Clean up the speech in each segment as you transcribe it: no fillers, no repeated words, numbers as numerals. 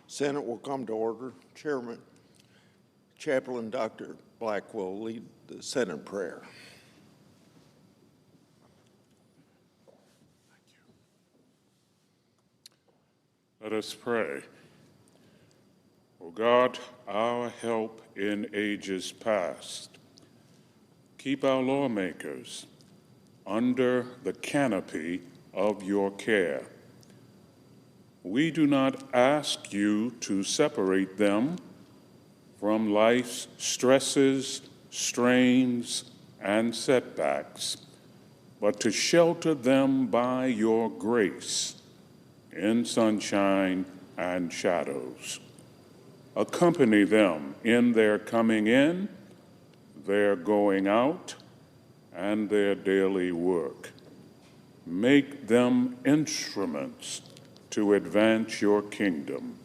Senate will come to order. Chaplain Dr. Black will lead the Senate prayer. Let us pray. O God, our help in ages past, keep our lawmakers under the canopy of your care. We do not ask you to separate them from life's stresses, strains, and setbacks, but to shelter them by your grace in sunshine and shadows. Accompany them in their coming in, their going out, and their daily work. Make them instruments to advance your kingdom.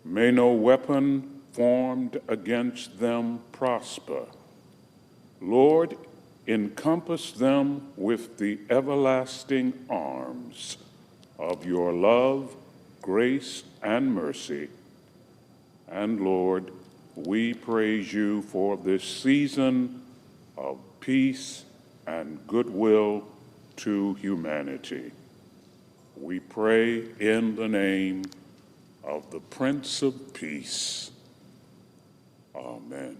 May no weapon formed against them prosper. Lord, encompass them with the everlasting arms of your love, grace, and mercy. And Lord, we praise you for this season of peace and goodwill to humanity. We pray in the name of the Prince of Peace. Amen.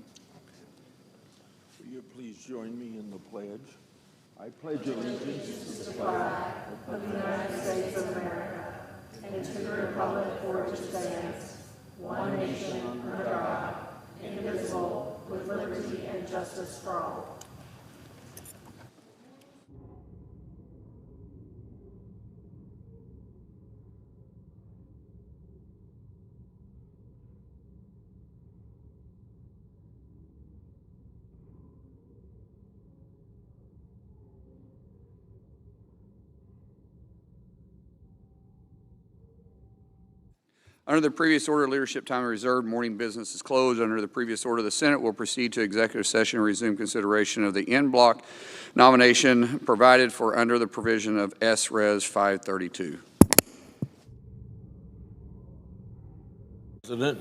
Will you please join me in the pledge? I pledge allegiance to the flag of the United States of America and to the republic for which it stands, one nation under God, indivisible, with liberty and justice for all. Under the previous order, leadership time reserved, morning business is closed. Under the previous order, the Senate will proceed to executive session and resume consideration of the en-bloc nomination provided for under the provision of S.Res. 532. President.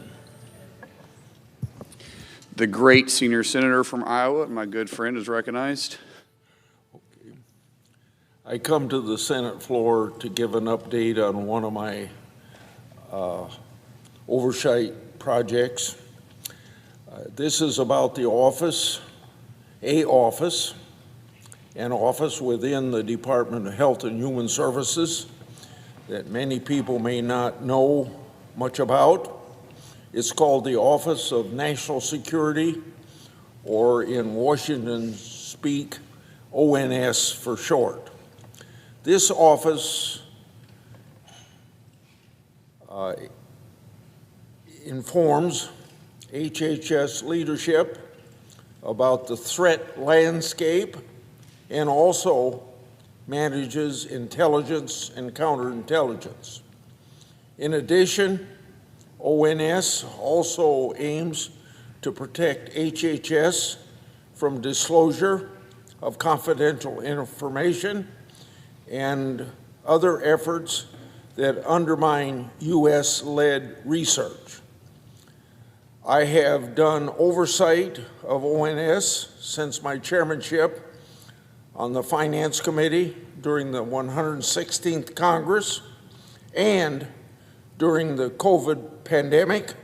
The great senior senator from Iowa, my good friend, is recognized. Okay. I come to the Senate floor to give an update on one of my oversight projects. This is about the office, an office within the Department of Health and Human Services that many people may not know much about. It's called the Office of National Security, or in Washington speak, ONS for short. This office informs HHS leadership about the threat landscape and also manages intelligence and counterintelligence. In addition, ONS also aims to protect HHS from disclosure of confidential information and other efforts that undermine U.S.-led research. I have done oversight of ONS since my chairmanship on the Finance Committee during the 116th Congress, and during the COVID pandemic,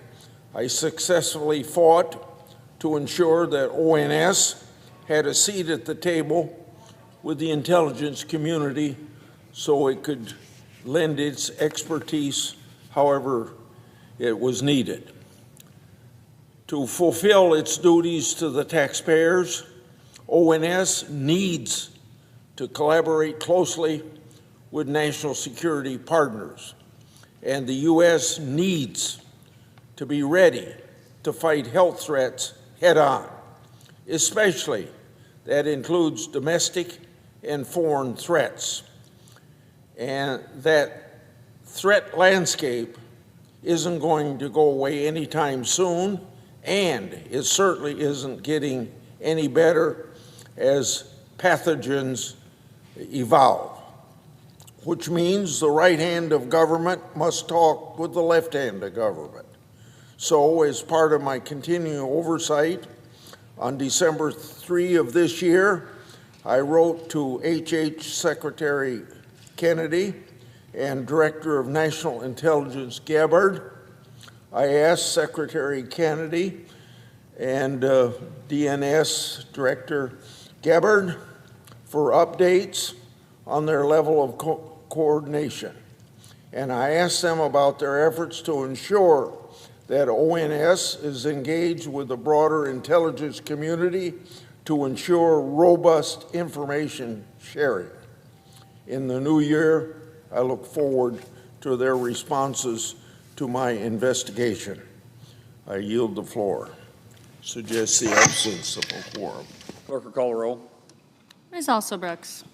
I successfully fought to ensure that ONS had a seat at the table with the intelligence community so it could lend its expertise however it was needed. To fulfill its duties to the taxpayers, ONS needs to collaborate closely with national security partners, and the U.S. needs to be ready to fight health threats head-on, especially that includes domestic and foreign threats. And that threat landscape isn't going to go away anytime soon, and it certainly isn't getting any better as pathogens evolve. which means the right hand of government must talk with the left hand of government. So, as part of my continuing oversight, on December 3 of this year, I wrote to HH Secretary Kennedy and Director of National Intelligence Gabbard. I asked Secretary Kennedy and DNS Director Gabbard for updates on their level of coordination. And I asked them about their efforts to ensure that ONS is engaged with the broader intelligence community to ensure robust information sharing. In the new year, I look forward to their responses to my investigation. I yield the floor. Suggest the absence of a quorum. Clerk will call the roll. Ms. Alsobrooks.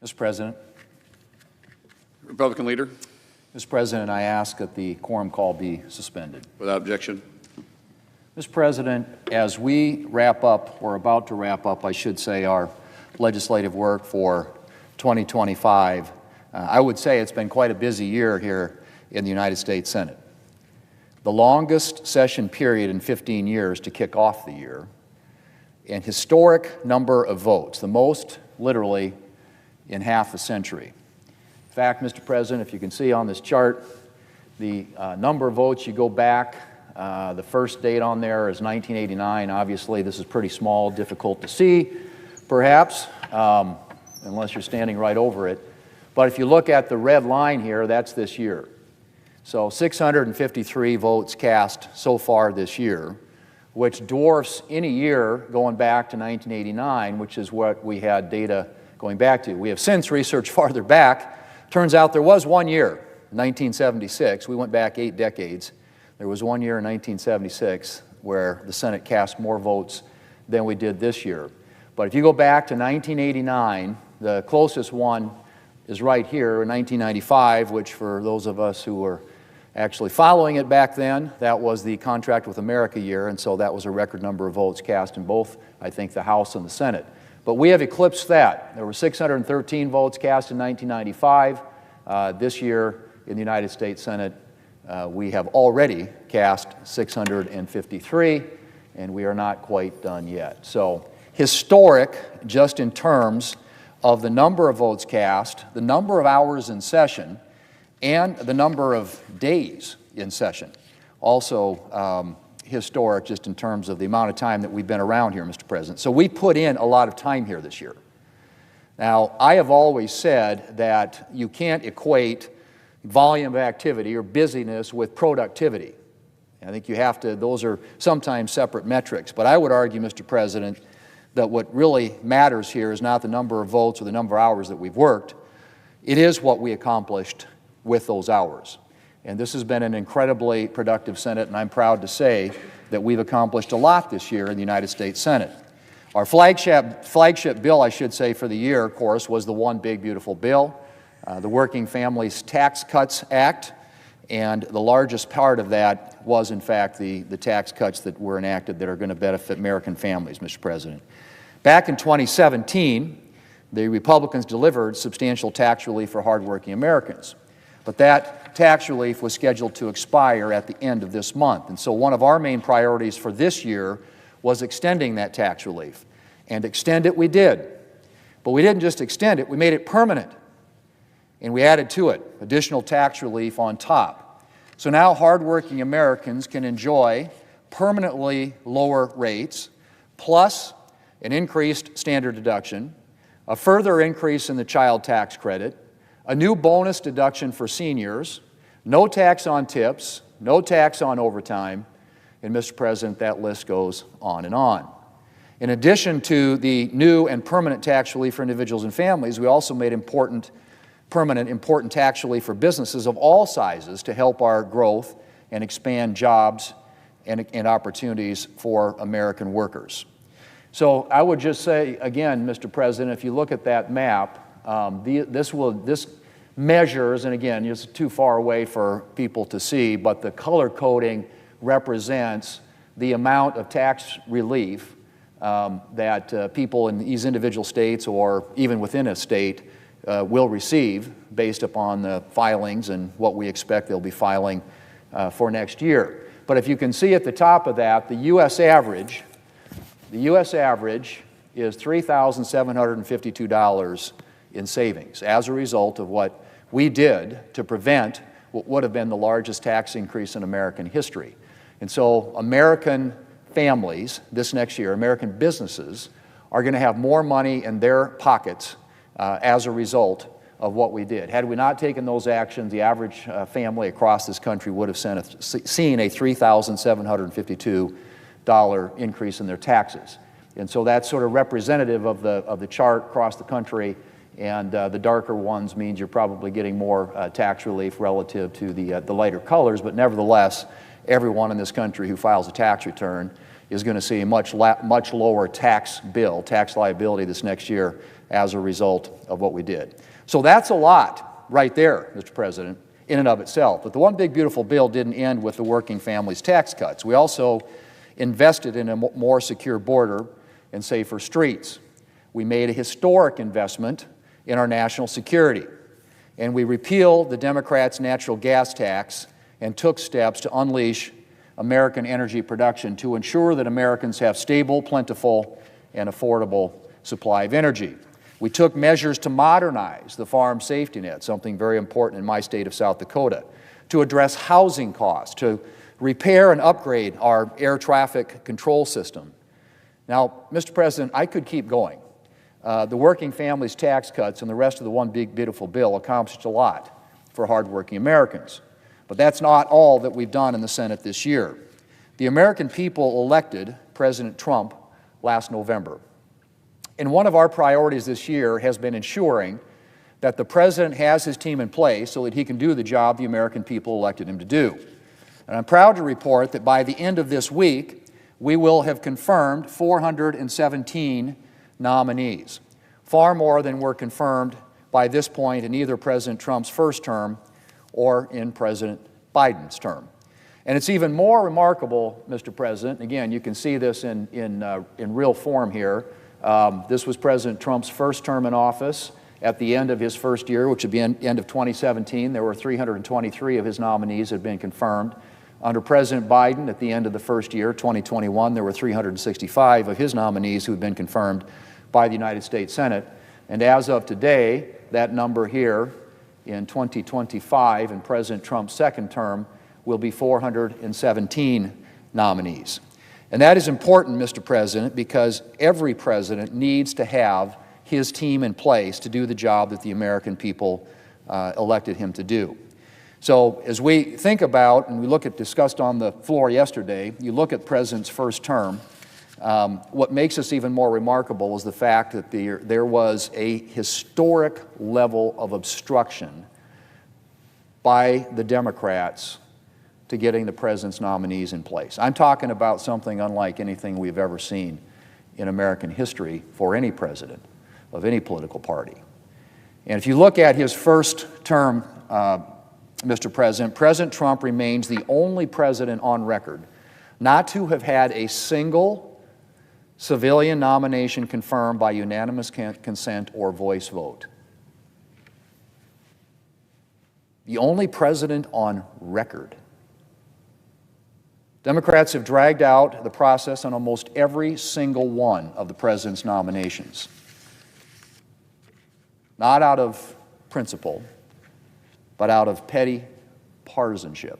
Mr. President. Republican leader, Mr. President, I ask that the quorum call be suspended. without objection. Mr. President, as we wrap up, or about to wrap up, I should say, our legislative work for 2025, I would say it's been quite a busy year here in the United States Senate. The longest session period in 15 years to kick off the year, and historic number of votes, the most literally in half a century. In fact, Mr. President, if you can see on this chart, the number of votes, you go back, the first date on there is 1989. Obviously, this is pretty small, difficult to see, perhaps, unless you're standing right over it. But if you look at the red line here, that's this year. So 653 votes cast so far this year, which dwarfs any year going back to 1989, which is what we had data going back to. We have since researched farther back. Turns out there was one year, 1976. We went back 8 decades. There was one year in 1976 where the Senate cast more votes than we did this year. But if you go back to 1989, the closest one is right here in 1995, which for those of us who were actually following it back then, that was the Contract with America year, and so that was a record number of votes cast in both, I think, the House and the Senate. But we have eclipsed that. There were 613 votes cast in 1995. This year in the United States Senate, we have already cast 653, and we are not quite done yet. So historic, just in terms of the number of votes cast, the number of hours in session, and the number of days in session. Also historic just in terms of the amount of time that we've been around here, Mr. President. So we put in a lot of time here this year. Now, I have always said that you can't equate volume of activity or busyness with productivity. I think you have to, those are sometimes separate metrics. But I would argue, Mr. President, that what really matters here is not the number of votes or the number of hours that we've worked. It is what we accomplished with those hours. And this has been an incredibly productive Senate, and I'm proud to say that we've accomplished a lot this year in the United States Senate. Our flagship bill, I should say, for the year, of course, was the One Big Beautiful Bill, the Working Families Tax Cuts Act, and the largest part of that was, in fact, the tax cuts that were enacted that are going to benefit American families, Mr. President. Back in 2017, the Republicans delivered substantial tax relief for hardworking Americans. But that tax relief was scheduled to expire at the end of this month. And so one of our main priorities for this year was extending that tax relief. And extend it we did. But we didn't just extend it, we made it permanent. And we added to it additional tax relief on top. So now hardworking Americans can enjoy permanently lower rates, plus an increased standard deduction, a further increase in the child tax credit, a new bonus deduction for seniors, no tax on tips, no tax on overtime, and Mr. President, that list goes on and on. In addition to the new and permanent tax relief for individuals and families, we also made important tax relief for businesses of all sizes to help our growth and expand jobs and opportunities for American workers. So I would just say, again, Mr. President, if you look at that map, this measures, and again, it's too far away for people to see, but the color coding represents the amount of tax relief that people in these individual states or even within a state will receive based upon the filings and what we expect they'll be filing for next year. But if you can see at the top of that, the U.S. average is $3,752 in savings as a result of what we did to prevent what would have been the largest tax increase in American history. And so American families this next year, American businesses, are going to have more money in their pockets as a result of what we did. Had we not taken those actions, the average family across this country would have seen a $3,752 increase in their taxes. And so that's sort of representative of the chart across the country, and the darker ones means you're probably getting more tax relief relative to the lighter colors, but nevertheless, everyone in this country who files a tax return is going to see a much lower tax bill, tax liability this next year as a result of what we did. So that's a lot right there, Mr. President, in and of itself. But the one big beautiful bill didn't end with the working families tax cuts. We also invested in a more secure border and safer streets. We made a historic investment in our national security. And we repealed the Democrats' natural gas tax and took steps to unleash American energy production to ensure that Americans have stable, plentiful, and affordable supply of energy. We took measures to modernize the farm safety net, something very important in my state of South Dakota, to address housing costs, to repair and upgrade our air traffic control system. Now, Mr. President, I could keep going. The working families tax cuts and the rest of the one big beautiful bill accomplished a lot for hardworking Americans. But that's not all that we've done in the Senate this year. The American people elected President Trump last November. And one of our priorities this year has been ensuring that the President has his team in place so that he can do the job the American people elected him to do. And I'm proud to report that by the end of this week, we will have confirmed 417 nominees, far more than were confirmed by this point in either President Trump's first term or in President Biden's term. And it's even more remarkable, Mr. President, again, you can see this in real form here. This was President Trump's first term in office. At the end of his first year, which would be end of 2017, there were 323 of his nominees had been confirmed. Under President Biden, at the end of the first year, 2021, there were 365 of his nominees who had been confirmed by the United States Senate. And as of today, that number here in 2025, in President Trump's second term, will be 417 nominees. And that is important, Mr. President, because every president needs to have his team in place to do the job that the American people elected him to do. So as we think about, and we look at, discussed on the floor yesterday, you look at the President's first term, what makes this even more remarkable is the fact that there was a historic level of obstruction by the Democrats to getting the President's nominees in place. I'm talking about something unlike anything we've ever seen in American history for any president of any political party. And if you look at his first term, Mr. President, President Trump remains the only president on record not to have had a single civilian nomination confirmed by unanimous consent or voice vote. The only president on record. Democrats have dragged out the process on almost every single one of the president's nominations. Not out of principle, but out of petty partisanship.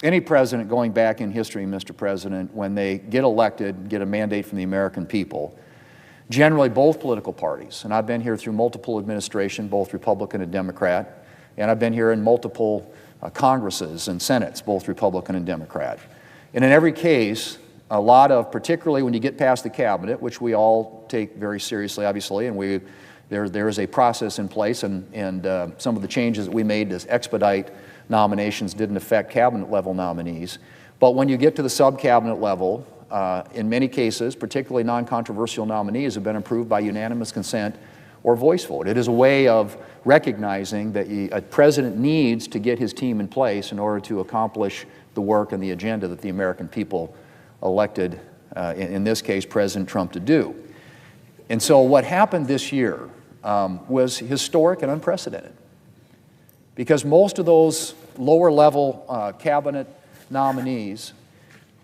Any president going back in history, Mr. President, when they get elected, get a mandate from the American people, generally both political parties, and I've been here through multiple administrations, both Republican and Democrat, and I've been here in multiple Congresses and Senates, both Republican and Democrat. And in every case, a lot of, particularly when you get past the cabinet, which we all take very seriously, obviously, and there is a process in place, and some of the changes that we made to expedite nominations didn't affect cabinet-level nominees. But when you get to the sub-cabinet level, in many cases, particularly non-controversial nominees have been approved by unanimous consent or voice vote. It is a way of recognizing that a president needs to get his team in place in order to accomplish the work and the agenda that the American people elected, in this case, President Trump to do. And so what happened this year was historic and unprecedented, because most of those lower-level cabinet nominees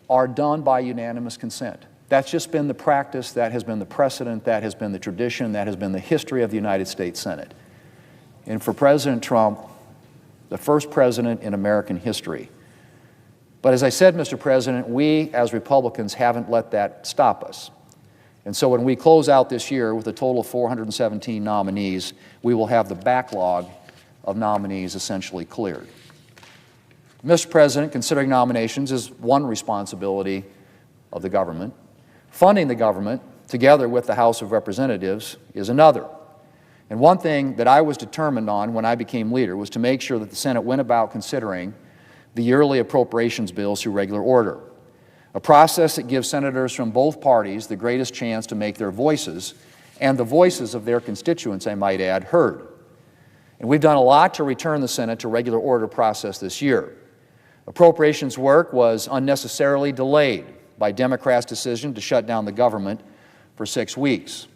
are done by unanimous consent. That's just been the practice, that has been the precedent, that has been the tradition, that has been the history of the United States Senate. And for President Trump, the first president in American history. But as I said, Mr. President, we as Republicans haven't let that stop us. And so when we close out this year with a total of 417 nominees, we will have the backlog of nominees essentially cleared. Mr. President, considering nominations is one responsibility of the government. Funding the government, together with the House of Representatives, is another. And one thing that I was determined on when I became leader was to make sure that the Senate went about considering the yearly appropriations bills through regular order. a process that gives senators from both parties the greatest chance to make their voices, and the voices of their constituents, I might add, heard. And we've done a lot to return the Senate to regular order process this year. Appropriations work was unnecessarily delayed by Democrats' decision to shut down the government for 6 weeks.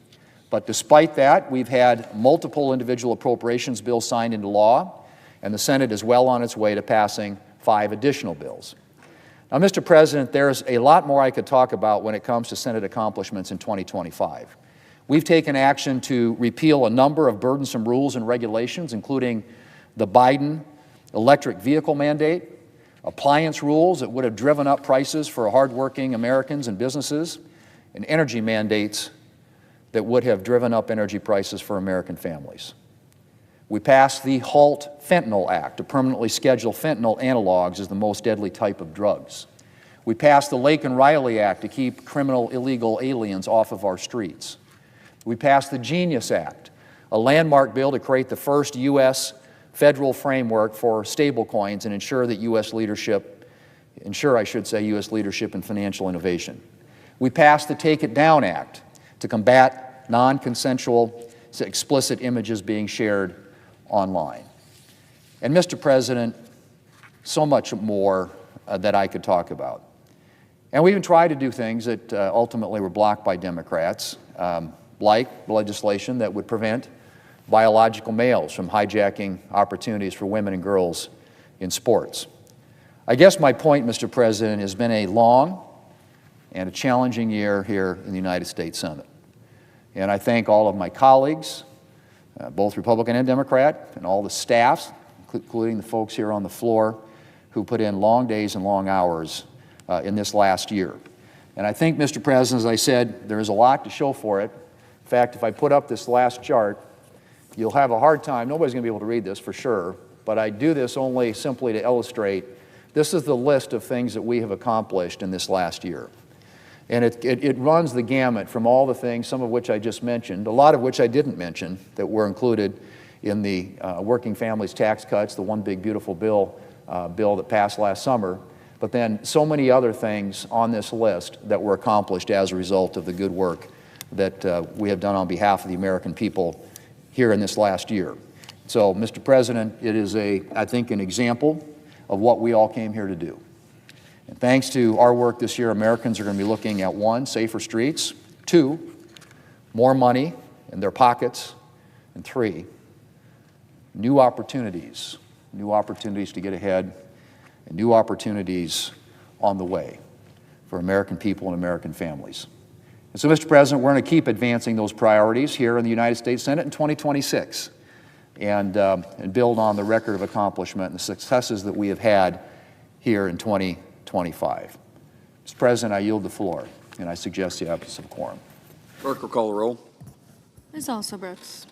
But despite that, we've had multiple individual appropriations bills signed into law, and the Senate is well on its way to passing 5 additional bills. Now, Mr. President, there's a lot more I could talk about when it comes to Senate accomplishments in 2025. We've taken action to repeal a number of burdensome rules and regulations, including the Biden electric vehicle mandate, appliance rules that would have driven up prices for hardworking Americans and businesses, and energy mandates that would have driven up energy prices for American families. We passed the HALT Fentanyl Act to permanently schedule fentanyl analogs as the most deadly type of drugs. We passed the Lake and Riley Act to keep criminal illegal aliens off of our streets. We passed the Genius Act, a landmark bill to create the first U.S. federal framework for stablecoins and ensure U.S. leadership in financial innovation. We passed the Take It Down Act to combat non-consensual explicit images being shared online. And Mr. President, so much more that I could talk about. And we even tried to do things that ultimately were blocked by Democrats, like legislation that would prevent biological males from hijacking opportunities for women and girls in sports. I guess my point, Mr. President, has been a long and a challenging year here in the United States Senate. And I thank all of my colleagues, both Republican and Democrat, and all the staffs, including the folks here on the floor, who put in long days and long hours in this last year. And I think, Mr. President, as I said, there is a lot to show for it. In fact, if I put up this last chart, you'll have a hard time. Nobody's going to be able to read this for sure, but I do this only simply to illustrate this is the list of things that we have accomplished in this last year. And it runs the gamut from all the things, some of which I just mentioned, a lot of which I didn't mention, that were included in the working families tax cuts, the one big beautiful bill that passed last summer, but then so many other things on this list that were accomplished as a result of the good work that we have done on behalf of the American people here in this last year. So, Mr. President, it is, I think, an example of what we all came here to do. And thanks to our work this year, Americans are going to be looking at 1, safer streets, 2, more money in their pockets, and 3, new opportunities to get ahead, and new opportunities on the way for American people and American families. And so, Mr. President, we're going to keep advancing those priorities here in the United States Senate in 2026 and build on the record of accomplishment and the successes that we have had here in 2025. Mr. President, I yield the floor, and I suggest the absence of quorum. Clerk will call the roll. Ms. Alsobrooks.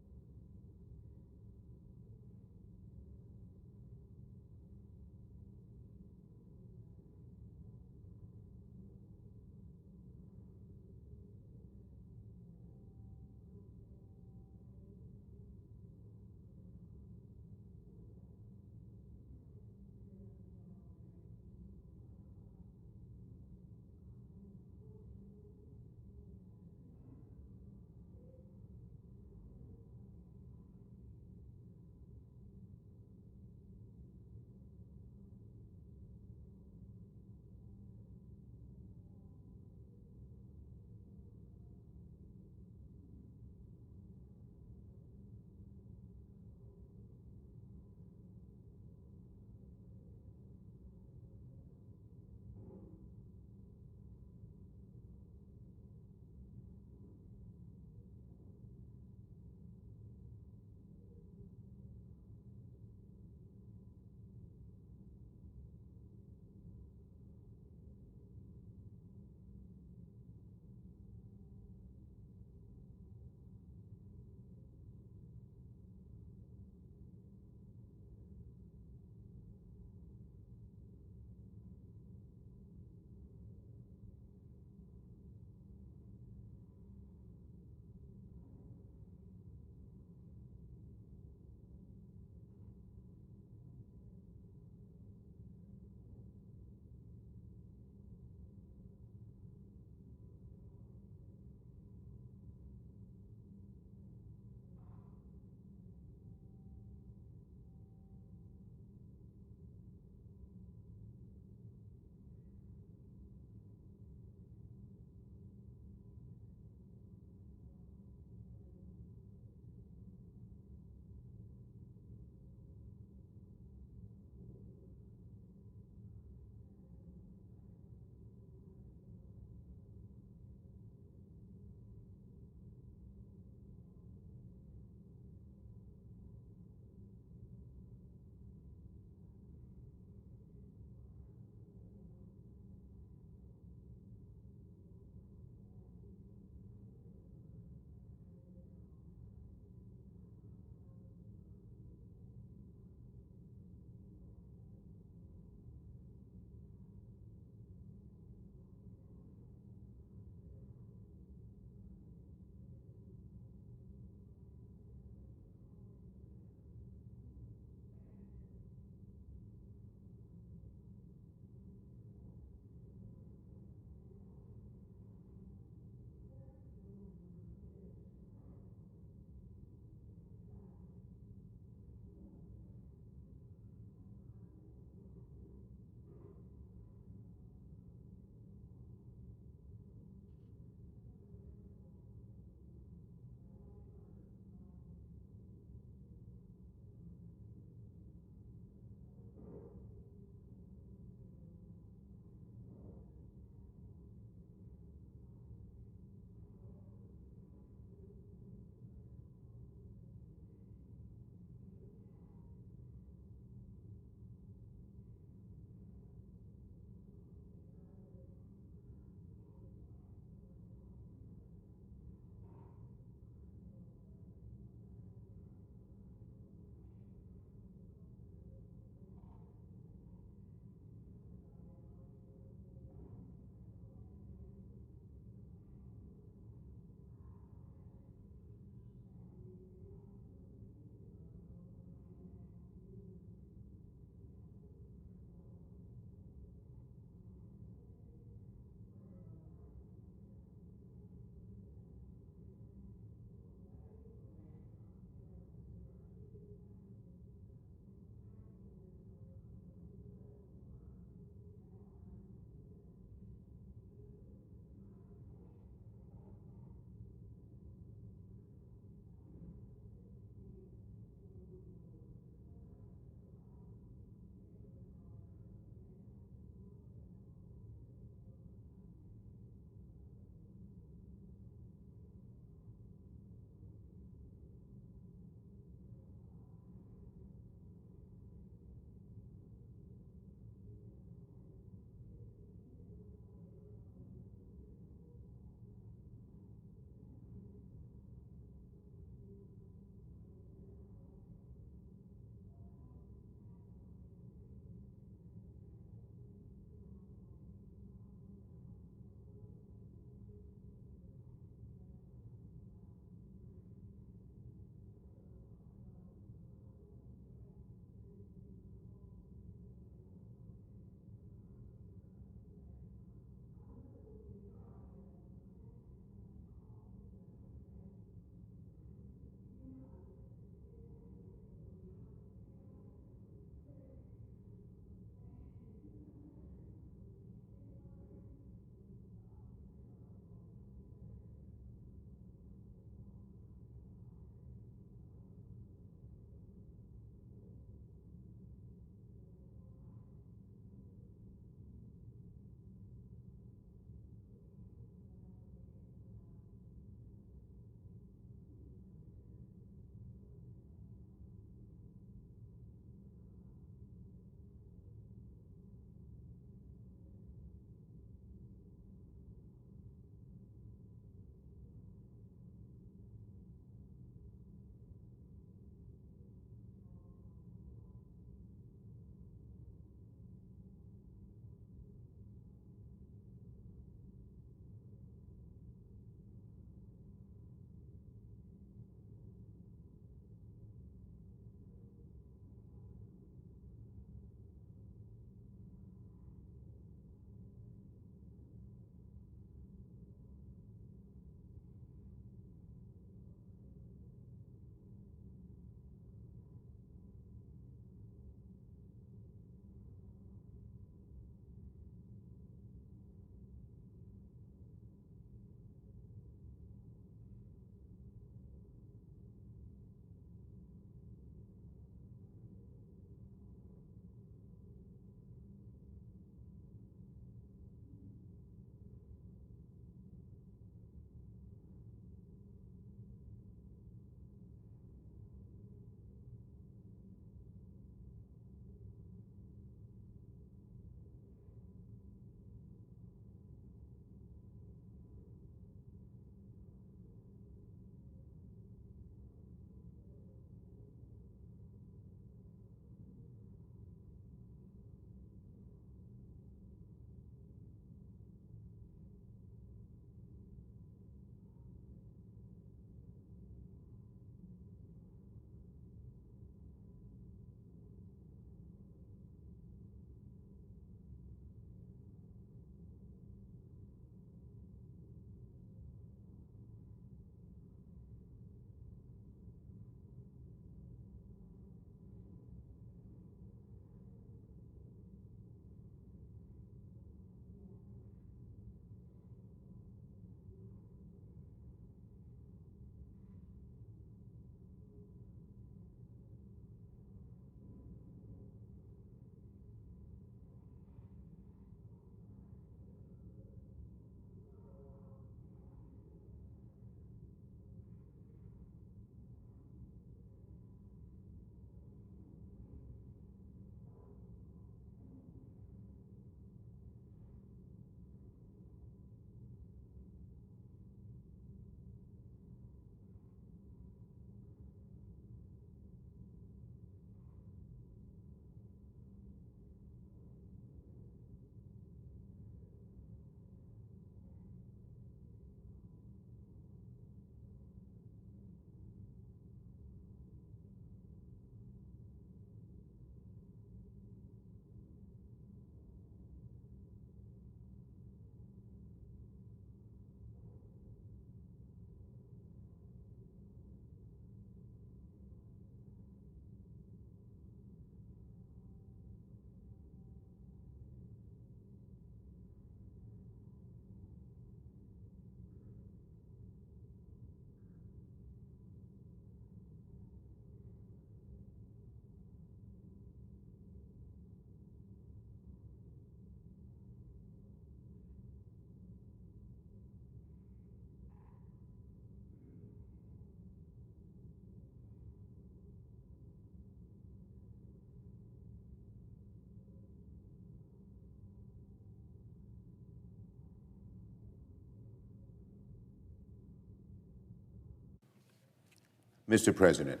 Mr. President,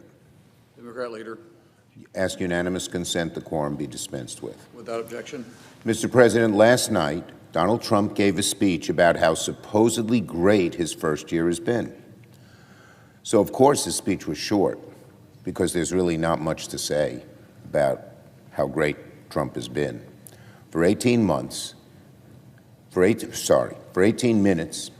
Democrat leader, ask unanimous consent the quorum be dispensed with. without objection. Mr. President, last night, Donald Trump gave a speech about how supposedly great his first year has been. So, of course, his speech was short, because there's really not much to say about how great Trump has been. For 18 months, for 18 minutes,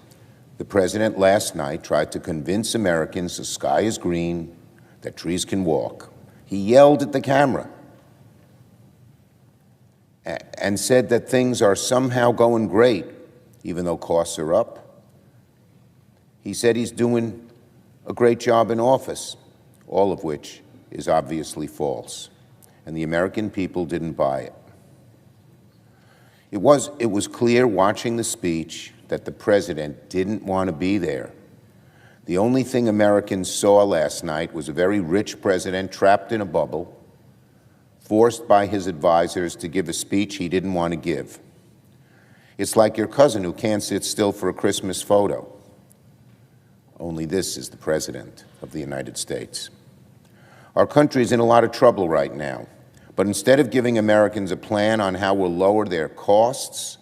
the president last night tried to convince Americans the sky is green, that trees can walk. He yelled at the camera and said that things are somehow going great, even though costs are up. He said he's doing a great job in office, all of which is obviously false, and the American people didn't buy it. It was clear watching the speech that the president didn't want to be there. The only thing Americans saw last night was a very rich president trapped in a bubble, forced by his advisors to give a speech he didn't want to give. It's like your cousin who can't sit still for a Christmas photo. Only this is the President of the United States. Our country is in a lot of trouble right now, but instead of giving Americans a plan on how we'll lower their costs,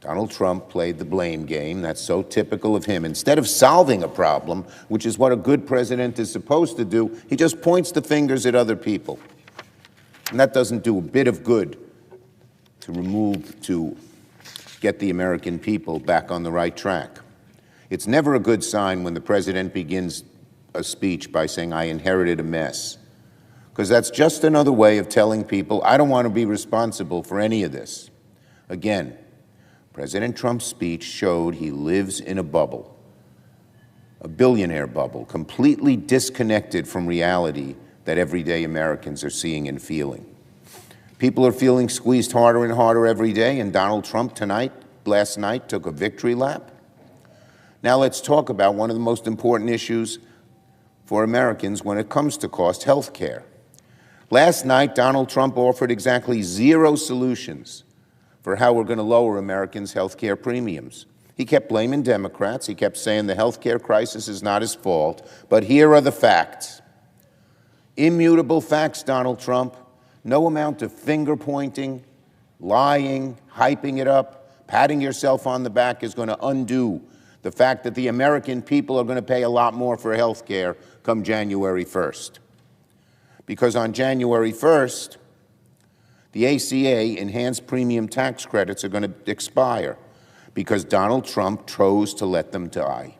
Donald Trump played the blame game. That's so typical of him. Instead of solving a problem, which is what a good president is supposed to do, he just points the fingers at other people. And that doesn't do a bit of good to get the American people back on the right track. It's never a good sign when the president begins a speech by saying, "I inherited a mess," because that's just another way of telling people, I don't want to be responsible for any of this. Again, President Trump's speech showed he lives in a bubble, a billionaire bubble, completely disconnected from reality that everyday Americans are seeing and feeling. People are feeling squeezed harder and harder every day, and Donald Trump last night, took a victory lap. Now let's talk about one of the most important issues for Americans when it comes to cost, health care. Last night, Donald Trump offered exactly 0 solutions for how we're going to lower Americans' health care premiums. He kept blaming Democrats. He kept saying the health care crisis is not his fault. But here are the facts. Immutable facts, Donald Trump. No amount of finger-pointing, lying, hyping it up, patting yourself on the back is going to undo the fact that the American people are going to pay a lot more for health care come January 1st. Because on January 1st, the ACA enhanced premium tax credits are going to expire because Donald Trump chose to let them die.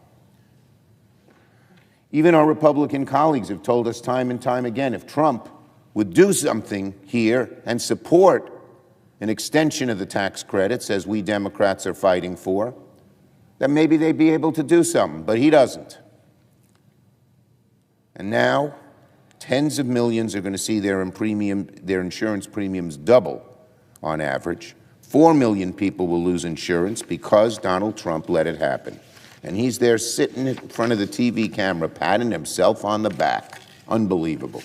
Even our Republican colleagues have told us time and time again, if Trump would do something here and support an extension of the tax credits, as we Democrats are fighting for, then maybe they'd be able to do something, but he doesn't. And now, tens of millions are going to see their insurance premiums double on average. 4 million people will lose insurance because Donald Trump let it happen. And he's there sitting in front of the TV camera, patting himself on the back. Unbelievable.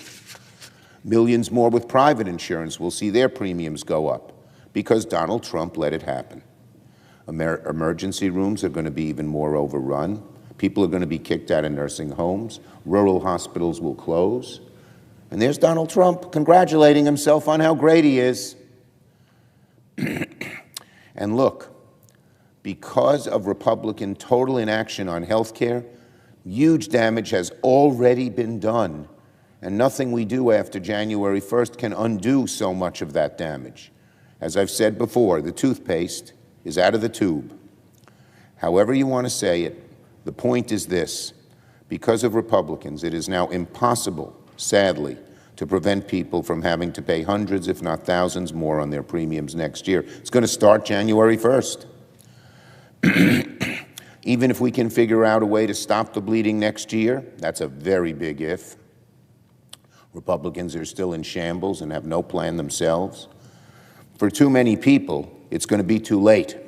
Millions more with private insurance will see their premiums go up because Donald Trump let it happen. Emergency rooms are going to be even more overrun. People are going to be kicked out of nursing homes. Rural hospitals will close. And there's Donald Trump congratulating himself on how great he is. And look, because of Republican total inaction on health care, huge damage has already been done. And nothing we do after January 1st can undo so much of that damage. As I've said before, the toothpaste is out of the tube. However you want to say it, the point is this. Because of Republicans, it is now impossible, sadly, to prevent people from having to pay hundreds, if not thousands, more on their premiums next year. It's going to start January 1st. Even if we can figure out a way to stop the bleeding next year, that's a very big if. Republicans are still in shambles and have no plan themselves. For too many people, it's going to be too late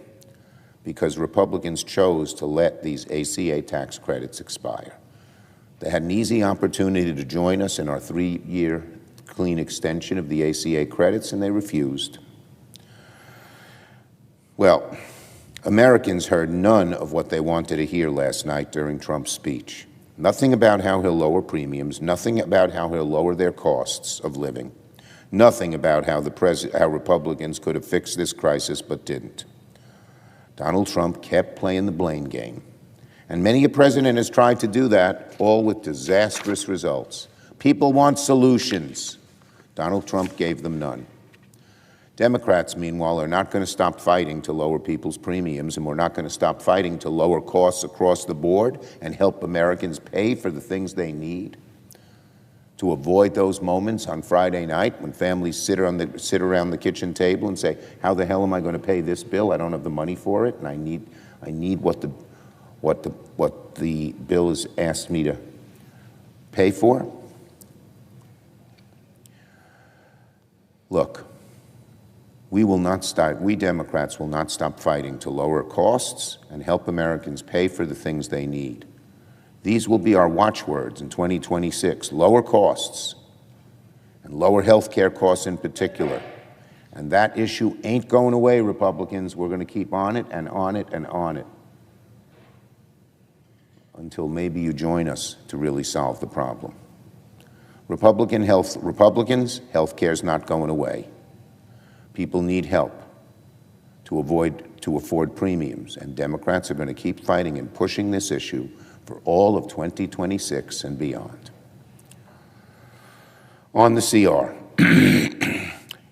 because Republicans chose to let these ACA tax credits expire. They had an easy opportunity to join us in our 3-year clean extension of the ACA credits, and they refused. Well, Americans heard none of what they wanted to hear last night during Trump's speech. Nothing about how he'll lower premiums, nothing about how he'll lower their costs of living, nothing about how Republicans could have fixed this crisis but didn't. Donald Trump kept playing the blame game. And many a president has tried to do that, all with disastrous results. People want solutions. Donald Trump gave them none. Democrats, meanwhile, are not going to stop fighting to lower people's premiums, and we're not going to stop fighting to lower costs across the board and help Americans pay for the things they need. To avoid those moments on Friday night when families sit around the kitchen table and say, how the hell am I going to pay this bill? I don't have the money for it, and I need what the bill has asked me to pay for. Look, we Democrats will not stop fighting to lower costs and help Americans pay for the things they need. These will be our watchwords in 2026, lower costs and lower health care costs in particular. And that issue ain't going away, Republicans. We're going to keep on it and on it and on it until maybe you join us to really solve the problem. Republicans, health care is not going away. People need help to afford premiums, and Democrats are going to keep fighting and pushing this issue for all of 2026 and beyond. On the CR,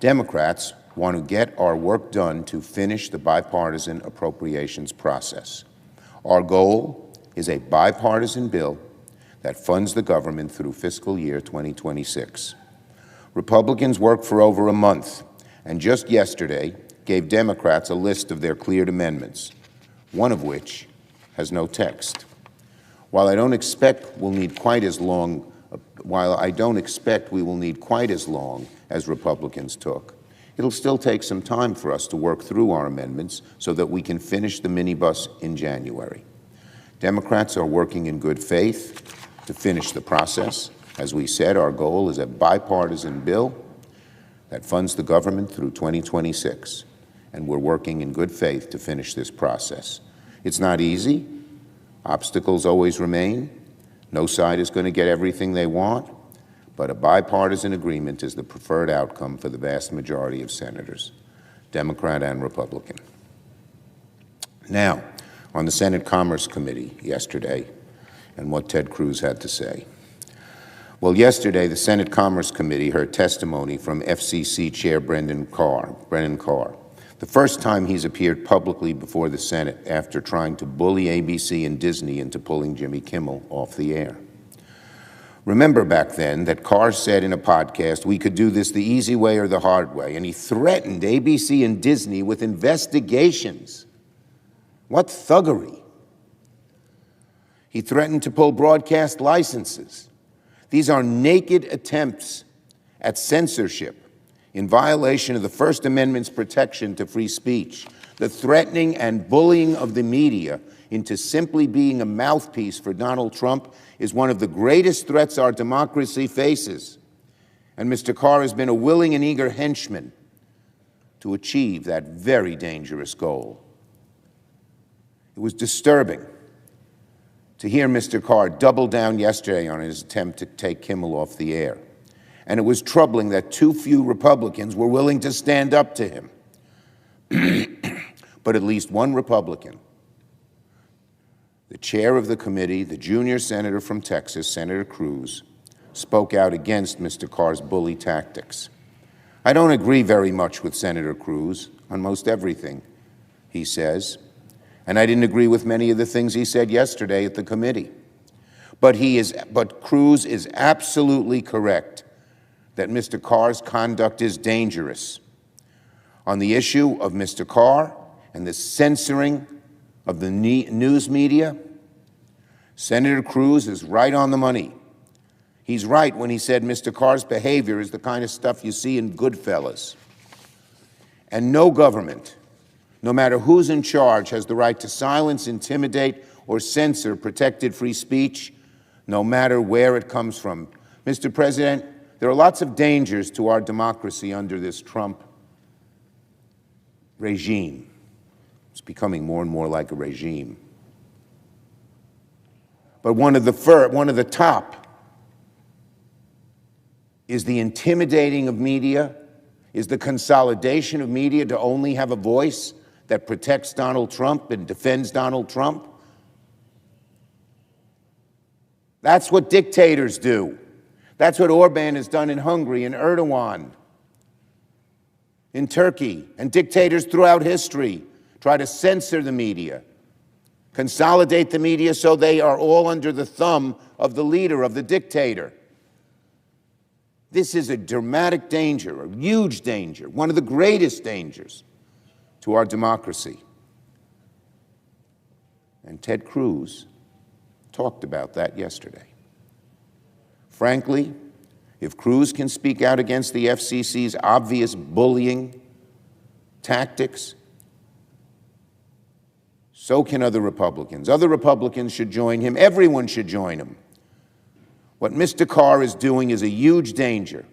Democrats want to get our work done to finish the bipartisan appropriations process. Our goal is a bipartisan bill that funds the government through fiscal year 2026. Republicans worked for over a month and just yesterday gave Democrats a list of their cleared amendments, one of which has no text. While I don't expect we will need quite as long as Republicans took, it'll still take some time for us to work through our amendments so that we can finish the minibus in January. Democrats are working in good faith to finish the process. As we said, our goal is a bipartisan bill that funds the government through 2026, and we're working in good faith to finish this process. It's not easy. Obstacles always remain. No side is going to get everything they want, but a bipartisan agreement is the preferred outcome for the vast majority of senators, Democrat and Republican. Now, on the Senate Commerce Committee yesterday, and what Ted Cruz had to say. Well, yesterday, the Senate Commerce Committee heard testimony from FCC Chair Brendan Carr, the first time he's appeared publicly before the Senate after trying to bully ABC and Disney into pulling Jimmy Kimmel off the air. Remember back then that Carr said in a podcast, we could do this the easy way or the hard way, and he threatened ABC and Disney with investigations. What thuggery. He threatened to pull broadcast licenses. These are naked attempts at censorship in violation of the First Amendment's protection to free speech. The threatening and bullying of the media into simply being a mouthpiece for Donald Trump is one of the greatest threats our democracy faces. And Mr. Carr has been a willing and eager henchman to achieve that very dangerous goal. It was disturbing to hear Mr. Carr double down yesterday on his attempt to take Kimmel off the air. And it was troubling that too few Republicans were willing to stand up to him. But at least one Republican, the chair of the committee, the junior senator from Texas, Senator Cruz, spoke out against Mr. Carr's bully tactics. I don't agree very much with Senator Cruz on most everything he says, and I didn't agree with many of the things he said yesterday at the committee. But Cruz is absolutely correct that Mr. Carr's conduct is dangerous. On the issue of Mr. Carr and the censoring of the news media, Senator Cruz is right on the money. He's right when he said Mr. Carr's behavior is the kind of stuff you see in Goodfellas. And no government, no matter who's in charge, has the right to silence, intimidate, or censor protected free speech, no matter where it comes from. Mr. President, there are lots of dangers to our democracy under this Trump regime. It's becoming more and more like a regime. But one of the top is the intimidating of media, is the consolidation of media to only have a voice that protects Donald Trump and defends Donald Trump. That's what dictators do. That's what Orban has done in Hungary and Erdogan in Turkey, and dictators throughout history try to censor the media, consolidate the media so they are all under the thumb of the leader, of the dictator. This is a dramatic danger, a huge danger, one of the greatest dangers to our democracy. And Ted Cruz talked about that yesterday. Frankly, if Cruz can speak out against the FCC's obvious bullying tactics, so can other Republicans. Other Republicans should join him. Everyone should join him. What Mr. Carr is doing is a huge danger,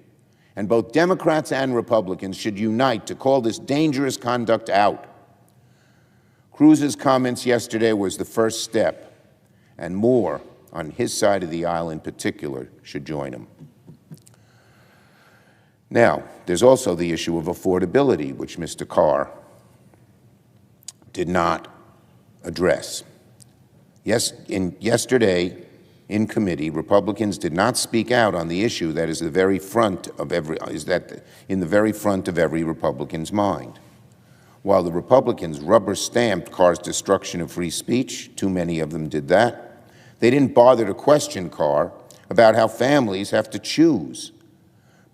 and both Democrats and Republicans should unite to call this dangerous conduct out. Cruz's comments yesterday was the first step, and more on his side of the aisle in particular should join him. Now, there's also the issue of affordability, which Mr. Carr did not address. Yesterday in committee, Republicans did not speak out on the issue that is in the very front of every Republican's mind. While the Republicans rubber-stamped Carr's destruction of free speech, too many of them did that, they didn't bother to question Carr about how families have to choose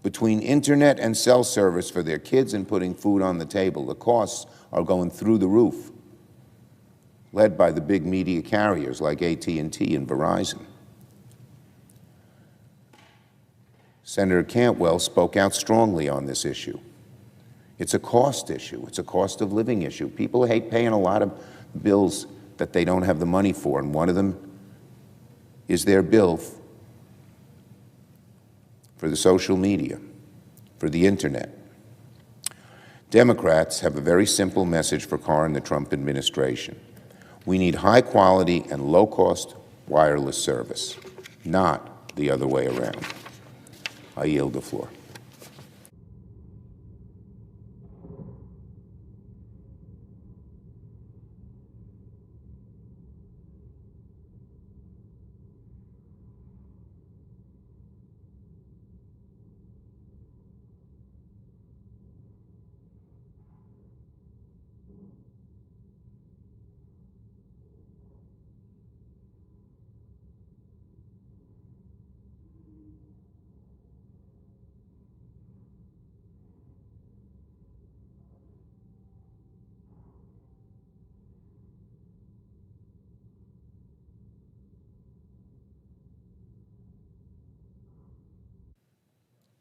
between internet and cell service for their kids and putting food on the table. The costs are going through the roof, led by the big media carriers like AT&T and Verizon. Senator Cantwell spoke out strongly on this issue. It's a cost issue. It's a cost of living issue. People hate paying a lot of bills that they don't have the money for, and one of them is their bill for the social media, for the internet. Democrats have a very simple message for Carr and the Trump administration. We need high-quality and low-cost wireless service, not the other way around. I yield the floor.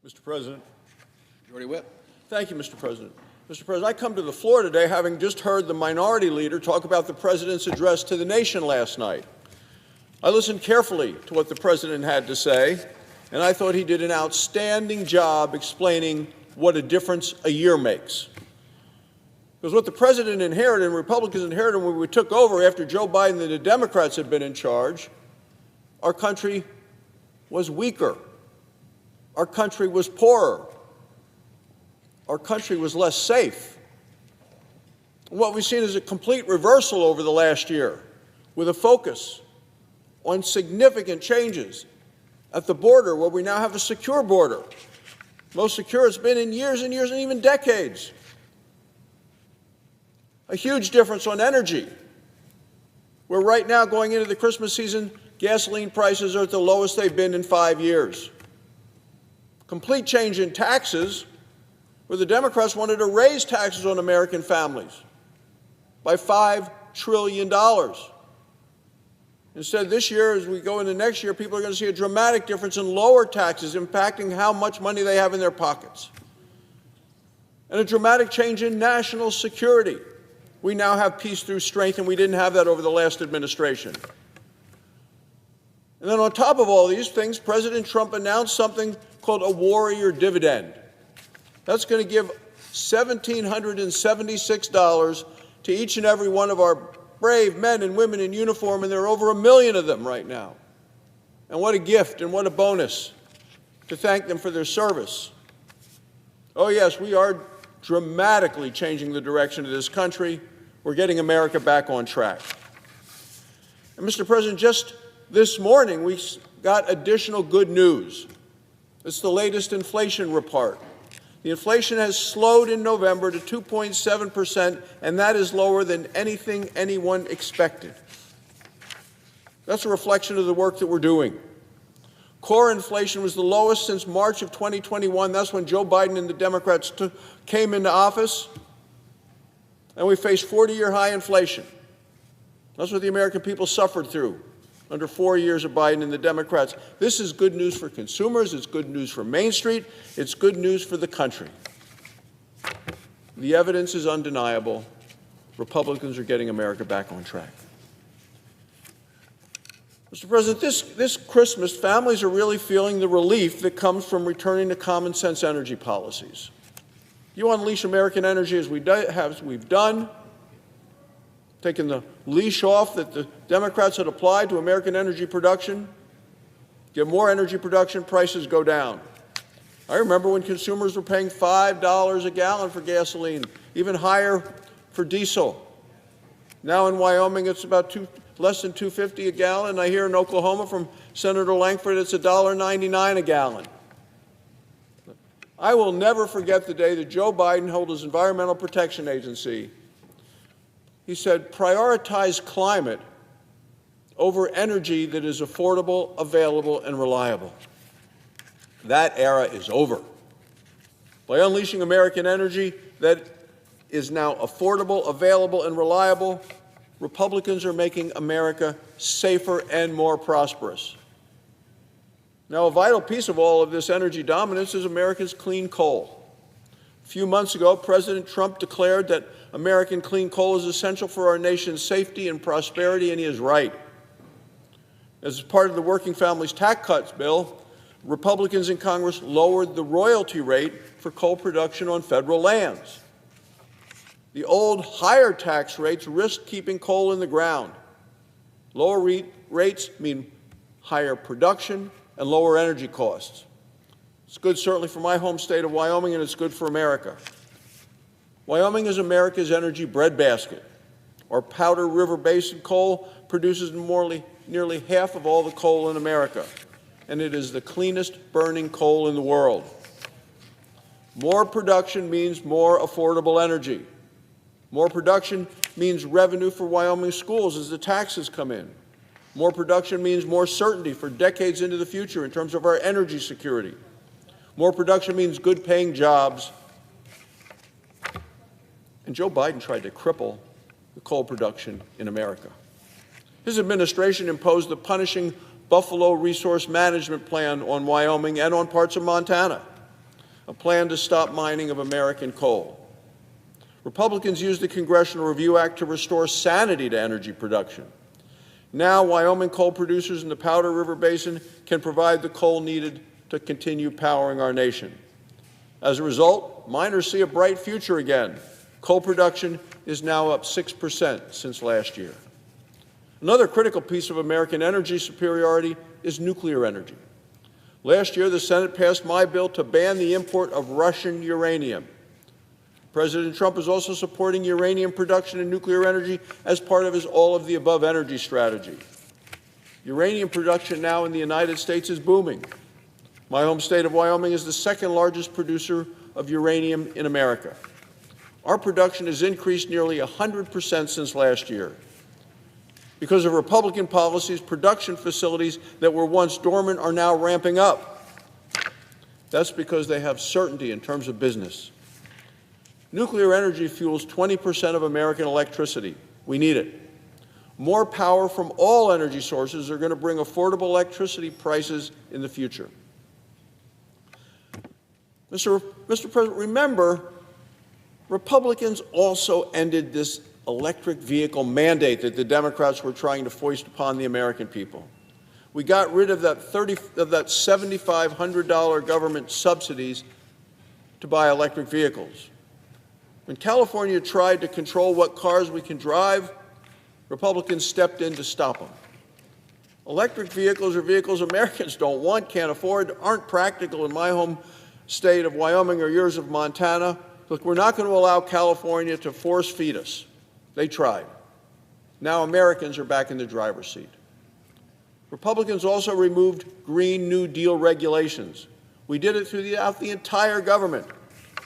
Mr. President. Majority Whip. Thank you, Mr. President. Mr. President, I come to the floor today having just heard the minority leader talk about the President's address to the nation last night. I listened carefully to what the President had to say, and I thought he did an outstanding job explaining what a difference a year makes. Because what the President inherited and Republicans inherited when we took over after Joe Biden and the Democrats had been in charge, our country was weaker. Our country was poorer. Our country was less safe. What we've seen is a complete reversal over the last year, with a focus on significant changes at the border, where we now have a secure border. Most secure it's been in years and years and even decades. A huge difference on energy, where right now, going into the Christmas season, gasoline prices are at the lowest they've been in 5 years. Complete change in taxes, where the Democrats wanted to raise taxes on American families by $5 trillion. Instead, this year, as we go into next year, people are going to see a dramatic difference in lower taxes impacting how much money they have in their pockets. And a dramatic change in national security. We now have peace through strength, and we didn't have that over the last administration. And then on top of all these things, President Trump announced something called a warrior dividend. That's going to give $1,776 to each and every one of our brave men and women in uniform, and there are over 1 million of them right now, And what a gift and what a bonus to thank them for their service. Oh yes, we are dramatically changing the direction of this country. We're getting America back on track. And Mr. President, just this morning we got additional good news. It's the latest inflation report. The inflation has slowed in November to 2.7%, and that is lower than anything anyone expected. That's a reflection of the work that we're doing. Core inflation was the lowest since March of 2021. That's when Joe Biden and the Democrats came into office, and we faced 40-year high inflation. That's what the American people suffered through under 4 years of Biden and the Democrats. This is good news for consumers. It's good news for Main Street. It's good news for the country. The evidence is undeniable. Republicans are getting America back on track. Mr. President, this Christmas, families are really feeling the relief that comes from returning to common sense energy policies. You unleash American energy as we've done, taking the leash off that the Democrats had applied to American energy production. Get more energy production, prices go down. I remember when consumers were paying $5 a gallon for gasoline, even higher for diesel. Now in Wyoming, it's about less than $2.50 a gallon. I hear in Oklahoma from Senator Langford it's $1.99 a gallon. I will never forget the day that Joe Biden held his Environmental Protection Agency. He said, prioritize climate over energy that is affordable, available, and reliable. That era is over. By unleashing American energy that is now affordable, available, and reliable, Republicans are making America safer and more prosperous. Now, a vital piece of all of this energy dominance is America's clean coal. A few months ago, President Trump declared that American clean coal is essential for our nation's safety and prosperity, and he is right. As part of the Working Families Tax Cuts bill, Republicans in Congress lowered the royalty rate for coal production on federal lands. The old higher tax rates risk keeping coal in the ground. Lower rates mean higher production and lower energy costs. It's good certainly for my home state of Wyoming, and it's good for America. Wyoming is America's energy breadbasket. Our Powder River Basin coal produces nearly half of all the coal in America, and it is the cleanest burning coal in the world. More production means more affordable energy. More production means revenue for Wyoming schools as the taxes come in. More production means more certainty for decades into the future in terms of our energy security. More production means good-paying jobs. And Joe Biden tried to cripple the coal production in America. His administration imposed the punishing Buffalo Resource Management Plan on Wyoming and on parts of Montana, a plan to stop mining of American coal. Republicans used the Congressional Review Act to restore sanity to energy production. Now, Wyoming coal producers in the Powder River Basin can provide the coal needed to continue powering our nation. As a result, miners see a bright future again. Coal production is now up 6% since last year. Another critical piece of American energy superiority is nuclear energy. Last year, the Senate passed my bill to ban the import of Russian uranium. President Trump is also supporting uranium production and nuclear energy as part of his all-of-the-above energy strategy. Uranium production now in the United States is booming. My home state of Wyoming is the second largest producer of uranium in America. Our production has increased nearly 100% since last year. Because of Republican policies, production facilities that were once dormant are now ramping up. That's because they have certainty in terms of business. Nuclear energy fuels 20% of American electricity. We need it. More power from all energy sources are going to bring affordable electricity prices in the future. Mr. President, remember, Republicans also ended this electric vehicle mandate that the Democrats were trying to foist upon the American people. We got rid of that $7,500 government subsidies to buy electric vehicles. When California tried to control what cars we can drive, Republicans stepped in to stop them. Electric vehicles are vehicles Americans don't want, can't afford, aren't practical in my home state of Wyoming or yours of Montana. Look, we're not going to allow California to force feed us. They tried. Now Americans are back in the driver's seat. Republicans also removed Green New Deal regulations. We did it throughout the entire government,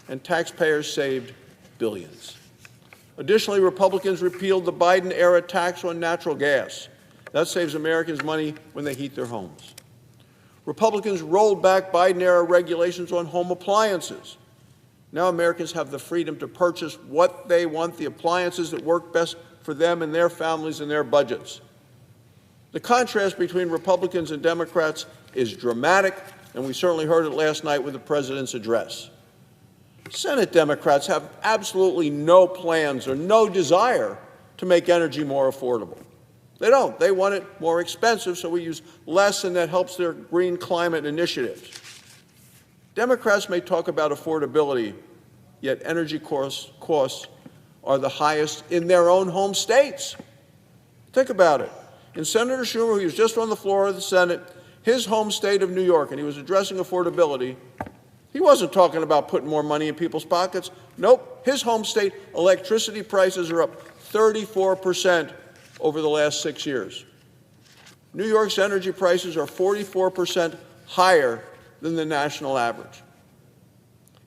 and taxpayers saved billions. Additionally, Republicans repealed the Biden-era tax on natural gas. That saves Americans money when they heat their homes. Republicans rolled back Biden-era regulations on home appliances. Now Americans have the freedom to purchase what they want, the appliances that work best for them and their families and their budgets. The contrast between Republicans and Democrats is dramatic, and we certainly heard it last night with the president's address. Senate Democrats have absolutely no plans or no desire to make energy more affordable. They don't. They want it more expensive, so we use less, and that helps their green climate initiatives. Democrats may talk about affordability, yet energy costs are the highest in their own home states. Think about it. And Senator Schumer, who was just on the floor of the Senate, his home state of New York, and he was addressing affordability, he wasn't talking about putting more money in people's pockets. Nope. His home state, electricity prices are up 34% over the last 6 years. New York's energy prices are 44% higher than the national average.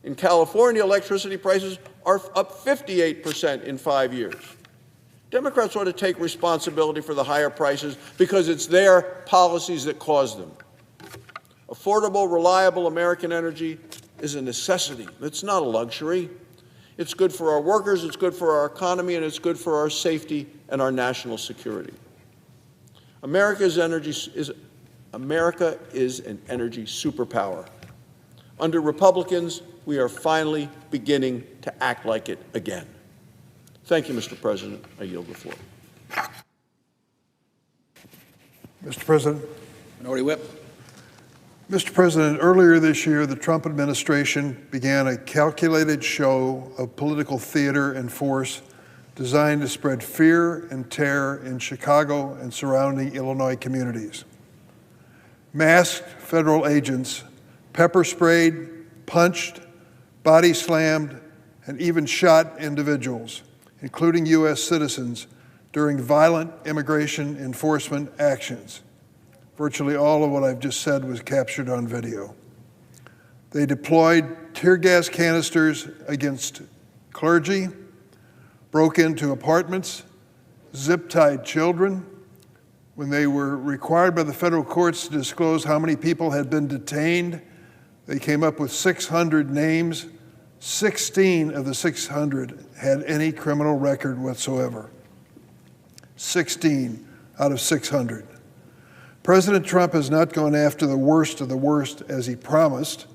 In California, electricity prices are up 58% in 5 years. Democrats ought to take responsibility for the higher prices because it's their policies that caused them. Affordable, reliable American energy is a necessity. It's not a luxury. It's good for our workers, it's good for our economy, and it's good for our safety and our national security. America is an energy superpower. Under Republicans, we are finally beginning to act like it again. Thank you, Mr. President. I yield the floor. Mr. President. Minority Whip. Mr. President, earlier this year, the Trump administration began a calculated show of political theater and force designed to spread fear and terror in Chicago and surrounding Illinois communities. Masked federal agents pepper sprayed, punched, body slammed, and even shot individuals, including U.S. citizens, during violent immigration enforcement actions. Virtually all of what I've just said was captured on video. They deployed tear gas canisters against clergy, broke into apartments, zip-tied children. When they were required by the federal courts to disclose how many people had been detained, they came up with 600 names. 16 of the 600 had any criminal record whatsoever. 16 out of 600. President Trump has not gone after the worst of the worst as he promised.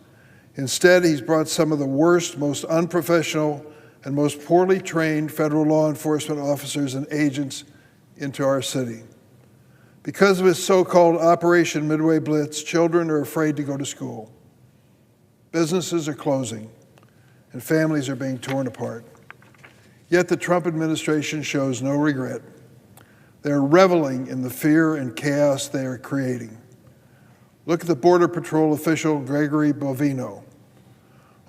Instead, he's brought some of the worst, most unprofessional, and most poorly trained federal law enforcement officers and agents into our city. Because of his so-called Operation Midway Blitz, children are afraid to go to school. Businesses are closing, and families are being torn apart. Yet the Trump administration shows no regret. They're reveling in the fear and chaos they are creating. Look at the Border Patrol official Gregory Bovino.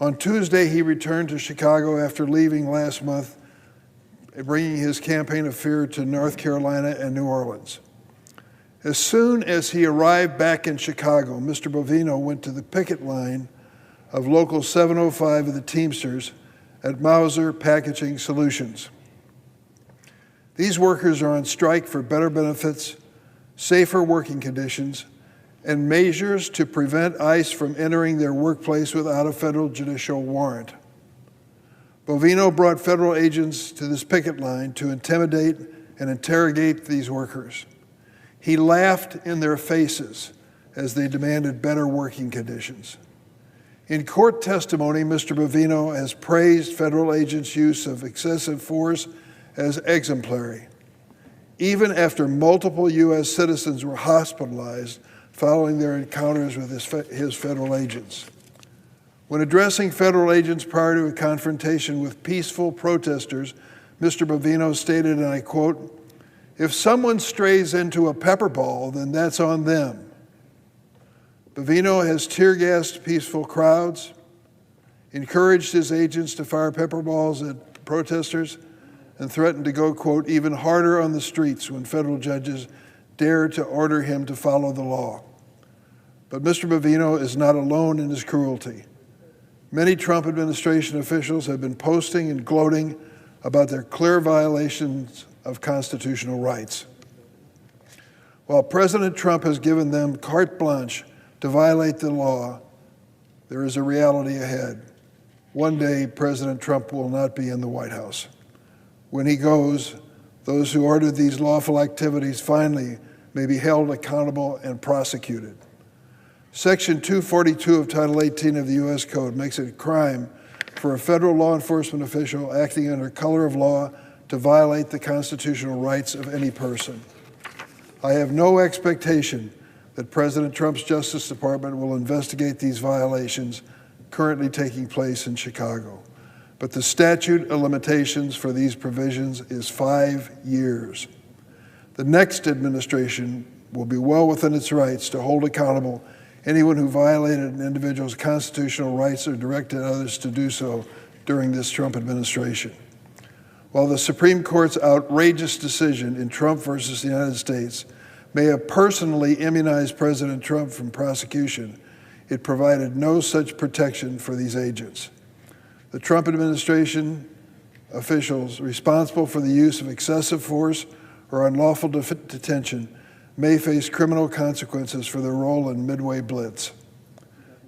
On Tuesday, he returned to Chicago after leaving last month, bringing his campaign of fear to North Carolina and New Orleans. As soon as he arrived back in Chicago, Mr. Bovino went to the picket line of Local 705 of the Teamsters at Mauser Packaging Solutions. These workers are on strike for better benefits, safer working conditions, and measures to prevent ICE from entering their workplace without a federal judicial warrant. Bovino brought federal agents to this picket line to intimidate and interrogate these workers. He laughed in their faces as they demanded better working conditions. In court testimony, Mr. Bovino has praised federal agents' use of excessive force as exemplary, even after multiple U.S. citizens were hospitalized following their encounters with his federal agents. When addressing federal agents prior to a confrontation with peaceful protesters, Mr. Bovino stated, and I quote, If someone strays into a pepper ball, then that's on them. Bavino has tear-gassed peaceful crowds, encouraged his agents to fire pepper balls at protesters, and threatened to go, quote, even harder on the streets when federal judges dare to order him to follow the law. But Mr. Bavino is not alone in his cruelty. Many Trump administration officials have been posting and gloating about their clear violations of constitutional rights. While President Trump has given them carte blanche to violate the law, there is a reality ahead. One day, President Trump will not be in the White House. When he goes, those who ordered these lawful activities finally may be held accountable and prosecuted. Section 242 of Title 18 of the U.S. Code makes it a crime for a federal law enforcement official acting under color of law to violate the constitutional rights of any person. I have no expectation that President Trump's Justice Department will investigate these violations currently taking place in Chicago. But the statute of limitations for these provisions is 5 years. The next administration will be well within its rights to hold accountable anyone who violated an individual's constitutional rights or directed others to do so during this Trump administration. While the Supreme Court's outrageous decision in Trump versus the United States may have personally immunized President Trump from prosecution, it provided no such protection for these agents. The Trump administration officials responsible for the use of excessive force or unlawful detention may face criminal consequences for their role in Midway Blitz.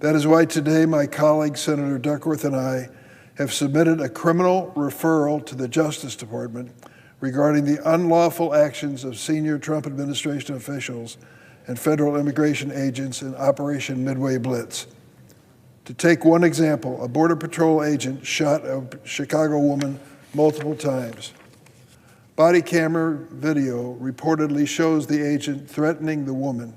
That is why today my colleague Senator Duckworth and I have submitted a criminal referral to the Justice Department regarding the unlawful actions of senior Trump administration officials and federal immigration agents in Operation Midway Blitz. To take one example, a Border Patrol agent shot a Chicago woman multiple times. Body camera video reportedly shows the agent threatening the woman,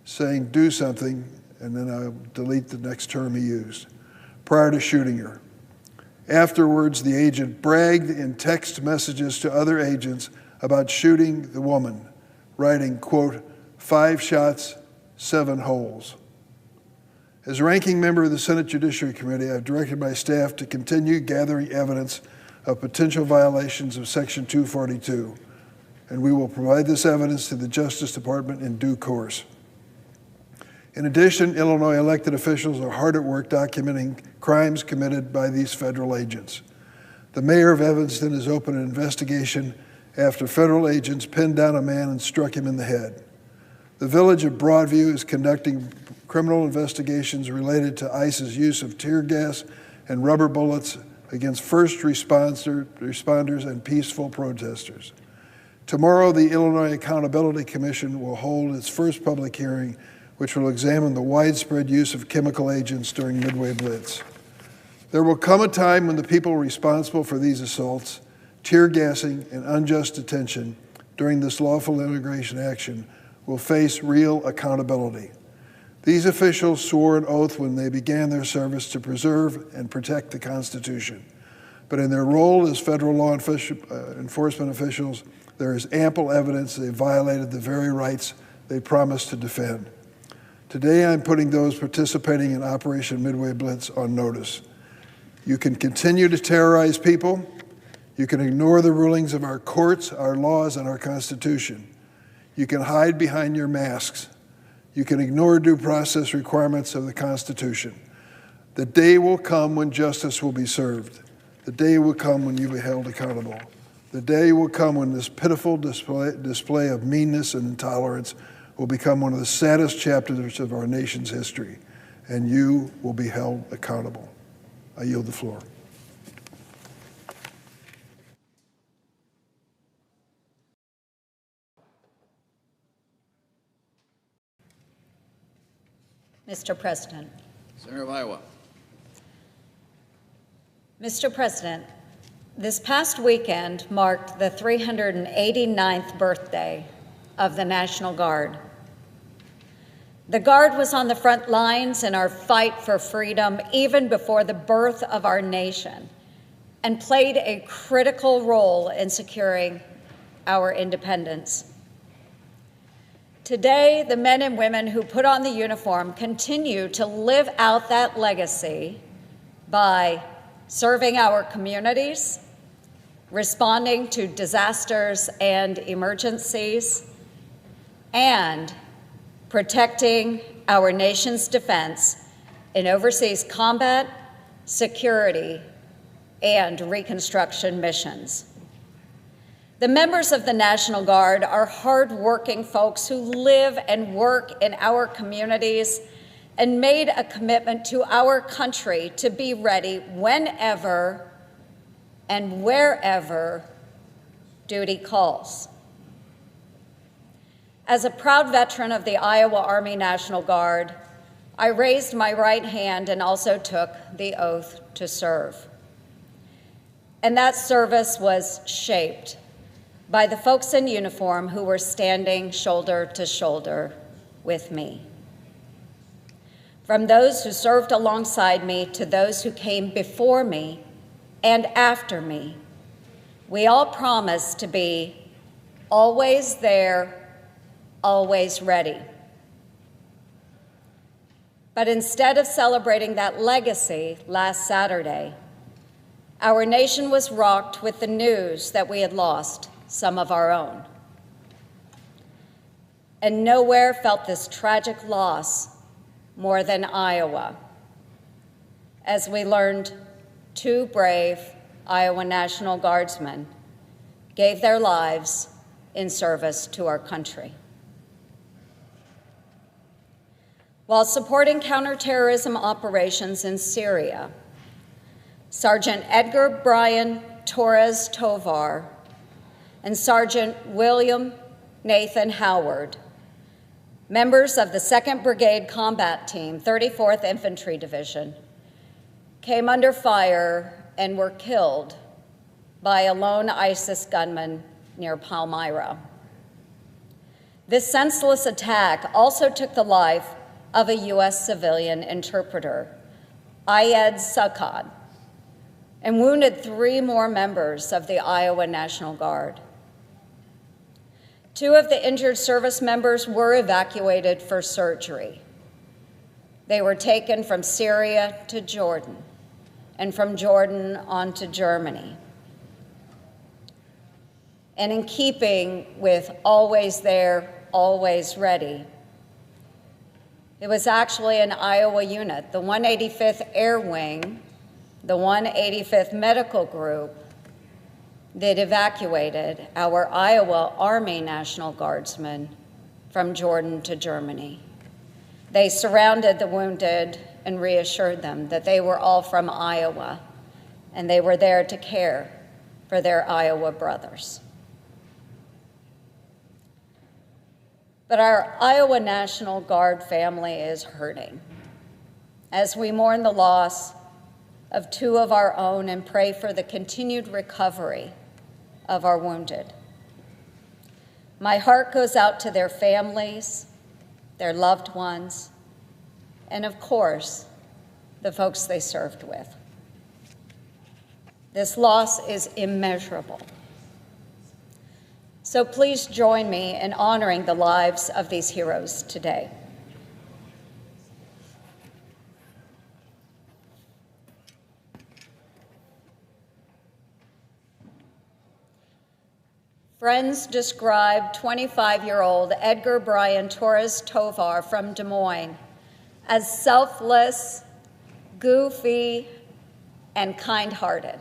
saying, do something, and then I'll delete the next term he used, prior to shooting her. Afterwards, the agent bragged in text messages to other agents about shooting the woman, writing, quote, 5 shots, 7 holes. As ranking member of the Senate Judiciary Committee, I've directed my staff to continue gathering evidence of potential violations of Section 242, and we will provide this evidence to the Justice Department in due course. In addition, Illinois elected officials are hard at work documenting crimes committed by these federal agents. The mayor of Evanston has opened an investigation after federal agents pinned down a man and struck him in the head. The village of Broadview is conducting criminal investigations related to ICE's use of tear gas and rubber bullets against first responders and peaceful protesters. Tomorrow, the Illinois Accountability Commission will hold its first public hearing, which will examine the widespread use of chemical agents during Midway Blitz. There will come a time when the people responsible for these assaults, tear gassing, and unjust detention during this lawful immigration action will face real accountability. These officials swore an oath when they began their service to preserve and protect the Constitution. But in their role as federal law enforcement officials, there is ample evidence they violated the very rights they promised to defend. Today, I'm putting those participating in Operation Midway Blitz on notice. You can continue to terrorize people. You can ignore the rulings of our courts, our laws, and our Constitution. You can hide behind your masks. You can ignore due process requirements of the Constitution. The day will come when justice will be served. The day will come when you will be held accountable. The day will come when this pitiful display of meanness and intolerance will become one of the saddest chapters of our nation's history, and you will be held accountable. I yield the floor. Mr. President. Senator of Iowa. Mr. President, this past weekend marked the 389th birthday of the National Guard. The Guard was on the front lines in our fight for freedom even before the birth of our nation and played a critical role in securing our independence. Today, the men and women who put on the uniform continue to live out that legacy by serving our communities, responding to disasters and emergencies, and protecting our nation's defense in overseas combat, security, and reconstruction missions. The members of the National Guard are hardworking folks who live and work in our communities and made a commitment to our country to be ready whenever and wherever duty calls. As a proud veteran of the Iowa Army National Guard, I raised my right hand and also took the oath to serve. And that service was shaped by the folks in uniform who were standing shoulder to shoulder with me. From those who served alongside me to those who came before me and after me, we all promised to be always there, always ready. But instead of celebrating that legacy last Saturday, our nation was rocked with the news that we had lost some of our own. And nowhere felt this tragic loss more than Iowa, as we learned 2 brave Iowa National Guardsmen gave their lives in service to our country. While supporting counterterrorism operations in Syria, Sergeant Edgar Brian Torres Tovar and Sergeant William Nathan Howard, members of the 2nd Brigade Combat Team, 34th Infantry Division, came under fire and were killed by a lone ISIS gunman near Palmyra. This senseless attack also took the life of a U.S. civilian interpreter, Ayed Sakad, and wounded 3 more members of the Iowa National Guard. 2 of the injured service members were evacuated for surgery. They were taken from Syria to Jordan, and from Jordan on to Germany. And in keeping with always there, always ready, it was actually an Iowa unit, the 185th Air Wing, the 185th Medical Group, that evacuated our Iowa Army National Guardsmen from Jordan to Germany. They surrounded the wounded and reassured them that they were all from Iowa, and they were there to care for their Iowa brothers. But our Iowa National Guard family is hurting as we mourn the loss of 2 of our own and pray for the continued recovery of our wounded. My heart goes out to their families, their loved ones, and of course, the folks they served with. This loss is immeasurable. So please join me in honoring the lives of these heroes today. Friends describe 25-year-old Edgar Brian Torres Tovar from Des Moines as selfless, goofy, and kind-hearted,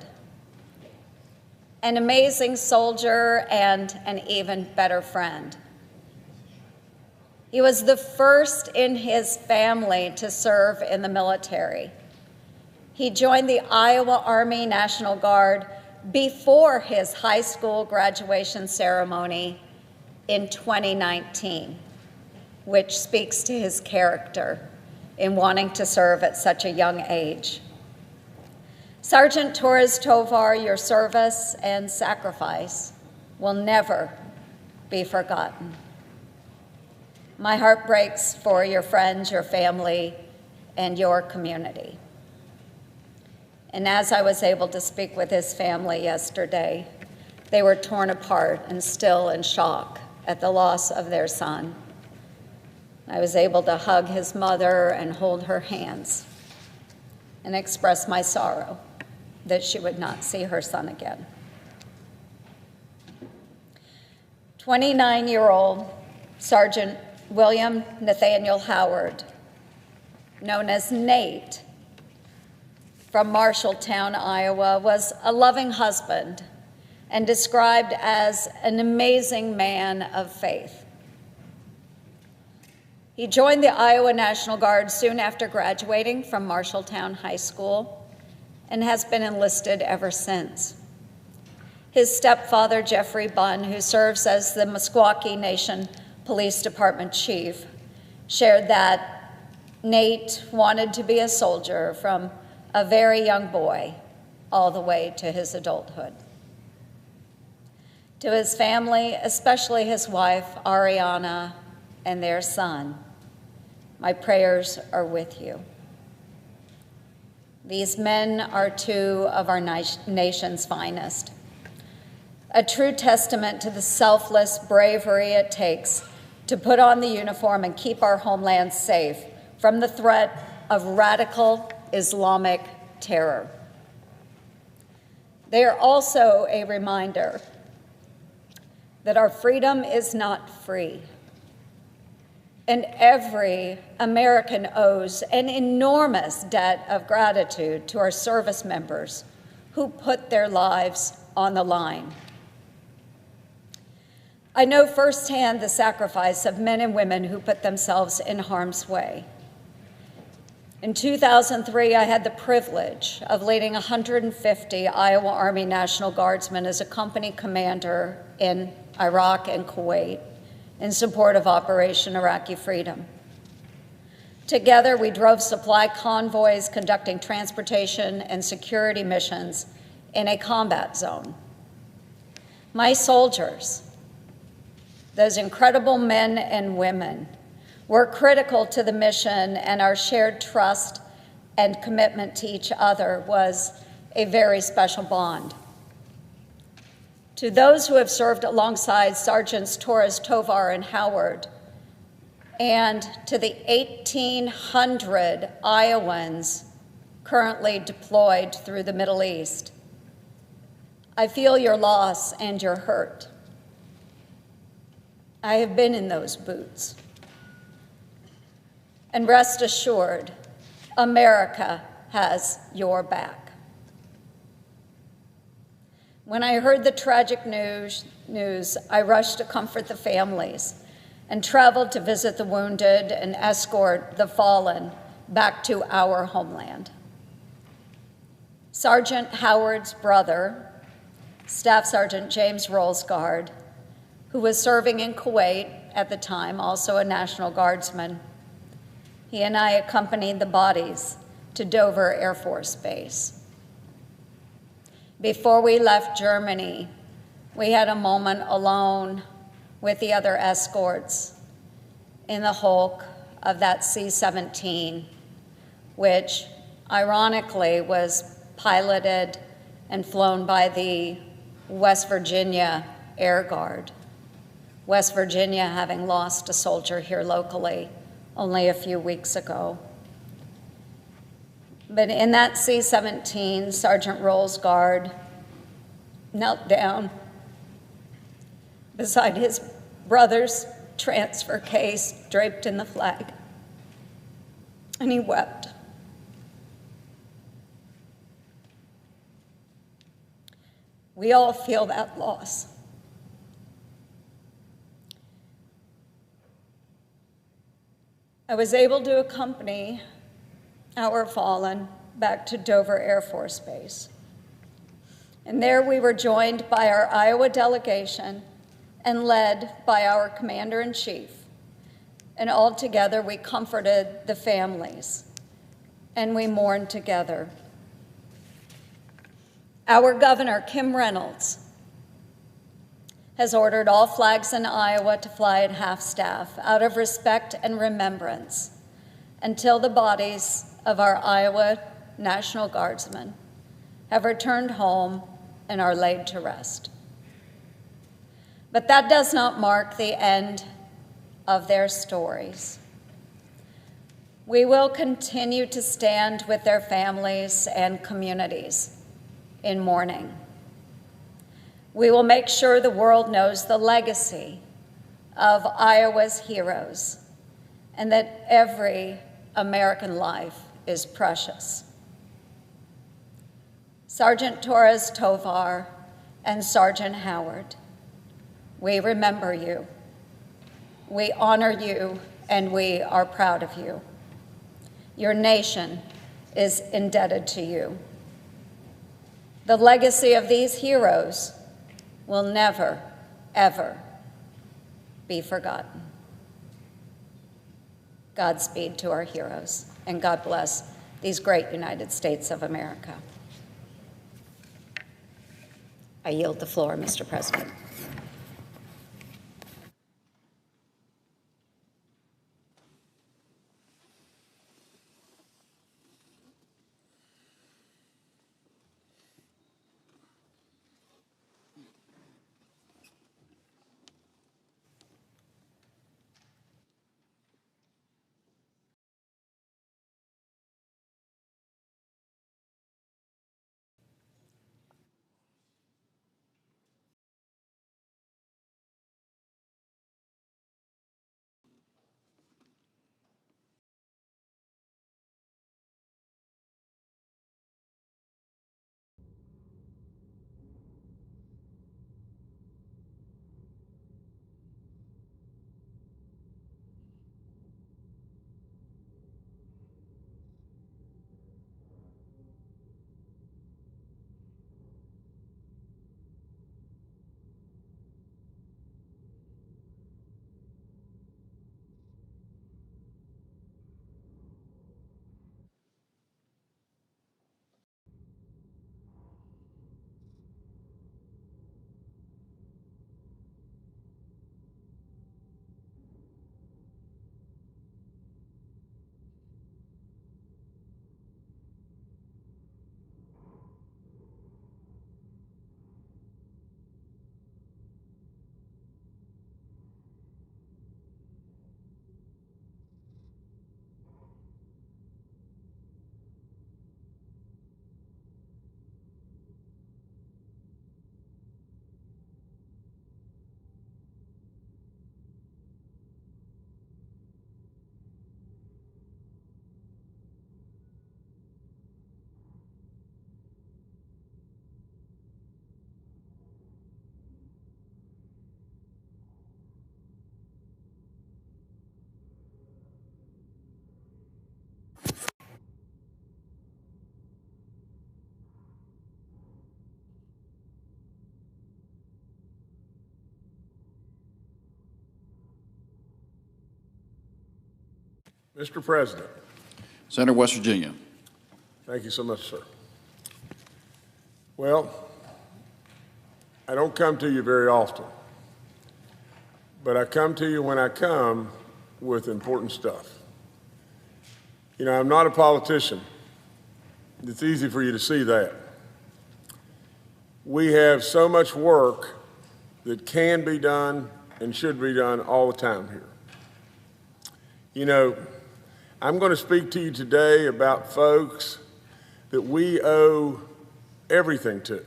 an amazing soldier and an even better friend. He was the first in his family to serve in the military. He joined the Iowa Army National Guard before his high school graduation ceremony in 2019, which speaks to his character in wanting to serve at such a young age. Sergeant Torres Tovar, your service and sacrifice will never be forgotten. My heart breaks for your friends, your family, and your community. And as I was able to speak with his family yesterday, They were torn apart and still in shock at the loss of their son. I was able to hug his mother and hold her hands and express my sorrow that she would not see her son again. 29-year-old Sergeant William Nathaniel Howard, known as Nate, from Marshalltown, Iowa, was a loving husband and described as an amazing man of faith. He joined the Iowa National Guard soon after graduating from Marshalltown High School and has been enlisted ever since. His stepfather, Jeffrey Bunn, who serves as the Meskwaki Nation Police Department chief, shared that Nate wanted to be a soldier from a very young boy all the way to his adulthood. To his family, especially his wife, Ariana, and their son, my prayers are with you. These men are two of our nation's finest, a true testament to the selfless bravery it takes to put on the uniform and keep our homeland safe from the threat of radical Islamic terror. They are also a reminder that our freedom is not free, and every American owes an enormous debt of gratitude to our service members who put their lives on the line. I know firsthand the sacrifice of men and women who put themselves in harm's way. In 2003, I had the privilege of leading 150 Iowa Army National Guardsmen as a company commander in Iraq and Kuwait in support of Operation Iraqi Freedom. Together, we drove supply convoys conducting transportation and security missions in a combat zone. My soldiers, those incredible men and women, were critical to the mission, and our shared trust and commitment to each other was a very special bond. To those who have served alongside Sergeants Torres, Tovar, and Howard, and to the 1,800 Iowans currently deployed through the Middle East, I feel your loss and your hurt. I have been in those boots. And rest assured, America has your back. When I heard the tragic news, I rushed to comfort the families and traveled to visit the wounded and escort the fallen back to our homeland. Sergeant Howard's brother, Staff Sergeant James Rolsgaard, who was serving in Kuwait at the time, also a National Guardsman, he and I accompanied the bodies to Dover Air Force Base. Before we left Germany, we had a moment alone with the other escorts in the hulk of that C-17, which ironically was piloted and flown by the West Virginia Air Guard. West Virginia having lost a soldier here locally only a few weeks ago. But in that C-17, Sergeant Rolsgaard knelt down beside his brother's transfer case draped in the flag, and he wept. We all feel that loss. I was able to accompany our fallen back to Dover Air Force Base. And there we were joined by our Iowa delegation and led by our commander-in-chief. And all together we comforted the families and we mourned together. Our governor, Kim Reynolds, has ordered all flags in Iowa to fly at half-staff out of respect and remembrance until the bodies of our Iowa National Guardsmen have returned home and are laid to rest. But that does not mark the end of their stories. We will continue to stand with their families and communities in mourning. We will make sure the world knows the legacy of Iowa's heroes and that every American life is precious. Sergeant Torres Tovar and Sergeant Howard, we remember you, we honor you, and we are proud of you. Your nation is indebted to you. The legacy of these heroes will never, ever be forgotten. Godspeed to our heroes, and God bless these great United States of America. I yield the floor, Mr. President. Mr. President. Senator, West Virginia. Thank you so much, sir. Well, I don't come to you very often, but I come to you when I come with important stuff. You know, I'm not a politician. It's easy for you to see that. We have so much work that can be done and should be done all the time here. You know, I'm going to speak to you today about folks that we owe everything to.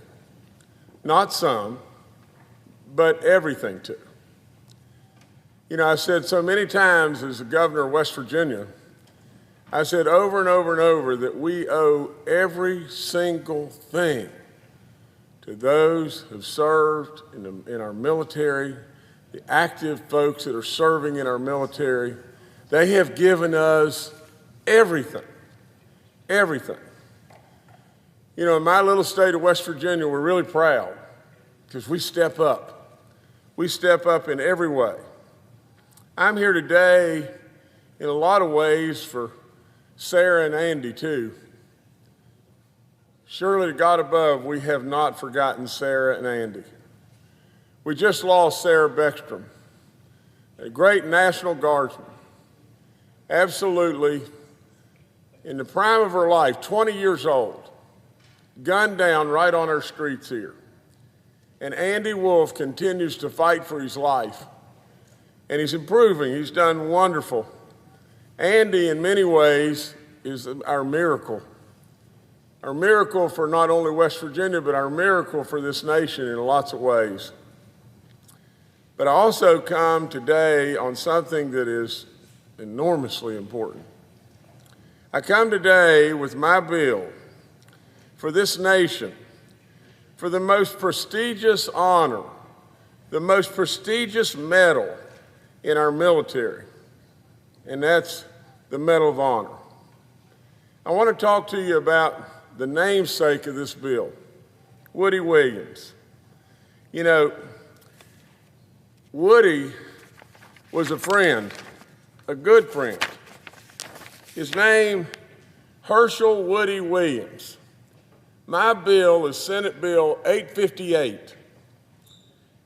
Not some, but everything to. You know, I said so many times as the governor of West Virginia, I said over and over and over that we owe every single thing to those who have served in our military, the active folks that are serving in our military. They have given us everything, everything. You know, in my little state of West Virginia, we're really proud because we step up. We step up in every way. I'm here today in a lot of ways for Sarah and Andy, too. Surely to God above, we have not forgotten Sarah and Andy. We just lost Sarah Beckstrom, a great National Guardsman. Absolutely, in the prime of her life, 20 years old, gunned down right on our streets here. And Andy Wolf continues to fight for his life. And he's improving. He's done wonderful. Andy, in many ways, is our miracle. Our miracle for not only West Virginia, but our miracle for this nation in lots of ways. But I also come today on something that is enormously important. I come today with my bill for this nation, for the most prestigious honor, the most prestigious medal in our military, and that's the Medal of Honor. I want to talk to you about the namesake of this bill, Woody Williams. You know, Woody was a friend, a good friend. His name, Herschel Woody Williams. My bill is Senate Bill 858.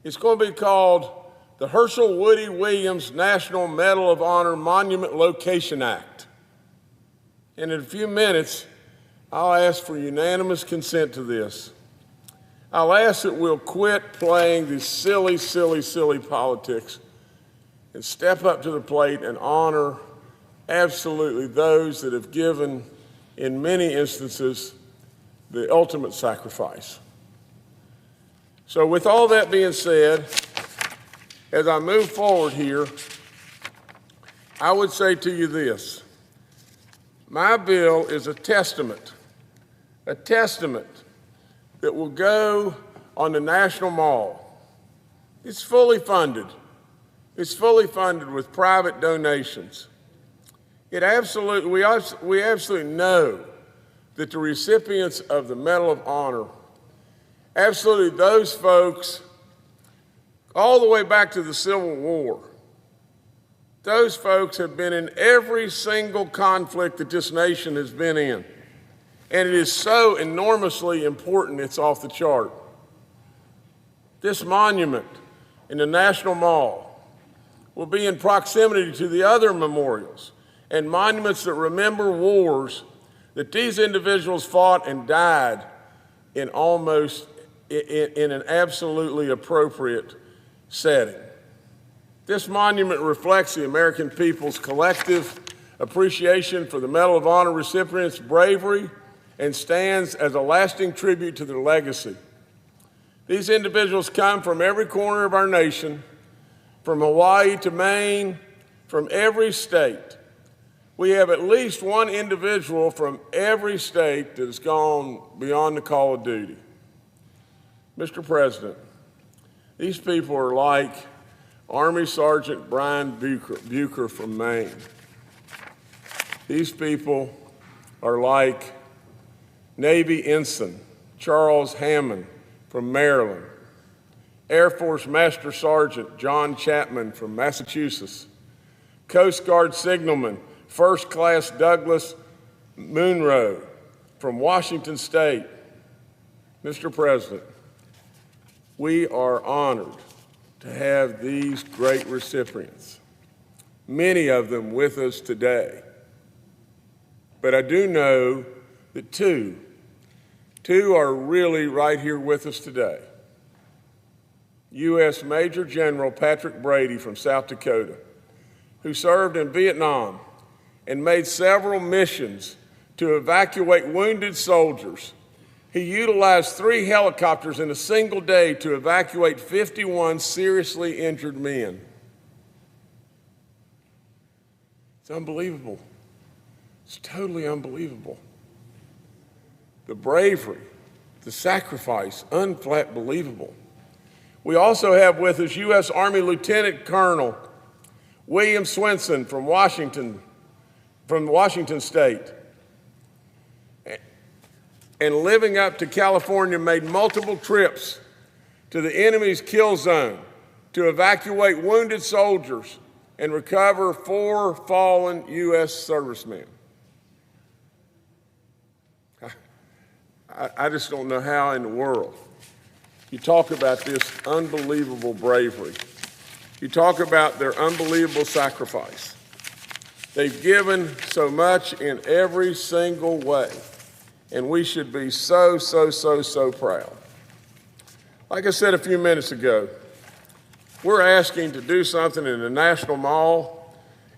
It's going to be called the Herschel Woody Williams National Medal of Honor Monument Location Act. And in a few minutes, I'll ask for unanimous consent to this. I'll ask that we'll quit playing these silly, silly, silly politics and step up to the plate and honor absolutely those that have given, in many instances, the ultimate sacrifice. So with all that being said, as I move forward here, I would say to you this. My bill is a testament that will go on the National Mall. It's fully funded. It's fully funded with private donations. We absolutely know that the recipients of the Medal of Honor, absolutely those folks, all the way back to the Civil War, those folks have been in every single conflict that this nation has been in. And it is so enormously important, it's off the chart. This monument in the National Mall will be in proximity to the other memorials and monuments that remember wars that these individuals fought and died in in an absolutely appropriate setting. This monument reflects the American people's collective appreciation for the Medal of Honor recipients' bravery and stands as a lasting tribute to their legacy. These individuals come from every corner of our nation, from Hawaii to Maine, from every state. We have at least one individual from every state that has gone beyond the call of duty. Mr. President, these people are like Army Sergeant Brian Bucher from Maine. These people are like Navy Ensign Charles Hammond from Maryland, Air Force Master Sergeant John Chapman from Massachusetts, Coast Guard Signalman First Class Douglas Munro from Washington State. Mr. President, we are honored to have these great recipients, many of them with us today. But I do know that two are really right here with us today. U.S. Major General Patrick Brady from South Dakota, who served in Vietnam and made several missions to evacuate wounded soldiers. He utilized 3 helicopters in a single day to evacuate 51 seriously injured men. It's unbelievable. It's totally unbelievable. The bravery, the sacrifice, unbelievable. We also have with us U.S. Army Lieutenant Colonel William Swenson from Washington State. And living up to California, made multiple trips to the enemy's kill zone to evacuate wounded soldiers and recover 4 fallen U.S. servicemen. I just don't know how in the world. You talk about this unbelievable bravery. You talk about their unbelievable sacrifice. They've given so much in every single way, and we should be so proud. Like I said a few minutes ago, we're asking to do something in the National Mall.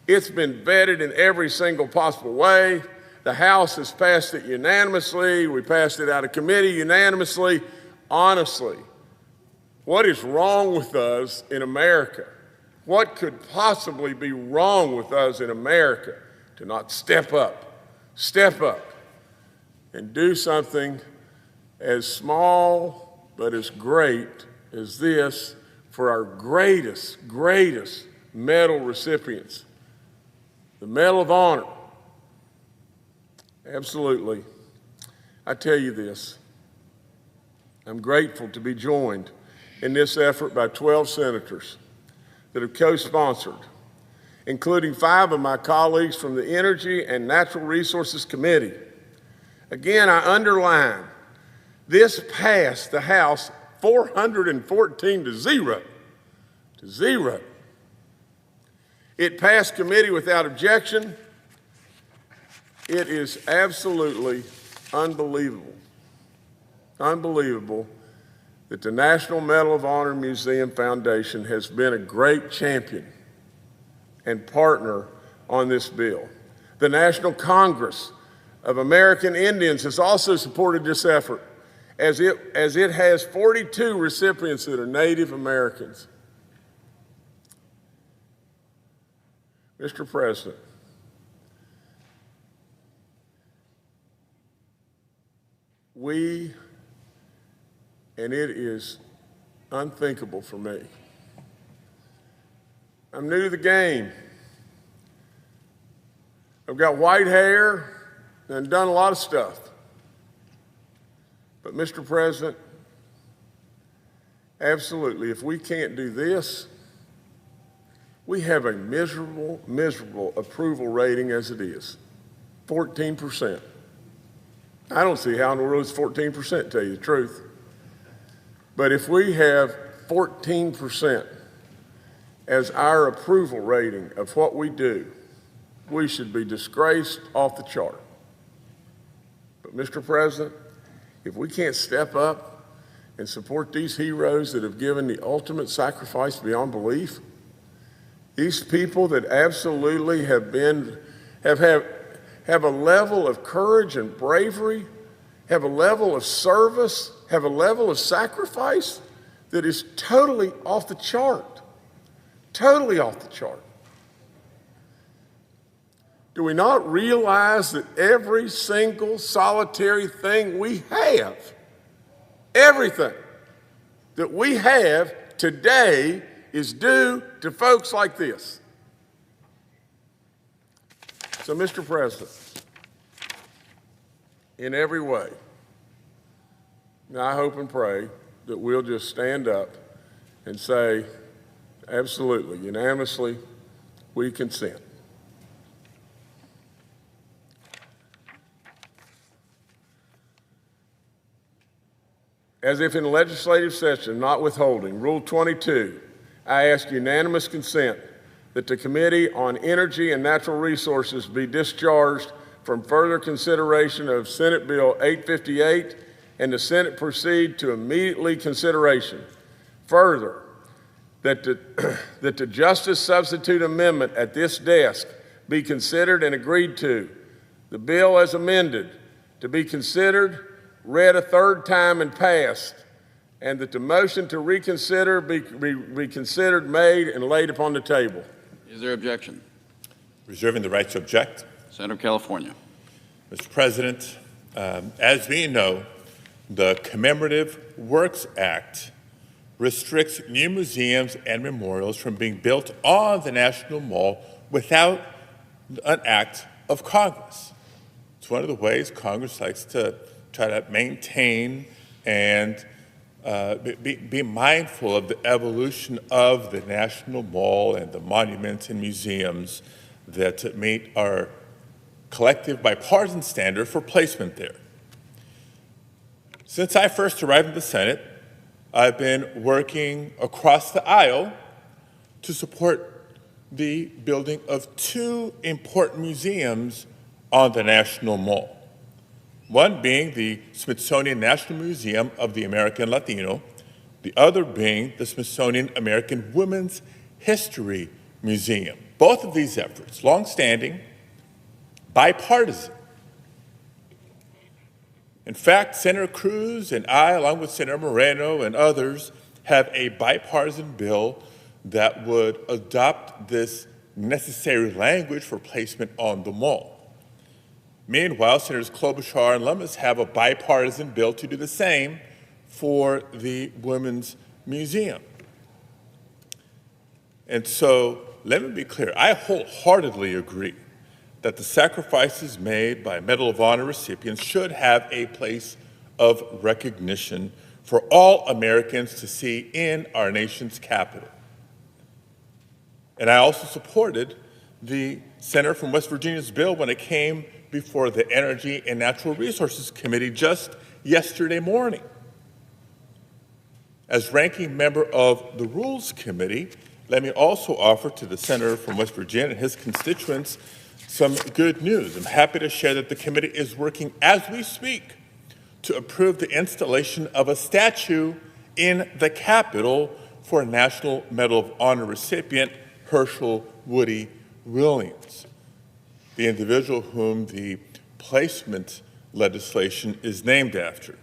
It's been vetted in every single possible way. The House has passed it unanimously. We passed it out of committee unanimously. Honestly, what is wrong with us in America? What could possibly be wrong with us in America to not step up, and do something as small but as great as this for our greatest medal recipients? The Medal of Honor. Absolutely. I tell you this, I'm grateful to be joined in this effort by 12 senators that have co-sponsored, including 5 of my colleagues from the Energy and Natural Resources Committee. Again, I underline, this passed the House 414 to 0. It passed committee without objection. It is absolutely unbelievable that the National Medal of Honor Museum Foundation has been a great champion and partner on this bill. The National Congress of American Indians has also supported this effort, as it has 42 recipients that are Native Americans. Mr. President, and it is unthinkable for me. I'm new to the game. I've got white hair and done a lot of stuff. But Mr. President, absolutely, if we can't do this, we have a miserable approval rating as it is, 14%. I don't see how in the world it's 14%, to tell you the truth. But if we have 14% as our approval rating of what we do, we should be disgraced off the chart. But Mr. President, if we can't step up and support these heroes that have given the ultimate sacrifice beyond belief, these people that absolutely have a level of courage and bravery, have a level of service, have a level of sacrifice that is totally off the chart. Totally off the chart. Do we not realize that every single solitary thing we have, everything that we have today is due to folks like this? So, Mr. President, in every way, I hope and pray that we'll just stand up and say, absolutely, unanimously, we consent. As if in legislative session, not withholding, Rule 22, I ask unanimous consent that the Committee on Energy and Natural Resources be discharged from further consideration of Senate Bill 858 and the Senate proceed to immediately consideration. Further, that the Justice Substitute Amendment at this desk be considered and agreed to. The bill as amended to be considered, read a third time and passed, and that the motion to reconsider be considered, made, and laid upon the table. Is there objection? Reserving the right to object. Senator of California. Mr. President, as we know, the Commemorative Works Act restricts new museums and memorials from being built on the National Mall without an act of Congress. It's one of the ways Congress likes to try to maintain and be mindful of the evolution of the National Mall and the monuments and museums that meet our collective bipartisan standard for placement there. Since I first arrived in the Senate, I've been working across the aisle to support the building of 2 important museums on the National Mall. One being the Smithsonian National Museum of the American Latino, the other being the Smithsonian American Women's History Museum. Both of these efforts, longstanding, bipartisan. In fact, Senator Cruz and I, along with Senator Moreno and others, have a bipartisan bill that would adopt this necessary language for placement on the mall. Meanwhile, Senators Klobuchar and Lummis have a bipartisan bill to do the same for the Women's Museum. And so, let me be clear, I wholeheartedly agree that the sacrifices made by Medal of Honor recipients should have a place of recognition for all Americans to see in our nation's capital. And I also supported the senator from West Virginia's bill when it came before the Energy and Natural Resources Committee just yesterday morning. As ranking member of the Rules Committee, let me also offer to the senator from West Virginia and his constituents some good news. I'm happy to share that the committee is working as we speak to approve the installation of a statue in the Capitol for National Medal of Honor recipient Herschel Woody Williams, the individual whom the placement legislation is named after.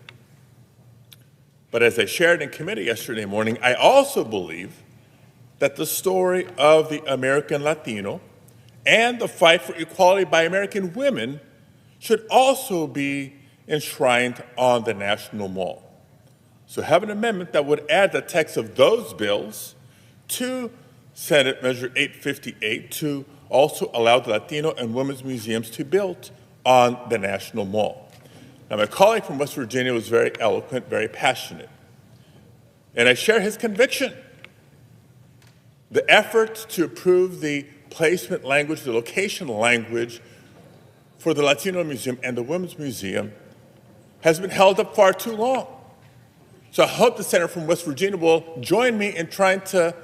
But as I shared in committee yesterday morning, I also believe that the story of the American Latino and the fight for equality by American women should also be enshrined on the National Mall. So have an amendment that would add the text of those bills to Senate Measure 858 to also allow the Latino and women's museums to build on the National Mall. Now, my colleague from West Virginia was very eloquent, very passionate, and I share his conviction. The effort to approve the placement language, the location language for the Latino Museum and the Women's Museum has been held up far too long. So I hope the senator from West Virginia will join me in trying to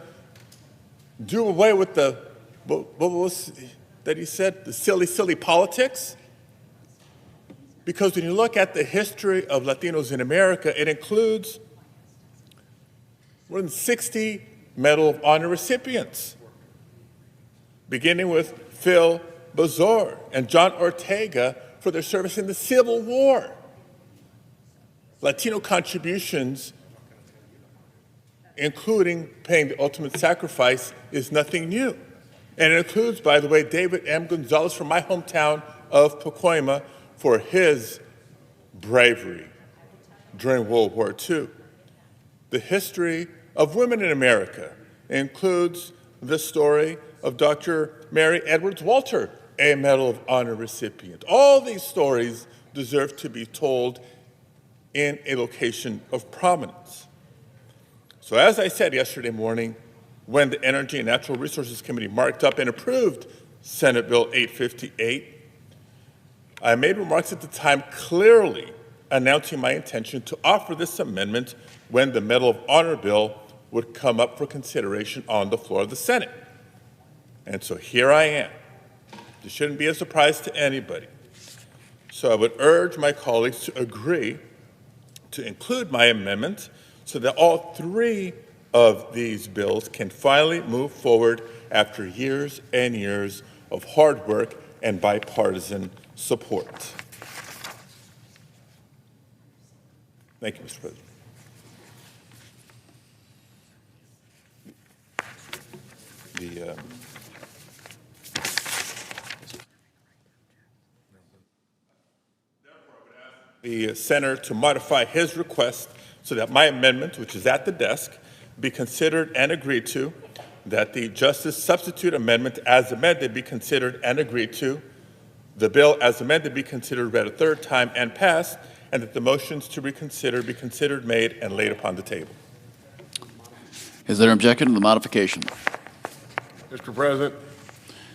do away with the, what was that he said, the silly politics. Because when you look at the history of Latinos in America, it includes more than 60 Medal of Honor recipients, beginning with Phil Bazor and John Ortega for their service in the Civil War. Latino contributions, including paying the ultimate sacrifice, is nothing new. And it includes, by the way, David M. Gonzalez from my hometown of Pacoima for his bravery during World War II. The history of women in America includes the story of Dr. Mary Edwards Walter, a Medal of Honor recipient. All these stories deserve to be told in a location of prominence. So as I said yesterday morning, when the Energy and Natural Resources Committee marked up and approved Senate Bill 858, I made remarks at the time clearly announcing my intention to offer this amendment when the Medal of Honor bill would come up for consideration on the floor of the Senate. And so here I am. This shouldn't be a surprise to anybody. So I would urge my colleagues to agree to include my amendment so that all three of these bills can finally move forward after years and years of hard work and bipartisan support. Thank you, Mr. President. The senator to modify his request so that my amendment, which is at the desk, be considered and agreed to, that the Justice Substitute Amendment as amended be considered and agreed to, the bill as amended be considered read a third time and passed, and that the motions to reconsider be considered, made, and laid upon the table. Is there an objection to the modification? Mr. President,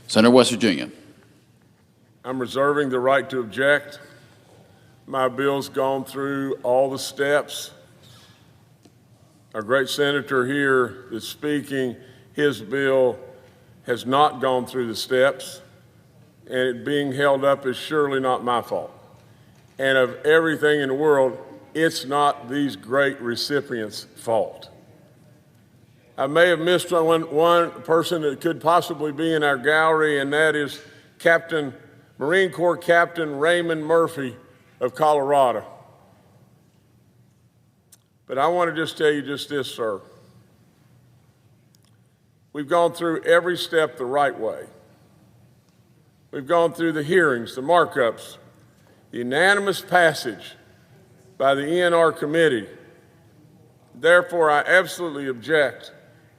Senator West Virginia. I'm reserving the right to object. My bill's gone through all the steps. Our great senator here that's speaking, his bill has not gone through the steps, and it being held up is surely not my fault. And of everything in the world, it's not these great recipients' fault. I may have missed one person that could possibly be in our gallery, and that is Marine Corps Captain Raymond Murphy of Colorado. But I want to just tell you just this, sir. We've gone through every step the right way. We've gone through the hearings, the markups, the unanimous passage by the ENR committee. Therefore, I absolutely object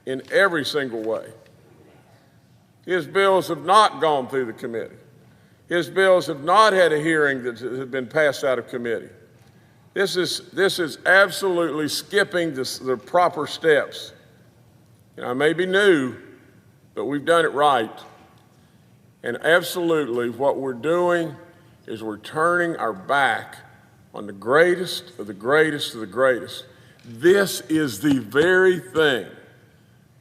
in every single way. His bills have not gone through the committee. His bills have not had a hearing that has been passed out of committee. This is absolutely skipping the proper steps. I may be new, but we've done it right. And absolutely what we're doing is we're turning our back on the greatest of the greatest of the greatest. This is the very thing,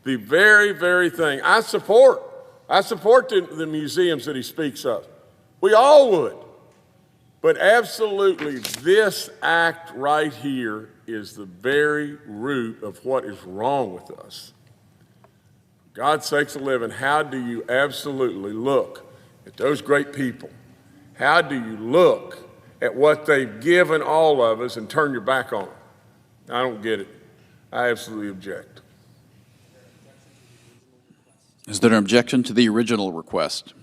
the very, very thing. I support the museums that he speaks of. We all would. But absolutely, this act right here is the very root of what is wrong with us. For God's sakes of living, how do you absolutely look at those great people? How do you look at what they've given all of us and turn your back on them? I don't get it. I absolutely object. Is there an objection to the original request?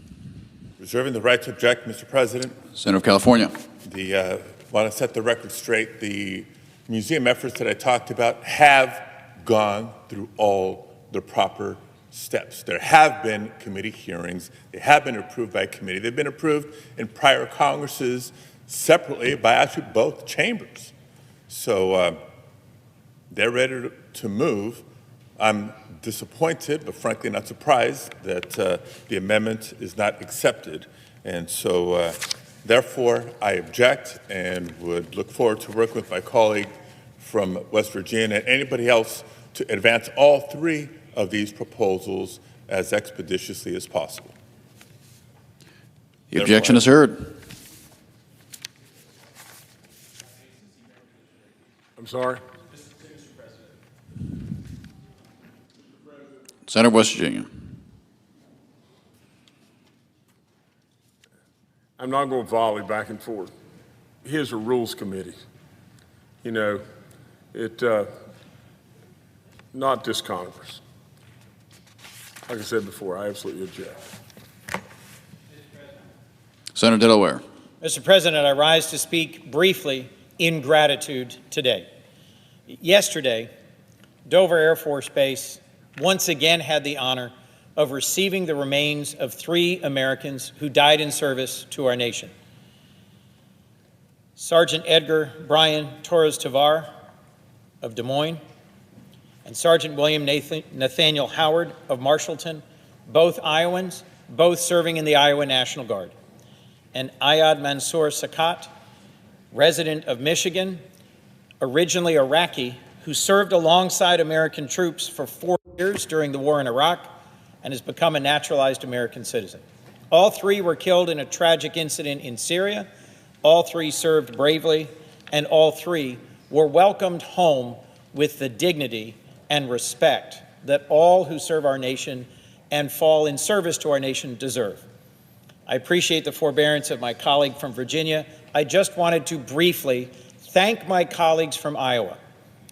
Reserving the right to object, Mr. President. Senator of California. Want to set the record straight. The museum efforts that I talked about have gone through all the proper steps. There have been committee hearings. They have been approved by committee. They've been approved in prior Congresses separately by actually both chambers. So they're ready to move. I'm disappointed, but frankly not surprised that the amendment is not accepted. And so therefore, I object and would look forward to working with my colleague from West Virginia and anybody else to advance all three of these proposals as expeditiously as possible. The objection is heard. I'm sorry? Senator of West Virginia. I'm not going to volley back and forth. Here's a rules committee. You know, not this Congress. Like I said before, I absolutely object. Senator Delaware. Mr. President, I rise to speak briefly in gratitude today. Yesterday, Dover Air Force Base once again had the honor of receiving the remains of 3 Americans who died in service to our nation. Sergeant Edgar Brian Torres Tovar of Des Moines and Sergeant William Nathaniel Howard of Marshallton, both Iowans, both serving in the Iowa National Guard. And Ayad Mansour Sakat, resident of Michigan, originally Iraqi, who served alongside American troops for 4 years during the war in Iraq and has become a naturalized American citizen. All 3 were killed in a tragic incident in Syria. All 3 served bravely, and all 3 were welcomed home with the dignity and respect that all who serve our nation and fall in service to our nation deserve. I appreciate the forbearance of my colleague from Virginia. I just wanted to briefly thank my colleagues from Iowa.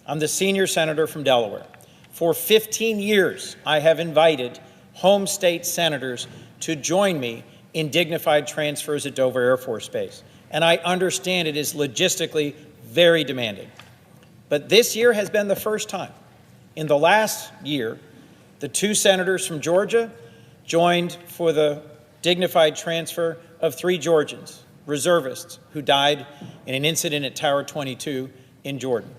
I'm the senior senator from Delaware. For 15 years, I have invited home state senators to join me in dignified transfers at Dover Air Force Base. And I understand it is logistically very demanding. But this year has been the first time. In the last year, the 2 senators from Georgia joined for the dignified transfer of 3 Georgians, reservists, who died in an incident at Tower 22 in Jordan.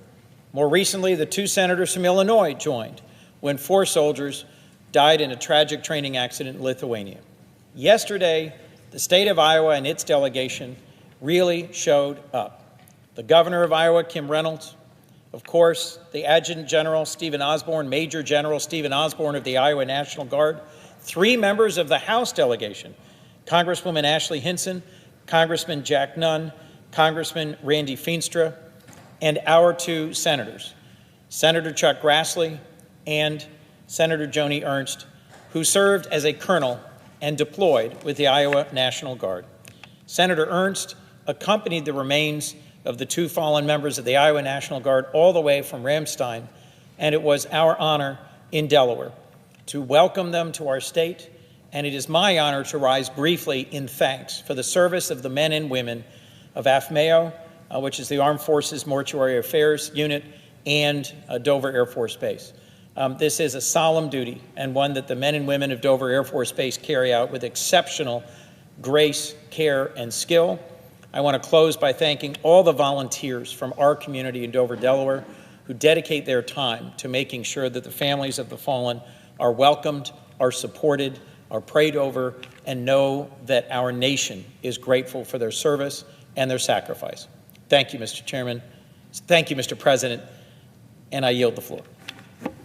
More recently, the 2 senators from Illinois joined when 4 soldiers died in a tragic training accident in Lithuania. Yesterday, the state of Iowa and its delegation really showed up. The governor of Iowa, Kim Reynolds, of course, the Adjutant General Stephen Osborne, Major General Stephen Osborne of the Iowa National Guard, 3 members of the House delegation, Congresswoman Ashley Hinson, Congressman Jack Nunn, Congressman Randy Feenstra, and our two senators, Senator Chuck Grassley and Senator Joni Ernst, who served as a colonel and deployed with the Iowa National Guard. Senator Ernst accompanied the remains of the two fallen members of the Iowa National Guard all the way from Ramstein, and it was our honor in Delaware to welcome them to our state, and it is my honor to rise briefly in thanks for the service of the men and women of AFMAO, which is the Armed Forces Mortuary Affairs Unit, and Dover Air Force Base. This is a solemn duty and one that the men and women of Dover Air Force Base carry out with exceptional grace, care, and skill. I want to close by thanking all the volunteers from our community in Dover, Delaware, who dedicate their time to making sure that the families of the fallen are welcomed, are supported, are prayed over, and know that our nation is grateful for their service and their sacrifice. Thank you, Mr. Chairman. Thank you, Mr. President, and I yield the floor.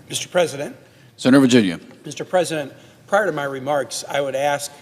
Mr. President. Senator Virginia. Mr. President, prior to my remarks, I would ask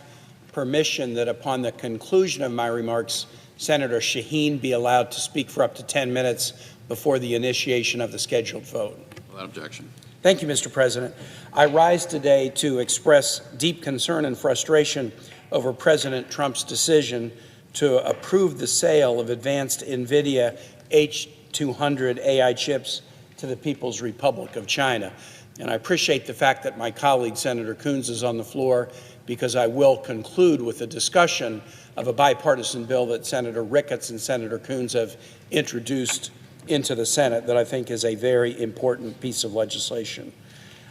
permission that upon the conclusion of my remarks, Senator Shaheen be allowed to speak for up to 10 minutes before the initiation of the scheduled vote. Without objection. Thank you, Mr. President. I rise today to express deep concern and frustration over President Trump's decision to approve the sale of advanced NVIDIA H200 AI chips to the People's Republic of China. And I appreciate the fact that my colleague, Senator Coons, is on the floor, because I will conclude with a discussion of a bipartisan bill that Senator Ricketts and Senator Coons have introduced into the Senate that I think is a very important piece of legislation.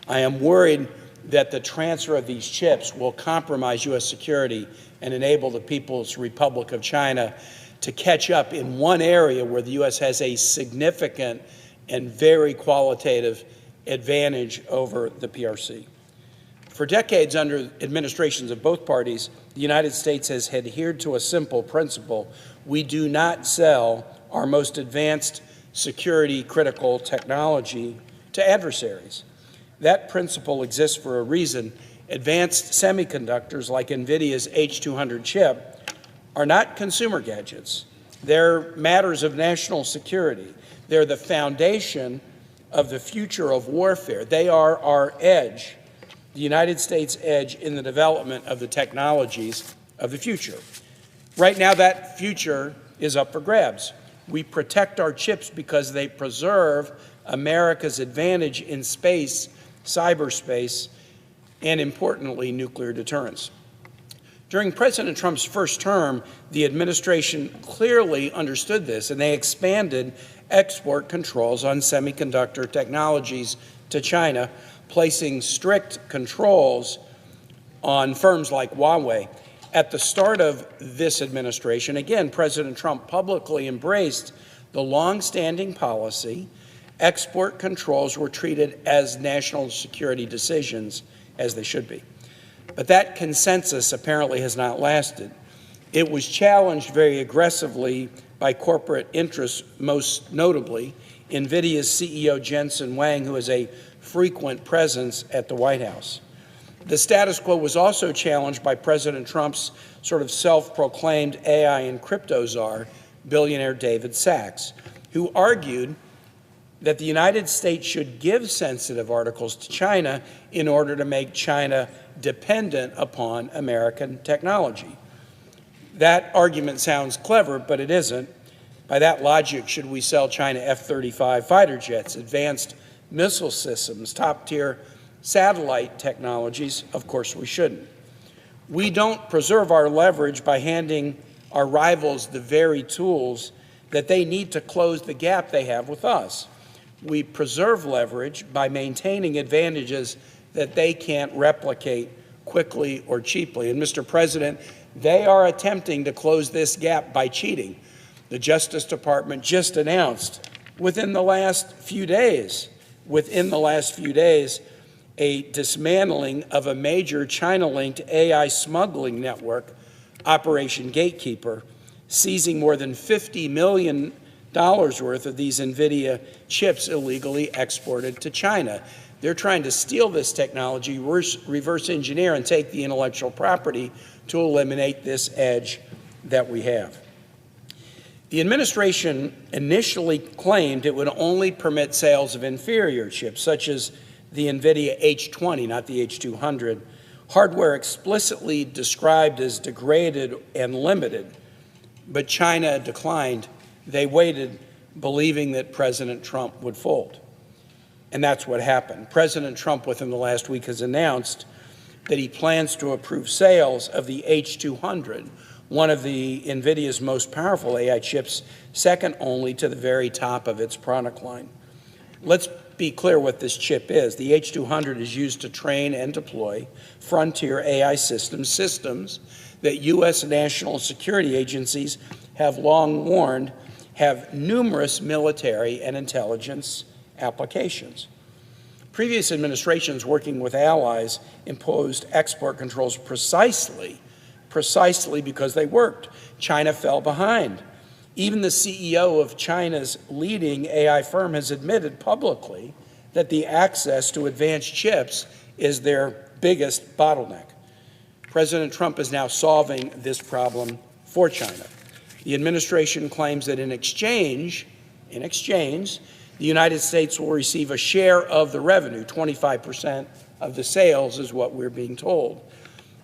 I am worried that the transfer of these chips will compromise U.S. security and enable the People's Republic of China to catch up in one area where the U.S. has a significant and very qualitative advantage over the PRC. For decades, under administrations of both parties, the United States has adhered to a simple principle: we do not sell our most advanced security-critical technology to adversaries. That principle exists for a reason. Advanced semiconductors like NVIDIA's H200 chip are not consumer gadgets. They're matters of national security. They're the foundation of the future of warfare. They are our edge, the United States' edge in the development of the technologies of the future. Right now, that future is up for grabs. We protect our chips because they preserve America's advantage in space, cyberspace, and importantly, nuclear deterrence. During President Trump's first term, the administration clearly understood this, and they expanded export controls on semiconductor technologies to China, placing strict controls on firms like Huawei. At the start of this administration, again, President Trump publicly embraced the long-standing policy. Export controls were treated as national security decisions, as they should be. But that consensus apparently has not lasted. It was challenged very aggressively by corporate interests, most notably NVIDIA's CEO Jensen Huang, who is a frequent presence at the White House. The status quo was also challenged by President Trump's sort of self-proclaimed AI and crypto czar, billionaire David Sachs, who argued that the United States should give sensitive articles to China in order to make China dependent upon American technology. That argument sounds clever, but it isn't. By that logic, should we sell China F-35 fighter jets, advanced missile systems, top-tier satellite technologies? Of course we shouldn't. We don't preserve our leverage by handing our rivals the very tools that they need to close the gap they have with us. We preserve leverage by maintaining advantages that they can't replicate quickly or cheaply. And Mr. President, they are attempting to close this gap by cheating. The Justice Department just announced within the last few days, a dismantling of a major China-linked AI smuggling network, Operation Gatekeeper, seizing more than $50 million worth of these NVIDIA chips illegally exported to China. They're trying to steal this technology, reverse engineer, and take the intellectual property to eliminate this edge that we have. The administration initially claimed it would only permit sales of inferior chips, such as the NVIDIA H20, not the H200, hardware explicitly described as degraded and limited. But China declined. They waited, believing that President Trump would fold. And that's what happened. President Trump, within the last week, has announced that he plans to approve sales of the H200, one of the NVIDIA's most powerful AI chips, second only to the very top of its product line. Let's be clear what this chip is. The H200 is used to train and deploy frontier AI systems that U.S. national security agencies have long warned have numerous military and intelligence applications. Previous administrations working with allies imposed export controls precisely because they worked. China fell behind. Even the CEO of China's leading AI firm has admitted publicly that the access to advanced chips is their biggest bottleneck. President Trump is now solving this problem for China. The administration claims that in exchange, the United States will receive a share of the revenue. 25% of the sales is what we're being told.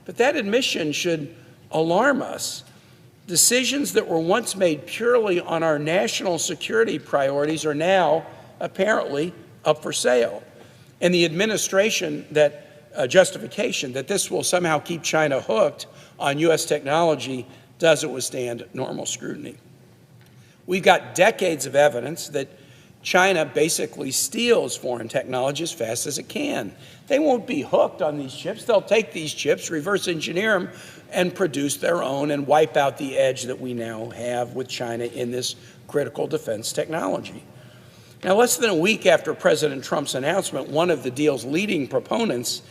But that admission should alarm us. Decisions that were once made purely on our national security priorities are now apparently up for sale. And the administration justification that this will somehow keep China hooked on U.S. technology doesn't withstand normal scrutiny. We've got decades of evidence that China basically steals foreign technology as fast as it can. They won't be hooked on these chips. They'll take these chips, reverse engineer them, and produce their own and wipe out the edge that we now have with China in this critical defense technology. Now, less than a week after President Trump's announcement, one of the deal's leading proponents,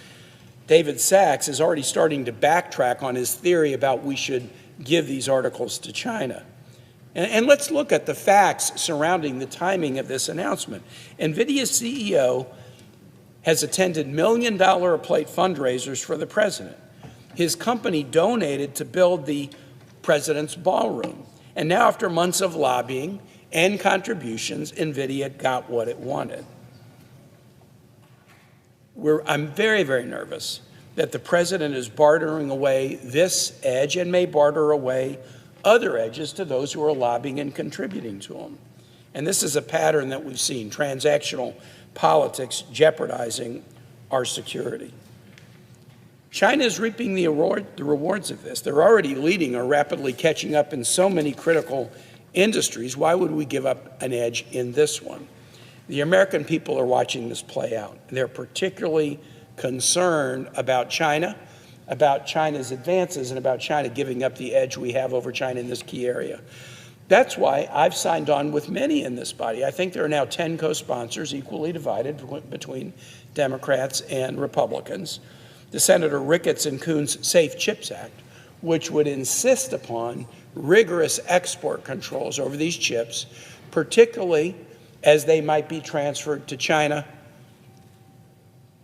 David Sachs, is already starting to backtrack on his theory about we should give these articles to China. And let's look at the facts surrounding the timing of this announcement. NVIDIA's CEO has attended million-dollar-a-plate fundraisers for the president. His company donated to build the president's ballroom. And now, after months of lobbying and contributions, NVIDIA got what it wanted. I'm very, very nervous that the president is bartering away this edge and may barter away other edges to those who are lobbying and contributing to him. And this is a pattern that we've seen, transactional politics jeopardizing our security. China is reaping the rewards of this. They're already leading or rapidly catching up in so many critical industries. Why would we give up an edge in this one? The American people are watching this play out. They're particularly concerned about China, about China's advances, and about China giving up the edge we have over China in this key area. That's why I've signed on with many in this body. I think there are now 10 co-sponsors, equally divided between Democrats and Republicans. The Senator Ricketts and Coons Safe Chips Act, which would insist upon rigorous export controls over these chips, particularly as they might be transferred to China,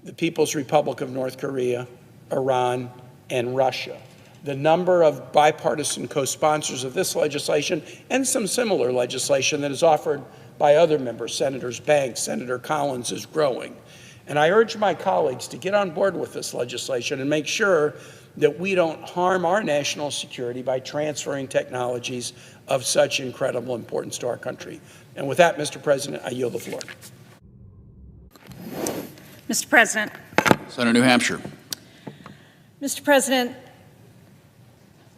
the People's Republic of North Korea, Iran, and Russia. The number of bipartisan co-sponsors of this legislation and some similar legislation that is offered by other members, Senators Banks, Senator Collins, is growing. And I urge my colleagues to get on board with this legislation and make sure that we don't harm our national security by transferring technologies of such incredible importance to our country. And with that, Mr. President, I yield the floor. Mr. President. Senator New Hampshire. Mr. President,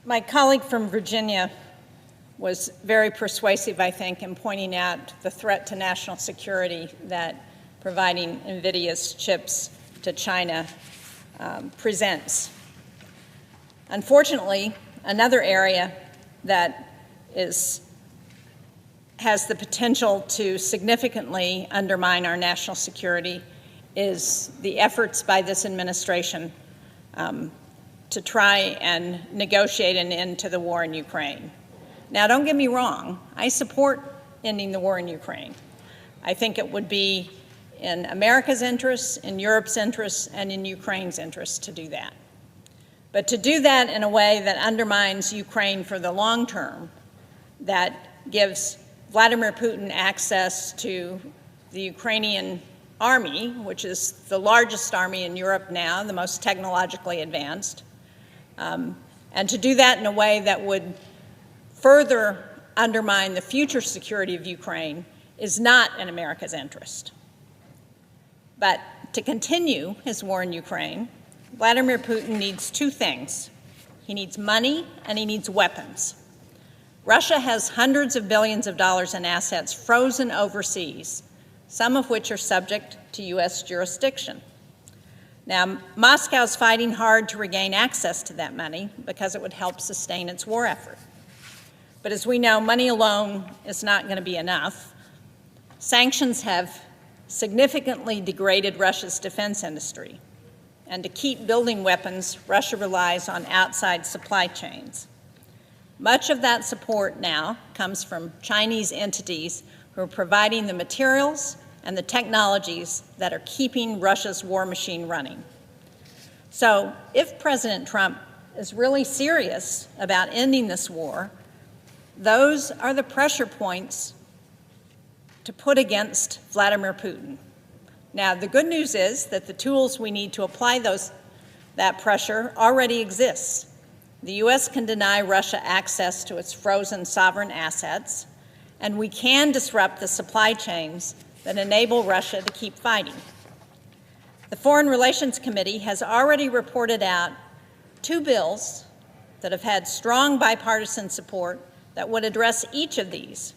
my colleague from Virginia was very persuasive, I think, in pointing out the threat to national security that providing NVIDIA's chips to China presents. Unfortunately, another area that has the potential to significantly undermine our national security is the efforts by this administration to try and negotiate an end to the war in Ukraine. Now, don't get me wrong, I support ending the war in Ukraine. I think it would be in America's interests, in Europe's interests, and in Ukraine's interests to do that. But to do that in a way that undermines Ukraine for the long term, that gives Vladimir Putin access to the Ukrainian army, which is the largest army in Europe now, the most technologically advanced, and to do that in a way that would further undermine the future security of Ukraine is not in America's interest. But to continue his war in Ukraine, Vladimir Putin needs two things. He needs money and he needs weapons. Russia has hundreds of billions of dollars in assets frozen overseas, some of which are subject to U.S. jurisdiction. Now, Moscow's fighting hard to regain access to that money because it would help sustain its war effort. But as we know, money alone is not going to be enough. Sanctions have significantly degraded Russia's defense industry. And to keep building weapons, Russia relies on outside supply chains. Much of that support now comes from Chinese entities who are providing the materials and the technologies that are keeping Russia's war machine running. So if President Trump is really serious about ending this war, those are the pressure points to put against Vladimir Putin. Now, the good news is that the tools we need to apply that pressure already exists. The U.S. can deny Russia access to its frozen sovereign assets, and we can disrupt the supply chains that enable Russia to keep fighting. The Foreign Relations Committee has already reported out two bills that have had strong bipartisan support that would address each of these.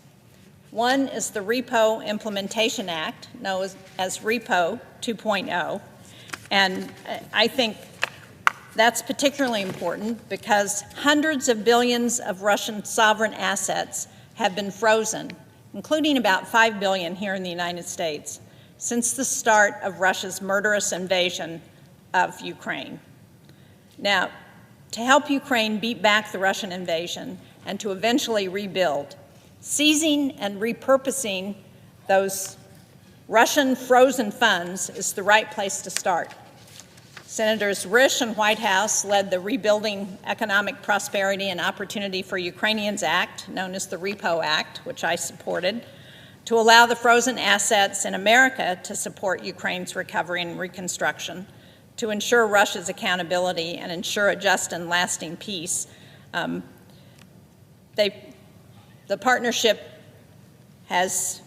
One is the Repo Implementation Act, known as Repo 2.0, and I think that's particularly important because hundreds of billions of Russian sovereign assets have been frozen, including about $5 billion here in the United States, since the start of Russia's murderous invasion of Ukraine. Now, to help Ukraine beat back the Russian invasion and to eventually rebuild, seizing and repurposing those Russian frozen funds is the right place to start. Senators Risch and Whitehouse led the Rebuilding Economic Prosperity and Opportunity for Ukrainians Act, known as the Repo Act, which I supported, to allow the frozen assets in America to support Ukraine's recovery and reconstruction, to ensure Russia's accountability and ensure a just and lasting peace. The partnership has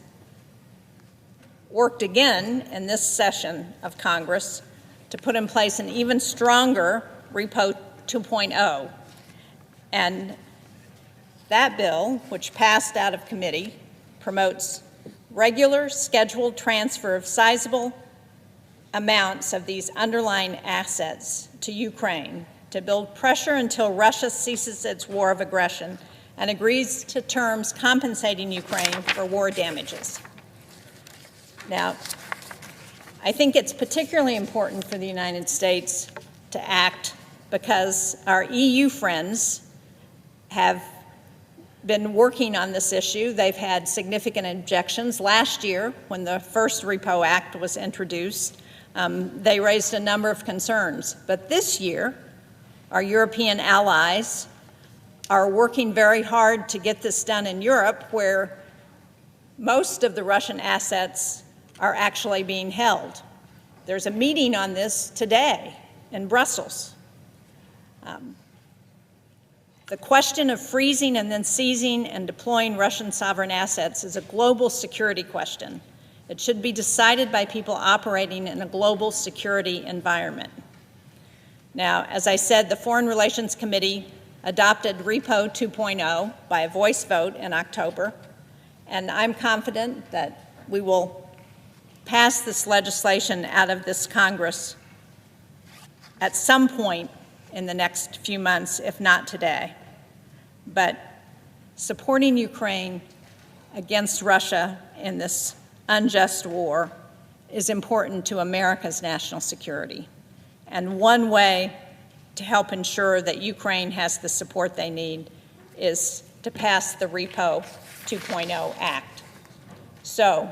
worked again in this session of Congress to put in place an even stronger Repo 2.0. And that bill, which passed out of committee, promotes regular scheduled transfer of sizable amounts of these underlying assets to Ukraine to build pressure until Russia ceases its war of aggression and agrees to terms compensating Ukraine for war damages. Now, I think it's particularly important for the United States to act because our EU friends have been working on this issue. They've had significant objections. Last year, when the first Repo Act was introduced, they raised a number of concerns. But this year, our European allies are working very hard to get this done in Europe, where most of the Russian assets are actually being held. There's a meeting on this today in Brussels. The question of freezing and then seizing and deploying Russian sovereign assets is a global security question. It should be decided by people operating in a global security environment. Now, as I said, the Foreign Relations Committee adopted Repo 2.0 by a voice vote in October, and I'm confident that we will pass this legislation out of this Congress at some point in the next few months, if not today. But supporting Ukraine against Russia in this unjust war is important to America's national security. And one way to help ensure that Ukraine has the support they need is to pass the Repo 2.0 Act. So,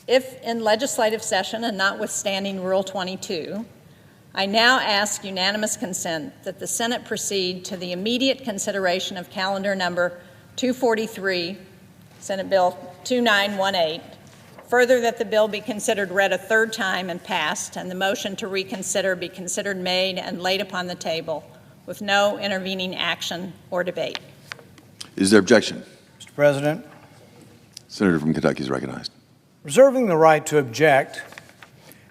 if in legislative session and notwithstanding Rule 22, I now ask unanimous consent that the Senate proceed to the immediate consideration of calendar number 243, Senate Bill 2918. Further, that the bill be considered read a third time and passed, and the motion to reconsider be considered made and laid upon the table with no intervening action or debate. Is there objection? Mr. President, Senator from Kentucky is recognized. reserving the right to object,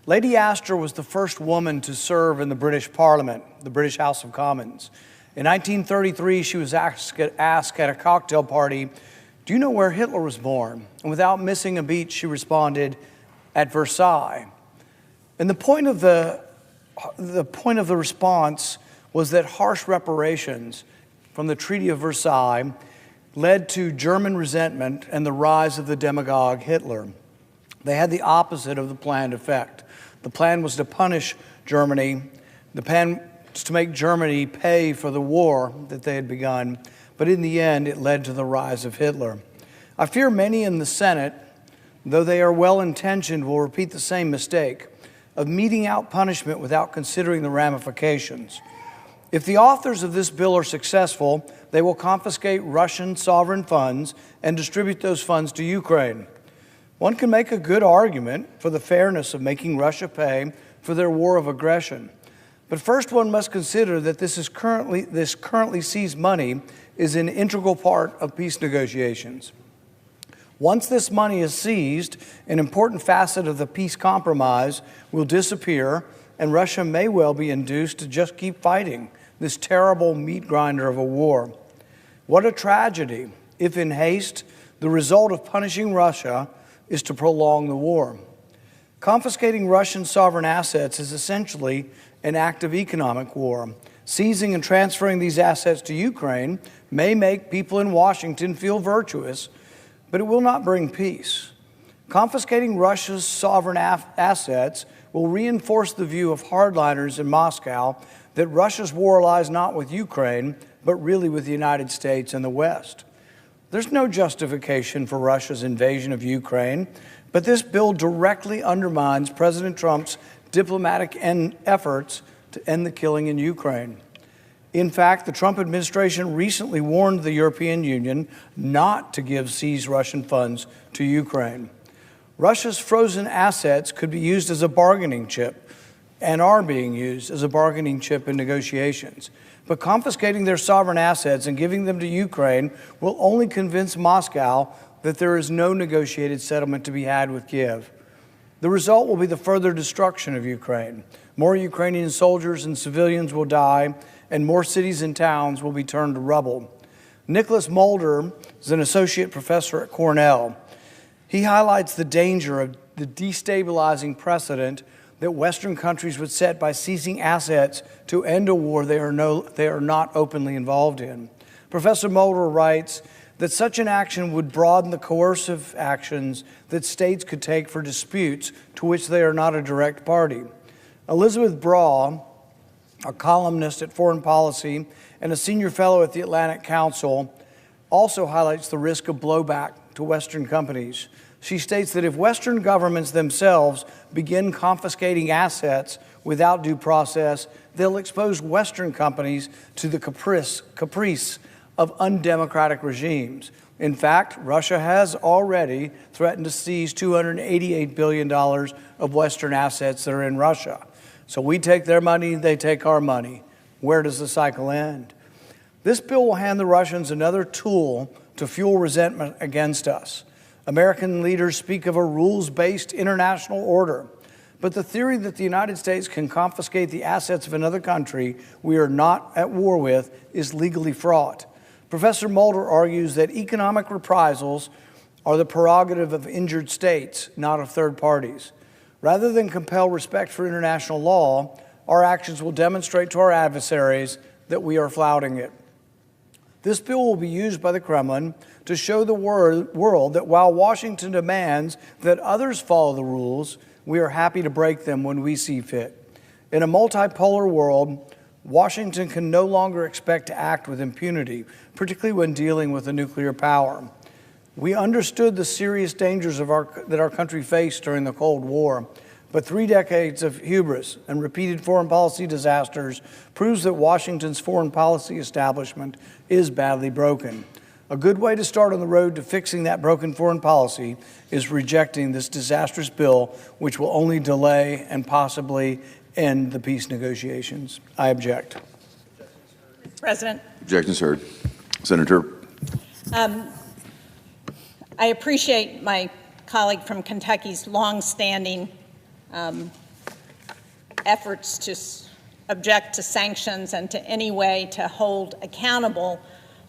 Lady Astor was the first woman to serve in the British Parliament, the British House of Commons. In 1933, she was asked at a cocktail party, "Do you know where Hitler was born?" And without missing a beat, she responded, "At Versailles." And the point of the response was that harsh reparations from the Treaty of Versailles led to German resentment and the rise of the demagogue Hitler. They had the opposite of the planned effect. The plan was to punish Germany. The plan was to make Germany pay for the war that they had begun. But in the end, it led to the rise of Hitler. I fear many in the Senate, though they are well-intentioned, will repeat the same mistake of meting out punishment without considering the ramifications. If the authors of this bill are successful, they will confiscate Russian sovereign funds and distribute those funds to Ukraine. One can make a good argument for the fairness of making Russia pay for their war of aggression. But first, one must consider that this currently seized money is an integral part of peace negotiations. Once this money is seized, an important facet of the peace compromise will disappear, and Russia may well be induced to just keep fighting this terrible meat grinder of a war. What a tragedy if, in haste, the result of punishing Russia is to prolong the war. Confiscating Russian sovereign assets is essentially an act of economic war. Seizing and transferring these assets to Ukraine may make people in Washington feel virtuous, but it will not bring peace. Confiscating Russia's sovereign assets will reinforce the view of hardliners in Moscow that Russia's war lies not with Ukraine, but really with the United States and the West. There's no justification for Russia's invasion of Ukraine, but this bill directly undermines President Trump's diplomatic efforts to end the killing in Ukraine. In fact, the Trump administration recently warned the European Union not to give seized Russian funds to Ukraine. Russia's frozen assets could be used as a bargaining chip and are being used as a bargaining chip in negotiations. But confiscating their sovereign assets and giving them to Ukraine will only convince Moscow that there is no negotiated settlement to be had with Kiev. The result will be the further destruction of Ukraine. More Ukrainian soldiers and civilians will die, and more cities and towns will be turned to rubble. Nicholas Mulder is an associate professor at Cornell. He highlights the danger of the destabilizing precedent that Western countries would set by seizing assets to end a war they are not openly involved in. Professor Mulder writes that such an action would broaden the coercive actions that states could take for disputes to which they are not a direct party. Elizabeth Braw, a columnist at Foreign Policy and a senior fellow at the Atlantic Council, also highlights the risk of blowback to Western companies. She states that if Western governments themselves begin confiscating assets without due process, they'll expose Western companies to the caprice of undemocratic regimes. In fact, Russia has already threatened to seize $288 billion of Western assets that are in Russia. So we take their money, they take our money. Where does the cycle end? This bill will hand the Russians another tool to fuel resentment against us. American leaders speak of a rules-based international order, but the theory that the United States can confiscate the assets of another country we are not at war with is legally fraught. Professor Mulder argues that economic reprisals are the prerogative of injured states, not of third parties. Rather than compel respect for international law, our actions will demonstrate to our adversaries that we are flouting it. This bill will be used by the Kremlin to show the world that while Washington demands that others follow the rules, we are happy to break them when we see fit. In a multipolar world, Washington can no longer expect to act with impunity, particularly when dealing with a nuclear power. We understood the serious dangers that our country faced during the Cold War, but 3 decades of hubris and repeated foreign policy disasters proves that Washington's foreign policy establishment is badly broken. A good way to start on the road to fixing that broken foreign policy is rejecting this disastrous bill, which will only delay and possibly end the peace negotiations. I object. Mr. President. Objections heard. Senator. I appreciate my colleague from Kentucky's longstanding efforts to object to sanctions and to any way to hold accountable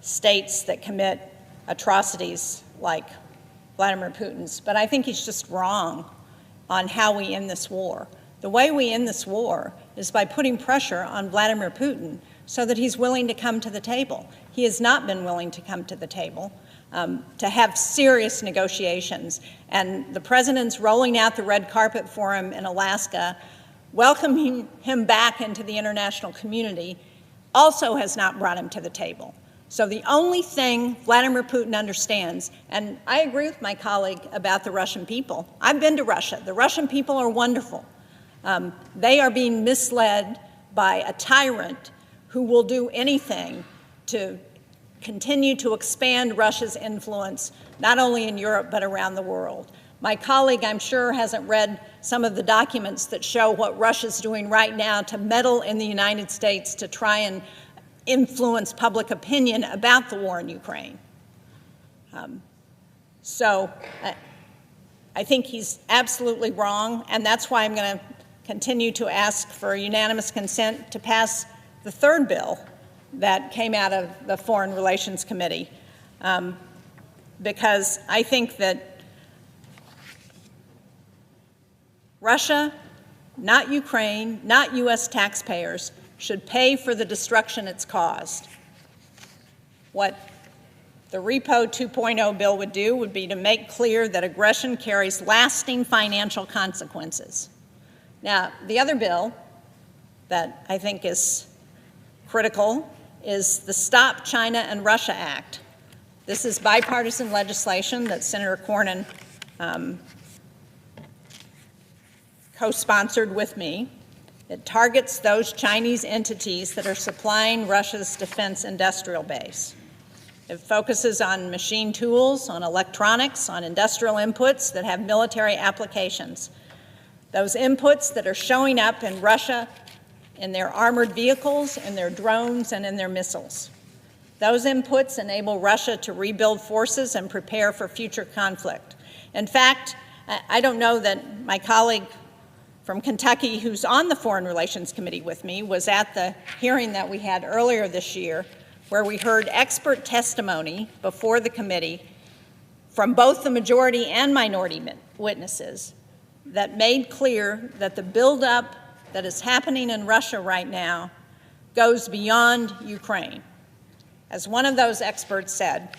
states that commit atrocities like Vladimir Putin's. But I think he's just wrong on how we end this war. The way we end this war is by putting pressure on Vladimir Putin so that he's willing to come to the table. He has not been willing to come to the table to have serious negotiations. And the president's rolling out the red carpet for him in Alaska, welcoming him back into the international community, also has not brought him to the table. So the only thing Vladimir Putin understands, and I agree with my colleague about the Russian people. I've been to Russia. The Russian people are wonderful. They are being misled by a tyrant who will do anything to continue to expand Russia's influence, not only in Europe, but around the world. My colleague, I'm sure, hasn't read some of the documents that show what Russia's doing right now to meddle in the United States to try and influence public opinion about the war in Ukraine. So I think he's absolutely wrong, and that's why I'm going to continue to ask for unanimous consent to pass the third bill that came out of the Foreign Relations Committee, because I think that Russia, not Ukraine, not U.S. taxpayers, should pay for the destruction it's caused. What the Repo 2.0 bill would do would be to make clear that aggression carries lasting financial consequences. Now, the other bill that I think is critical is the Stop China and Russia Act. This is bipartisan legislation that Senator Cornyn co-sponsored with me. It targets those Chinese entities that are supplying Russia's defense industrial base. It focuses on machine tools, on electronics, on industrial inputs that have military applications. Those inputs that are showing up in Russia in their armored vehicles, in their drones, and in their missiles. Those inputs enable Russia to rebuild forces and prepare for future conflict. In fact, I don't know that my colleague from Kentucky, who's on the Foreign Relations Committee with me, was at the hearing that we had earlier this year, where we heard expert testimony before the committee from both the majority and minority witnesses that made clear that the buildup that is happening in Russia right now goes beyond Ukraine. As one of those experts said,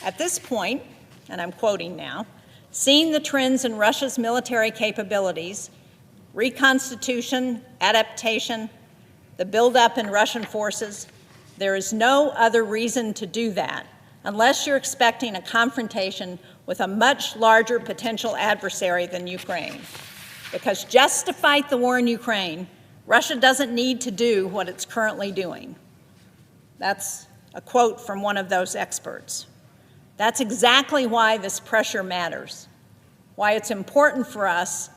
at this point, and I'm quoting now, seeing the trends in Russia's military capabilities, reconstitution, adaptation, the buildup in Russian forces, there is no other reason to do that unless you're expecting a confrontation with a much larger potential adversary than Ukraine. Because just to fight the war in Ukraine, Russia doesn't need to do what it's currently doing. That's a quote from one of those experts. That's exactly why this pressure matters, why it's important for us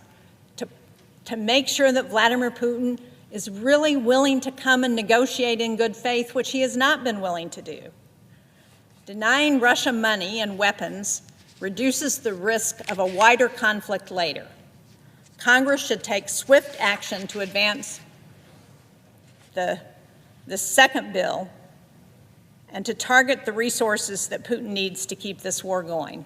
to make sure that Vladimir Putin is really willing to come and negotiate in good faith, which he has not been willing to do. Denying Russia money and weapons reduces the risk of a wider conflict later. Congress should take swift action to advance the second bill and to target the resources that Putin needs to keep this war going,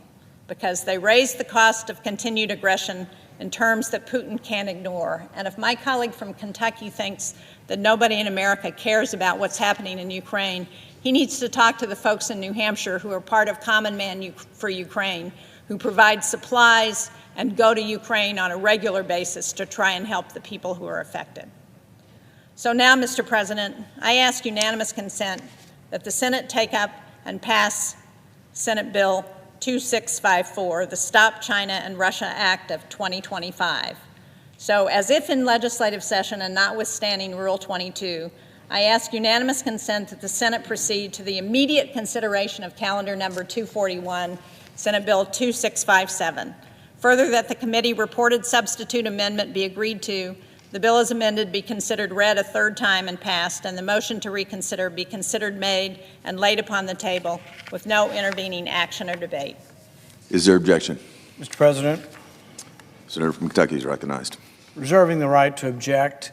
because they raise the cost of continued aggression in terms that Putin can't ignore. And if my colleague from Kentucky thinks that nobody in America cares about what's happening in Ukraine, he needs to talk to the folks in New Hampshire who are part of Common Man for Ukraine, who provide supplies and go to Ukraine on a regular basis to try and help the people who are affected. So now, Mr. President, I ask unanimous consent that the Senate take up and pass Senate Bill 2654, the Stop China and Russia Act of 2025. So as if in legislative session and notwithstanding Rule 22, I ask unanimous consent that the Senate proceed to the immediate consideration of calendar number 241, Senate Bill 2657. Further, that the committee reported substitute amendment be agreed to, the bill as amended be considered read a third time and passed, and the motion to reconsider be considered made and laid upon the table with no intervening action or debate. Is there objection? Mr. President, Senator from Kentucky is recognized. reserving the right to object,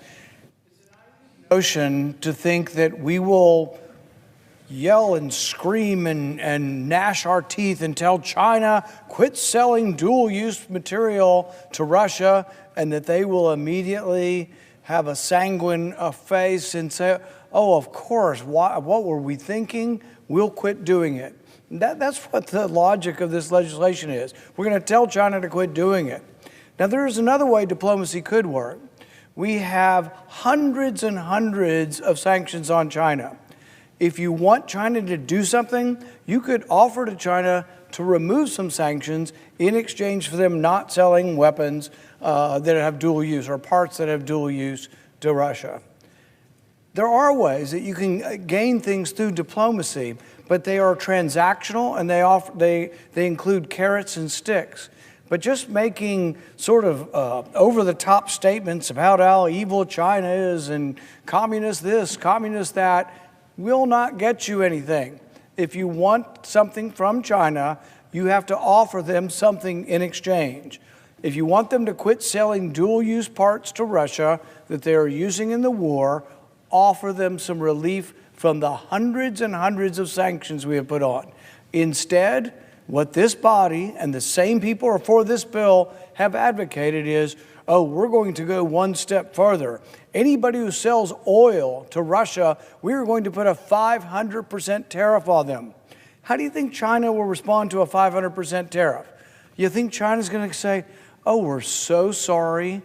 notion to think that we will yell and scream and gnash our teeth and tell China, quit selling dual-use material to Russia, and that they will immediately have a sanguine face and say, oh, of course, what were we thinking? We'll quit doing it. That's what the logic of this legislation is. We're going to tell China to quit doing it. Now, there is another way diplomacy could work. We have hundreds and hundreds of sanctions on China. If you want China to do something, you could offer to China to remove some sanctions in exchange for them not selling weapons that have dual use or parts that have dual use to Russia. There are ways that you can gain things through diplomacy, but they are transactional and they include carrots and sticks. But just making sort of over-the-top statements about how evil China is and communist this, communist that, will not get you anything. If you want something from China, you have to offer them something in exchange. If you want them to quit selling dual-use parts to Russia that they are using in the war, offer them some relief from the hundreds and hundreds of sanctions we have put on. Instead, what this body and the same people who are for this bill have advocated is, oh, we're going to go one step further. Anybody who sells oil to Russia, we're going to put a 500% tariff on them. How do you think China will respond to a 500% tariff? You think China's going to say, oh, we're so sorry,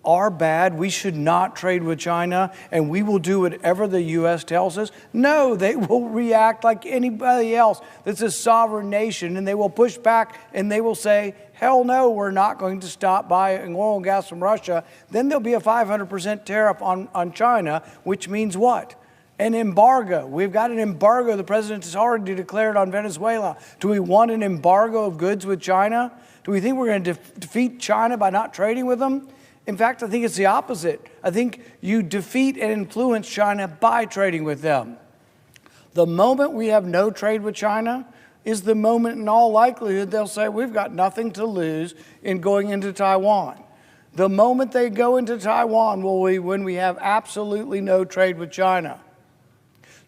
our bad, we should not trade with China, and we will do whatever the U.S. tells us? No, they will react like anybody else that's a sovereign nation, and they will push back, and they will say, hell no, we're not going to stop buying oil and gas from Russia. Then there'll be a 500% tariff on China, which means what? An embargo. We've got an embargo the president has already declared on Venezuela. Do we want an embargo of goods with China? Do we think we're going to defeat China by not trading with them? In fact, I think it's the opposite. I think you defeat and influence China by trading with them. The moment we have no trade with China is the moment, in all likelihood, they'll say, we've got nothing to lose in going into Taiwan. The moment they go into Taiwan will be when we have absolutely no trade with China.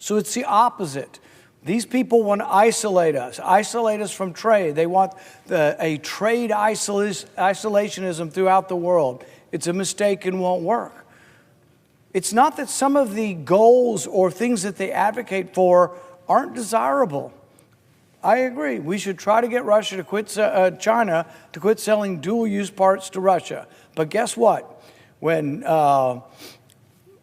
So it's the opposite. These people want to isolate us from trade. They want a trade isolationism throughout the world. It's a mistake and won't work. It's not that some of the goals or things that they advocate for aren't desirable. I agree. We should try to get Russia to quit, China to quit selling dual-use parts to Russia. But guess what? When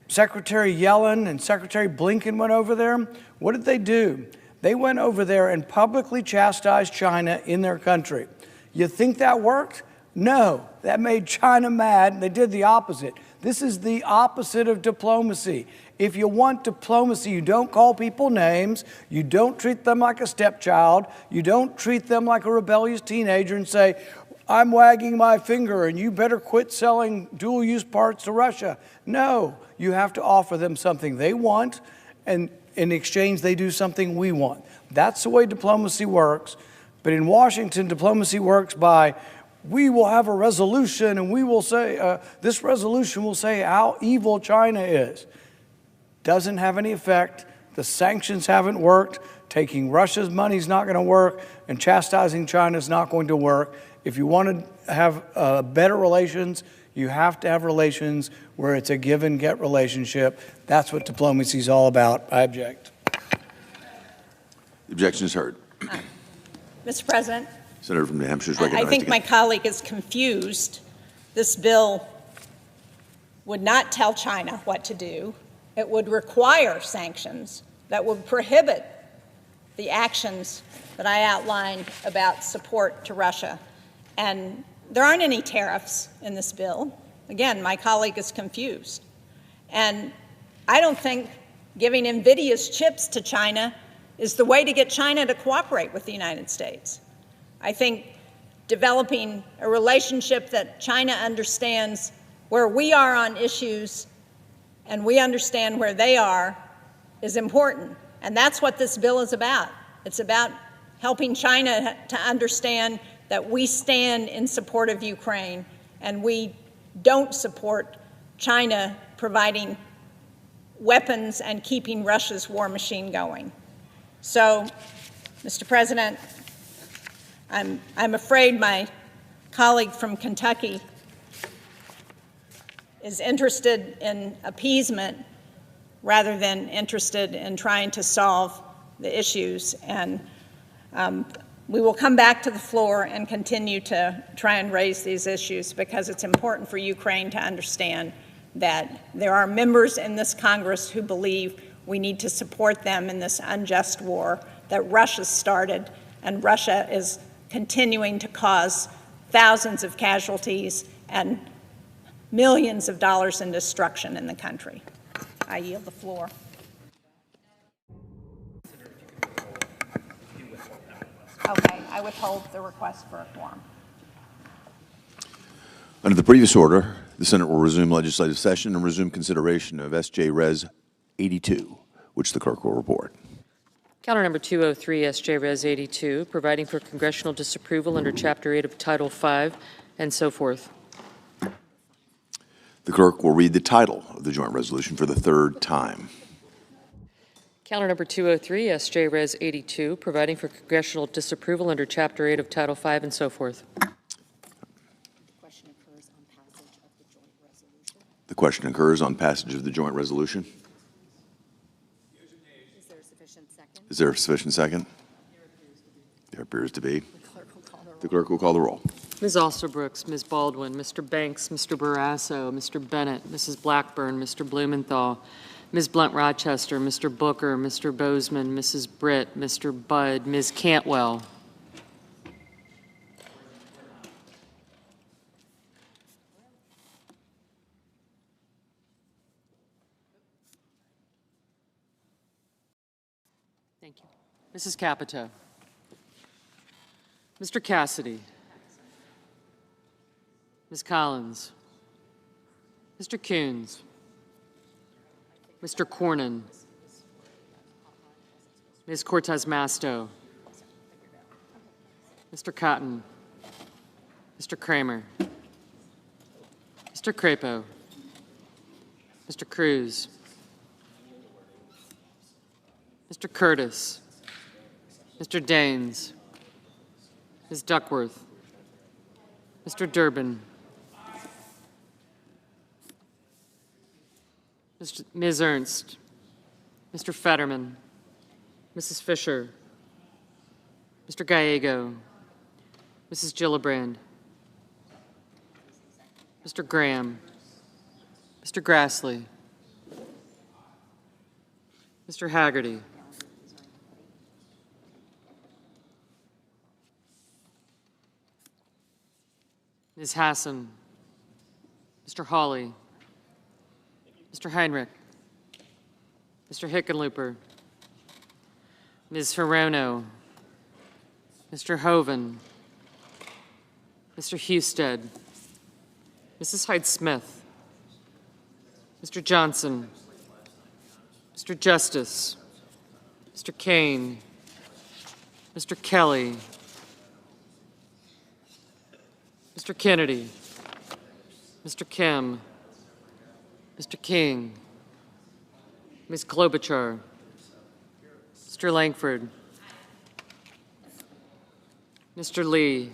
Secretary Yellen and Secretary Blinken went over there, what did they do? They went over there and publicly chastised China in their country. You think that worked? No, that made China mad. They did the opposite. This is the opposite of diplomacy. If you want diplomacy, you don't call people names. You don't treat them like a stepchild. You don't treat them like a rebellious teenager and say, I'm wagging my finger and you better quit selling dual-use parts to Russia. No, you have to offer them something they want, and in exchange, they do something we want. That's the way diplomacy works. But in Washington, diplomacy works by, we will have a resolution and we will say, this resolution will say how evil China is. Doesn't have any effect. The sanctions haven't worked. Taking Russia's money is not going to work, and chastising China is not going to work. If you want to have better relations, you have to have relations where it's a give and get relationship. That's what diplomacy is all about. I object. The objection is heard. Mr. President, Senator from New Hampshire is recognized. I think again. my colleague is confused. This bill would not tell China what to do. It would require sanctions that would prohibit the actions that I outlined about support to Russia. And there aren't any tariffs in this bill. Again, my colleague is confused. And I don't think giving NVIDIA's chips to China is the way to get China to cooperate with the United States. I think developing a relationship that China understands where we are on issues and we understand where they are is important. And that's what this bill is about. It's about helping China to understand that we stand in support of Ukraine and we don't support China providing weapons and keeping Russia's war machine going. So, Mr. President, I'm afraid my colleague from Kentucky is interested in appeasement rather than interested in trying to solve the issues. And we will come back to the floor and continue to try and raise these issues because it's important for Ukraine to understand that there are members in this Congress who believe we need to support them in this unjust war that Russia started, and Russia is continuing to cause thousands of casualties and millions of dollars in destruction in the country. I yield the floor. Okay, I withhold the request for a quorum. Under the previous order, the Senate will resume legislative session and resume consideration of S.J. Res. 82, which the clerk will report. Counter number 203, S.J. Res. 82, providing for congressional disapproval under Chapter 8 of Title 5, and so forth. The clerk will read the title of the joint resolution for the third time. Counter number 203, S.J. Res. 82, providing for congressional disapproval under Chapter 8 of Title 5, and so forth. The question occurs on passage of the joint resolution. Is there a sufficient second? Is there a sufficient second? There appears to be. The clerk will call the roll. Ms. Alsterbrooks, Ms. Baldwin, Mr. Banks, Mr. Barrasso, Mr. Bennett, Mrs. Blackburn, Mr. Blumenthal, Ms. Blunt-Rochester, Mr. Booker, Mr. Bozeman, Mrs. Britt, Mr. Budd, Ms. Cantwell. Thank you. Mrs. Capito. Mr. Cassidy. Ms. Collins. Mr. Coons. Mr. Cornyn. Ms. Cortez Masto. Mr. Cotton. Mr. Kramer. Mr. Crapo. Mr. Cruz. Mr. Curtis. Mr. Daines. Ms. Duckworth. Mr. Durbin. Ms. Ernst. Mr. Fetterman. Mrs. Fisher. Mr. Gallego. Mrs. Gillibrand. Mr. Graham. Mr. Grassley. Mr. Haggerty. Ms. Hassan. Mr. Hawley. Mr. Heinrich. Mr. Hickenlooper. Ms. Hirono. Mr. Hoven. Mr. Husted. Mrs. Hyde-Smith. Mr. Johnson. Mr. Justice. Mr. Kane. Mr. Kelly. Mr. Kennedy. Mr. Kim. Mr. King. Ms. Klobuchar. Mr. Langford. Mr. Lee.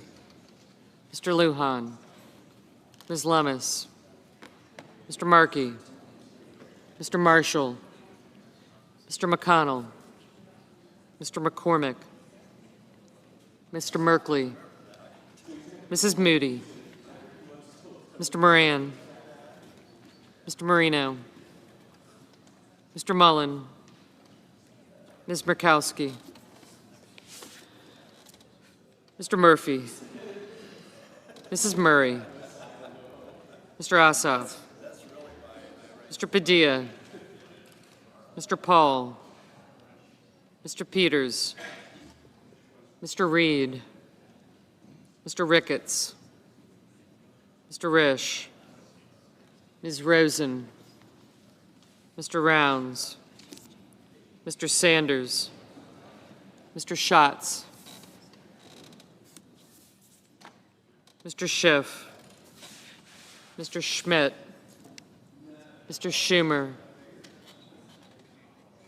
Mr. Lujan. Ms. Lummis. Mr. Markey. Mr. Marshall. Mr. McConnell. Mr. McCormick. Mr. Merkley. Mrs. Moody. Mr. Moran. Mr. Marino. Mr. Mullen. Ms. Murkowski. Mr. Murphy. Mrs. Murray. Mr. Ossoff. Mr. Padilla. Mr. Paul, Mr. Peters, Mr. Reed, Mr. Ricketts, Mr. Risch, Ms. Rosen, Mr. Rounds, Mr. Sanders, Mr. Schatz, Mr. Schiff, Mr. Schmidt, Mr. Schumer,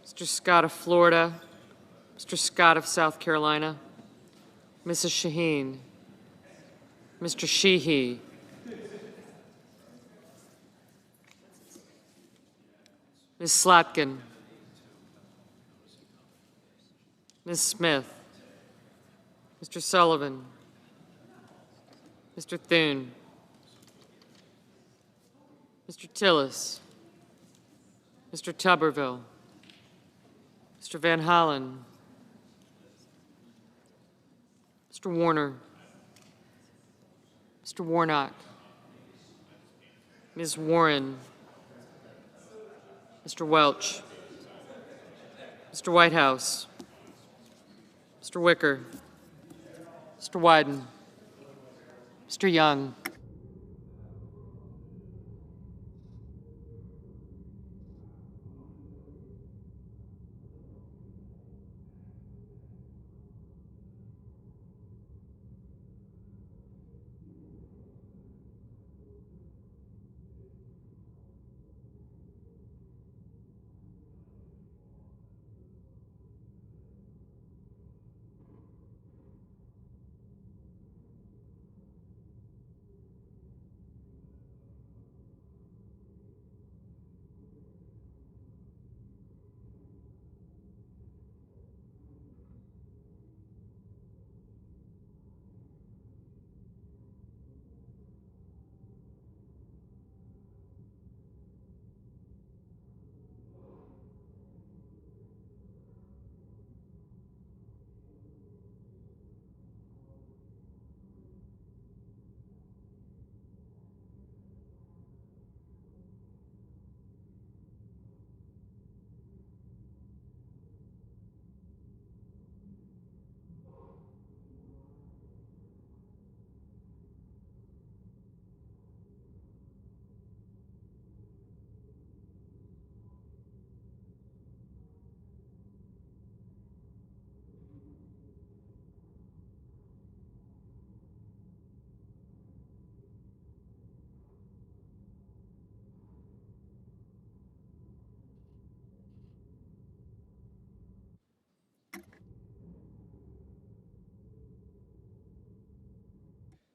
Mr. Scott of Florida, Mr. Scott of South Carolina, Mrs. Shaheen, Mr. Sheehy, Ms. Slatkin, Ms. Smith, Mr. Sullivan, Mr. Thune, Mr. Tillis, Mr. Tuberville, Mr. Van Hollen, Mr. Warner, Mr. Warnock, Ms. Warren, Mr. Welch, Mr. Whitehouse, Mr. Wicker, Mr. Wyden, Mr. Young,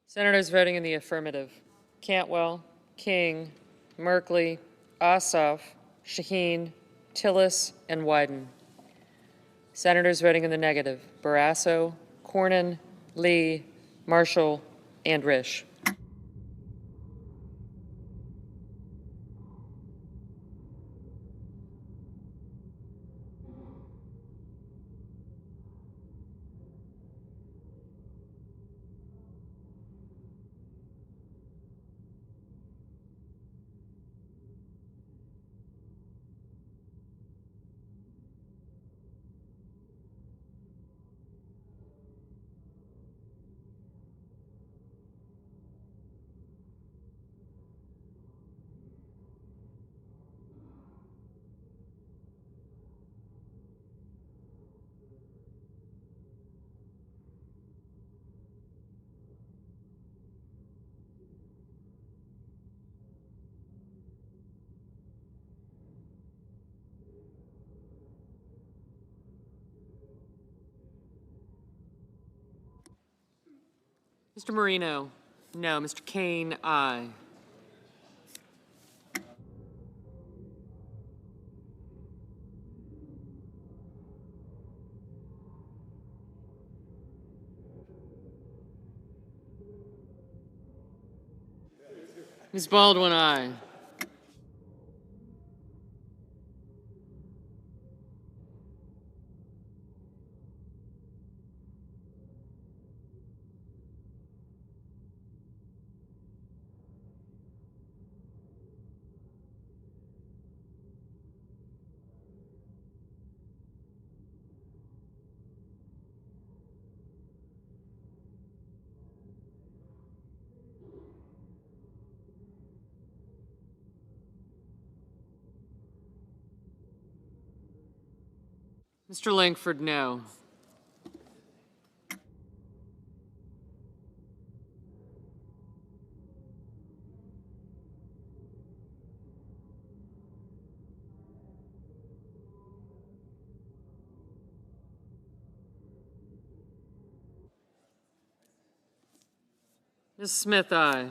Senators voting in the affirmative: Cantwell, King, Merkley, Ossoff, Shaheen, Tillis, and Wyden. Senators voting in the negative: Barrasso, Cornyn, Lee, Marshall, and Risch. Mr. Marino? No. Mr. Kane? Aye. Ms. Baldwin? Aye. Mr. Langford, no. Ms. Smith, aye.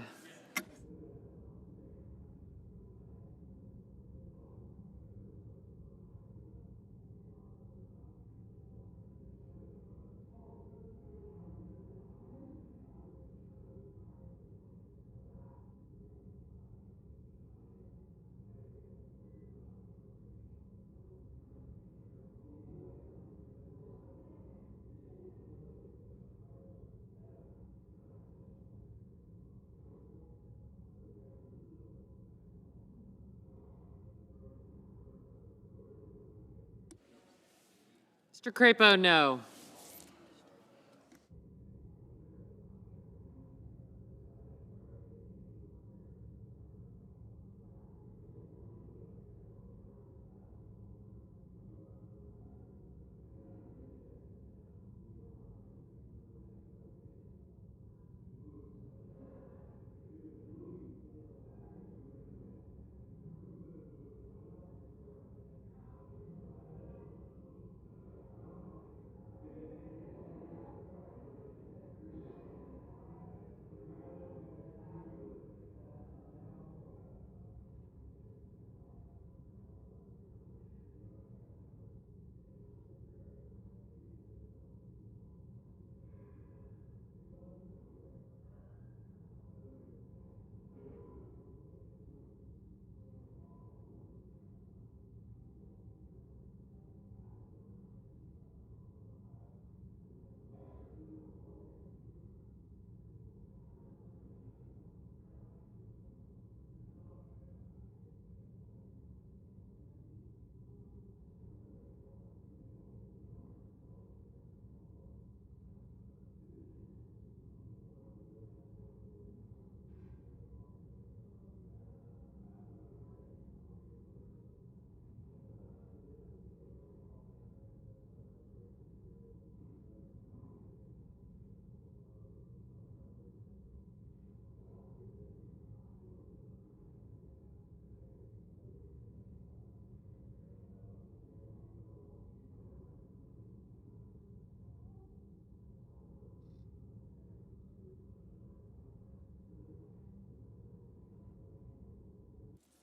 Mr. Crapo, no.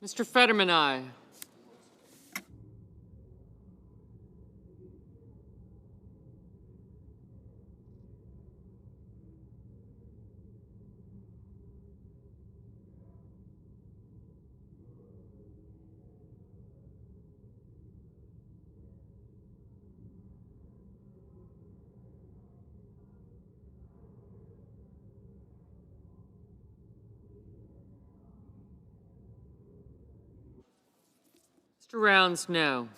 Mr. Fetterman, aye. Mr. Rounds, no.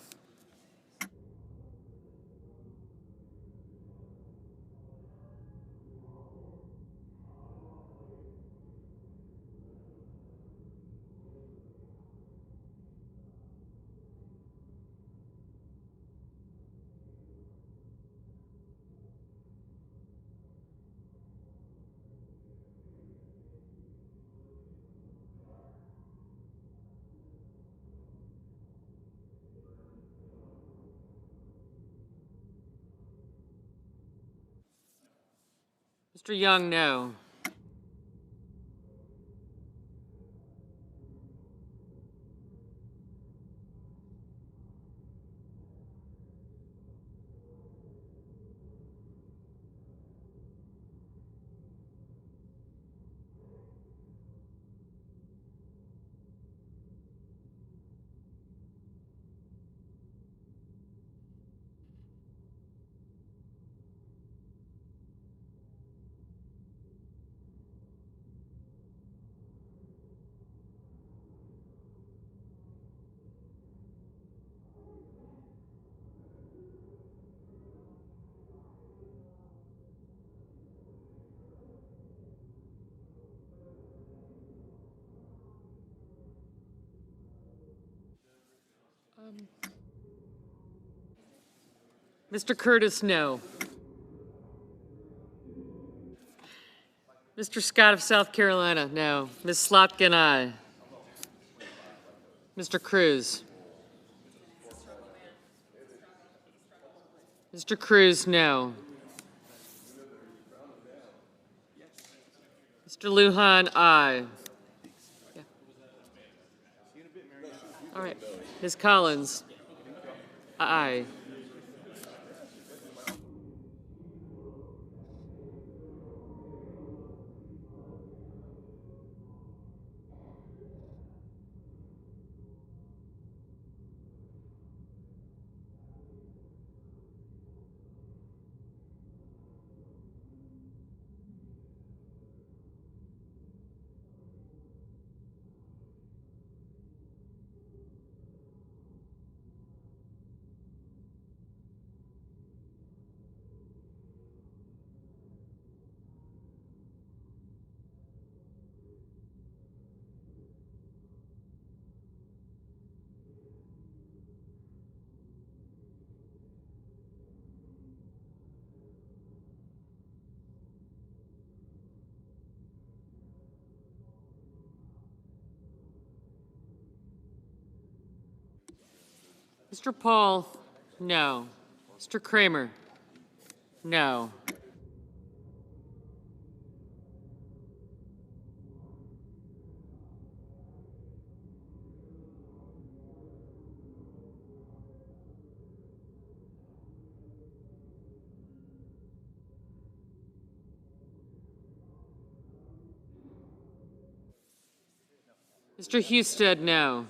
Mr. Young, no. Mr. Curtis, no. Mr. Scott of South Carolina, no. Ms. Slotkin, aye. Mr. Cruz. Mr. Cruz, no. Mr. Lujan, aye. Yeah. All right. Ms. Collins, aye. Mr. Paul, no. Mr. Kramer, no. Mr. Husted, no.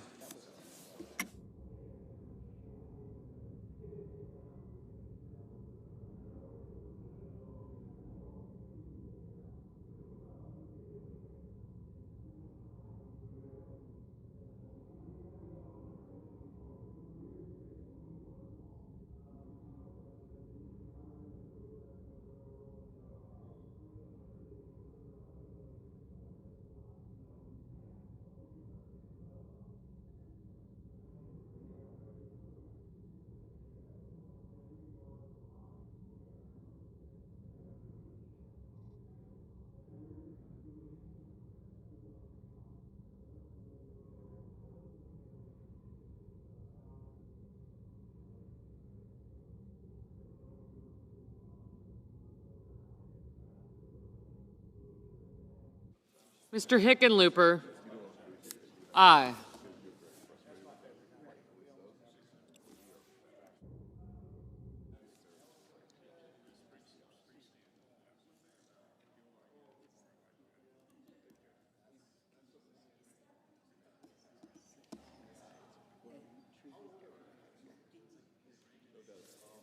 Mr. Hickenlooper, aye.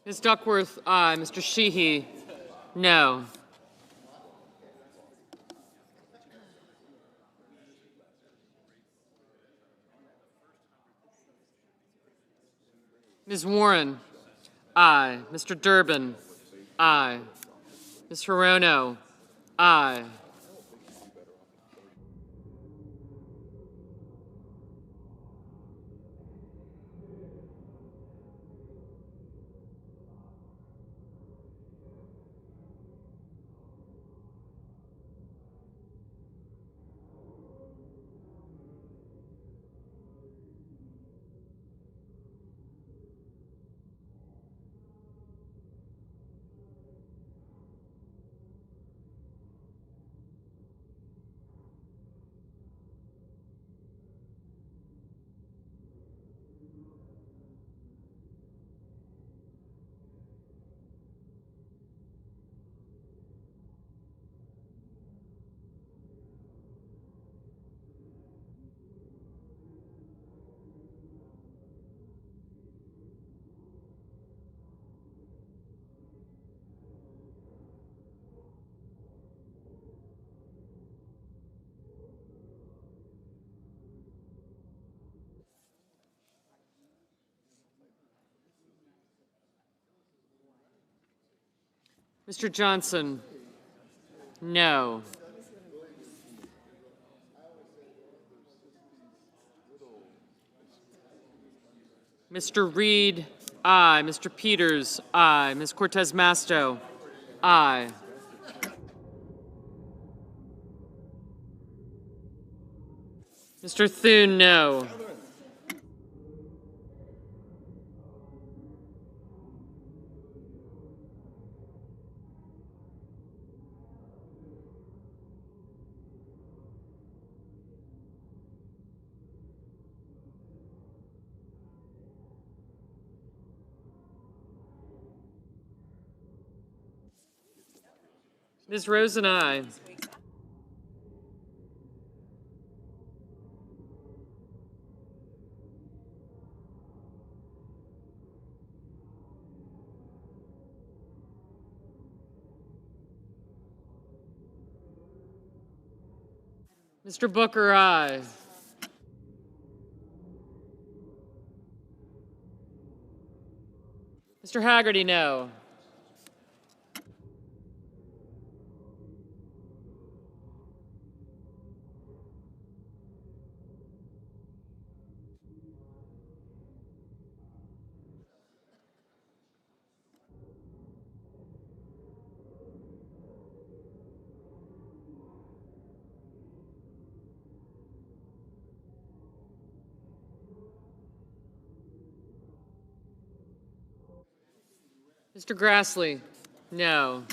Ms. Duckworth, aye. Mr. Sheehy, no. Ms. Warren, aye. Mr. Durbin, aye. Ms. Hirono, aye. Mr. Johnson, no. Mr. Reed, Aye. Mr. Peters? Aye. Ms. Cortez Masto? Aye. Mr. Thune, no. Ms. Rosen, aye. Mr. Booker, aye. Mr. Haggerty, no. Mr. Grassley, no.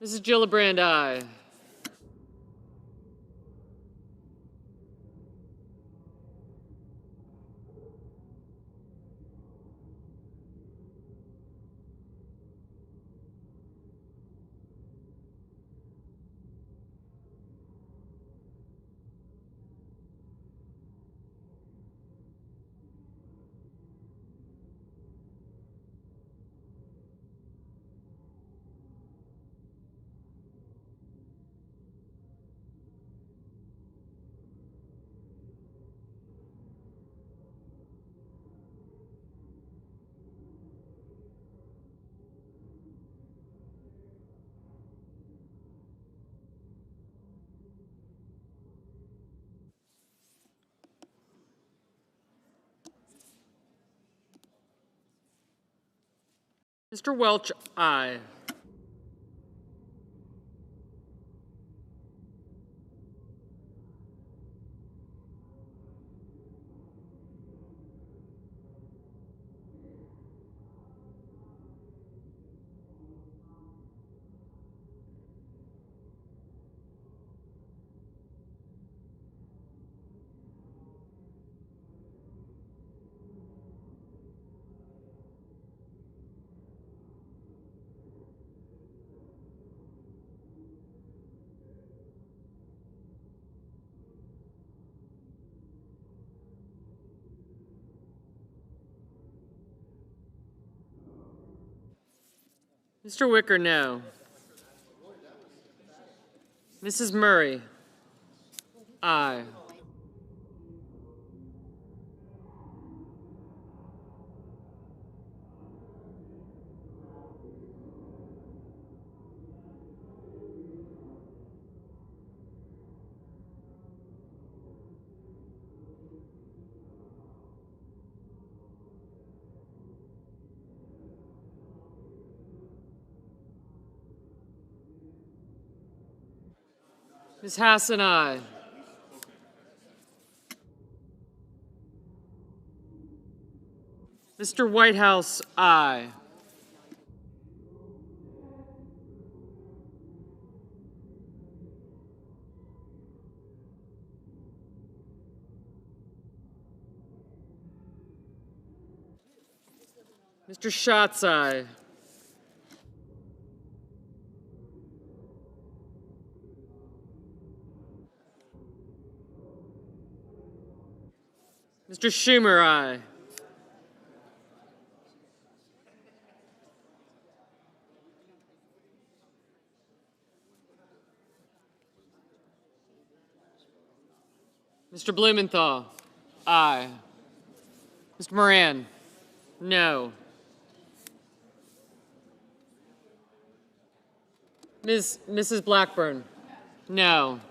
Mrs. Gillibrand, aye. Mr. Welch, aye. Mr. Wicker, no. Mrs. Murray? Aye. Ms. Hassan, aye. Mr. Whitehouse, aye. Mr. Schatz, aye. Mr. Schumer, aye. Mr. Blumenthal, aye. Mr. Moran, no. Mrs. Blackburn, no.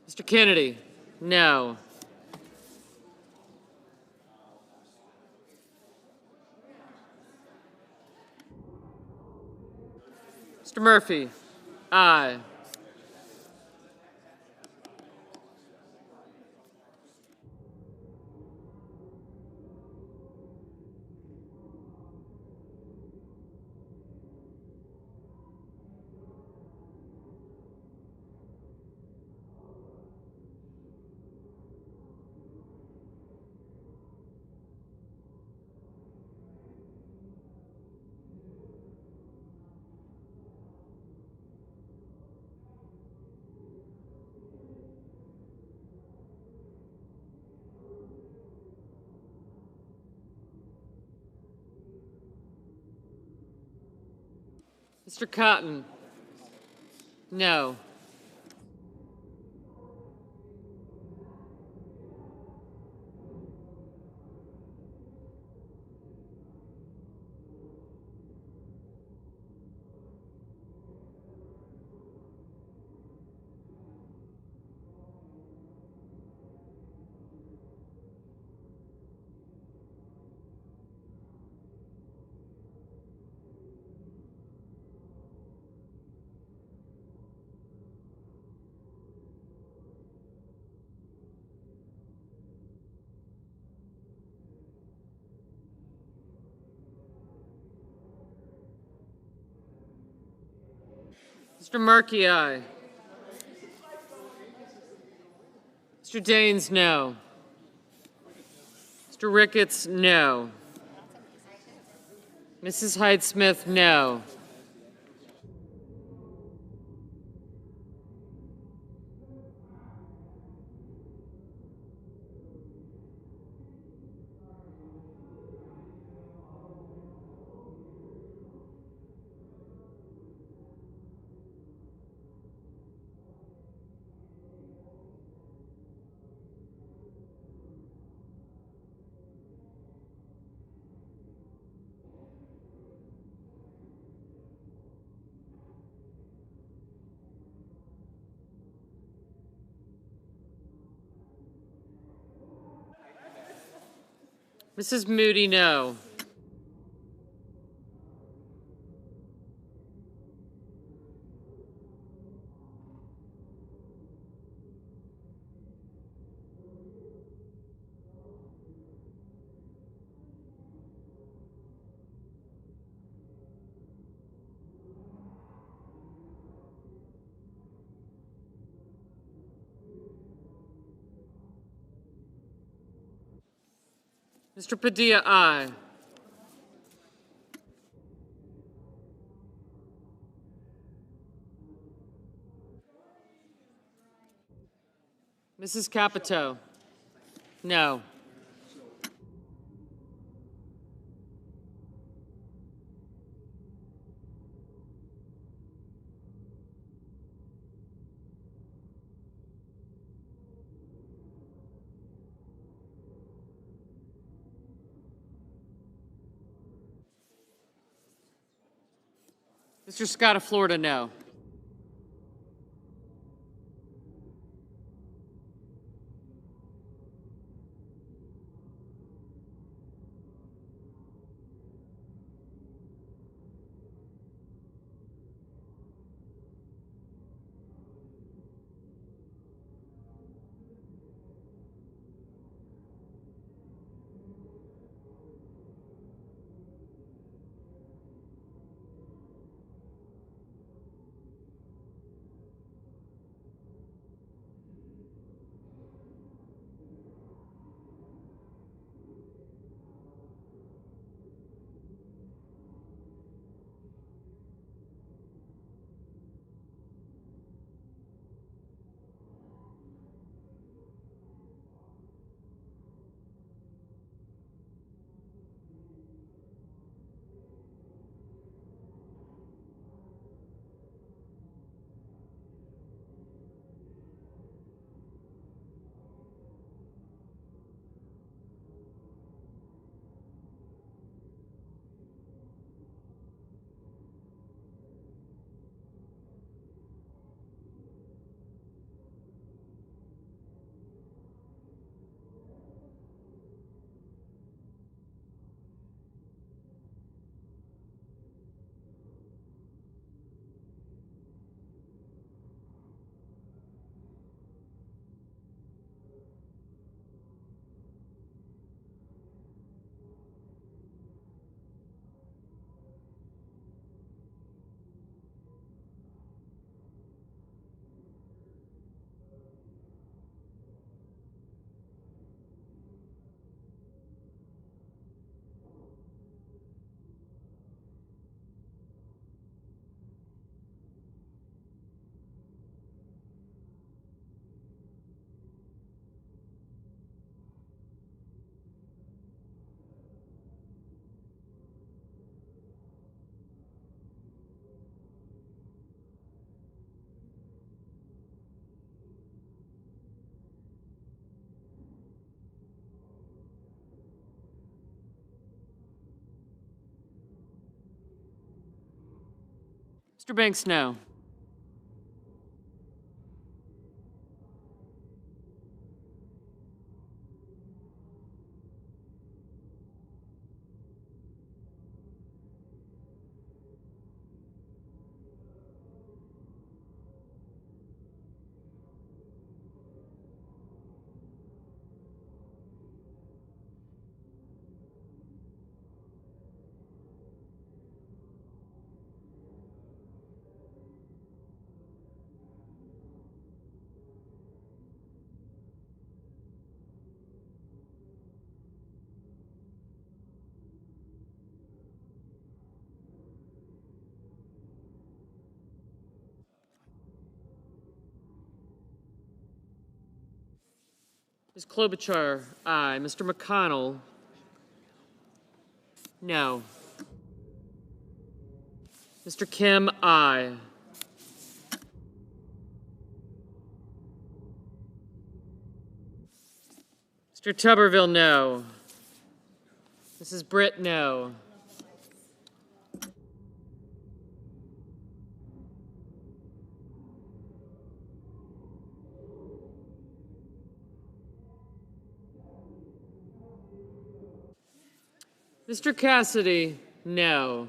Mr. Kennedy, no. Mr. Murphy, aye. Mr. Cotton, no. Mr. Murky, aye. Mr. Daines, no. Mr. Ricketts, no. Mrs. Hyde-Smith, no. Mrs. Moody, no. Mr. Padilla, aye. Mrs. Capito, no. Mr. Scott of Florida, no. Mr. Banks, no. Ms. Klobuchar, aye. Mr. McConnell, no. Mr. Kim, aye. Mr. Tuberville, no. Mrs. Britt, no. Mr. Cassidy, no.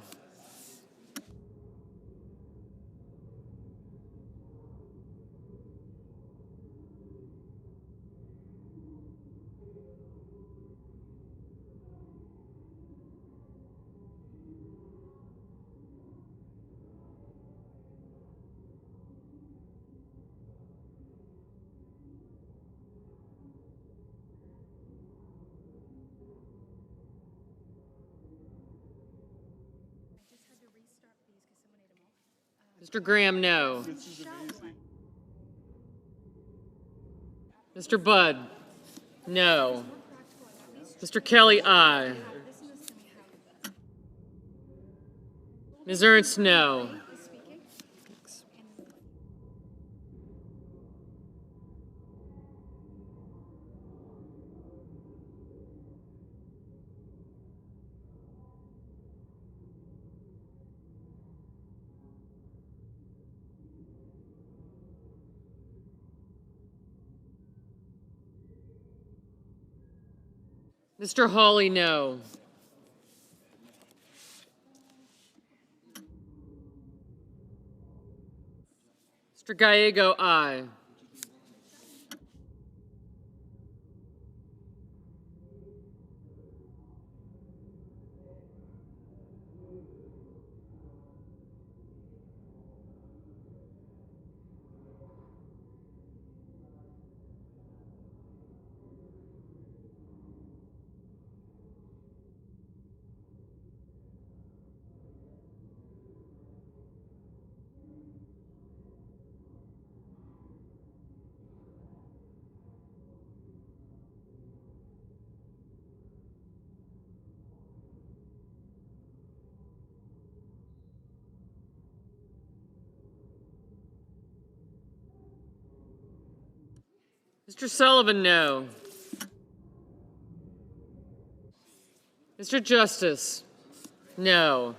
Mr. Graham, no. Mr. Budd, no. Mr. Kelly, aye. Ms. Ernst, no. Mr. Hawley, no. Mr. Gallego, aye. Mr. Sullivan, no. Mr. Justice, no.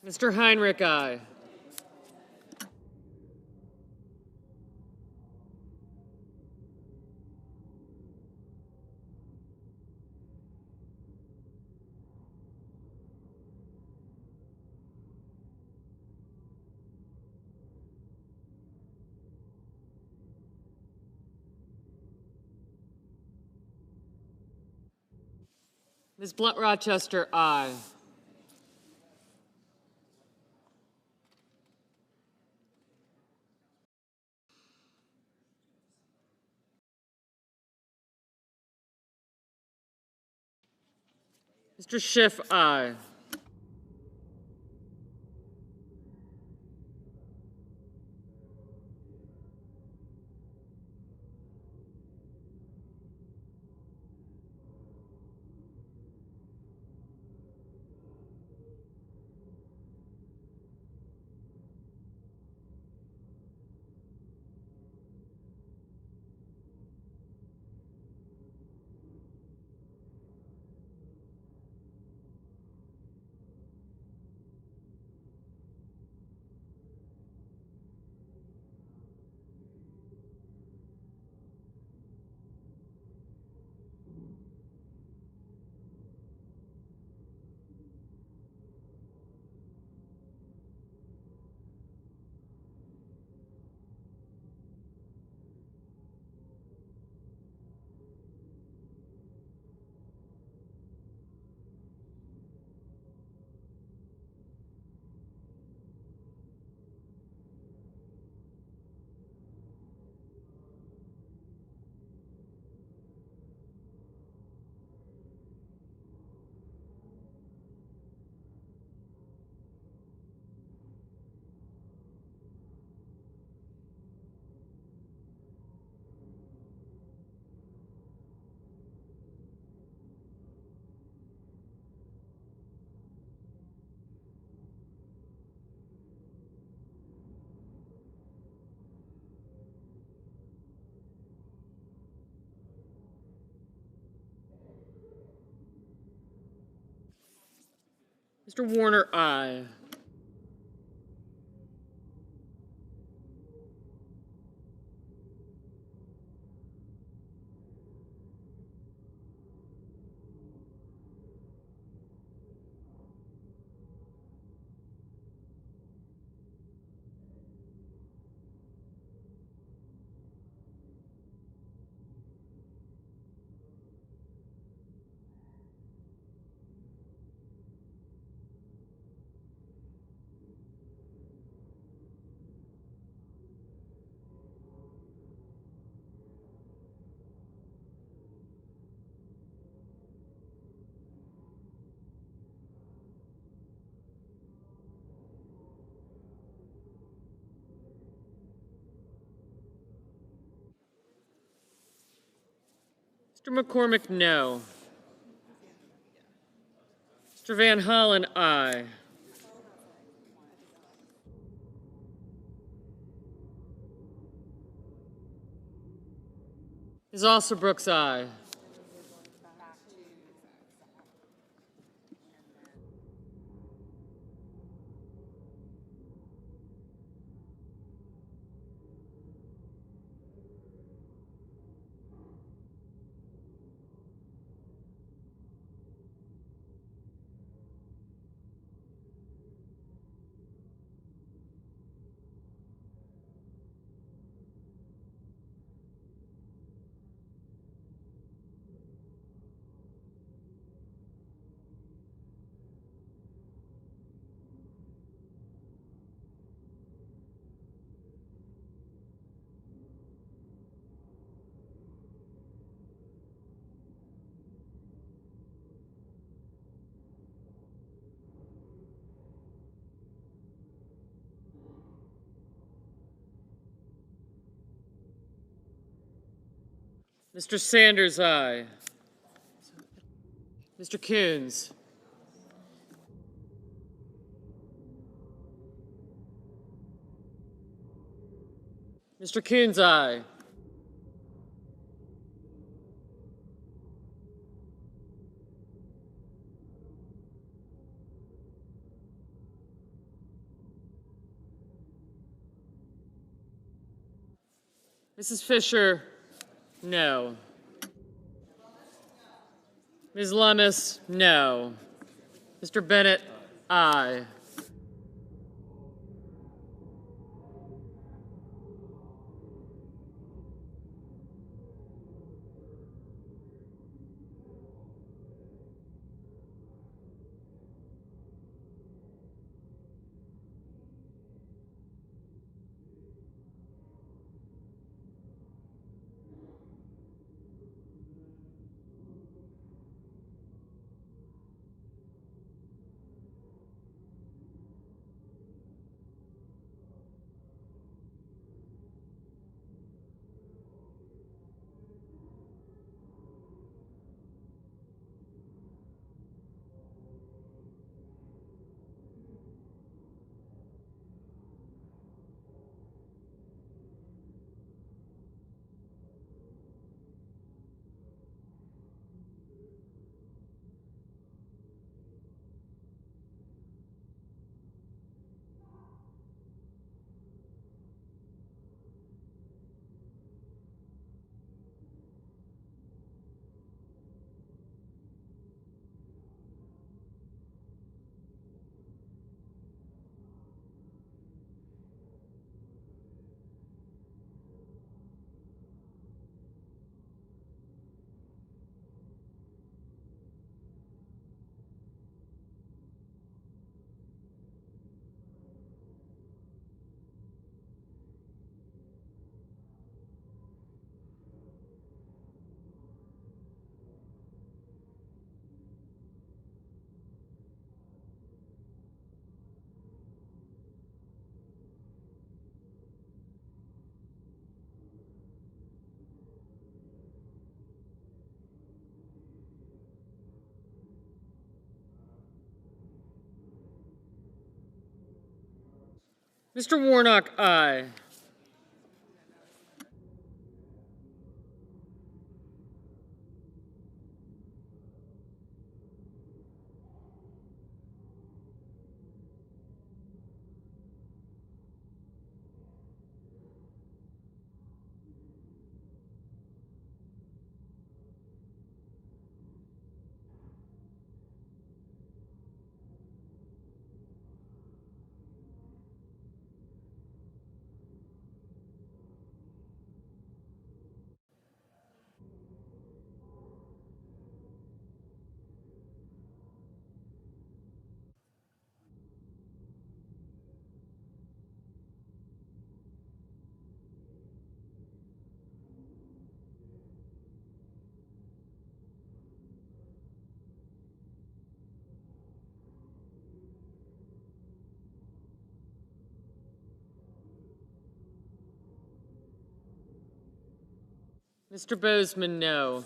Mr. Heinrich, aye. Ms. Blunt Rochester, aye. Mr. Schiff, aye. Mr. Warner, aye. Mr. McCormick, no. Mr. Van Hollen, aye. Ms. Alsobrooks, aye. Mr. Sanders, aye. Mr. Coons. Mr. Coons, aye. Mrs. Fisher, no. Ms. Lummis, no. Mr. Bennett, aye. Mr. Warnock, aye. Mr. Bozeman, no.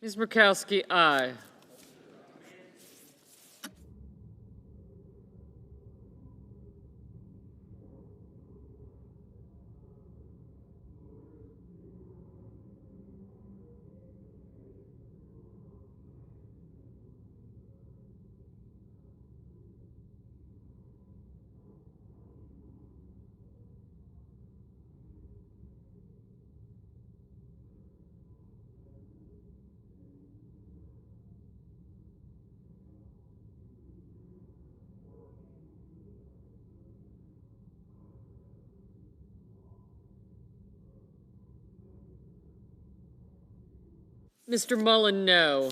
Ms. Murkowski, aye. Mr. Mullen, no.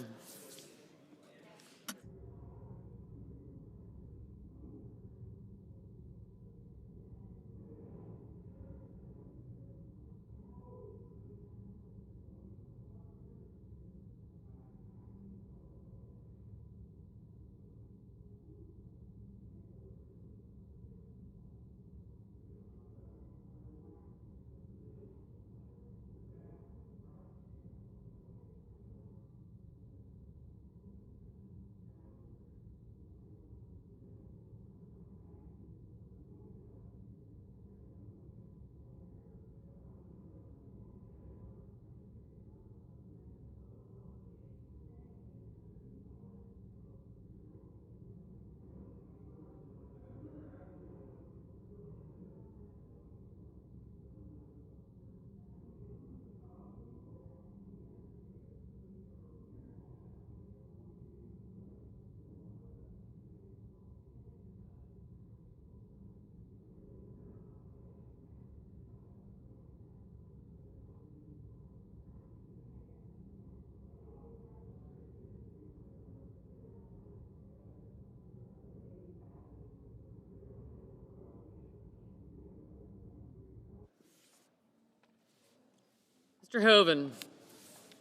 Mr. Hoven,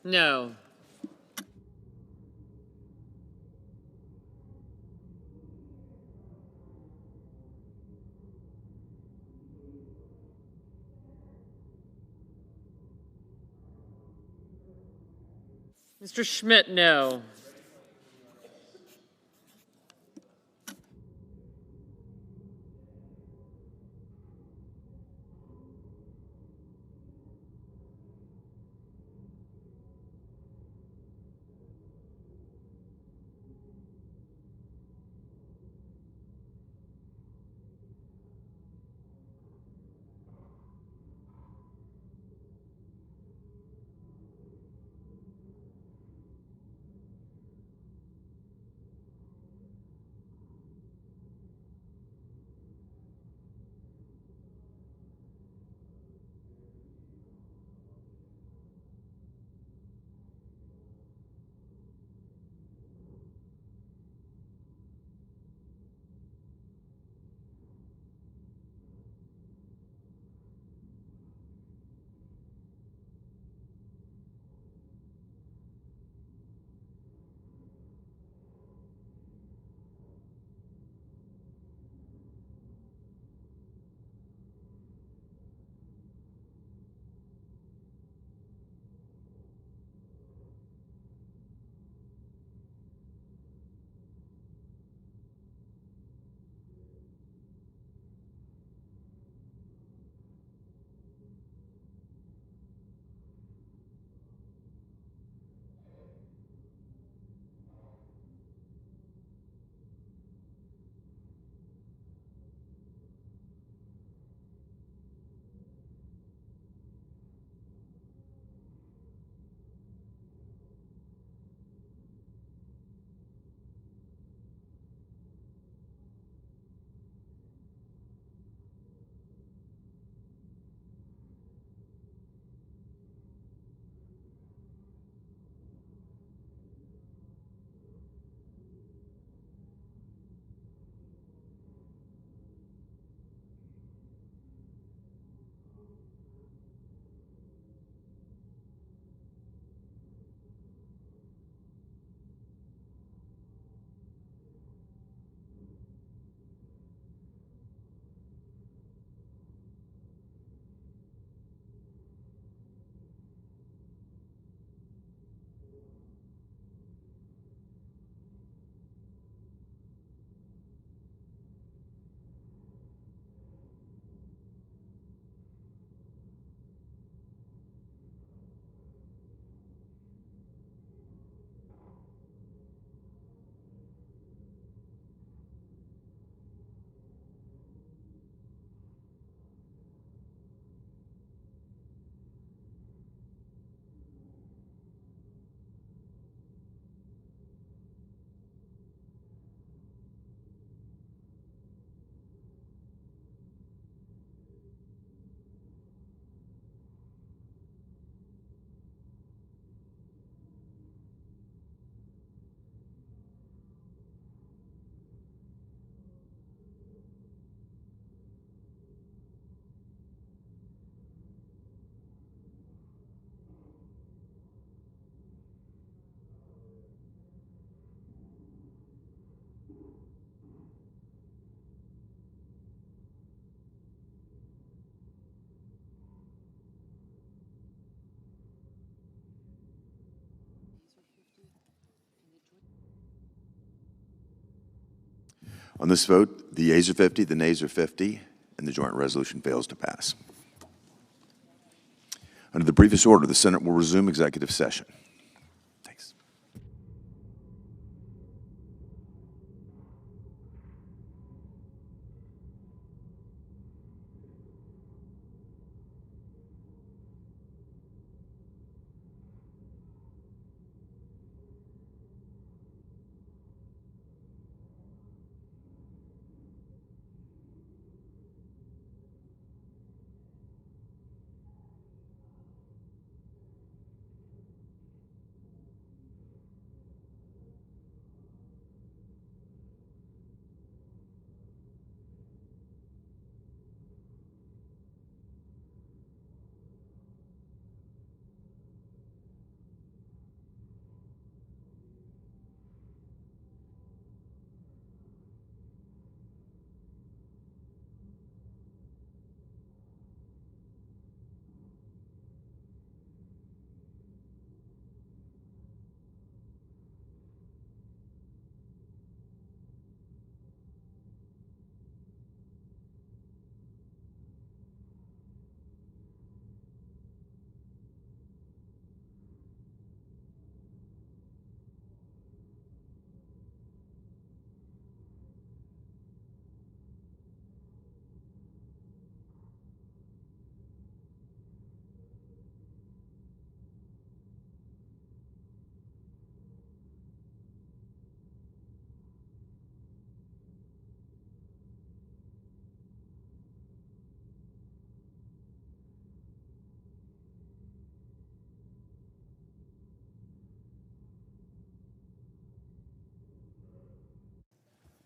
no. Mr. Schmidt, no. On this vote, the yeas are 50, the nays are 50, and the joint resolution fails to pass. Under the previous order, the Senate will resume executive session. Thanks.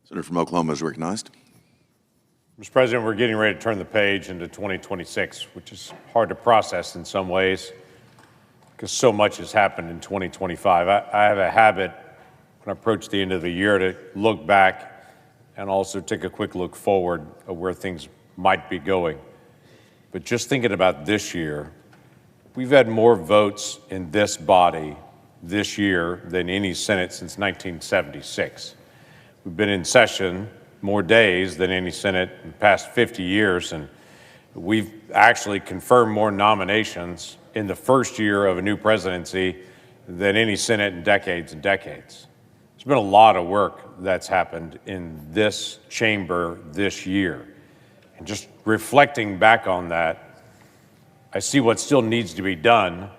Senator from Oklahoma is recognized. Mr. President, we're getting ready to turn the page into 2026, which is hard to process in some ways because so much has happened in 2025. I have a habit when I approach the end of the year to look back and also take a quick look forward of where things might be going. But just thinking about this year, we've had more votes in this body this year than any Senate since 1976. We've been in session more days than any Senate in the past 50 years, and we've actually confirmed more nominations in the first year of a new presidency than any Senate in decades and decades. There's been a lot of work that's happened in this chamber this year. And just reflecting back on that, I see what still needs to be done,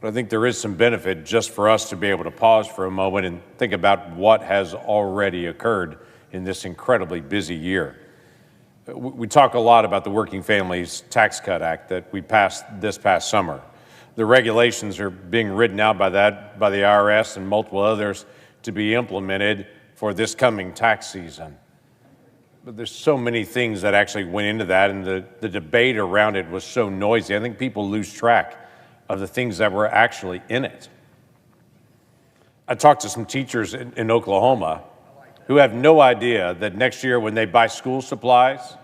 but I think there is some benefit just for us to be able to pause for a moment and think about what has already occurred in this incredibly busy year. We talk a lot about the Working Families Tax Cut Act that we passed this past summer. The regulations are being written out by the IRS and multiple others to be implemented for this coming tax season. But there's so many things that actually went into that, and the debate around it was so noisy. I think people lose track of the things that were actually in it. I talked to some teachers in Oklahoma who have no idea that next year when they buy school supplies,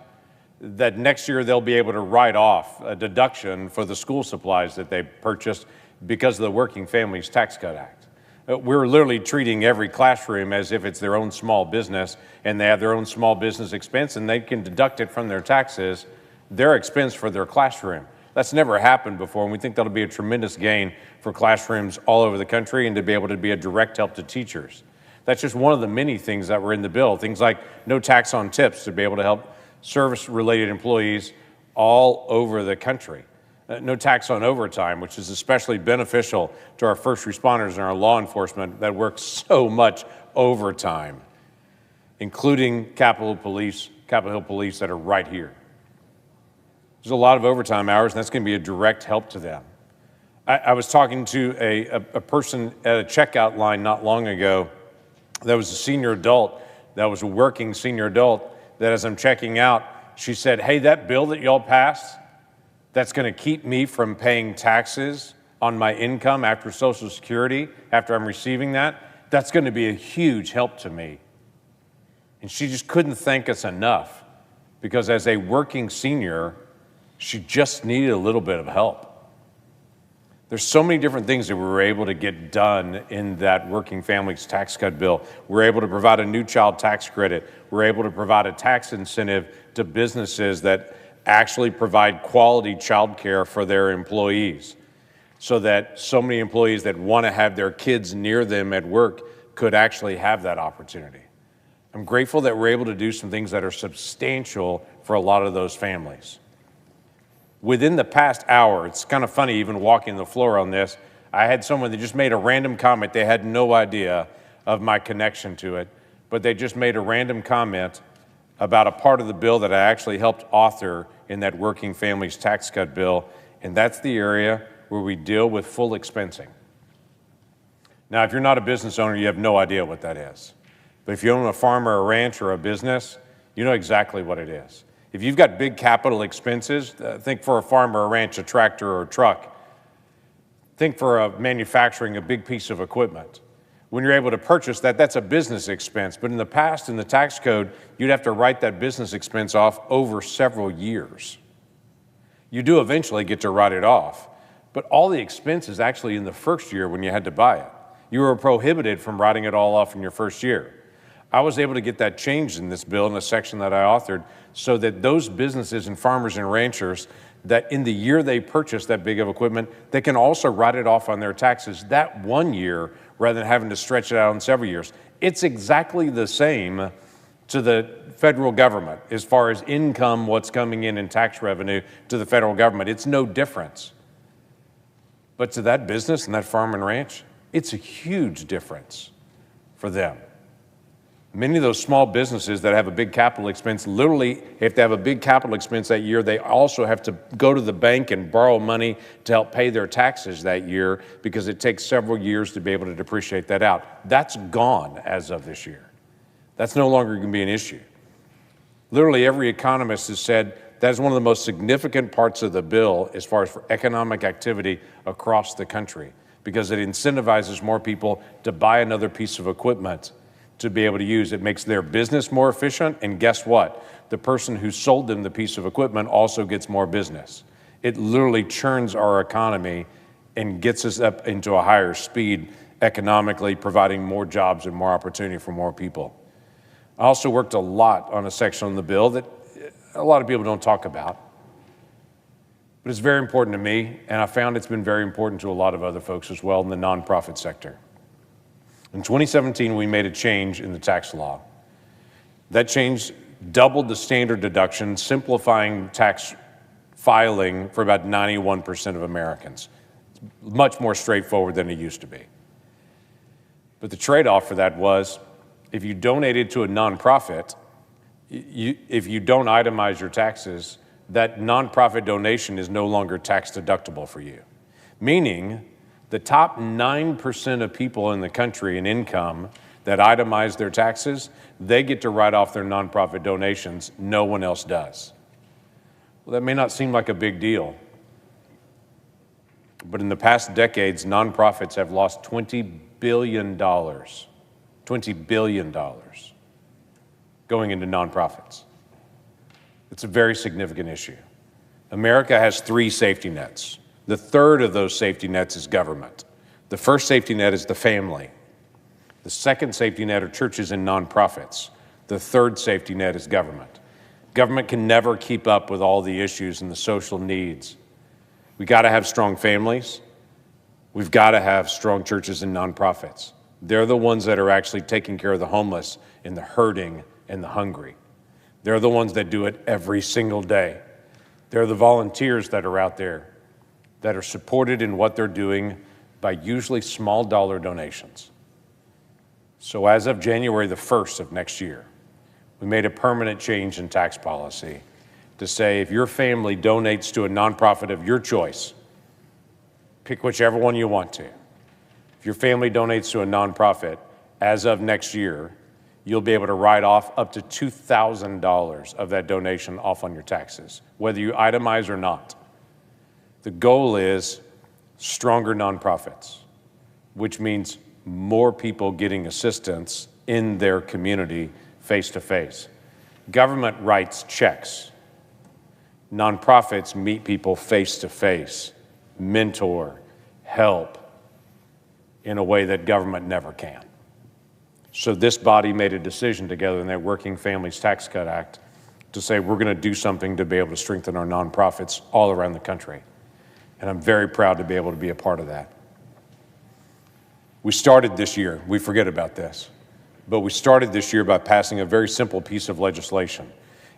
that next year they'll be able to write off a deduction for the school supplies that they purchased because of the Working Families Tax Cut Act. We're literally treating every classroom as if it's their own small business, and they have their own small business expense, and they can deduct it from their taxes, their expense for their classroom. That's never happened before, and we think that'll be a tremendous gain for classrooms all over the country and to be able to be a direct help to teachers. That's just one of the many things that were in the bill. Things like no tax on tips to be able to help service-related employees all over the country. No tax on overtime, which is especially beneficial to our first responders and our law enforcement that work so much overtime, including Capitol Hill Police that are right here. There's a lot of overtime hours, and that's going to be a direct help to them. I was talking to a person at a checkout line not long ago that was a senior adult, that was a working senior adult, that as I'm checking out, she said, hey, that bill that y'all passed, that's going to keep me from paying taxes on my income after Social Security, after I'm receiving that, that's going to be a huge help to me. And she just couldn't thank us enough, because as a working senior, she just needed a little bit of help. There's so many different things that we were able to get done in that working families tax cut bill. We're able to provide a new child tax credit. We're able to provide a tax incentive to businesses that actually provide quality child care for their employees, so that so many employees that want to have their kids near them at work could actually have that opportunity. I'm grateful that we're able to do some things that are substantial for a lot of those families. Within the past hour, it's kind of funny even walking the floor on this, I had someone that just made a random comment. They had no idea of my connection to it, but they just made a random comment about a part of the bill that I actually helped author in that working families tax cut bill, and that's the area where we deal with full expensing. Now, if you're not a business owner, you have no idea what that is. But if you own a farm or a ranch or a business, you know exactly what it is. If you've got big capital expenses, think for a farm or a ranch, a tractor or a truck. Think for a manufacturing, a big piece of equipment. When you're able to purchase that, that's a business expense. But in the past, in the tax code, you'd have to write that business expense off over several years. You do eventually get to write it off, but all the expense is actually in the first year when you had to buy it. You were prohibited from writing it all off in your first year. I was able to get that changed in this bill in a section that I authored so that those businesses and farmers and ranchers that in the year they purchase that big of equipment, they can also write it off on their taxes that 1 year rather than having to stretch it out in several years. It's exactly the same to the federal government as far as income, what's coming in tax revenue to the federal government. It's no difference. But to that business and that farm and ranch, it's a huge difference for them. Many of those small businesses that have a big capital expense, literally, if they have a big capital expense that year, they also have to go to the bank and borrow money to help pay their taxes that year because it takes several years to be able to depreciate that out. That's gone as of this year. That's no longer going to be an issue. Literally, every economist has said that is one of the most significant parts of the bill as far as for economic activity across the country because it incentivizes more people to buy another piece of equipment to be able to use. It makes their business more efficient, and guess what? The person who sold them the piece of equipment also gets more business. It literally churns our economy and gets us up into a higher speed economically, providing more jobs and more opportunity for more people. I also worked a lot on a section on the bill that a lot of people don't talk about, but it's very important to me, and I found it's been very important to a lot of other folks as well in the nonprofit sector. In 2017, we made a change in the tax law. That change doubled the standard deduction, simplifying tax filing for about 91% of Americans. It's much more straightforward than it used to be. But the trade-off for that was, if you donated to a nonprofit, if you don't itemize your taxes, that nonprofit donation is no longer tax deductible for you. Meaning, the top 9% of people in the country in income that itemize their taxes, they get to write off their nonprofit donations. No one else does. Well, that may not seem like a big deal, but in the past decades, nonprofits have lost $20 billion going into nonprofits. It's a very significant issue. America has 3 safety nets. The third of those safety nets is government. The first safety net is the family. The second safety net are churches and nonprofits. The third safety net is government. Government can never keep up with all the issues and the social needs. We got to have strong families. We've got to have strong churches and nonprofits. They're the ones that are actually taking care of the homeless and the hurting and the hungry. They're the ones that do it every single day. They're the volunteers that are out there that are supported in what they're doing by usually small dollar donations. So as of January the 1st of next year, we made a permanent change in tax policy to say if your family donates to a nonprofit of your choice, pick whichever one you want to. If your family donates to a nonprofit, as of next year, you'll be able to write off up to $2,000 of that donation off on your taxes, whether you itemize or not. The goal is stronger nonprofits, which means more people getting assistance in their community face-to-face. Government writes checks. Nonprofits meet people face-to-face, mentor, help in a way that government never can. So this body made a decision together in that Working Families Tax Cut Act to say we're going to do something to be able to strengthen our nonprofits all around the country. And I'm very proud to be able to be a part of that. We started this year, we forget about this, but we started this year by passing a very simple piece of legislation.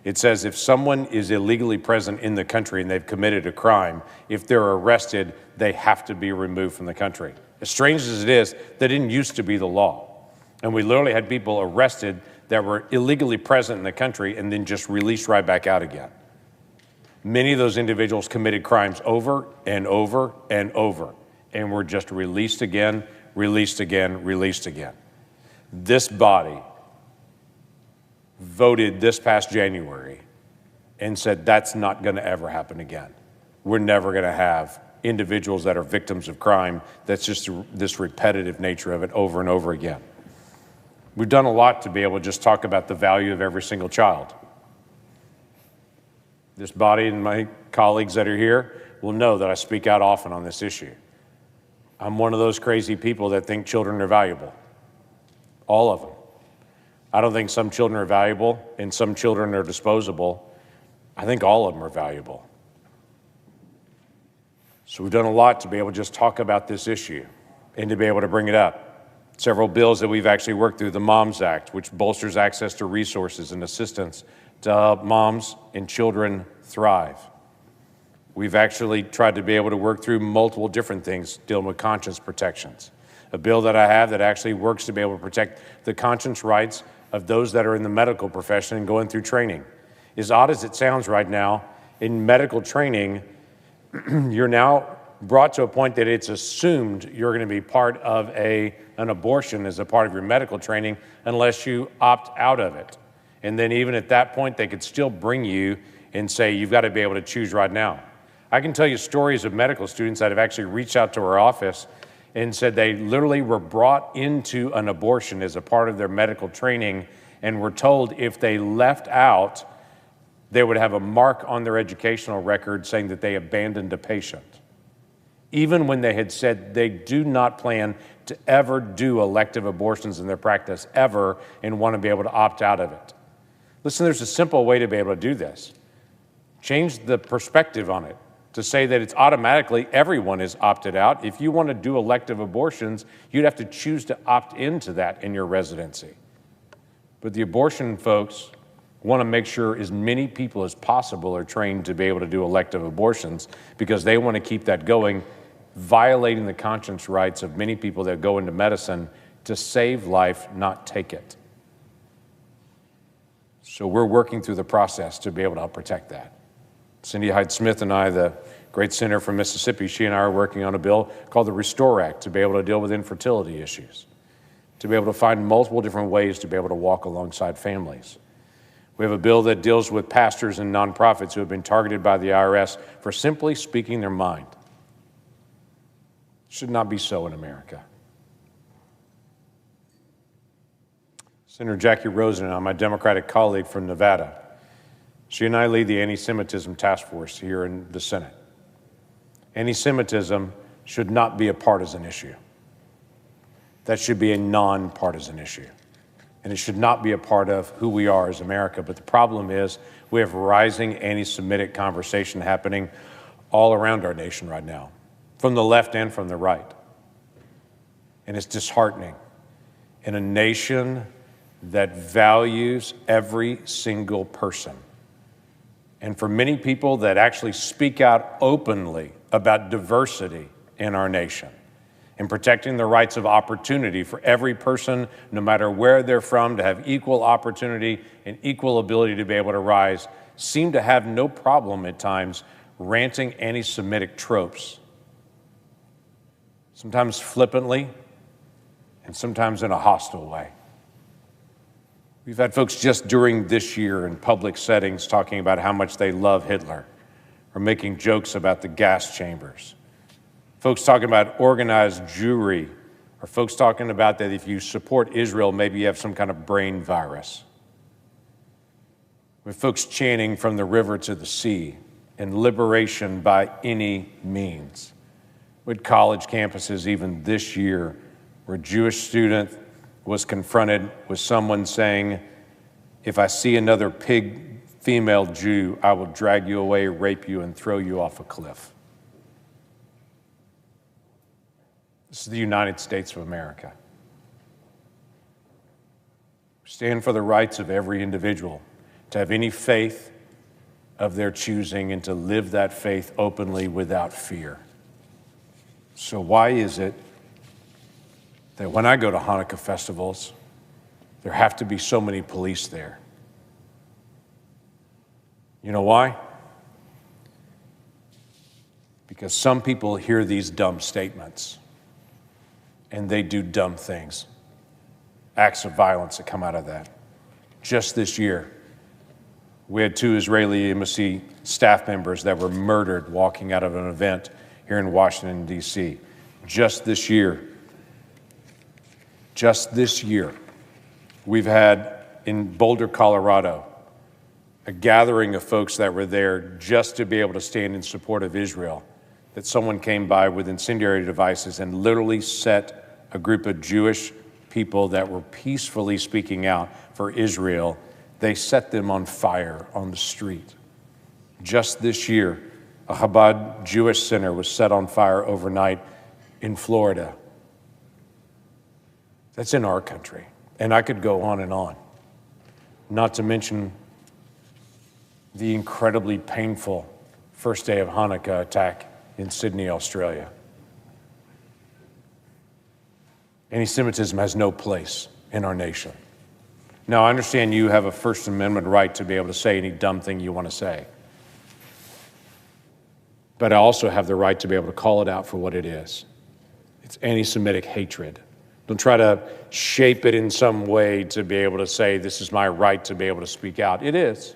It says if someone is illegally present in the country and they've committed a crime, if they're arrested, they have to be removed from the country. As strange as it is, that didn't used to be the law. And we literally had people arrested that were illegally present in the country and then just released right back out again. Many of those individuals committed crimes over and over and over, and were just released again, released again, released again. This body voted this past January and said that's not going to ever happen again. We're never going to have individuals that are victims of crime that's just this repetitive nature of it over and over again. We've done a lot to be able to just talk about the value of every single child. This body and my colleagues that are here will know that I speak out often on this issue. I'm one of those crazy people that think children are valuable. All of them. I don't think some children are valuable and some children are disposable. I think all of them are valuable. So we've done a lot to be able to just talk about this issue and to be able to bring it up. Several bills that we've actually worked through, the MOMS Act, which bolsters access to resources and assistance to help moms and children thrive. We've actually tried to be able to work through multiple different things dealing with conscience protections. A bill that I have that actually works to be able to protect the conscience rights of those that are in the medical profession and going through training. As odd as it sounds right now, in medical training, you're now brought to a point that it's assumed you're going to be part of an abortion as a part of your medical training unless you opt out of it. And then even at that point, they could still bring you and say, you've got to be able to choose right now. I can tell you stories of medical students that have actually reached out to our office and said they literally were brought into an abortion as a part of their medical training and were told if they left out, they would have a mark on their educational record saying that they abandoned a patient. Even when they had said they do not plan to ever do elective abortions in their practice ever and want to be able to opt out of it. Listen, there's a simple way to be able to do this. Change the perspective on it to say that it's automatically everyone is opted out. If you want to do elective abortions, you'd have to choose to opt into that in your residency. But the abortion folks want to make sure as many people as possible are trained to be able to do elective abortions because they want to keep that going, violating the conscience rights of many people that go into medicine to save life, not take it. So we're working through the process to be able to help protect that. Cindy Hyde-Smith and I, the great senator from Mississippi, she and I are working on a bill called the Restore Act to be able to deal with infertility issues, to be able to find multiple different ways to be able to walk alongside families. We have a bill that deals with pastors and nonprofits who have been targeted by the IRS for simply speaking their mind. Should not be so in America. Senator Jackie Rosen and I, my Democratic colleague from Nevada, she and I lead the Anti-Semitism Task Force here in the Senate. Anti-Semitism should not be a partisan issue. That should be a nonpartisan issue. And it should not be a part of who we are as America. But the problem is we have rising anti-Semitic conversation happening all around our nation right now, from the left and from the right. And it's disheartening. In a nation that values every single person, and for many people that actually speak out openly about diversity in our nation and protecting the rights of opportunity for every person, no matter where they're from, to have equal opportunity and equal ability to be able to rise, seem to have no problem at times ranting anti-Semitic tropes, sometimes flippantly and sometimes in a hostile way. We've had folks just during this year in public settings talking about how much they love Hitler or making jokes about the gas chambers. Folks talking about organized Jewry, or folks talking about that if you support Israel, maybe you have some kind of brain virus. With folks chanting from the river to the sea and liberation by any means. with college campuses even this year, where a Jewish student was confronted with someone saying, if I see another pig female Jew, I will drag you away, rape you, and throw you off a cliff. This is the United States of America. We stand for the rights of every individual to have any faith of their choosing and to live that faith openly without fear. So why is it that when I go to Hanukkah festivals, there have to be so many police there? You know why? Because some people hear these dumb statements and they do dumb things, acts of violence that come out of that. Just this year, we had 2 Israeli embassy staff members that were murdered walking out of an event here in Washington, D.C. Just this year, we've had in Boulder, Colorado, a gathering of folks that were there just to be able to stand in support of Israel, that someone came by with incendiary devices and literally set a group of Jewish people that were peacefully speaking out for Israel, they set them on fire on the street. Just this year, a Chabad Jewish center was set on fire overnight in Florida. That's in our country. And I could go on and on. Not to mention the incredibly painful first day of Hanukkah attack in Sydney, Australia. Anti-Semitism has no place in our nation. Now, I understand you have a First Amendment right to be able to say any dumb thing you want to say. But I also have the right to be able to call it out for what it is. It's anti-Semitic hatred. Don't try to shape it in some way to be able to say, this is my right to be able to speak out. It is.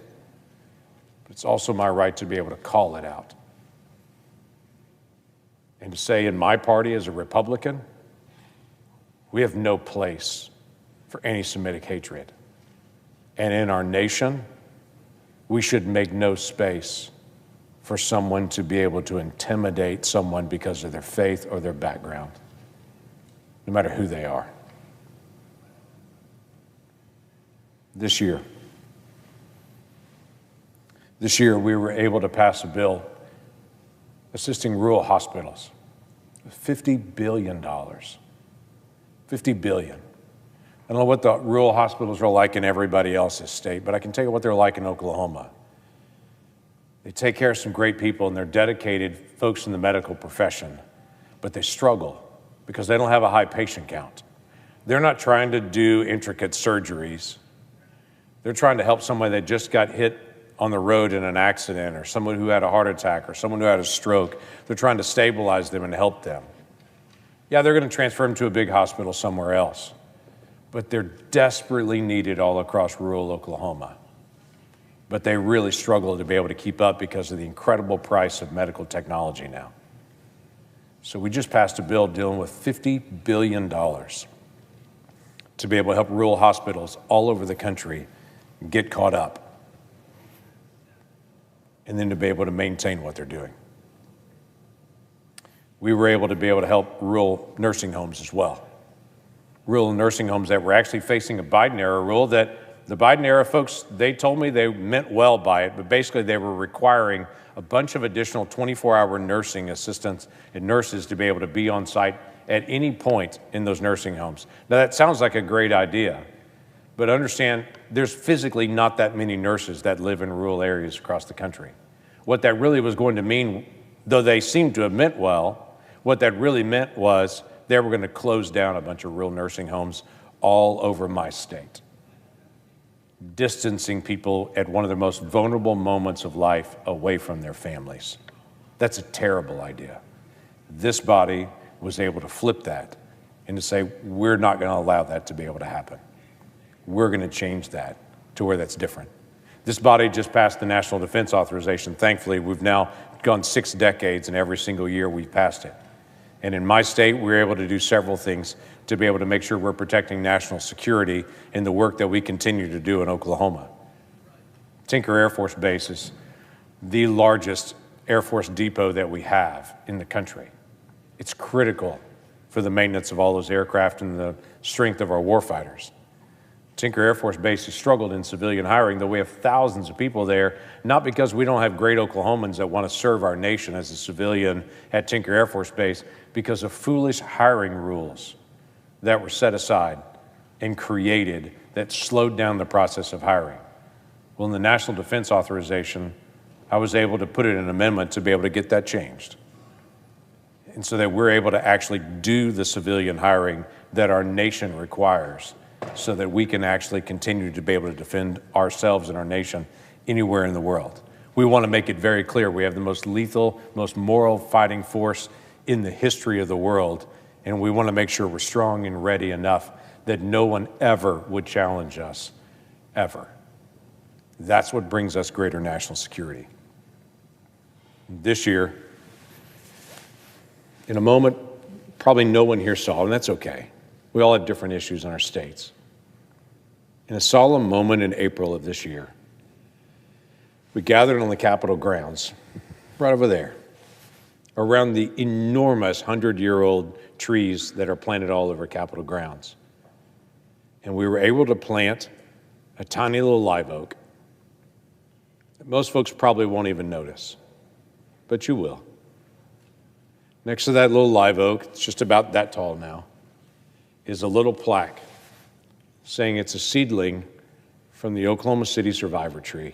But it's also my right to be able to call it out. And to say in my party as a Republican, we have no place for anti-Semitic hatred. And in our nation, we should make no space for someone to be able to intimidate someone because of their faith or their background, no matter who they are. This year, we were able to pass a bill assisting rural hospitals with $50 billion. $50 billion. I don't know what the rural hospitals are like in everybody else's state, but I can tell you what they're like in Oklahoma. They take care of some great people, and they're dedicated folks in the medical profession, but they struggle because they don't have a high patient count. They're not trying to do intricate surgeries. They're trying to help somebody that just got hit on the road in an accident, or someone who had a heart attack, or someone who had a stroke. They're trying to stabilize them and help them. Yeah, they're going to transfer them to a big hospital somewhere else, but they're desperately needed all across rural Oklahoma. But they really struggle to be able to keep up because of the incredible price of medical technology now. So we just passed a bill dealing with $50 billion to be able to help rural hospitals all over the country get caught up, and then to be able to maintain what they're doing. We were able to help rural nursing homes as well. Rural nursing homes that were actually facing a Biden-era rule that the Biden-era folks, they told me they meant well by it, but basically they were requiring a bunch of additional 24-hour nursing assistants and nurses to be able to be on site at any point in those nursing homes. Now, that sounds like a great idea, but understand there's physically not that many nurses that live in rural areas across the country. What that really was going to mean, though they seemed to have meant well, what that really meant was they were going to close down a bunch of rural nursing homes all over my state, distancing people at one of their most vulnerable moments of life away from their families. That's a terrible idea. This body was able to flip that and to say, we're not going to allow that to be able to happen. We're going to change that to where that's different. This body just passed the National Defense Authorization. Thankfully, we've now gone 6 decades, and every single year we've passed it. And in my state, we're able to do several things to be able to make sure we're protecting national security in the work that we continue to do in Oklahoma. Tinker Air Force Base is the largest Air Force depot that we have in the country. It's critical for the maintenance of all those aircraft and the strength of our warfighters. Tinker Air Force Base has struggled in civilian hiring, though we have thousands of people there, not because we don't have great Oklahomans that want to serve our nation as a civilian at Tinker Air Force Base, because of foolish hiring rules that were set aside and created that slowed down the process of hiring. Well, in the National Defense Authorization, I was able to put in an amendment to be able to get that changed. And so that we're able to actually do the civilian hiring that our nation requires, so that we can actually continue to be able to defend ourselves and our nation anywhere in the world. We want to make it very clear we have the most lethal, most moral fighting force in the history of the world, and we want to make sure we're strong and ready enough that no one ever would challenge us, ever. That's what brings us greater national security. This year, in a moment probably no one here saw, and that's okay. We all have different issues in our states. In a solemn moment in April of this year, we gathered on the Capitol grounds, right over there, around the enormous 100-year-old trees that are planted all over Capitol grounds. And we were able to plant a tiny little live oak that most folks probably won't even notice, but you will. Next to that little live oak, it's just about that tall now, is a little plaque saying it's a seedling from the Oklahoma City survivor tree.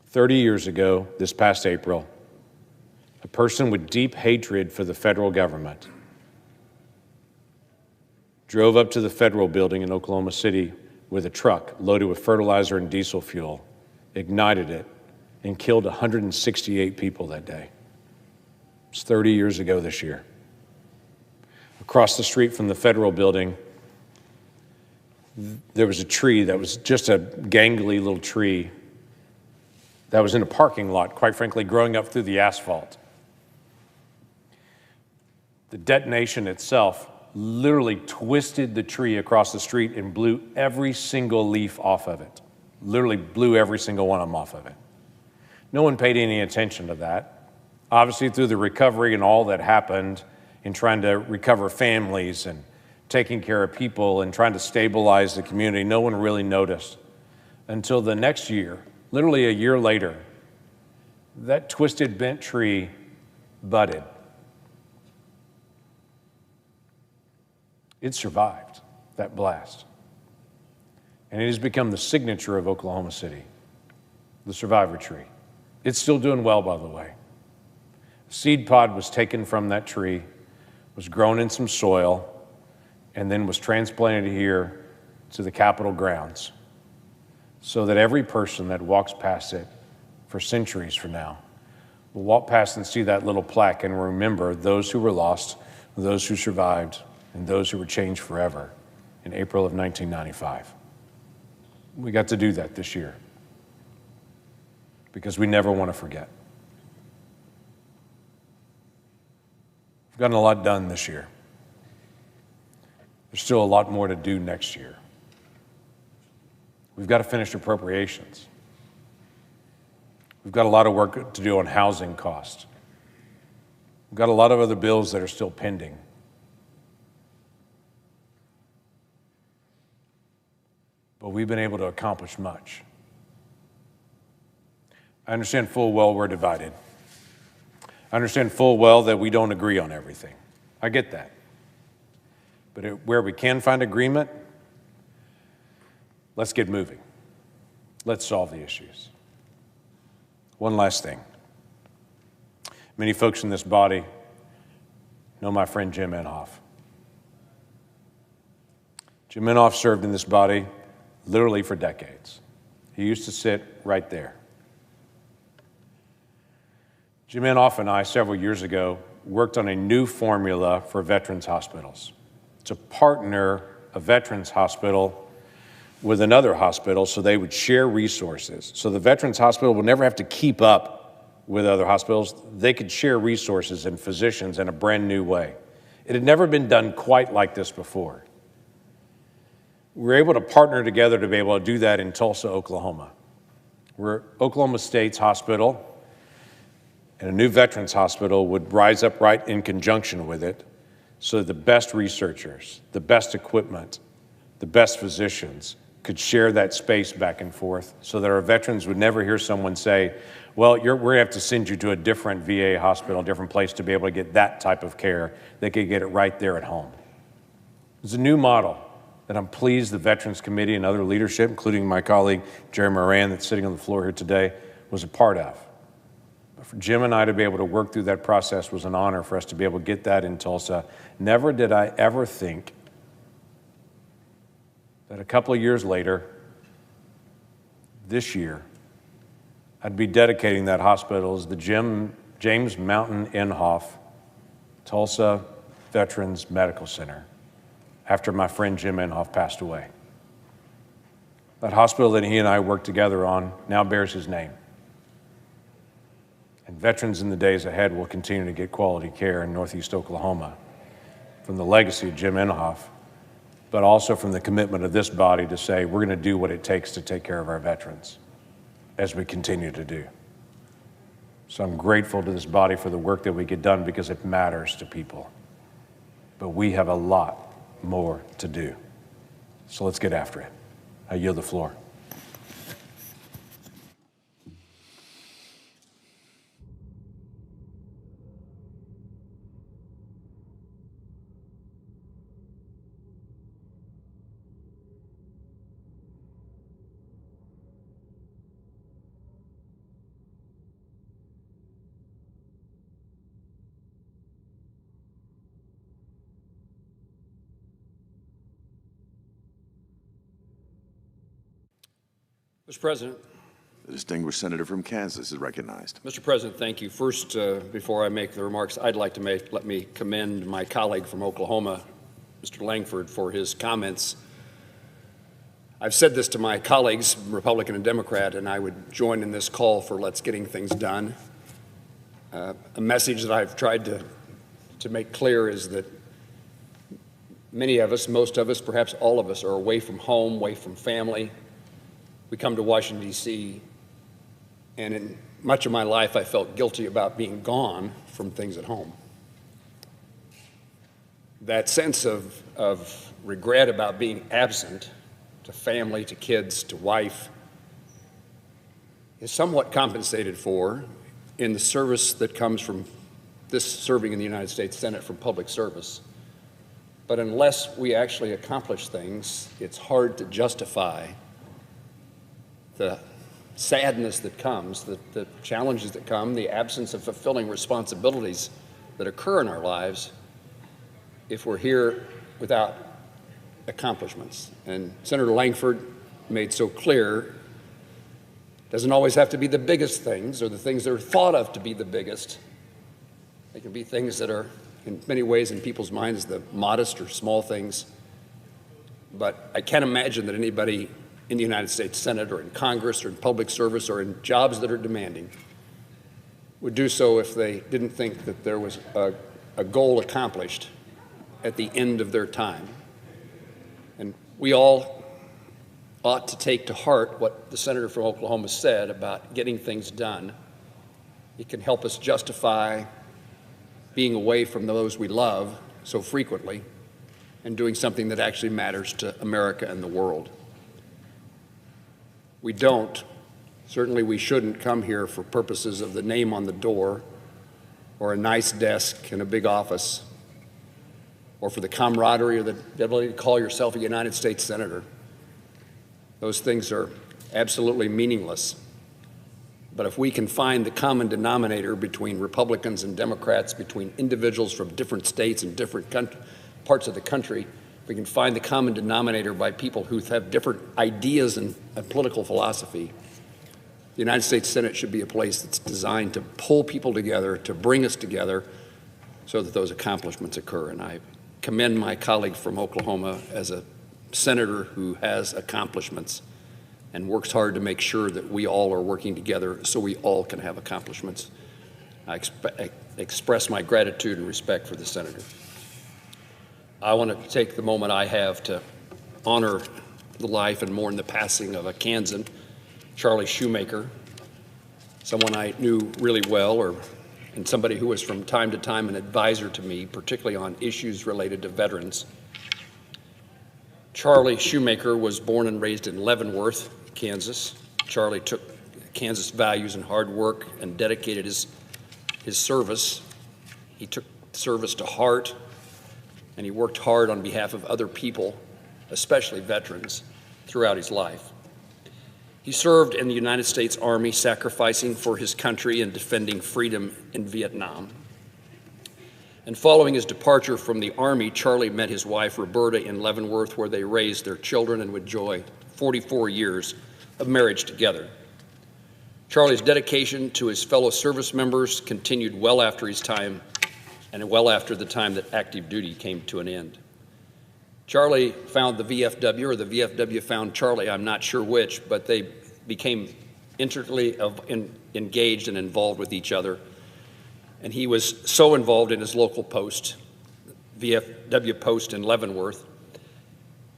30 years ago, this past April, a person with deep hatred for the federal government drove up to the federal building in Oklahoma City with a truck loaded with fertilizer and diesel fuel, ignited it, and killed 168 people that day. It's 30 years ago this year. Across the street from the federal building, there was a tree that was just a gangly little tree that was in a parking lot, quite frankly, growing up through the asphalt. The detonation itself literally twisted the tree across the street and blew every single leaf off of it. Literally blew every single one of them off of it. No one paid any attention to that. Obviously, through the recovery and all that happened in trying to recover families and taking care of people and trying to stabilize the community, no one really noticed until the next year, literally a year later, that twisted bent tree budded. It survived that blast. And it has become the signature of Oklahoma City, the survivor tree. It's still doing well, by the way. A seed pod was taken from that tree, was grown in some soil, and then was transplanted here to the Capitol grounds so that every person that walks past it for centuries from now will walk past and see that little plaque and remember those who were lost, those who survived, and those who were changed forever in April of 1995. We got to do that this year because we never want to forget. We've gotten a lot done this year. There's still a lot more to do next year. We've got to finish appropriations. We've got a lot of work to do on housing costs. We've got a lot of other bills that are still pending. But we've been able to accomplish much. I understand full well we're divided. I understand full well that we don't agree on everything. I get that. But where we can find agreement, let's get moving. Let's solve the issues. One last thing. Many folks in this body know my friend Jim Inhofe. Jim Inhofe served in this body literally for decades. He used to sit right there. Jim Inhofe and I, several years ago, worked on a new formula for veterans hospitals to partner a veterans hospital with another hospital so they would share resources. So the veterans hospital would never have to keep up with other hospitals. They could share resources and physicians in a brand new way. It had never been done quite like this before. We were able to partner together to be able to do that in Tulsa, Oklahoma, where Oklahoma State's hospital And a new veterans hospital would rise up right in conjunction with it so that the best researchers, the best equipment, the best physicians could share that space back and forth so that our veterans would never hear someone say, well, we're going to have to send you to a different VA hospital, a different place to be able to get that type of care. They could get it right there at home. It's a new model that I'm pleased the Veterans Committee and other leadership, including my colleague Jerry Moran that's sitting on the floor here today, was a part of. But for Jim and I to be able to work through that process was an honor for us to be able to get that in Tulsa. Never did I ever think that a couple of years later, this year, I'd be dedicating that hospital as the James Mountain Inhofe Tulsa Veterans Medical Center after my friend Jim Inhofe passed away. That hospital that he and I worked together on now bears his name. And veterans in the days ahead will continue to get quality care in Northeast Oklahoma from the legacy of Jim Inhofe, but also from the commitment of this body to say we're going to do what it takes to take care of our veterans as we continue to do. So I'm grateful to this body for the work that we get done because it matters to people. But we have a lot more to do. So let's get after it. I yield the floor. Mr. President. The distinguished senator from Kansas is recognized. Mr. President, thank you. First, before I make the remarks, I'd like to let me commend my colleague from Oklahoma, Mr. Langford, for his comments. I've said this to my colleagues, Republican and Democrat, and I would join in this call for let's getting things done. A message that I've tried to make clear is that many of us, most of us, perhaps all of us, are away from home, away from family. We come to Washington, D.C., and in much of my life I felt guilty about being gone from things at home. That sense of regret about being absent to family, to kids, to wife, is somewhat compensated for in the service that comes from this serving in the United States Senate from public service. But unless we actually accomplish things, it's hard to justify the sadness that comes, the challenges that come, the absence of fulfilling responsibilities that occur in our lives if we're here without accomplishments. And Senator Langford made so clear, it doesn't always have to be the biggest things or the things that are thought of to be the biggest. They can be things that are in many ways in people's minds the modest or small things. But I can't imagine that anybody in the United States Senate or in Congress or in public service or in jobs that are demanding would do so if they didn't think that there was a goal accomplished at the end of their time. And we all ought to take to heart what the senator from Oklahoma said about getting things done. It can help us justify being away from those we love so frequently and doing something that actually matters to America and the world. We don't, certainly we shouldn't come here for purposes of the name on the door or a nice desk in a big office or for the camaraderie or the ability to call yourself a United States Senator. Those things are absolutely meaningless. But if we can find the common denominator between Republicans and Democrats, between individuals from different states and different parts of the country, we can find the common denominator by people who have different ideas and political philosophy. The United States Senate should be a place that's designed to pull people together, to bring us together so that those accomplishments occur. And I commend my colleague from Oklahoma as a senator who has accomplishments and works hard to make sure that we all are working together so we all can have accomplishments. I express my gratitude and respect for the senator. I want to take the moment I have to honor the life and mourn the passing of a Kansan, Charlie Shoemaker, someone I knew really well or and somebody who was from time to time an advisor to me, particularly on issues related to veterans. Charlie Shoemaker was born and raised in Leavenworth, Kansas. Charlie took Kansas values and hard work and dedicated his service. He took service to heart, and he worked hard on behalf of other people, especially veterans, throughout his life. He served in the United States Army, sacrificing for his country and defending freedom in Vietnam. And following his departure from the Army, Charlie met his wife, Roberta, in Leavenworth, where they raised their children and would enjoy 44 years of marriage together. Charlie's dedication to his fellow service members continued well after his time and well after the time that active duty came to an end. Charlie found the VFW, or the VFW found Charlie, I'm not sure which, but they became intricately engaged and involved with each other. And he was so involved in his local post, VFW post in Leavenworth.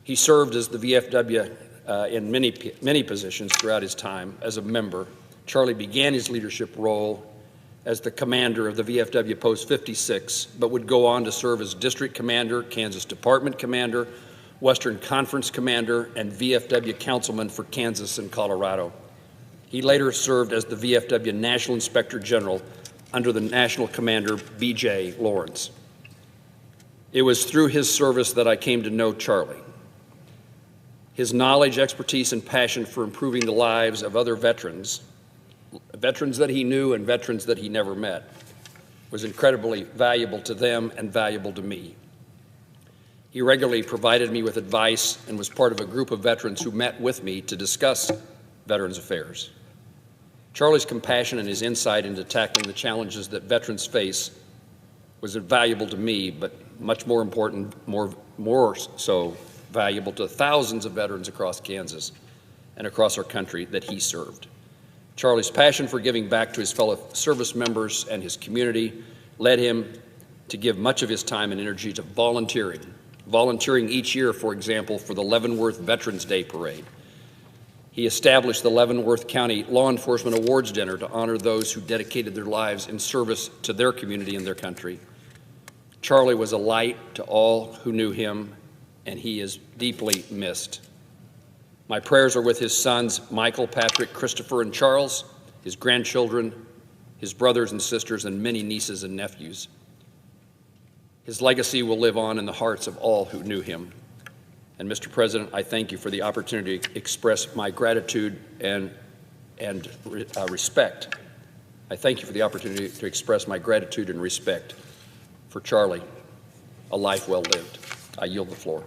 He served as the VFW in many positions throughout his time as a member. Charlie began his leadership role as the commander of the VFW Post 56, but would go on to serve as district commander, Kansas Department commander, Western Conference commander, and VFW councilman for Kansas and Colorado. He later served as the VFW National Inspector General under the National Commander B.J. Lawrence. It was through his service that I came to know Charlie. His knowledge, expertise, and passion for improving the lives of other veterans that he knew and veterans that he never met, was incredibly valuable to them and valuable to me. He regularly provided me with advice and was part of a group of veterans who met with me to discuss veterans affairs. Charlie's compassion and his insight into tackling the challenges that veterans face was invaluable to me, but much more important, more so valuable to thousands of veterans across Kansas and across our country that he served. Charlie's passion for giving back to his fellow service members and his community led him to give much of his time and energy to volunteering each year, for example, for the Leavenworth Veterans Day Parade. He established the Leavenworth County Law Enforcement Awards Dinner to honor those who dedicated their lives in service to their community and their country. Charlie was a light to all who knew him, and he is deeply missed. My prayers are with his sons, Michael, Patrick, Christopher, and Charles, his grandchildren, his brothers and sisters, and many nieces and nephews. His legacy will live on in the hearts of all who knew him. And Mr. President, I thank you for the opportunity to express my gratitude and respect. I thank you for the opportunity to express my gratitude and respect for Charlie, a life well lived. I yield the floor.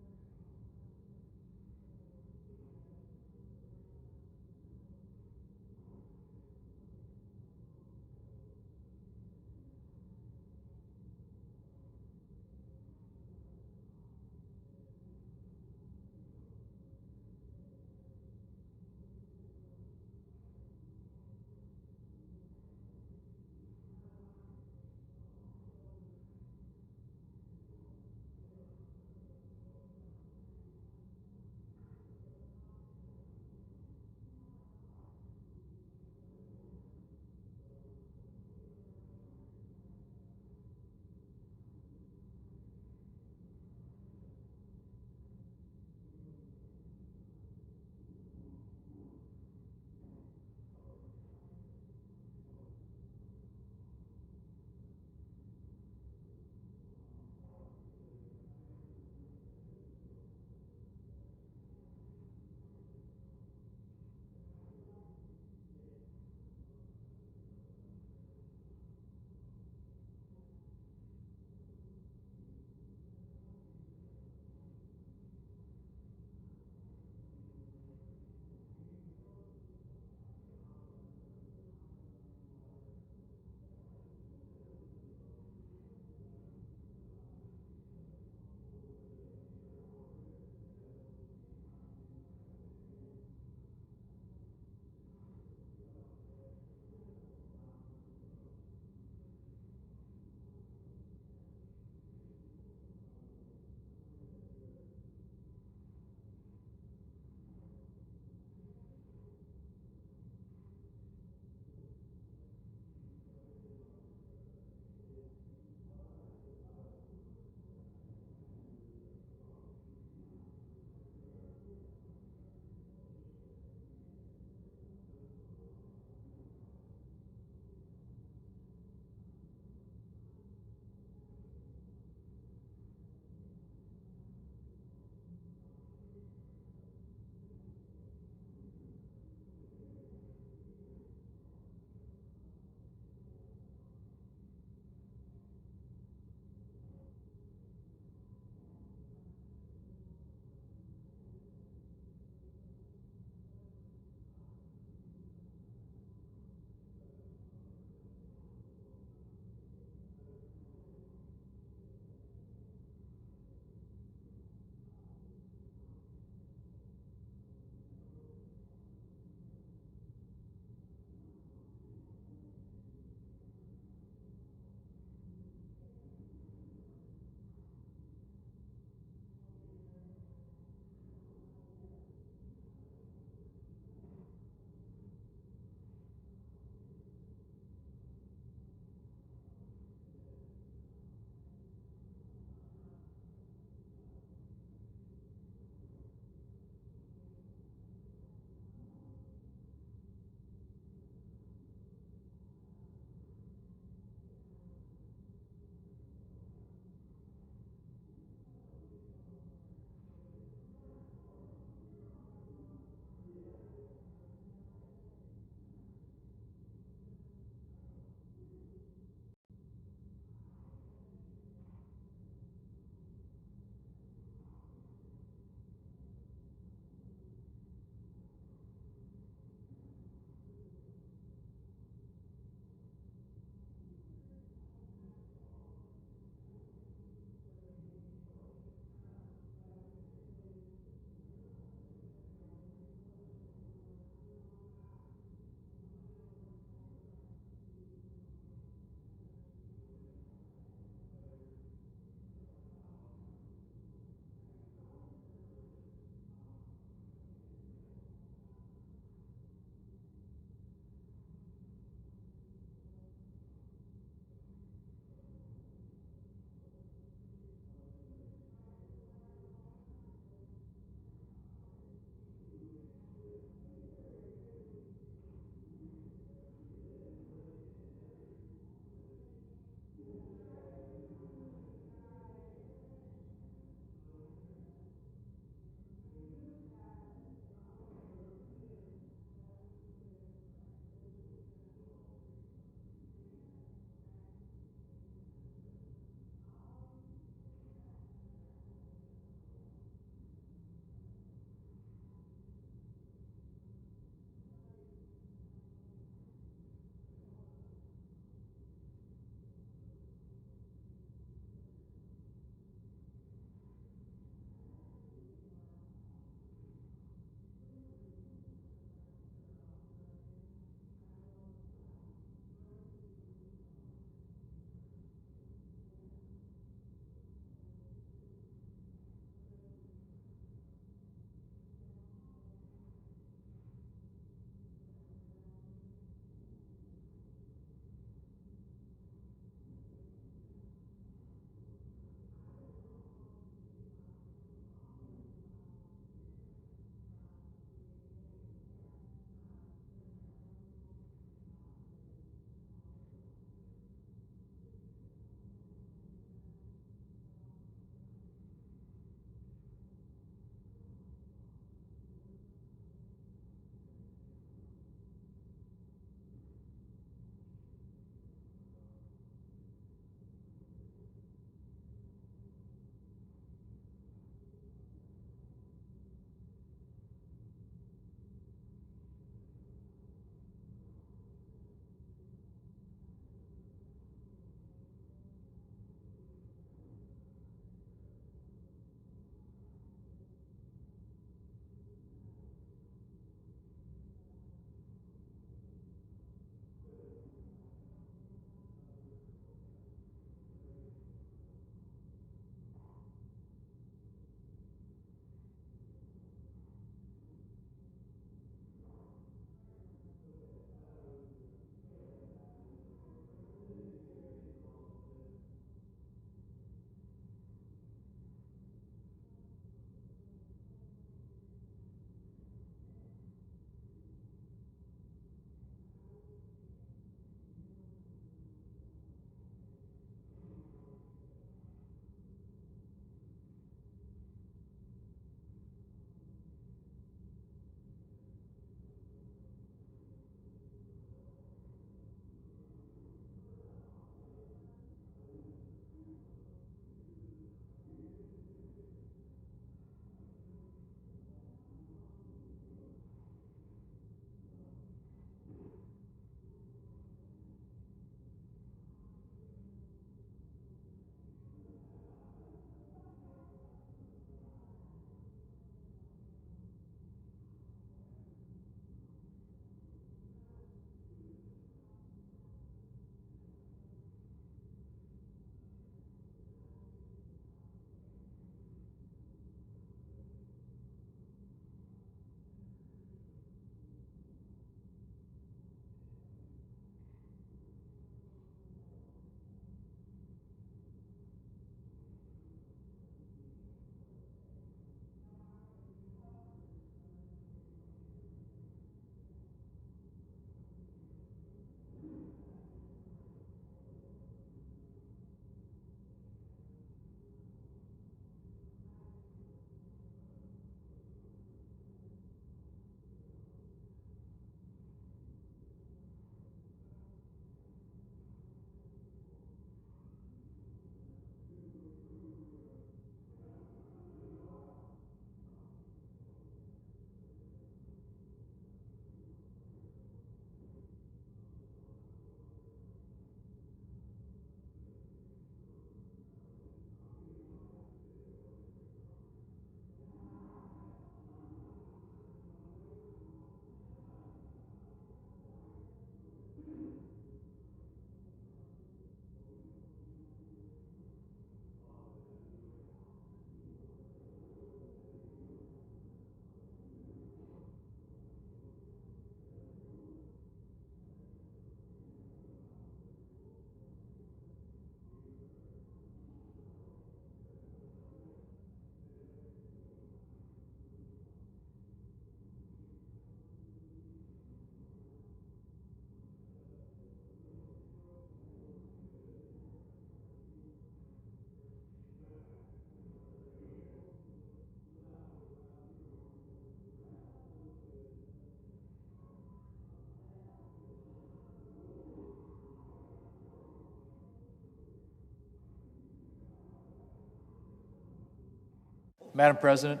Madam President.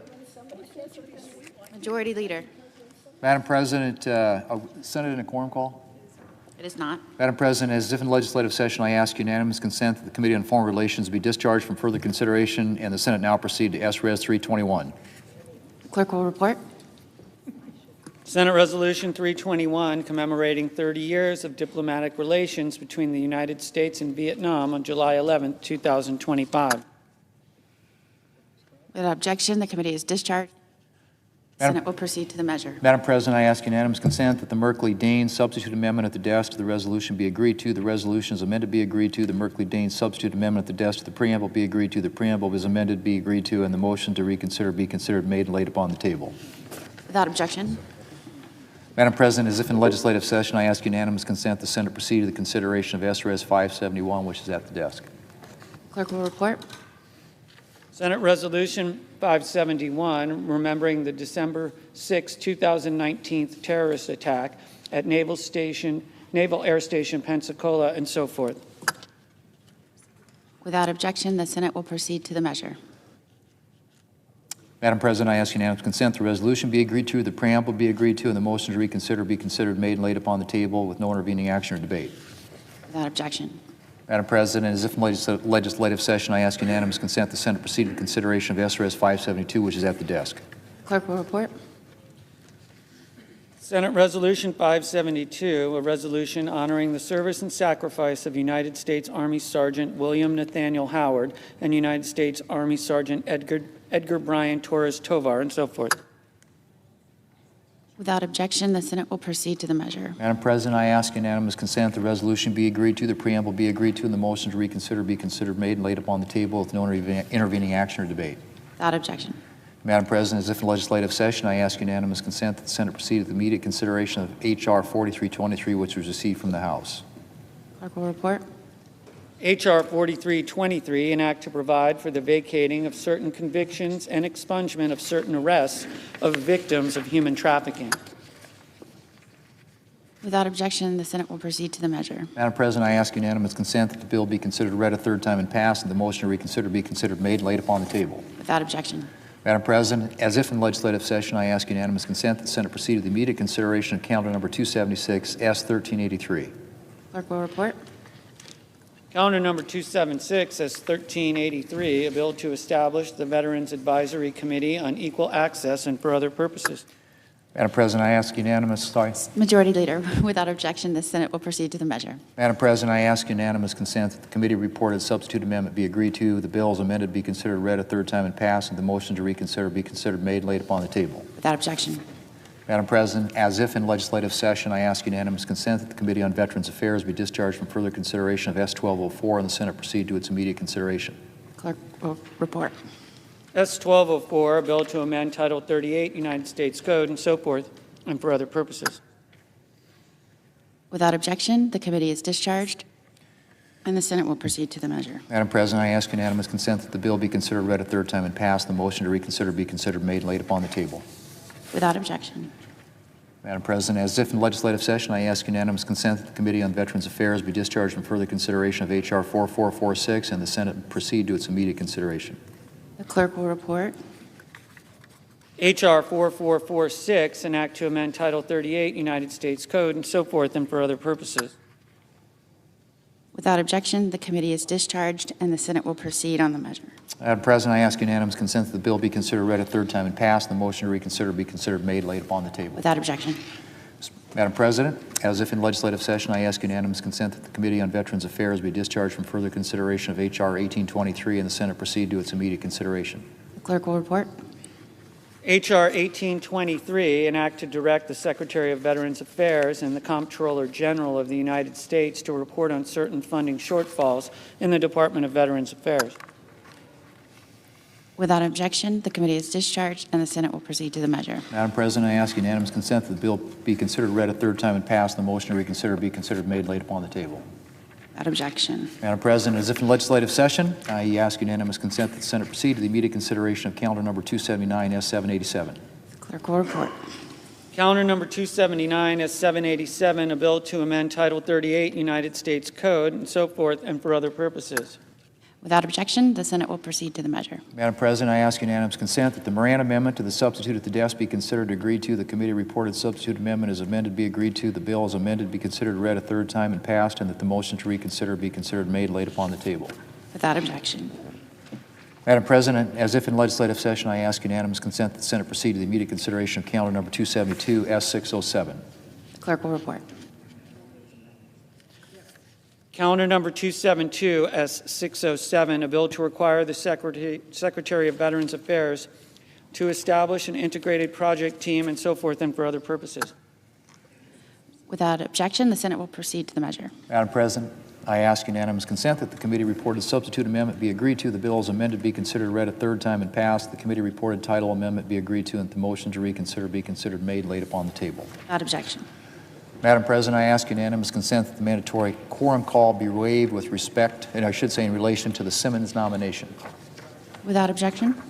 Majority Leader. Madam President, Senate in a quorum call? It is not. Madam President, as if in legislative session, I ask unanimous consent that the Committee on Foreign Relations be discharged from further consideration, and the Senate now proceed to S-Res 321. The clerk will report. Senate Resolution 321 commemorating 30 years of diplomatic relations between the United States and Vietnam on July 11, 2025. Without objection, the committee is discharged. Senate will proceed to the measure. Madam President, I ask unanimous consent that the Merkley-Dane substitute amendment at the desk to the resolution be agreed to. The resolution is amended be agreed to. The Merkley-Dane substitute amendment at the desk to the preamble be agreed to. The preamble is amended be agreed to, and the motion to reconsider be considered made and laid upon the table. Without objection. Madam President, as if in legislative session, I ask unanimous consent the Senate proceed to the consideration of S-Res 571, which is at the desk. Clerk will report. Senate Resolution 571, remembering the December 6, 2019 terrorist attack at Naval Air Station Pensacola, and so forth. Without objection, the Senate will proceed to the measure. Madam President, I ask unanimous consent the resolution be agreed to, the preamble be agreed to, and the motion to reconsider be considered made and laid upon the table with no intervening action or debate. Without objection. Madam President, as if in legislative session, I ask unanimous consent the Senate proceed to consideration of S-Res 572, which is at the desk. Clerk will report. Senate Resolution 572, a resolution honoring the service and sacrifice of United States Army Sergeant William Nathaniel Howard and United States Army Sergeant Edgar Brian Torres Tovar, and so forth. Without objection, the Senate will proceed to the measure. Madam President, I ask unanimous consent the resolution be agreed to, the preamble be agreed to, and the motion to reconsider be considered made and laid upon the table with no intervening action or debate. Without objection. Madam President, as if in legislative session, I ask unanimous consent that the Senate proceed to the immediate consideration of H.R. 4323, which was received from the House. Clerk will report. H.R. 4323, an act to provide for the vacating of certain convictions and expungement of certain arrests of victims of human trafficking. Without objection, the Senate will proceed to the measure. Madam President, I ask unanimous consent that the bill be considered read a third time and passed, and the motion to reconsider be considered made and laid upon the table. Without objection. Madam President, as if in legislative session, I ask unanimous consent that the Senate proceed to the immediate consideration of calendar number 276, S1383. Clerk will report. Calendar number 276 as 1383, a bill to establish the Veterans Advisory Committee on Equal Access and for other purposes. Madam President, I ask unanimous, Majority Leader, without objection, the Senate will proceed to the measure. Madam President, I ask unanimous consent that the committee reported substitute amendment be agreed to, the bill as amended be considered read a third time and passed, and the motion to reconsider be considered made and laid upon the table. Without objection. Madam President, as if in legislative session, I ask unanimous consent that the Committee on Veterans Affairs be discharged from further consideration of S1204 and the Senate proceed to its immediate consideration. Clerk will report. S1204, a bill to amend Title 38 United States Code and so forth, and for other purposes. Without objection, the committee is discharged, and the Senate will proceed to the measure. Madam President, I ask unanimous consent that the bill be considered read a third time and passed, the motion to reconsider be considered made and laid upon the table. Without objection. Madam President, as if in legislative session, I ask unanimous consent that the Committee on Veterans Affairs be discharged from further consideration of H.R. 4446 and the Senate proceed to its immediate consideration. The clerk will report. H.R. 4446, an act to amend Title 38 United States Code and so forth, and for other purposes. Without objection, the committee is discharged, and the Senate will proceed on the measure. Madam President, I ask unanimous consent that the bill be considered read a third time and passed, and the motion to reconsider be considered made and laid upon the table. Without objection. Madam President, as if in legislative session, I ask unanimous consent that the Committee on Veterans Affairs be discharged from further consideration of H.R. 1823 and the Senate proceed to its immediate consideration. The clerk will report. H.R. 1823, an act to direct the Secretary of Veterans Affairs and the Comptroller General of the United States to report on certain funding shortfalls in the Department of Veterans Affairs. Without objection, the committee is discharged, and the Senate will proceed to the measure. Madam President, I ask unanimous consent that the bill be considered read a third time and passed, and the motion to reconsider be considered made and laid upon the table. Without objection. Madam President, as if in legislative session, I ask unanimous consent that the Senate proceed to the immediate consideration of calendar number 279, S787. The clerk will report. Calendar number 279, S787, a bill to amend Title 38 United States Code and so forth, and for other purposes. Without objection, the Senate will proceed to the measure. Madam President, I ask unanimous consent that the Moran Amendment to the substitute at the desk be considered agreed to. The committee reported substitute amendment is amended be agreed to. The bill is amended be considered read a third time and passed, and that the motion to reconsider be considered made laid upon the table. Without objection. Madam President, as if in legislative session, I ask unanimous consent that the Senate proceed to the immediate consideration of calendar number 272, S607. The clerk will report. Calendar number 272, S607, a bill to require the Secretary of Veterans Affairs to establish an integrated project team and so forth and for other purposes. Without objection, the Senate will proceed to the measure. Madam President, I ask unanimous consent that the committee reported substitute amendment be agreed to. The bill is amended be considered read a third time and passed. The committee reported title amendment be agreed to, and the motion to reconsider be considered made laid upon the table. Without objection. Madam President, I ask unanimous consent that the mandatory quorum call be waived with respect, and I should say in relation to the Simmons nomination. Without objection.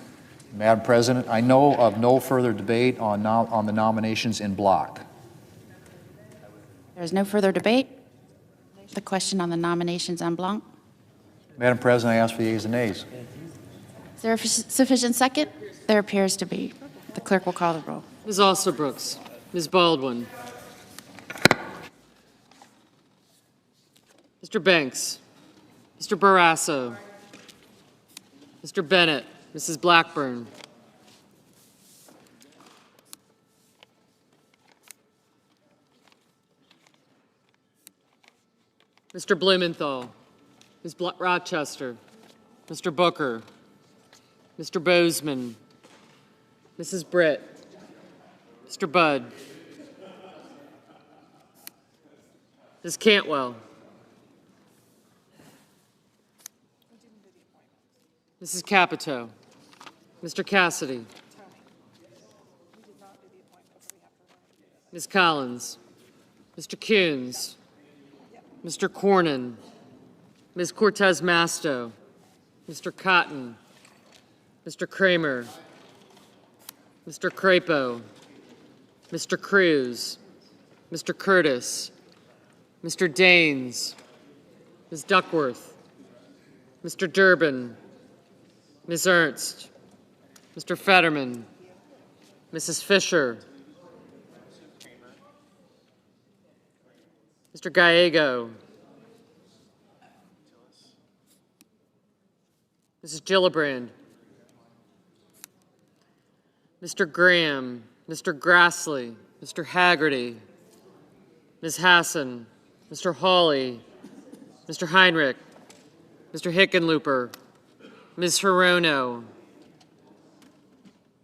Madam President, I know of no further debate on the nominations in block. There is no further debate. The question on the nominations en bloc. Madam President, I ask for the ayes and nays. Is there a sufficient second? There appears to be. The clerk will call the roll. Ms. Alsobrooks. Ms. Baldwin. Mr. Banks. Mr. Barrasso. Mr. Bennett. Mrs. Blackburn. Mr. Blumenthal. Ms. Rochester. Mr. Booker. Mr. Bozeman. Mrs. Britt. Mr. Budd. Ms. Cantwell. Mrs. Capito. Mr. Cassidy. Ms. Collins. Mr. Coons. Mr. Cornyn. Ms. Cortez Masto. Mr. Cotton. Mr. Kramer. Mr. Crapo. Mr. Cruz. Mr. Curtis. Mr. Daines. Ms. Duckworth. Mr. Durbin. Ms. Ernst. Mr. Fetterman. Mrs. Fisher. Mr. Gallego. Mrs. Gillibrand. Mr. Graham. Mr. Grassley. Mr. Haggerty. Ms. Hassan. Mr. Hawley. Mr. Heinrich. Mr. Hickenlooper. Ms. Hirono.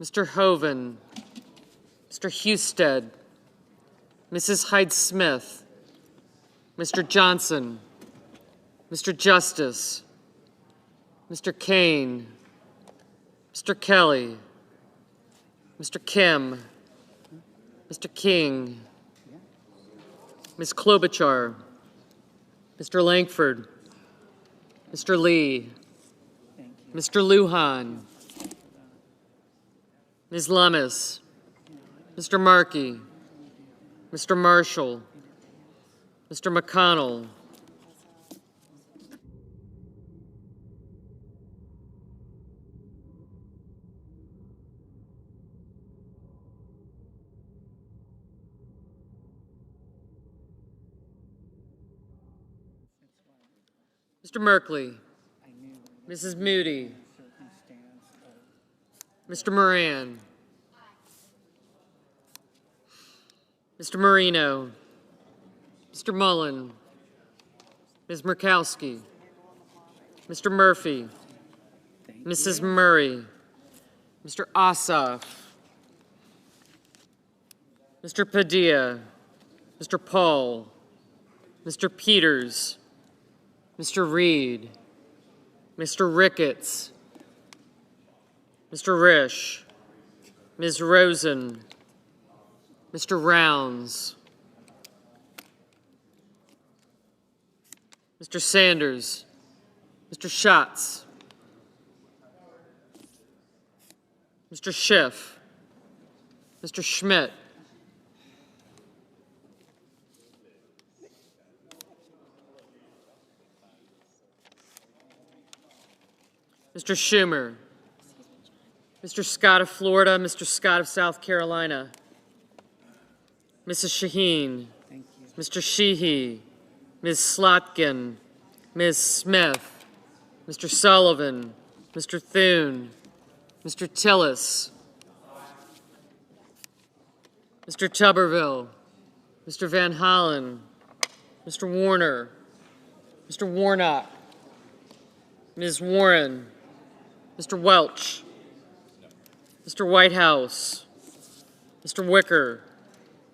Mr. Hoven. Mr. Husted. Mrs. Hyde-Smith. Mr. Johnson. Mr. Justice. Mr. Kane. Mr. Kelly. Mr. Kim. Mr. King. Ms. Klobuchar. Mr. Langford. Mr. Lee. Mr. Lujan. Ms. Lummis. Mr. Markey. Mr. Marshall. Mr. McConnell. Mr. Merkley. Mrs. Moody. Mr. Moran. Mr. Marino. Mr. Mullen. Ms. Murkowski. Mr. Murphy. Mrs. Murray. Mr. Ossoff. Mr. Padilla. Mr. Paul. Mr. Peters. Mr. Reed. Mr. Ricketts. Mr. Risch. Ms. Rosen. Mr. Rounds. Mr. Sanders. Mr. Schatz. Mr. Schiff. Mr. Schmidt. Mr. Schumer, Mr. Scott of Florida, Mr. Scott of South Carolina, Mrs. Shaheen, Mr. Sheehy, Ms. Slotkin, Ms. Smith, Mr. Sullivan, Mr. Thune, Mr. Tillis, Mr. Tuberville, Mr. Van Hollen, Mr. Warner, Mr. Warnock, Ms. Warren, Mr. Welch, Mr. Whitehouse, Mr. Wicker,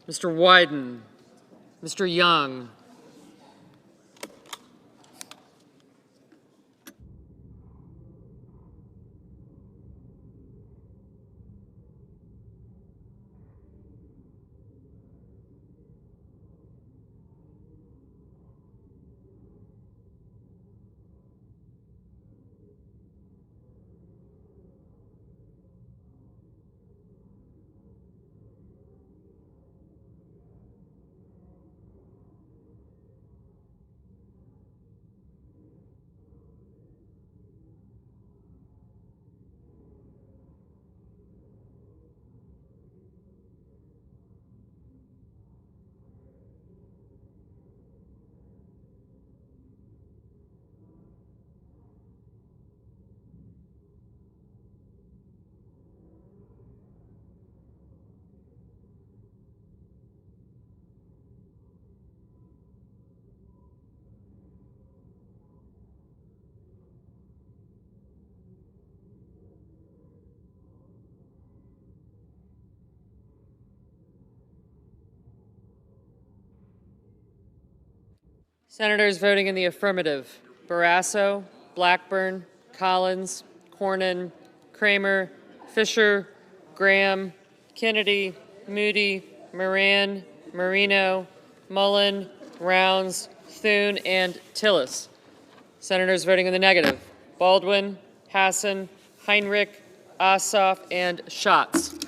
Mr. Wyden, Mr. Young, Senators voting in the affirmative: Barrasso, Blackburn, Collins, Cornyn, Kramer, Fisher, Graham, Kennedy, Moody, Moran, Marino, Mullen, Rounds, Thune, and Tillis. Senators voting in the negative: Baldwin, Hassan, Heinrich, Ossoff, and Schatz.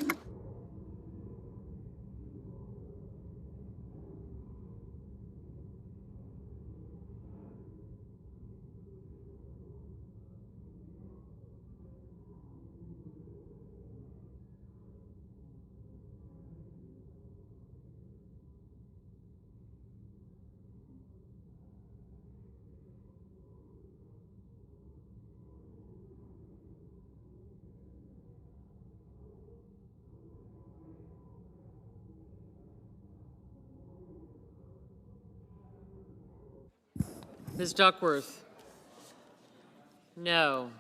Ms. Duckworth? No.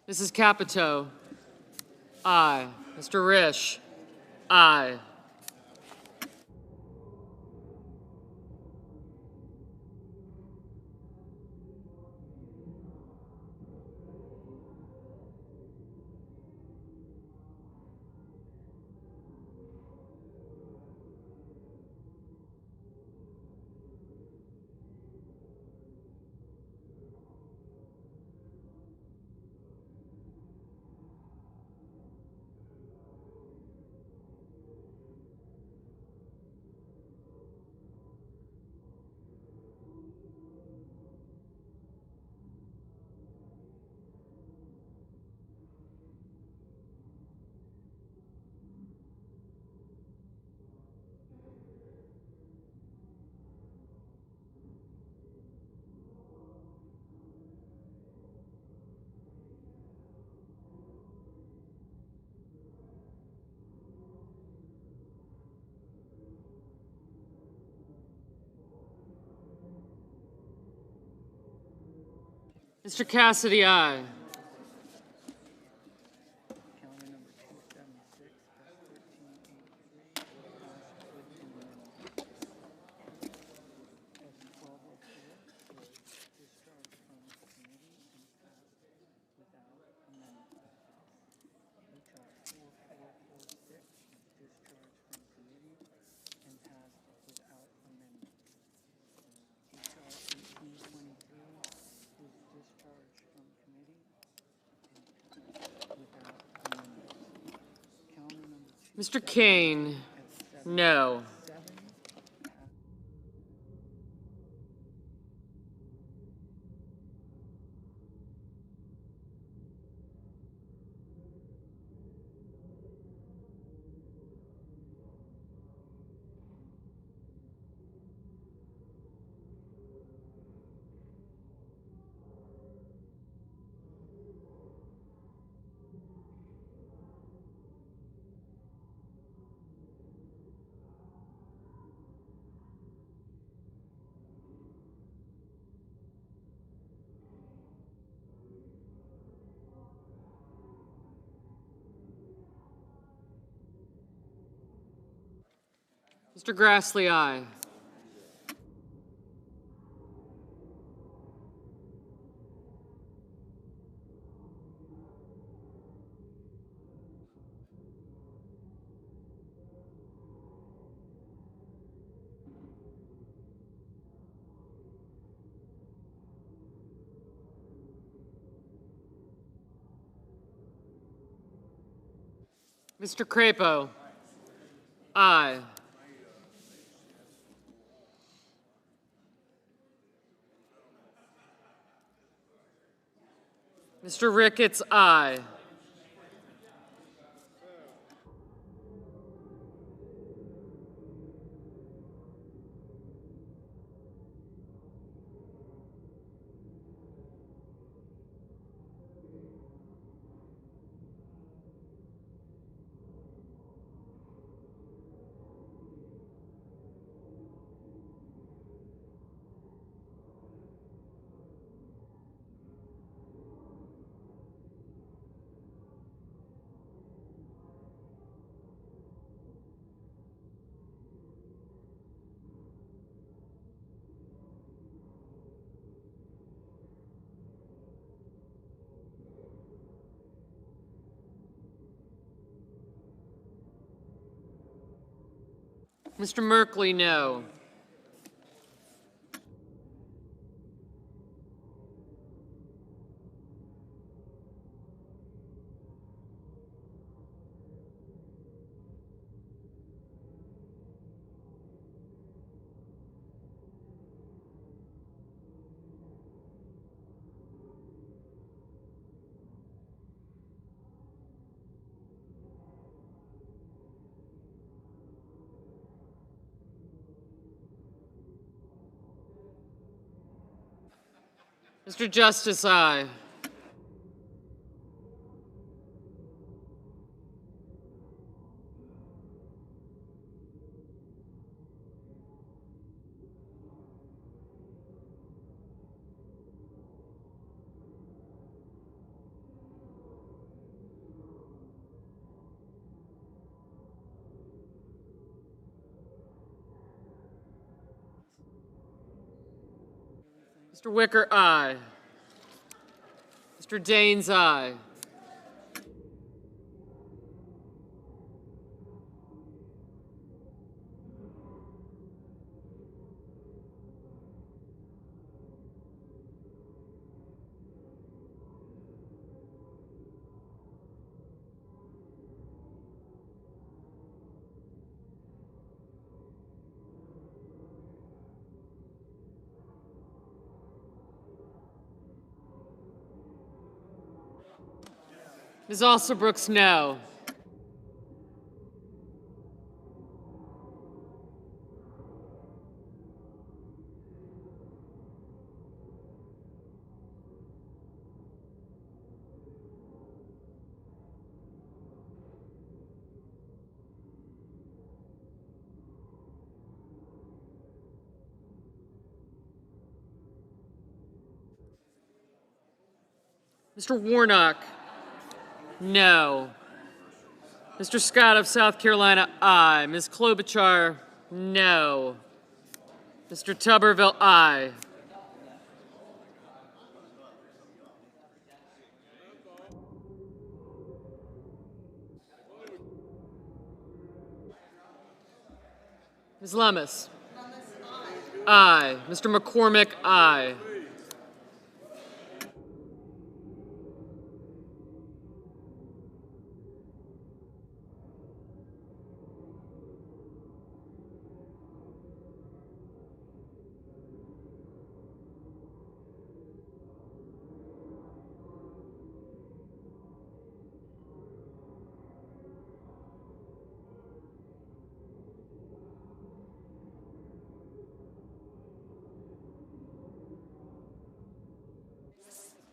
Mrs. Capito? Aye. Mr. Risch? Aye. Mr. Cassidy, aye. Mr. Kane, no. Mr. Grassley, aye. Mr. Crapo, aye. Mr. Ricketts, aye. Mr. Merkley, no. Mr. Justice, aye. Mr. Wicker, aye. Mr. Daines, aye. Ms. Alsobrooks, no. Mr. Warnock, no. Mr. Scott of South Carolina, aye. Ms. Klobuchar, no. Mr. Tuberville, aye. Ms. Lummis, aye. Mr. McCormick, aye.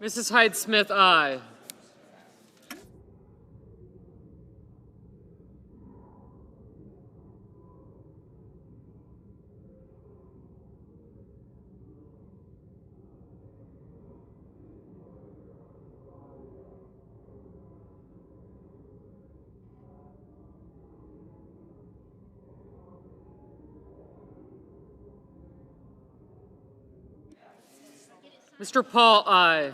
Mrs. Hyde-Smith, aye. Mr. Paul, aye.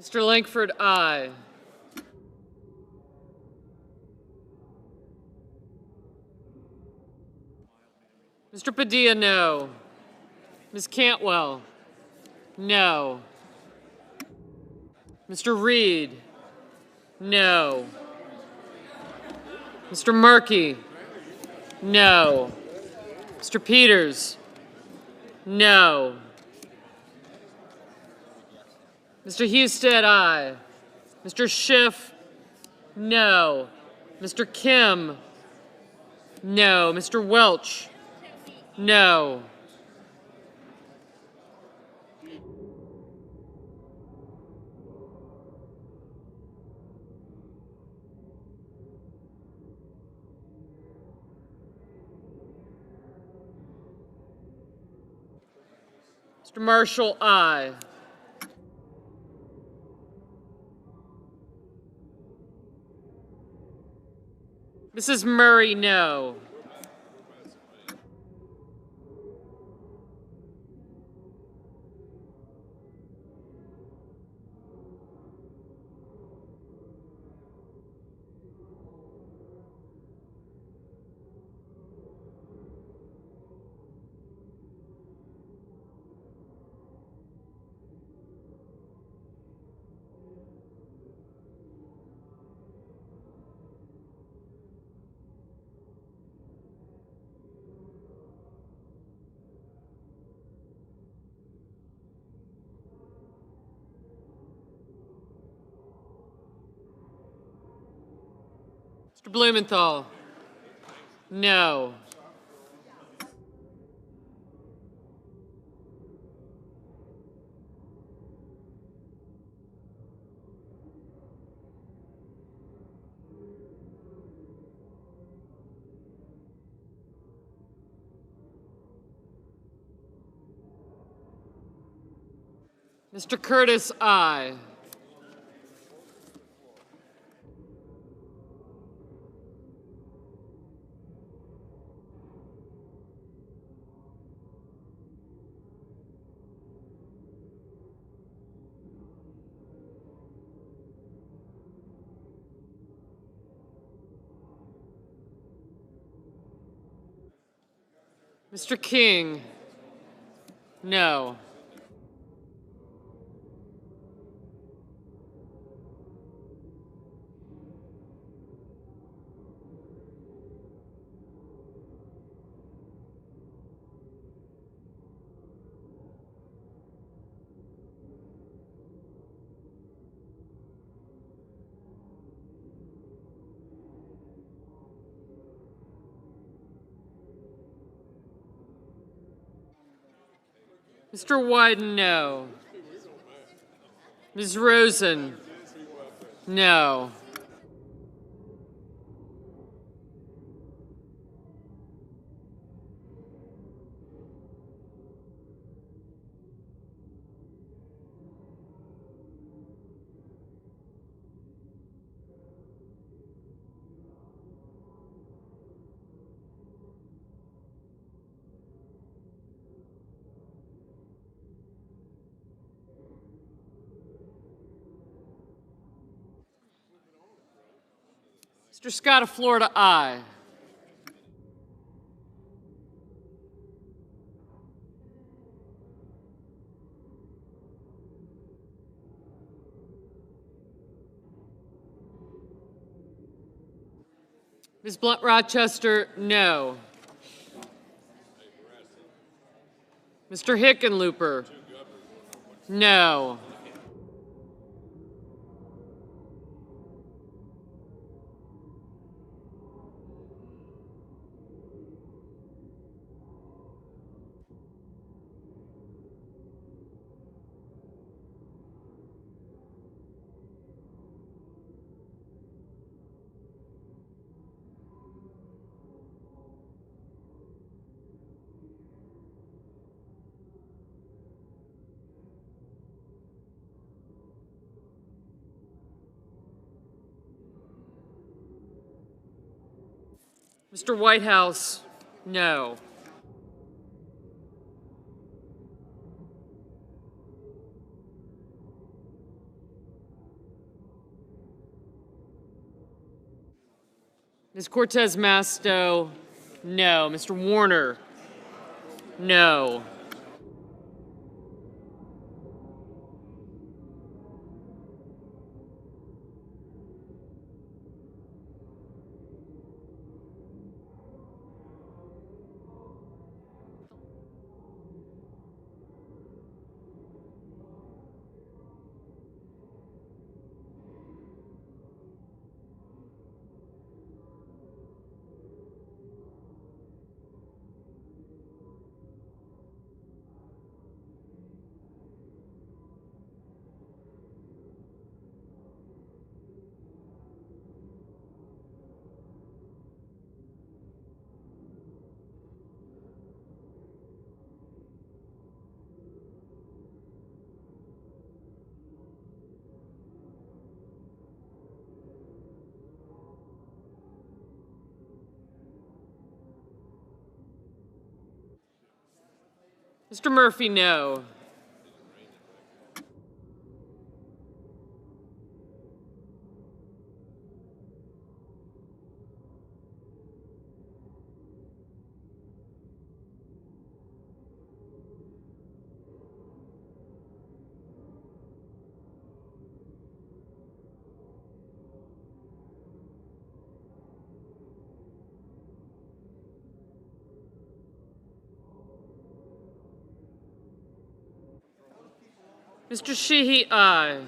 Mr. Langford, aye. Mr. Padilla, no. Ms. Cantwell, no. Mr. Reed, no. Mr. Murky, no. Mr. Peters, no. Mr. Husted, aye. Mr. Schiff, no. Mr. Kim, no. Mr. Welch, no. Mr. Marshall, aye. Mrs. Murray, no. Mr. Blumenthal, no. Mr. Curtis, aye. Mr. King, no. Mr. Wyden, no. Ms. Rosen, No. Mr. Scott of Florida, aye. Ms. Blunt Rochester, no. Mr. Hickenlooper, no. Mr. Whitehouse, no. Ms. Cortez Masto, no. Mr. Warner, no. Mr. Murphy, no. Mr. Sheehy, aye.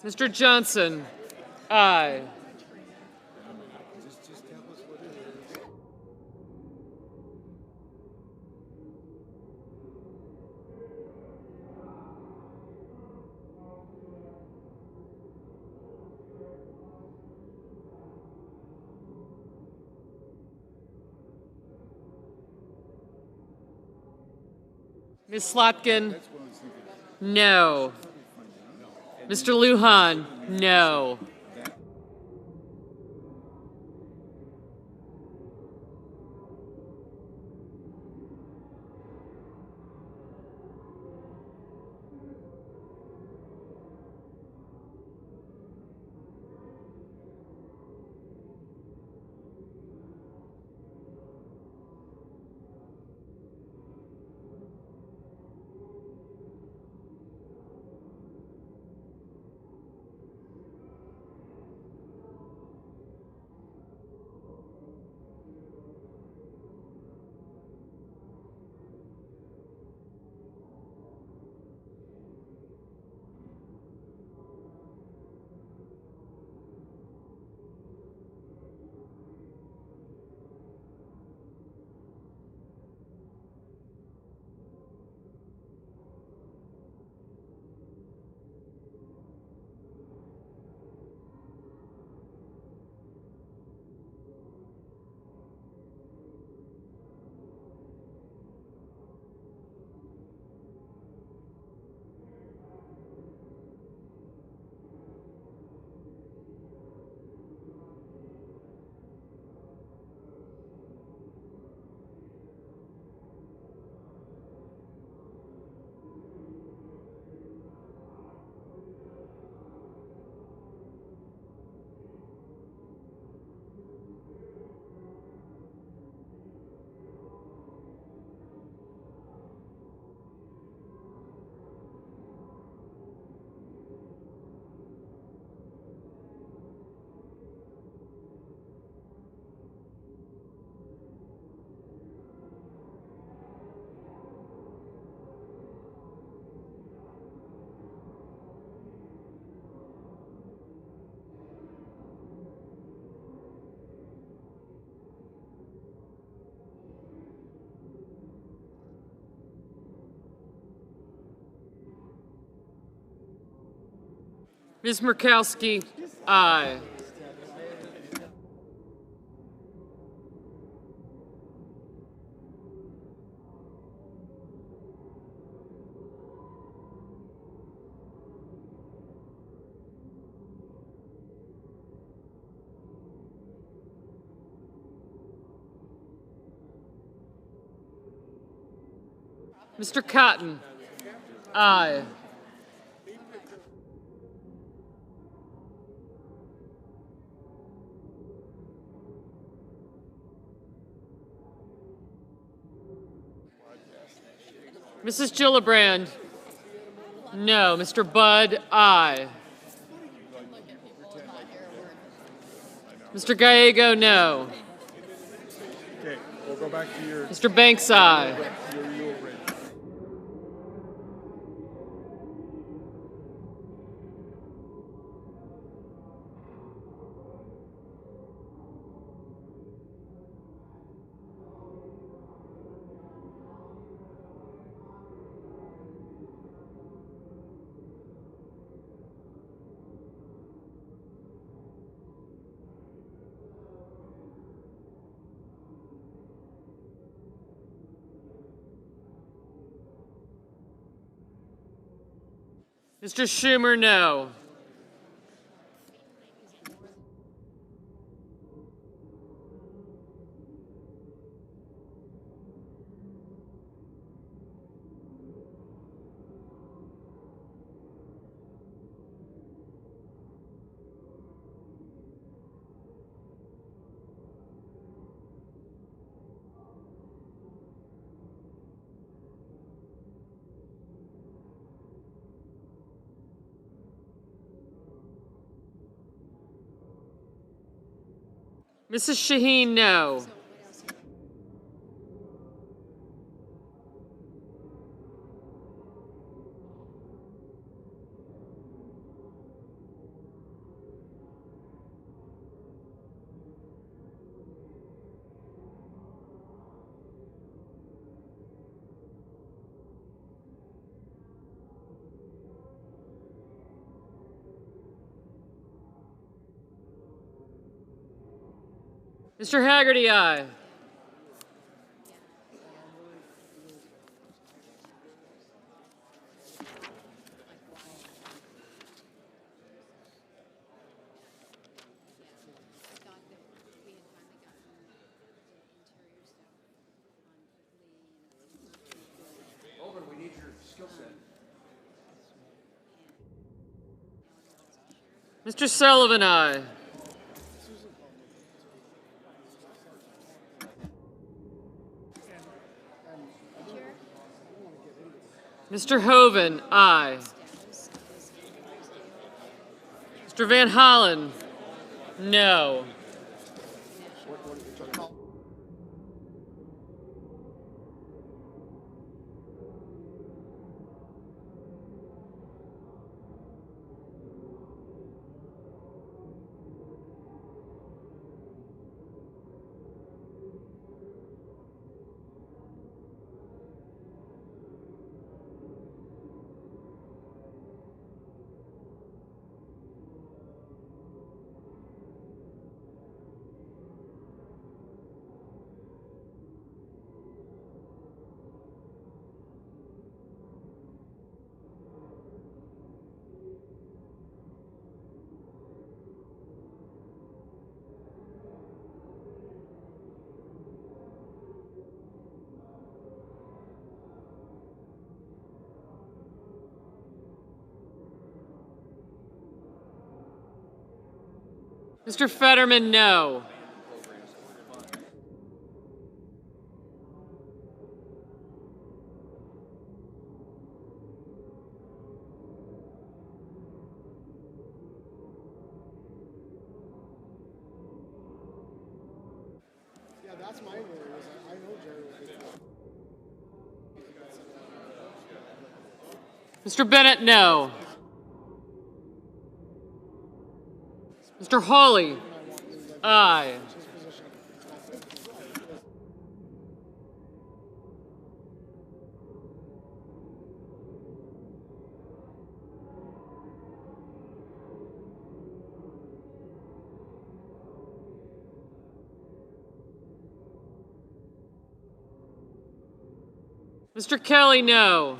Mr. Johnson, aye. Ms. Slotkin, no. Mr. Lujan, no. Ms. Murkowski, aye. Mr. Cotton, aye. Mrs. Gillibrand, no. Mr. Budd, aye. Mr. Gallego, no. Okay, we'll go back to your... Mr. Banks, aye. Mr. Schumer, no. Mrs. Shaheen, no. Mr. Haggerty, aye. We need your skill set. Mr. Sullivan, aye. Mr. Hoven, aye. Mr. Van Hollen, no. Mr. Fetterman, no. Yeah, that's my worry. I know Jared will be Mr. Bennett, no. Mr. Hawley, aye. Mr. Kelly, no.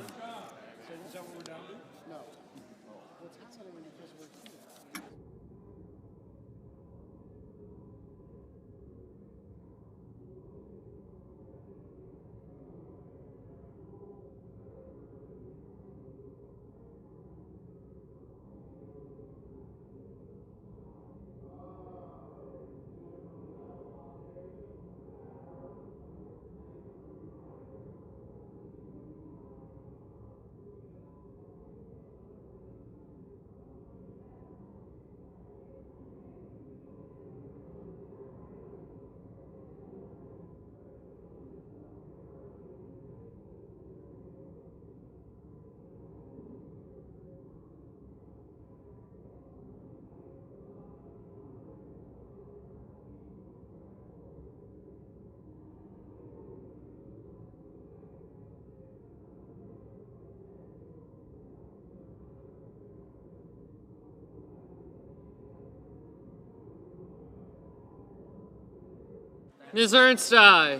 Ms. Ernst, aye.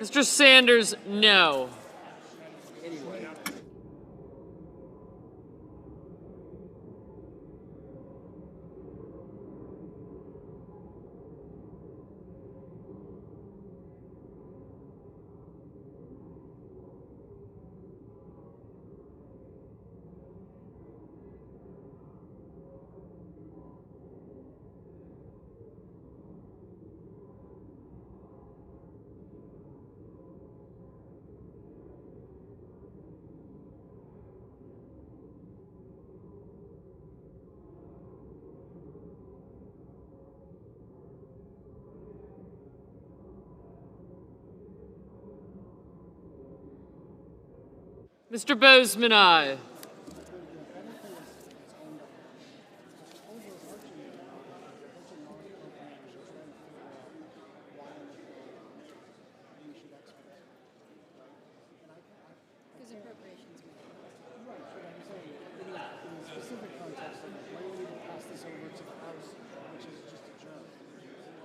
Mr. Sanders, no. Mr. Bozeman, aye.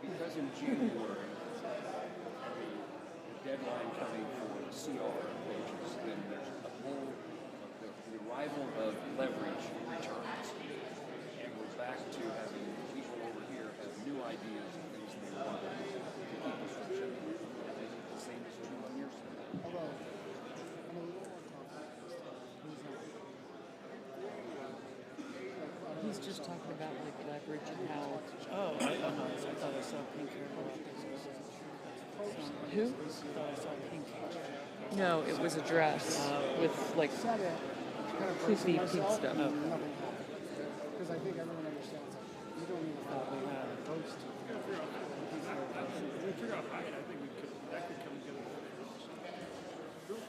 Because in January, the deadline coming for the CR pages, then there's a whole, the arrival of leverage returns. And we're back to having people over here have new ideas and things they want to keep us from shutting. The same is true on your side. Although, I'm a little more confident. He's just talking about like leverage and how. Oh, I thought I saw pink hair. Who? I thought I saw pink hair. No, it was a dress with like poofy pink stuff. Because I think everyone understands that you don't need to follow the post. We figure out height. I think that could come together.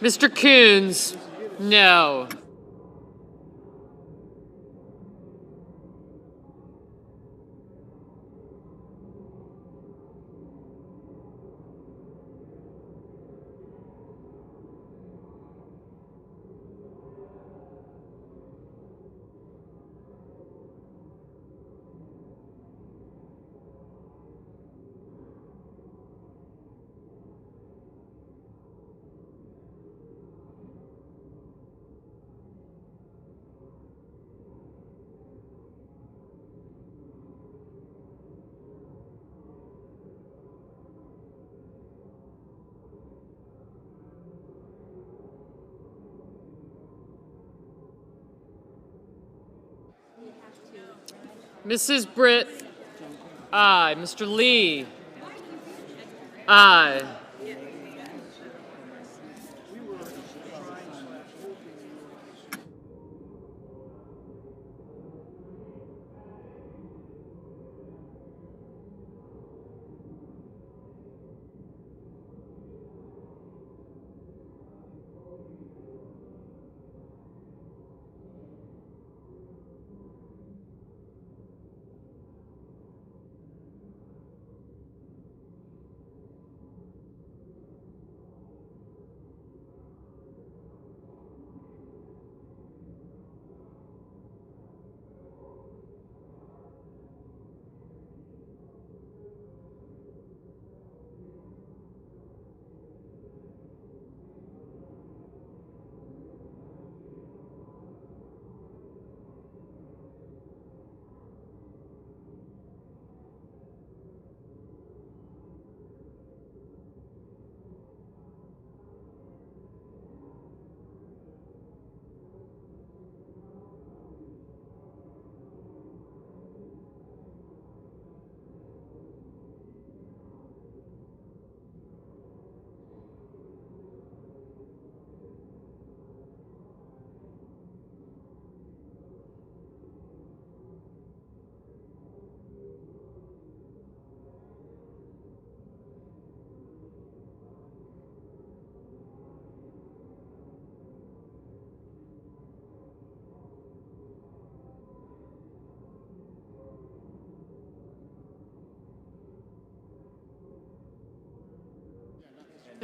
Mr. Coons, no. Mrs. Britt, aye. Mr. Lee. Aye.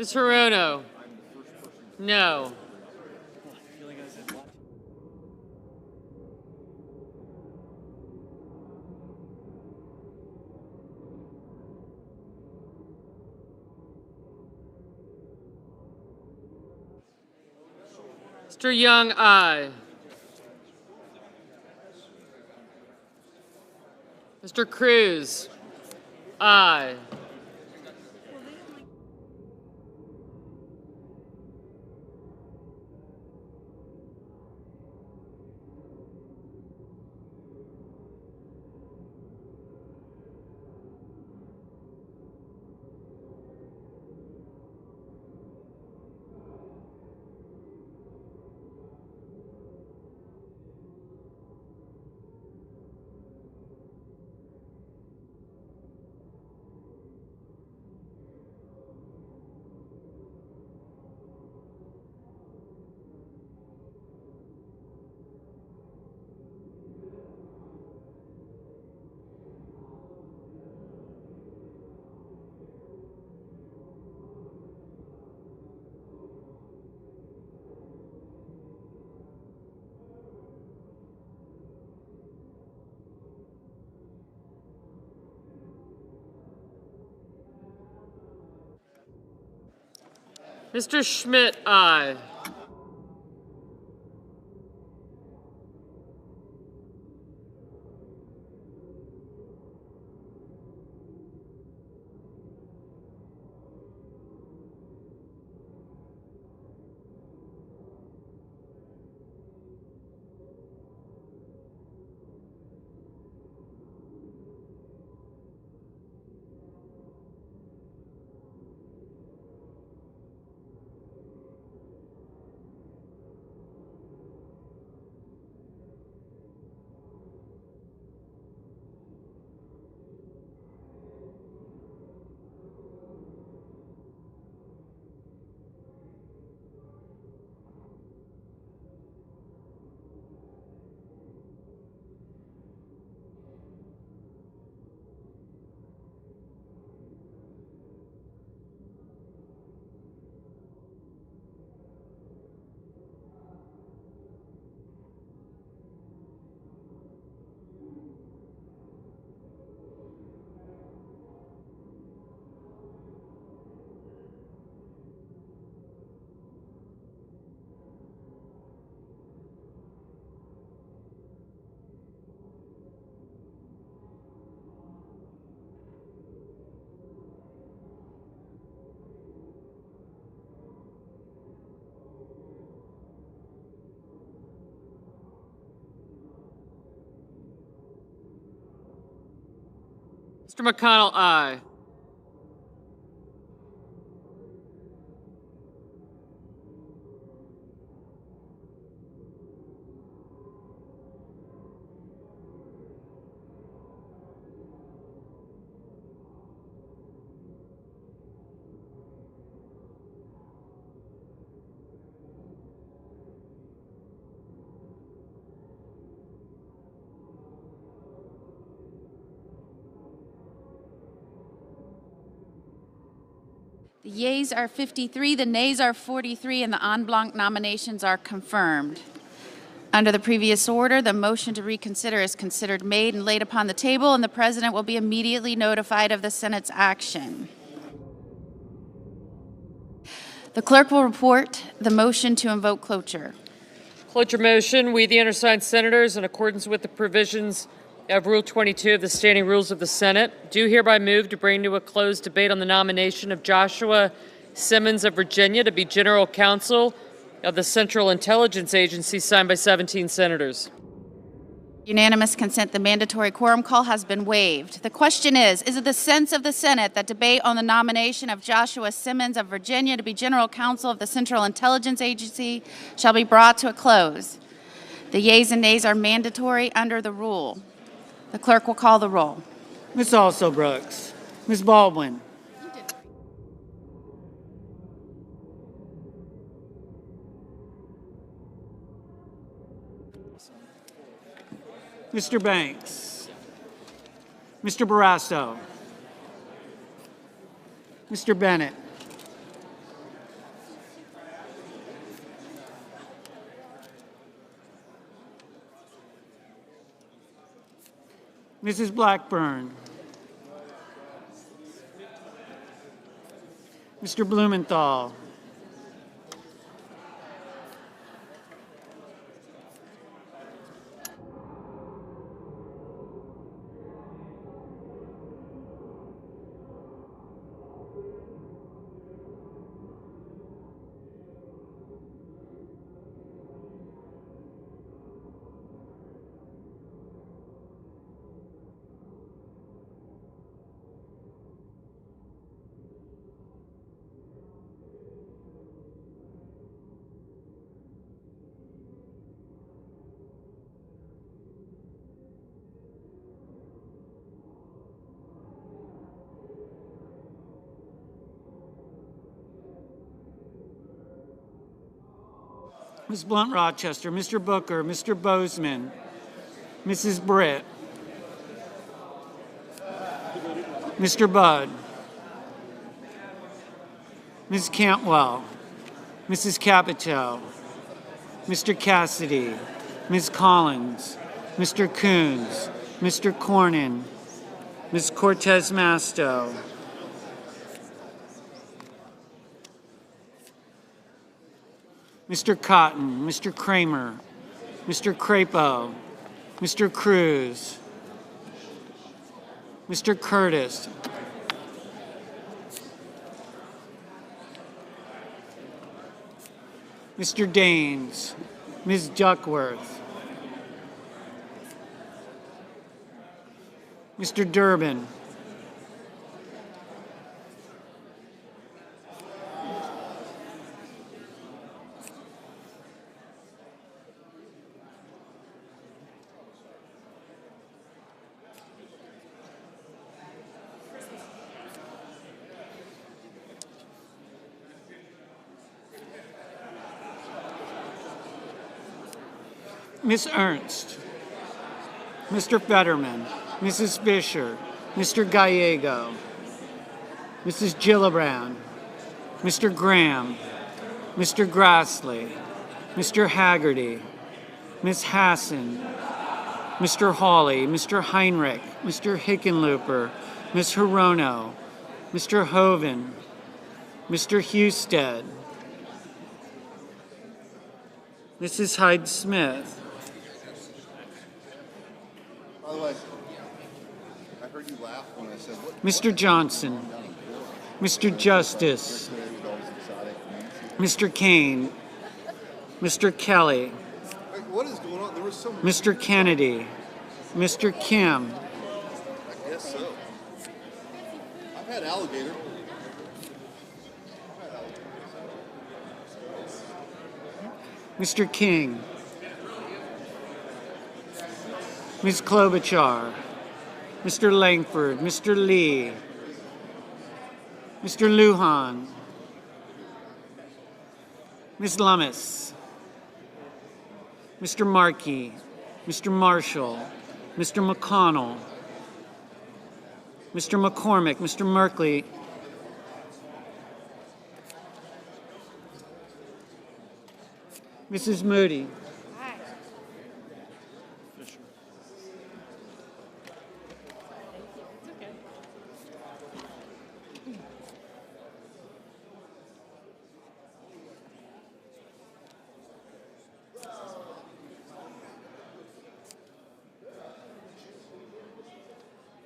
Ms. Hirono? No. Mr. Young, aye. Mr. Cruz? Aye. Mr. Schmidt, aye. Mr. McConnell, aye. The yeas are 53, the nays are 43, and the en blanc nominations are confirmed. Under the previous order, the motion to reconsider is considered made and laid upon the table, and the President will be immediately notified of the Senate's action. The clerk will report the motion to invoke cloture. Cloture motion. We, the undersigned senators, in accordance with the provisions of Rule 22 of the Standing Rules of the Senate, do hereby move to bring to a closed debate on the nomination of Joshua Simmons of Virginia to be General Counsel of the Central Intelligence Agency, signed by 17 senators. Unanimous consent, the mandatory quorum call has been waived. The question is it the sense of the Senate that debate on the nomination of Joshua Simmons of Virginia to be General Counsel of the Central Intelligence Agency shall be brought to a close? The yeas and nays are mandatory under the rule. The clerk will call the roll. Ms. Also Brooks. Ms. Baldwin. Mr. Banks. Mr. Barrasso. Mr. Bennett. Mrs. Blackburn. Mr. Blumenthal. Ms. Blunt Rochester, Mr. Booker, Mr. Bozeman, Mrs. Britt, Mr. Budd, Ms. Cantwell, Mrs. Capito, Mr. Cassidy, Ms. Collins, Mr. Coons, Mr. Cornyn, Ms. Cortez Masto, Mr. Cotton, Mr. Kramer, Mr. Crapo, Mr. Cruz, Mr. Curtis, Mr. Daines, Ms. Duckworth, Mr. Durbin, Ms. Ernst, Mr. Fetterman, Mrs. Fisher, Mr. Gallego, Mrs. Gillibrand, Mr. Graham, Mr. Grassley, Mr. Haggerty, Ms. Hassan, Mr. Hawley, Mr. Heinrich, Mr. Hickenlooper, Ms. Hirono, Mr. Hoven, Mr. Husted, Mrs. Hyde-Smith. By the way, I heard you laugh when I said, Mr. Johnson, Mr. Justice, Mr. Kane, Mr. Kelly, what is going on? There was so much. Mr. Kennedy, Mr. Kim, I guess so. I've had alligator. Mr. King, Ms. Klobuchar, Mr. Langford, Mr. Lee, Mr. Lujan, Ms. Lummis, Mr. Markey, Mr. Marshall, Mr. McConnell, Mr. McCormick, Mr. Merkley, Mrs. Moody.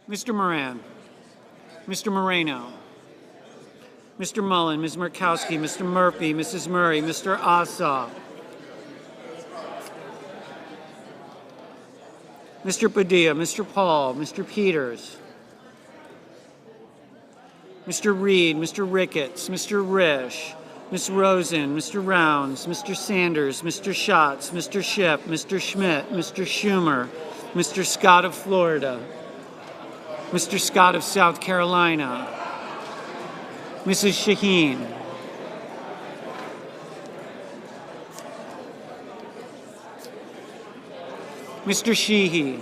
Mr. Moran, Mr. Moreno, Mr. Mullen, Ms. Murkowski, Mr. Murphy, Mrs. Murray, Mr. Ossoff, Mr. Padilla, Mr. Paul, Mr. Peters, Mr. Reed, Mr. Ricketts, Mr. Risch, Ms. Rosen, Mr. Rounds, Mr. Sanders, Mr. Schatz, Mr. Schiff, Mr. Schmidt, Mr. Schumer, Mr. Scott of Florida, Mr. Scott of South Carolina, Mrs. Shaheen, Mr. Sheehy,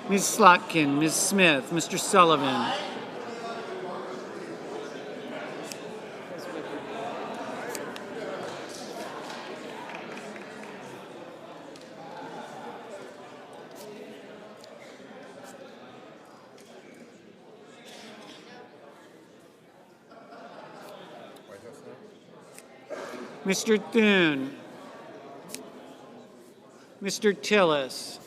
Ms. Slotkin, Ms. Smith, Mr. Sullivan, Mr. Thune, Mr. Tillis,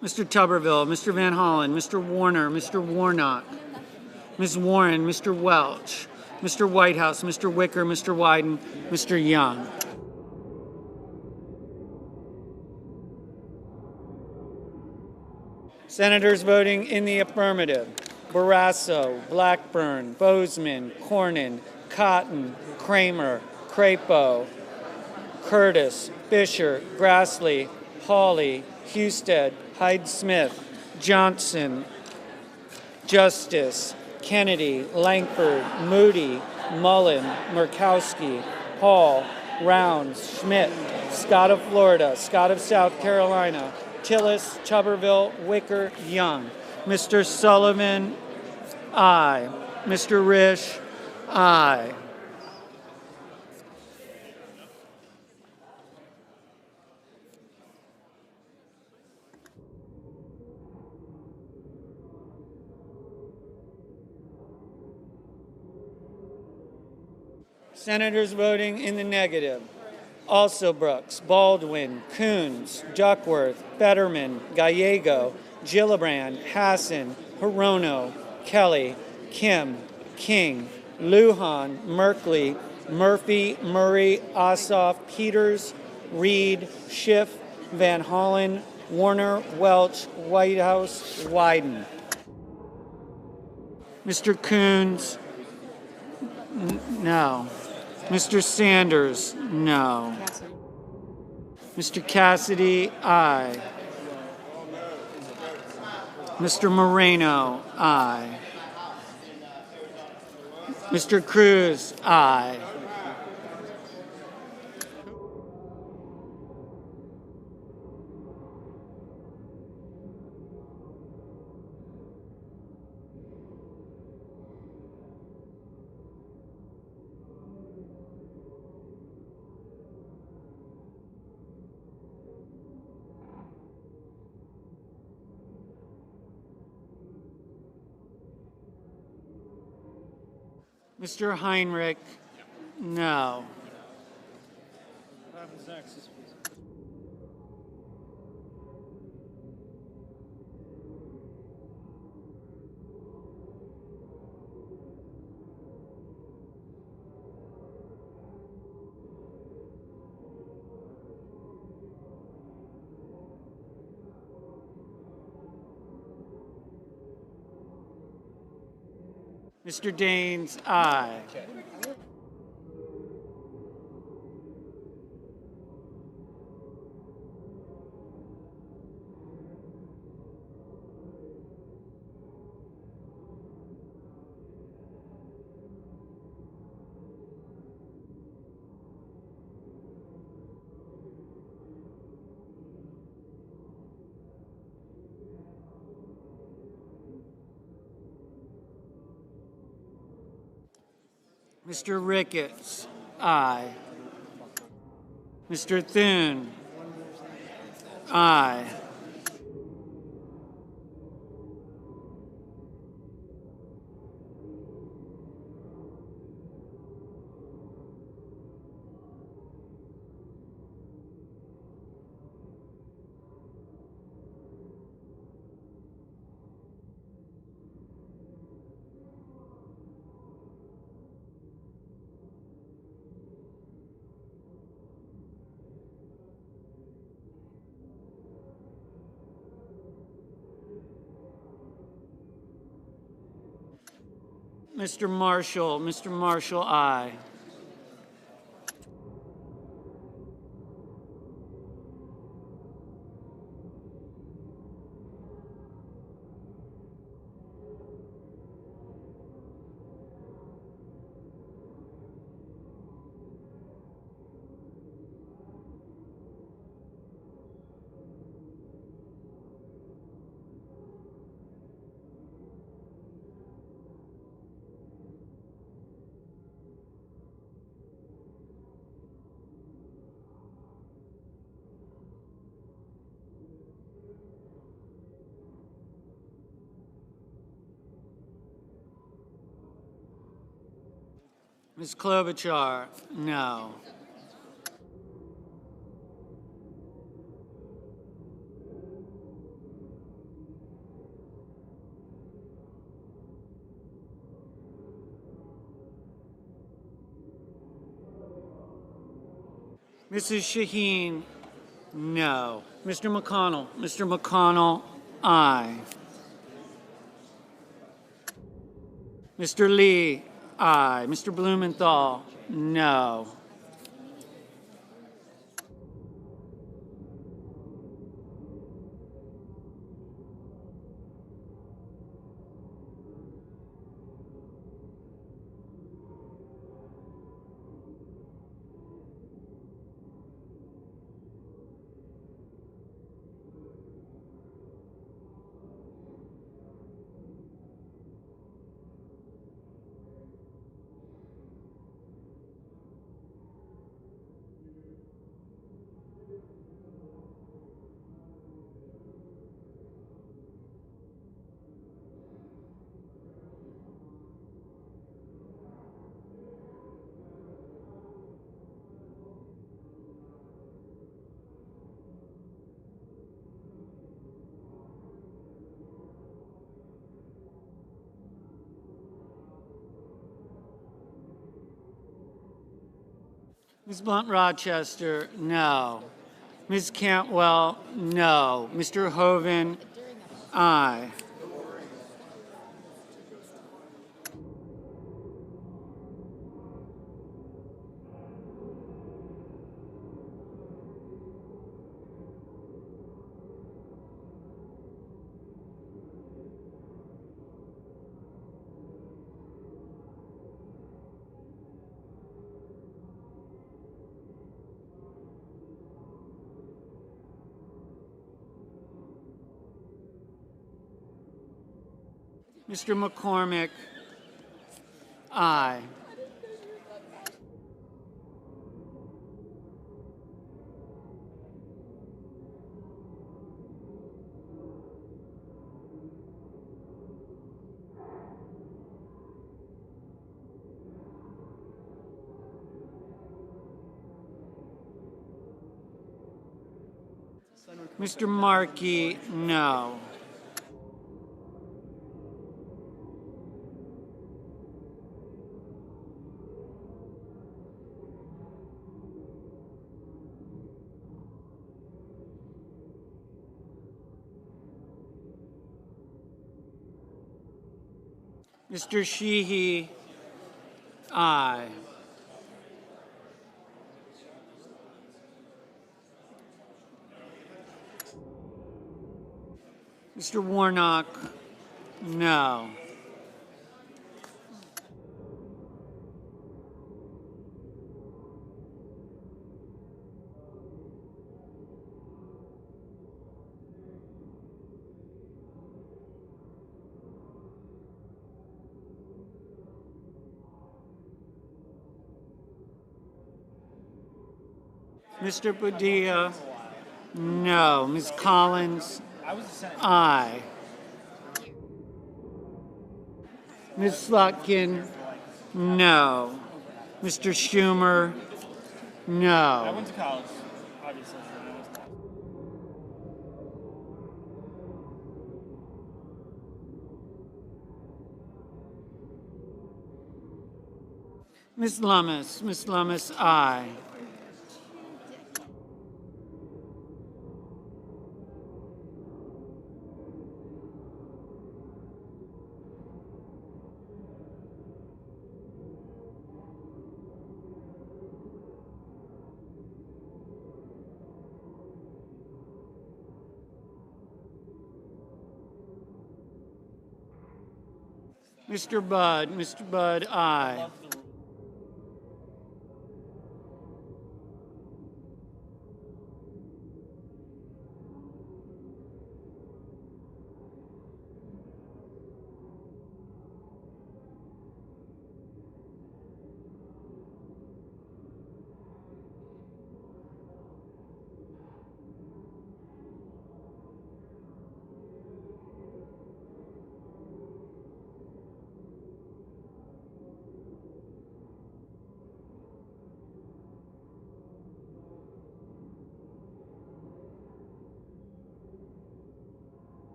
Mr. Tuberville, Mr. Van Hollen, Mr. Warner, Mr. Warnock, Ms. Warren, Mr. Welch, Mr. Whitehouse, Mr. Wicker, Mr. Wyden, Mr. Young. Senators voting in the affirmative: Barrasso, Blackburn, Bozeman, Cornyn, Cotton, Kramer, Crapo, Curtis, Fisher, Grassley, Hawley, Husted, Hyde-Smith, Johnson, Justice, Kennedy, Langford, Moody, Mullen, Murkowski, Hall, Rounds, Schmidt, Scott of Florida, Scott of South Carolina, Tillis, Tuberville, Wicker, Young. Mr. Sullivan, aye. Mr. Risch, aye. Senators voting in the negative: Also Brooks, Baldwin, Coons, Duckworth, Fetterman, Gallego, Gillibrand, Hassan, Hirono, Kelly, Kim, King, Lujan, Merkley, Murphy, Murray, Ossoff, Peters, Reed, Schiff, Van Hollen, Warner, Welch, Whitehouse, Wyden. Mr. Coons, no. Mr. Sanders, no. Mr. Cassidy, aye. Mr. Moreno, aye. Mr. Cruz, aye. Mr. Heinrich, no. What happens next? Mr. Daines, aye. Mr. Ricketts, aye. Mr. Thune? Aye. Mr. Marshall, aye. Ms. Klobuchar, no. Mrs. Shaheen, no. Mr. McConnell, aye. Mr. Lee, aye. Mr. Blumenthal, no. Ms. Blunt Rochester, no. Ms. Cantwell, no. Mr. Hoven, aye. Mr. McCormick, aye. Mr. Markey, no. Mr. Sheehy, aye. Mr. Warnock, no. Mr. Padilla, no. Ms. Collins, aye. Ms. Slotkin, no. Mr. Schumer, no. I went to college, obviously. Ms. Lummis, aye. Mr. Budd, aye.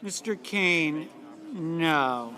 Mr. Kane, no.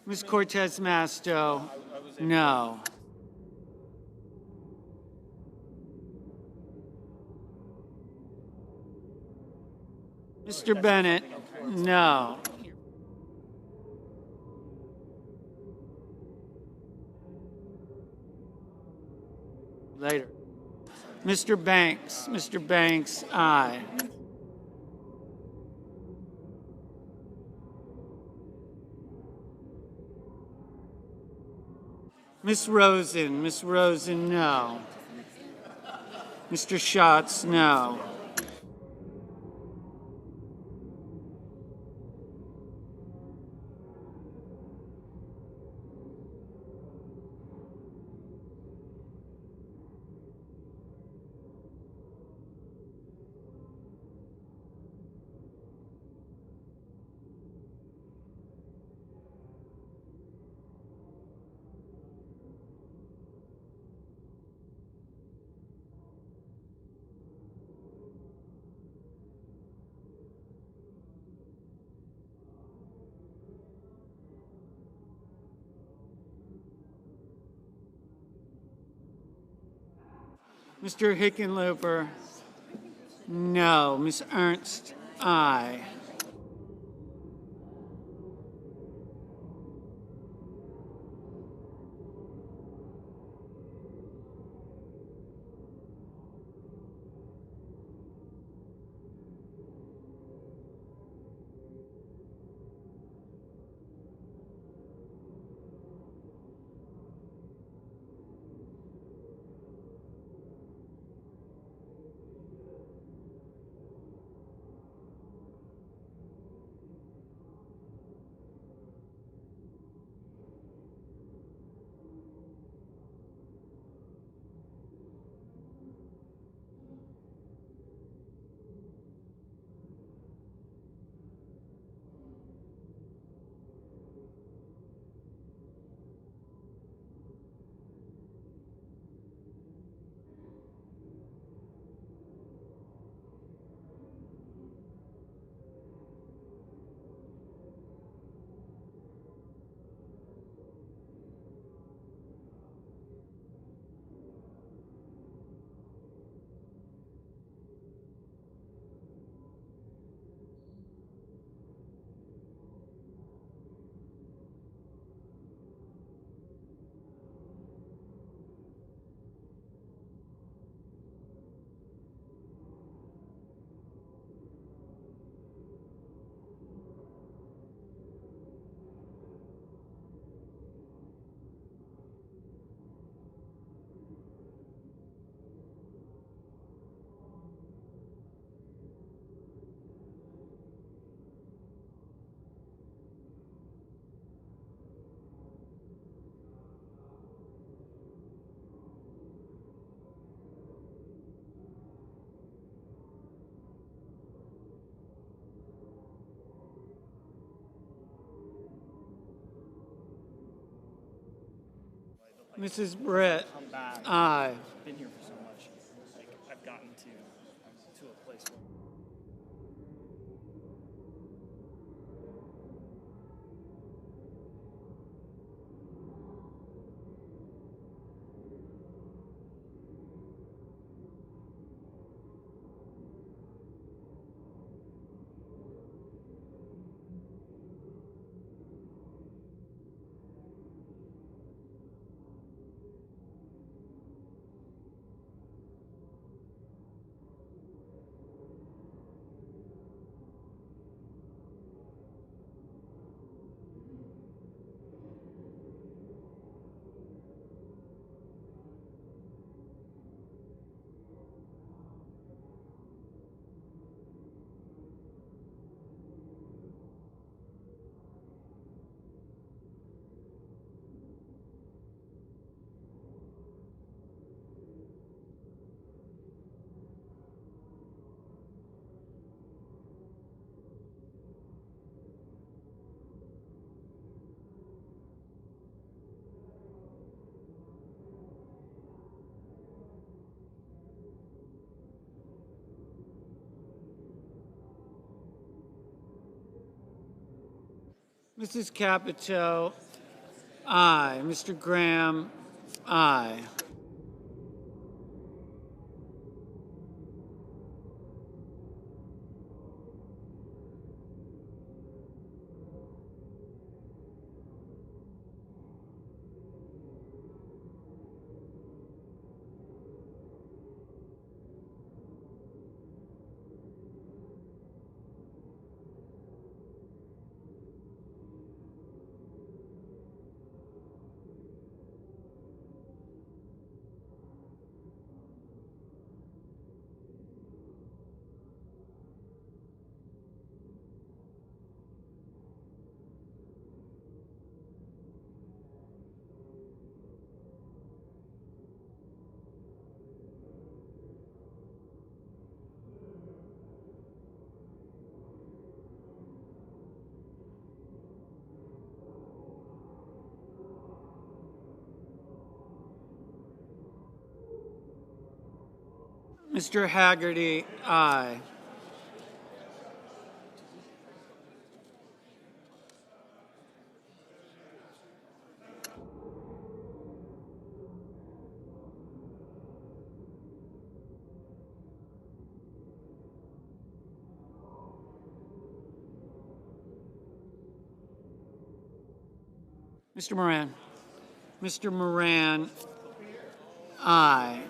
Ms. Cortez Masto, no. Mr. Bennett, no. Later. Mr. Banks, aye. Ms. Rosen, no. Mr. Schatz, no. Mr. Hickenlooper, no. Ms. Ernst, aye. Mrs. Britt, aye. Been here for so much, like I've gotten to a place where. Mrs. Capito, aye. Mr. Graham, aye. Mr. Haggerty, aye. Mr. Moran. Mr. Moran, aye.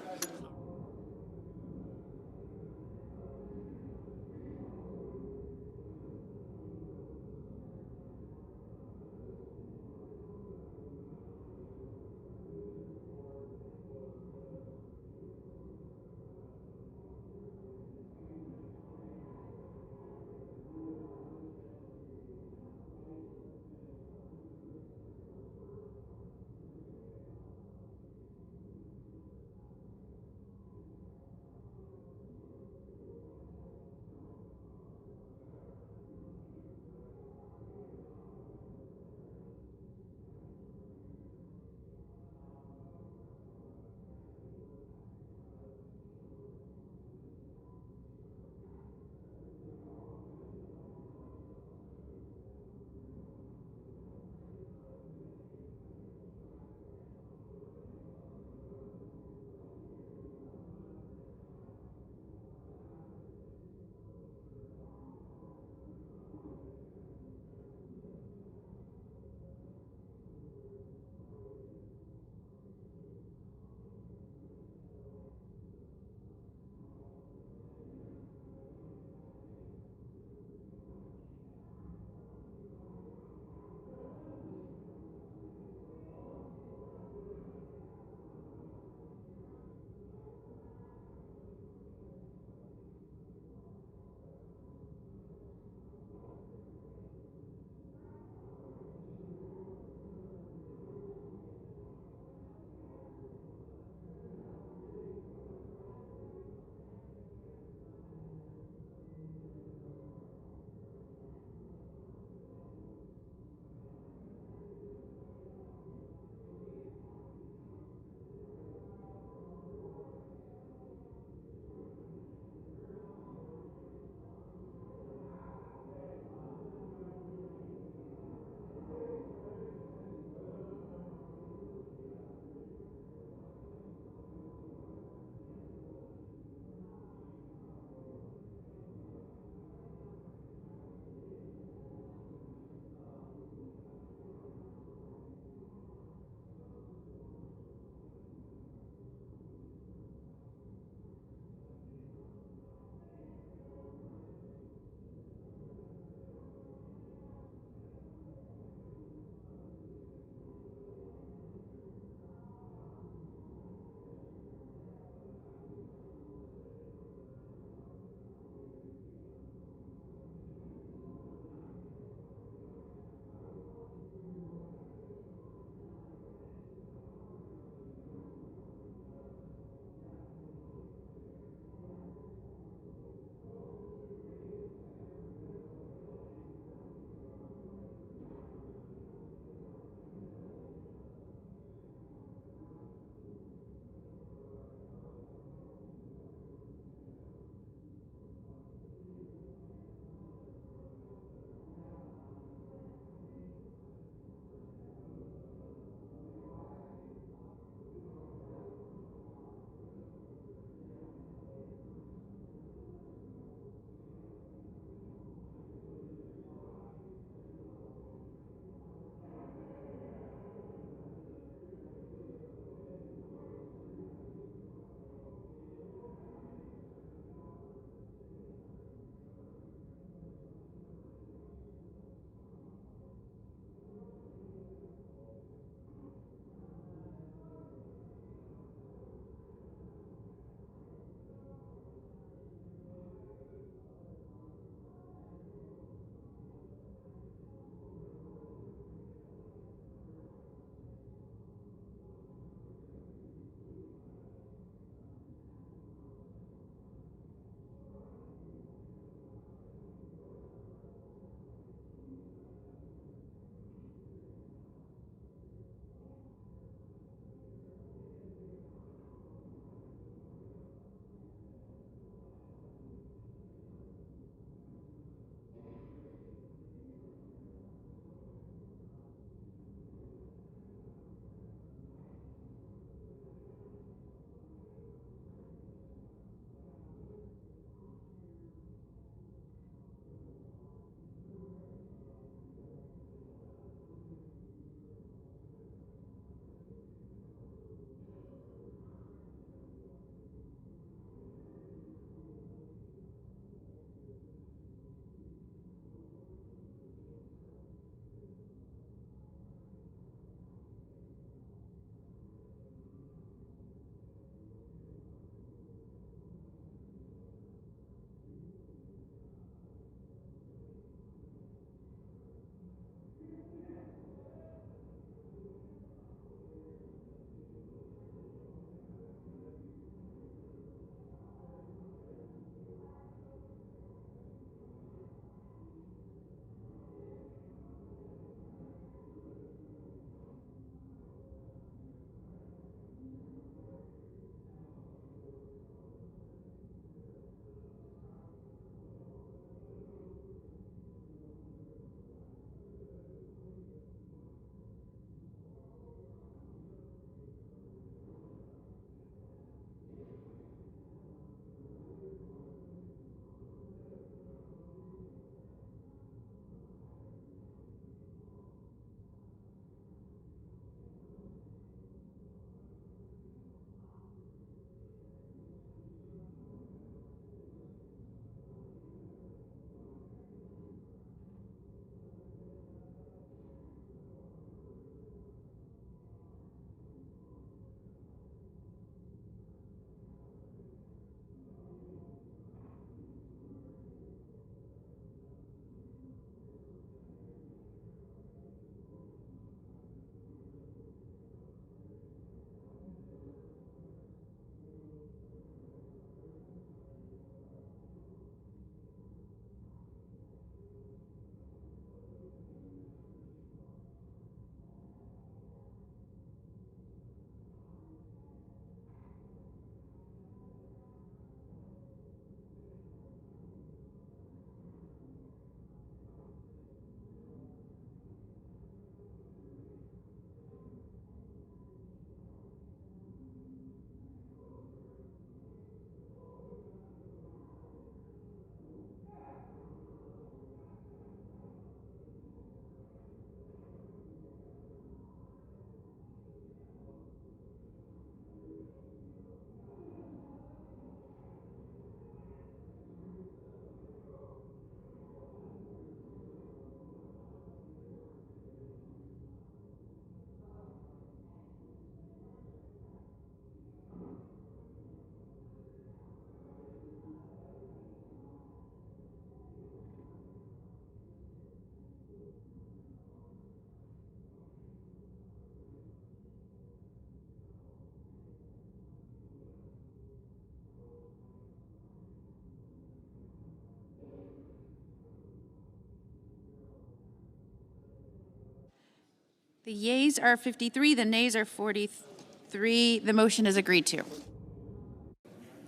The yeas are 53, the nays are 43. The motion is agreed to.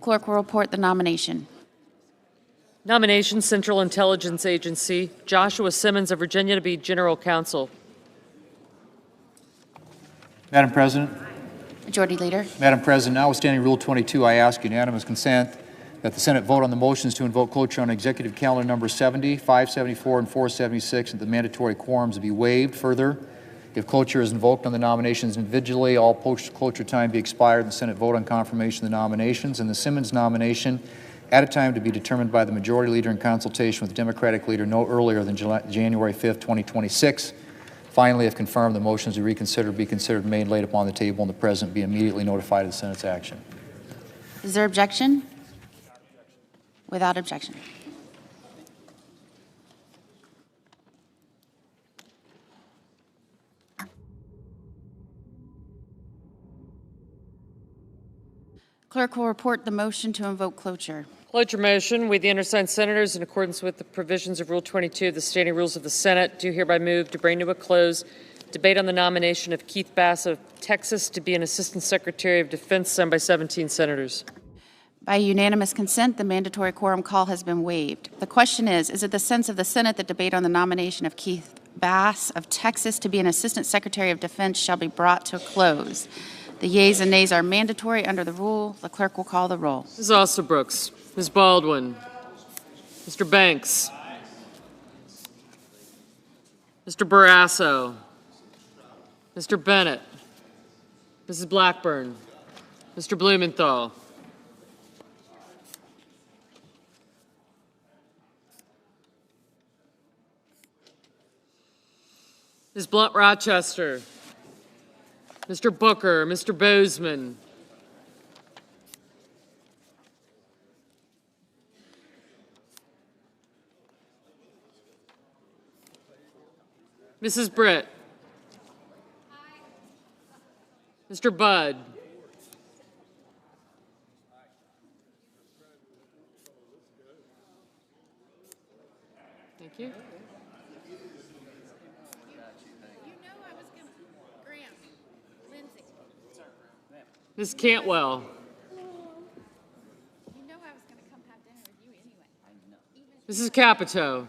Clerk will report the nomination. Nomination, Central Intelligence Agency, Joshua Simmons of Virginia to be General Counsel. Madam President. Majority Leader. Madam President, notwithstanding Rule 22, I ask unanimous consent that the Senate vote on the motions to invoke cloture on Executive Calendar Number 70, 574, and 476, and the mandatory quorums be waived. Further, if cloture is invoked on the nominations individually, all post-cloture time be expired, and the Senate vote on confirmation of the nominations, and the Simmons nomination at a time to be determined by the Majority Leader in consultation with the Democratic Leader no earlier than January 5th, 2026. Finally, if confirmed, the motions to reconsider be considered made laid upon the table, and the President be immediately notified of the Senate's action. Is there objection? Without objection. Clerk will report the motion to invoke cloture. Cloture motion. We, the undersigned senators, in accordance with the provisions of Rule 22 of the standing rules of the Senate, do hereby move to bring to a close debate on the nomination of Keith Bass of Texas to be an Assistant Secretary of Defense, signed by 17 senators. By unanimous consent, the mandatory quorum call has been waived. The question is it the sense of the Senate that debate on the nomination of Keith Bass of Texas to be an Assistant Secretary of Defense shall be brought to a close? The yeas and nays are mandatory under the rule. The clerk will call the roll. Ms. Alsobrooks, Ms. Baldwin, Mr. Banks, Mr. Barrasso, Mr. Bennett, Mrs. Blackburn, Mr. Blumenthal, Ms. Blunt Rochester, Mr. Booker, Mr. Bozeman, Mrs. Britt, Mr. Budd, thank you. Ms. Cantwell. Mrs. Capito.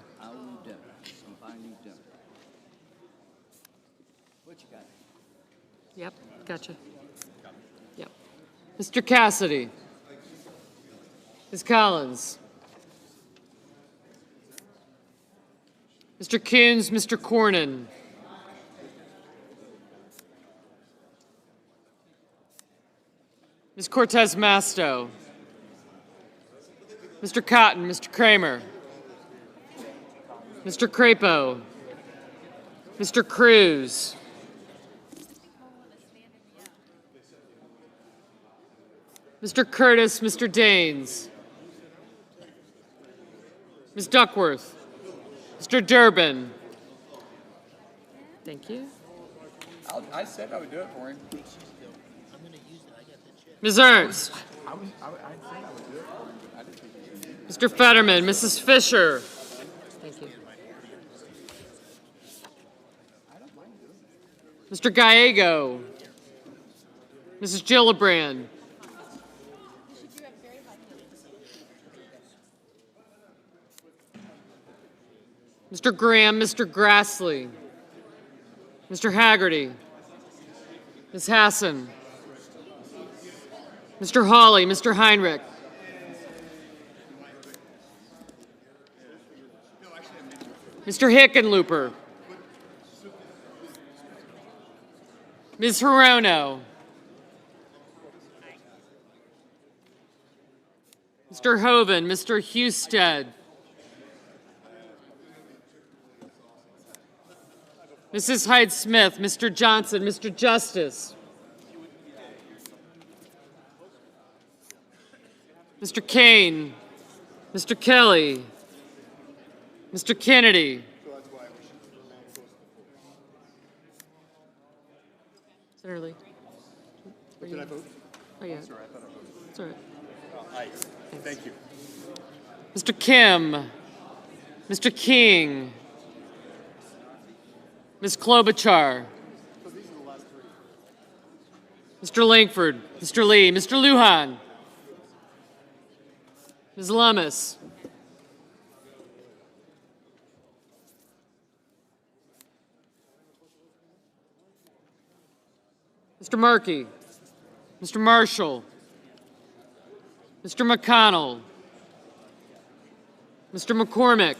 Yep, gotcha. Yep. Mr. Cassidy. Ms. Collins. Mr. Coons, Mr. Cornyn. Ms. Cortez Masto. Mr. Cotton, Mr. Kramer. Mr. Crapo. Mr. Cruz. Mr. Curtis, Mr. Daines. Ms. Duckworth. Mr. Durbin. Thank you. I said I would do it for him. Ms. Ernst. Mr. Fetterman, Mrs. Fisher. Thank you. Mr. Gallego. Mrs. Gillibrand. Mr. Graham, Mr. Grassley. Mr. Haggerty. Ms. Hassan. Mr. Hawley, Mr. Heinrich. Mr. Hickenlooper. Ms. Hirono. Mr. Hoven, Mr. Husted. Mrs. Hyde-Smith, Mr. Johnson, Mr. Justice. Mr. Kane, Mr. Kelly, Mr. Kennedy. Senator Lee. Did I vote? Oh, yeah. Sorry, I thought I voted. It's all right. Aye. Thank you. Mr. Kim, Mr. King, Ms. Klobuchar, Mr. Langford, Mr. Lee, Mr. Lujan, Ms. Lummis, Mr. Markey, Mr. Marshall, Mr. McConnell, Mr. McCormick,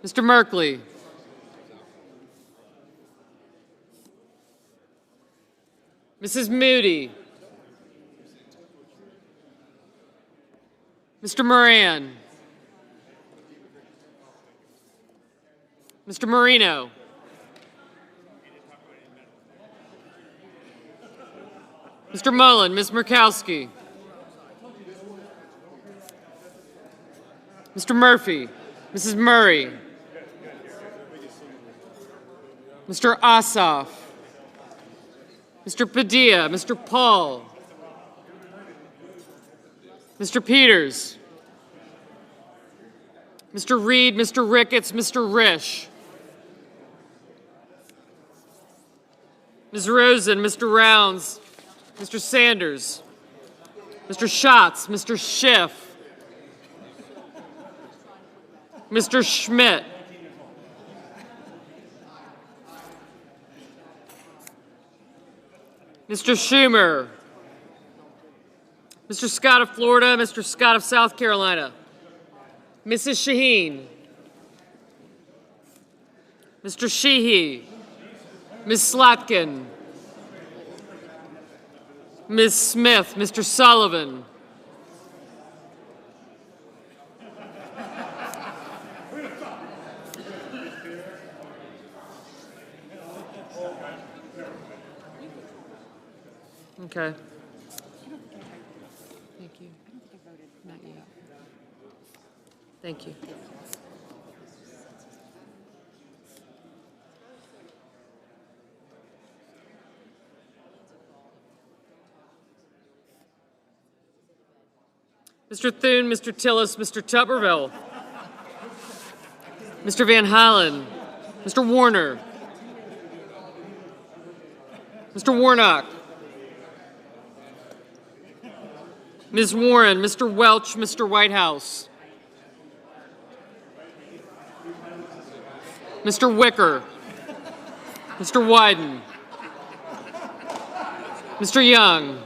Mr. Merkley, Mrs. Moody, Mr. Moran, Mr. Marino, Mr. Mullen, Ms. Murkowski, Mr. Murphy, Mrs. Murray, Mr. Ossoff, Mr. Padilla, Mr. Paul, Mr. Peters, Mr. Reed, Mr. Ricketts, Mr. Risch, Ms. Rosen, Mr. Rounds, Mr. Sanders, Mr. Schatz, Mr. Schiff, Mr. Schmidt, Mr. Schumer, Mr. Scott of Florida, Mr. Scott of South Carolina, Mrs. Shaheen, Mr. Sheehy, Ms. Slotkin, Ms. Smith, Mr. Sullivan, okay. Thank you. Not yet. Thank you. Mr. Thune, Mr. Tillis, Mr. Tuberville, Mr. Van Hollen, Mr. Warner, Mr. Warnock, Ms. Warren, Mr. Welch, Mr. Whitehouse, Mr. Wicker, Mr. Wyden, Mr. Young,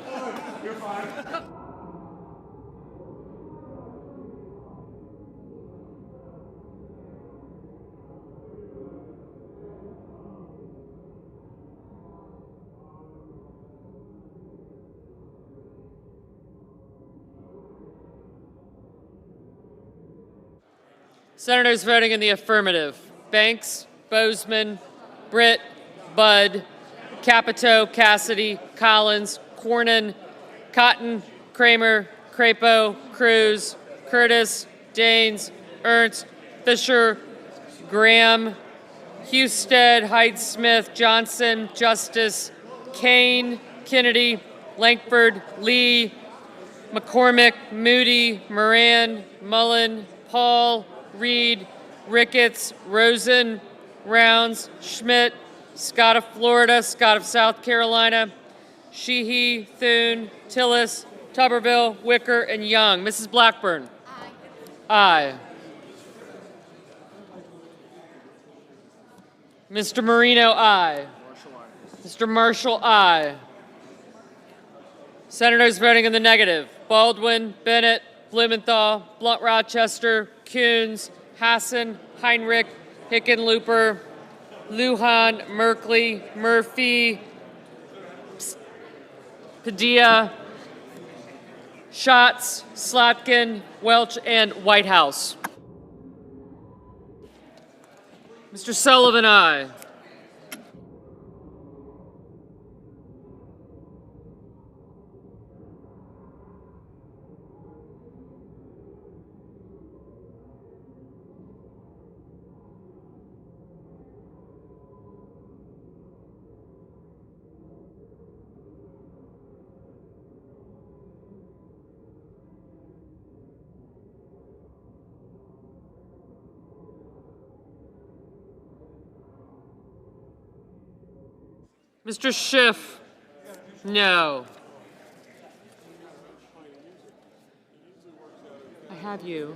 Senators voting in the affirmative: Banks, Bozeman, Britt, Budd, Capito, Cassidy, Collins, Cornyn, Cotton, Kramer, Crapo, Cruz, Curtis, Daines, Ernst, Fisher, Graham, Husted, Hyde-Smith, Johnson, Justice, Kane, Kennedy, Lankford, Lee, McCormick, Moody, Moran, Mullen, Paul, Reed, Ricketts, Rosen, Rounds, Schmidt, Scott of Florida, Scott of South Carolina, Sheehy, Thune, Tillis, Tuberville, Wicker, and Young. Mrs. Blackburn? Aye. Mr. Marino, aye. Mr. Marshall, aye. Senators voting in the negative: Baldwin, Bennett, Blumenthal, Blunt Rochester, Coons, Hassan, Heinrich, Hickenlooper, Lujan, Merkley, Murphy, Padilla, Schatz, Slotkin, Welch, and Whitehouse. Mr. Sullivan, aye. Mr. Schiff, no. I have you.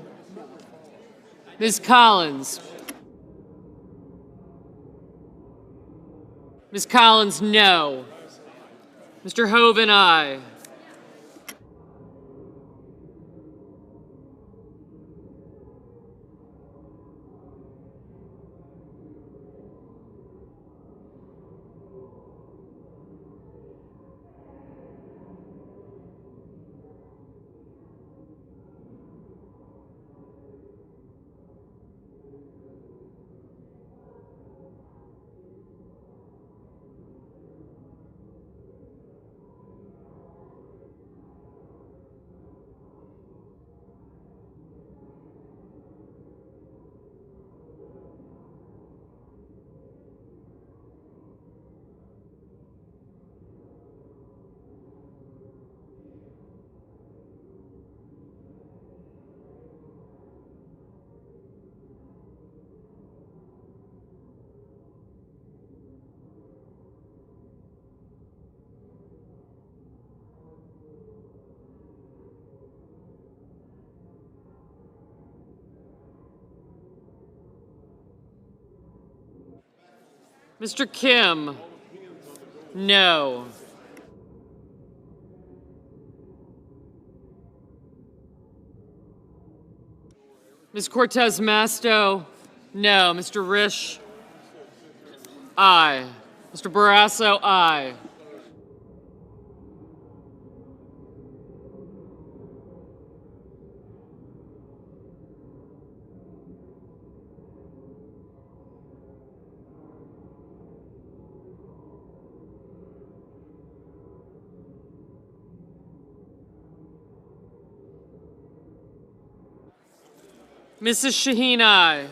Ms. Collins. Ms. Collins, no. Mr. Hoven, aye. Mr. Kim, no. Ms. Cortez Masto, no. Mr. Risch, aye. Mr. Barrasso, aye. Mrs. Shaheen, aye.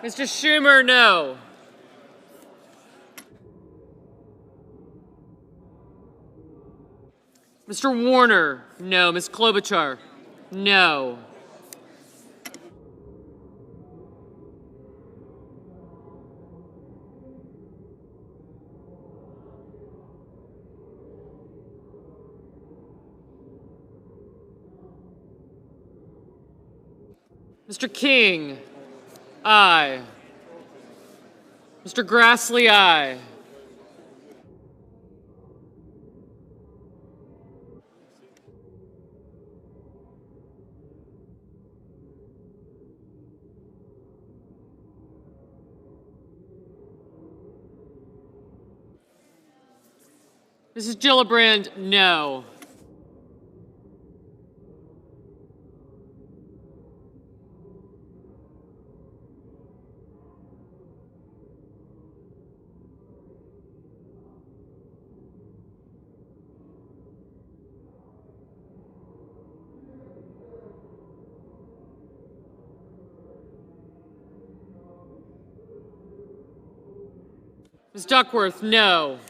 Mr. Schumer, no. Mr. Warner, no. Ms. Klobuchar, no. Mr. King, aye. Mr. Grassley, aye. Mrs. Gillibrand, no. Ms. Duckworth, no.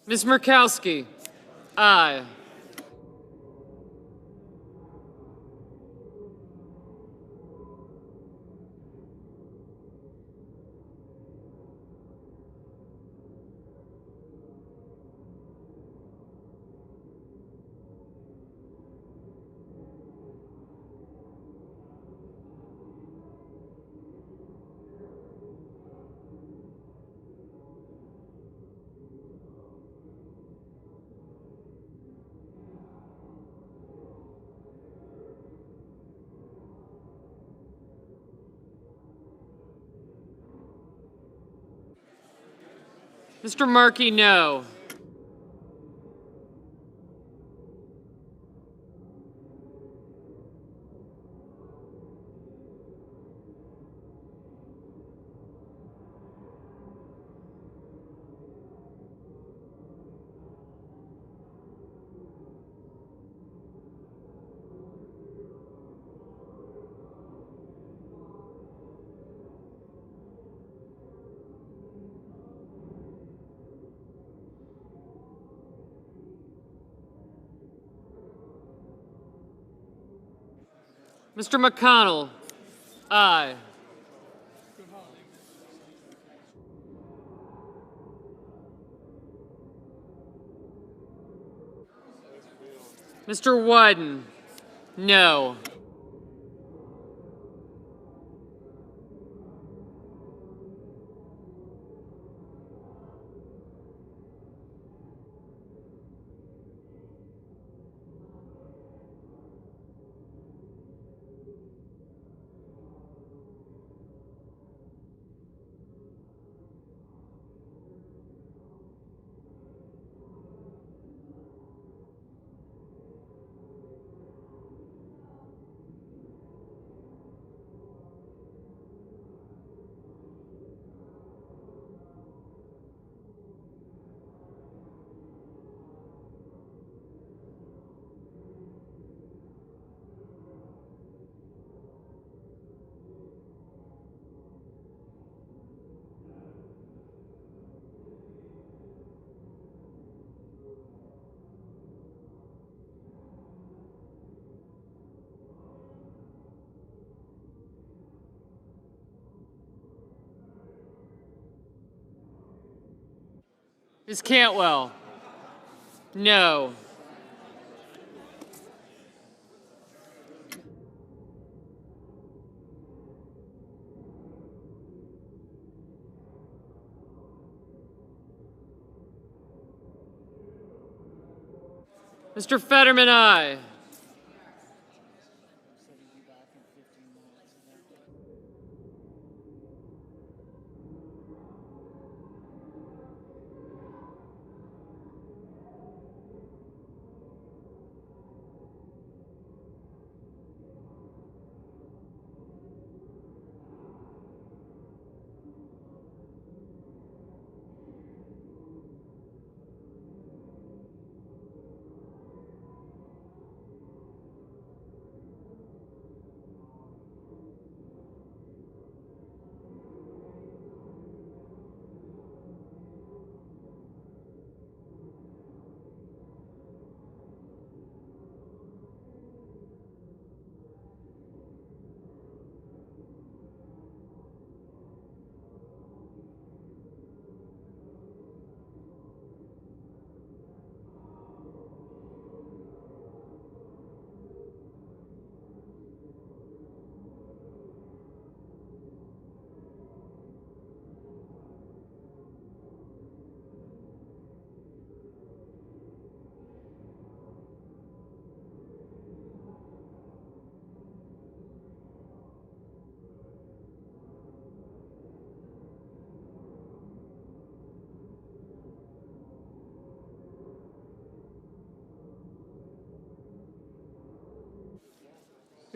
Ms. Murkowski, aye. Mr. Markey, no. Mr. McConnell, aye. Mr. Wyden, no. Ms. Cantwell, no. Mr. Fetterman, aye.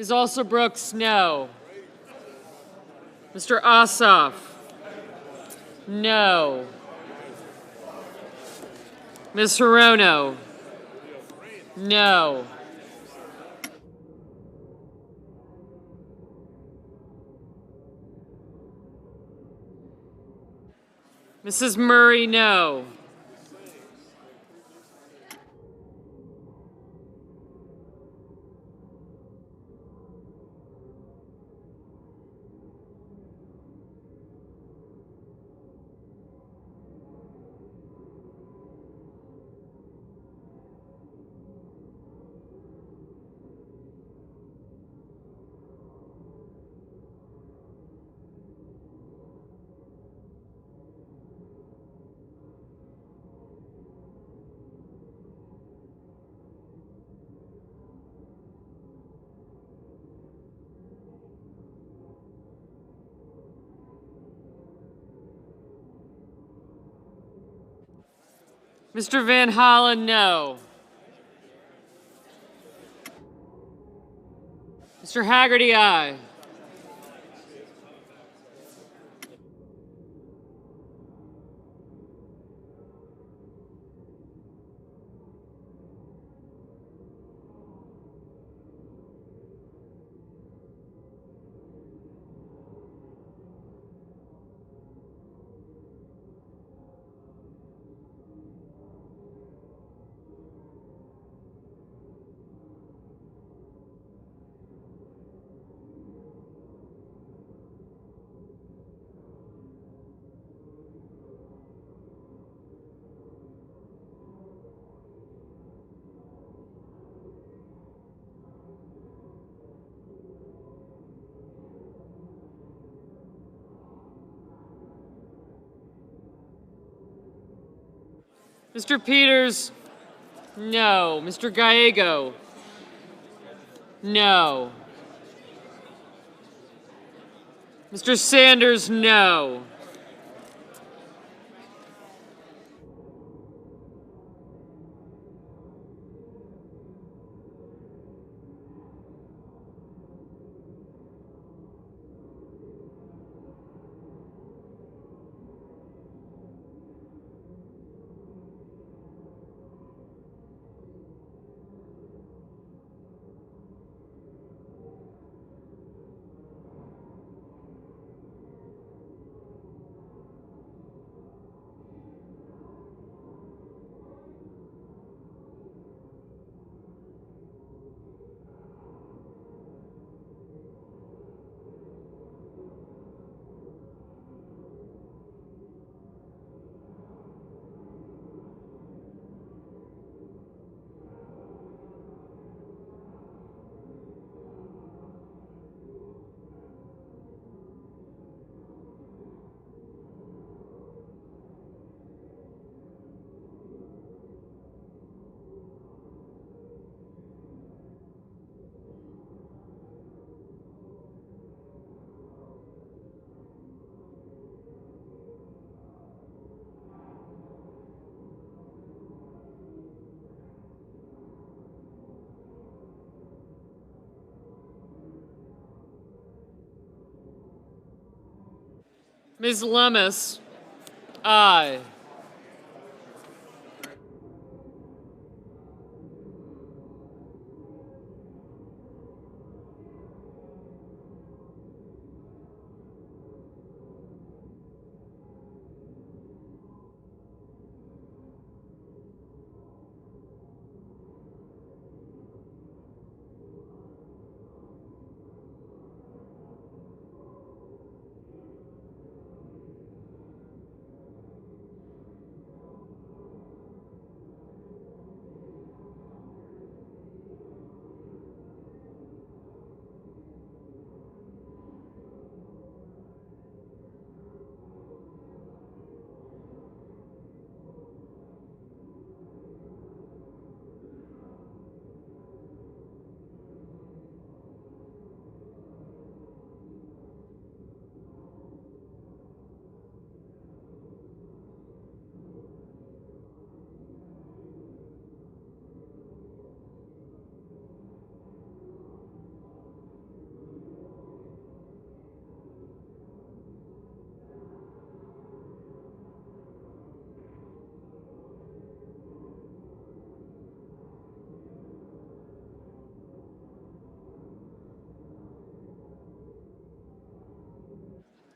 Ms. Also Brooks, no. Mr. Ossoff, no. Ms. Hirono, no. Mrs. Murray, no. Mr. Van Hollen, no. Mr. Haggerty, aye. Mr. Peters, no. Mr. Gallego, no. Mr. Sanders, no. Ms. Lummis, aye.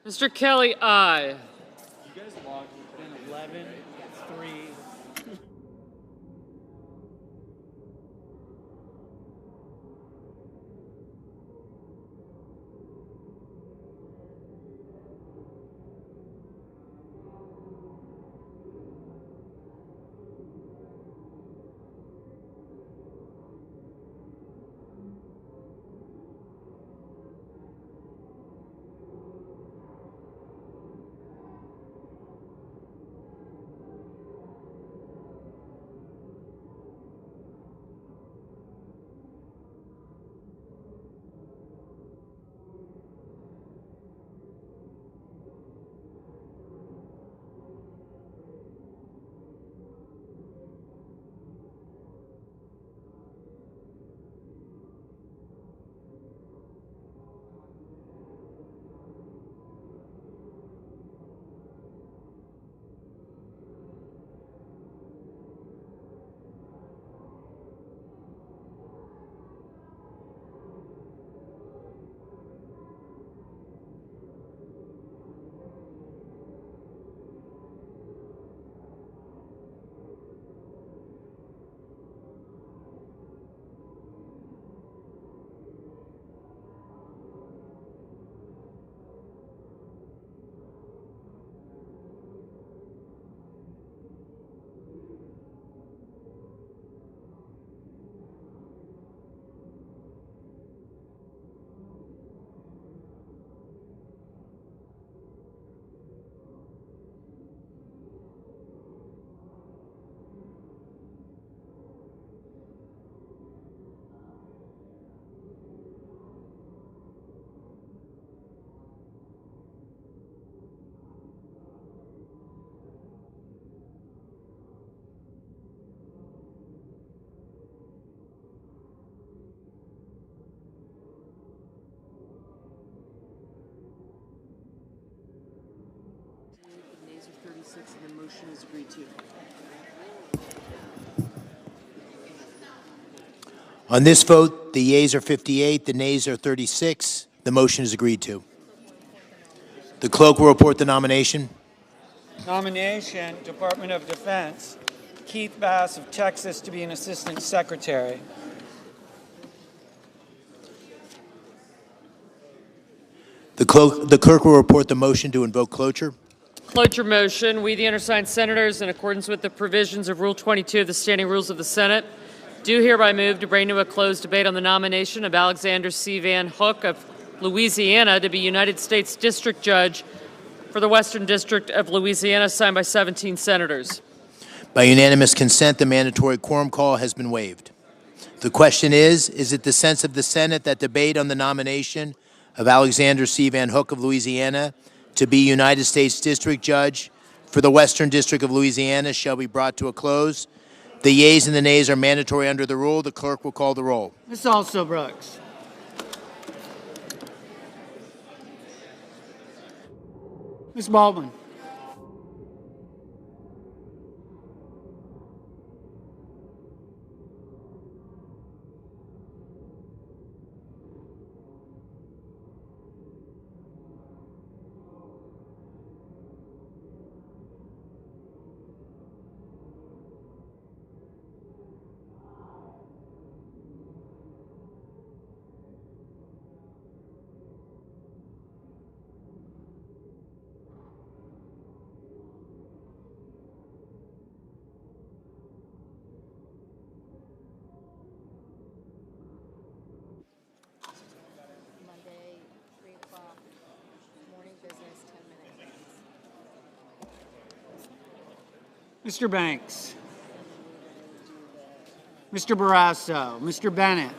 Mr. Kelly, aye. You guys logged in 11, 3. The motion is agreed to. On this vote, the yeas are 58, the nays are 36. The motion is agreed to. The clerk will report the nomination. Nomination, Department of Defense, Keith Bass of Texas to be an Assistant Secretary. The clerk will report the motion to invoke cloture. Cloture motion. We, the undersigned senators, in accordance with the provisions of Rule 22 of the Standing Rules of the Senate, do hereby move to bring to a closed debate on the nomination of Alexander C. Van Hook of Louisiana to be United States District Judge for the Western District of Louisiana, signed by 17 senators. By unanimous consent, the mandatory quorum call has been waived. The question is it the sense of the Senate that debate on the nomination of Alexander C. Van Hook of Louisiana to be United States District Judge for the Western District of Louisiana shall be brought to a close? The yeas and the nays are mandatory under the rule. The clerk will call the roll. Ms. Also Brooks. Ms. Baldwin. Mr. Banks. Mr. Barrasso. Mr. Bennett.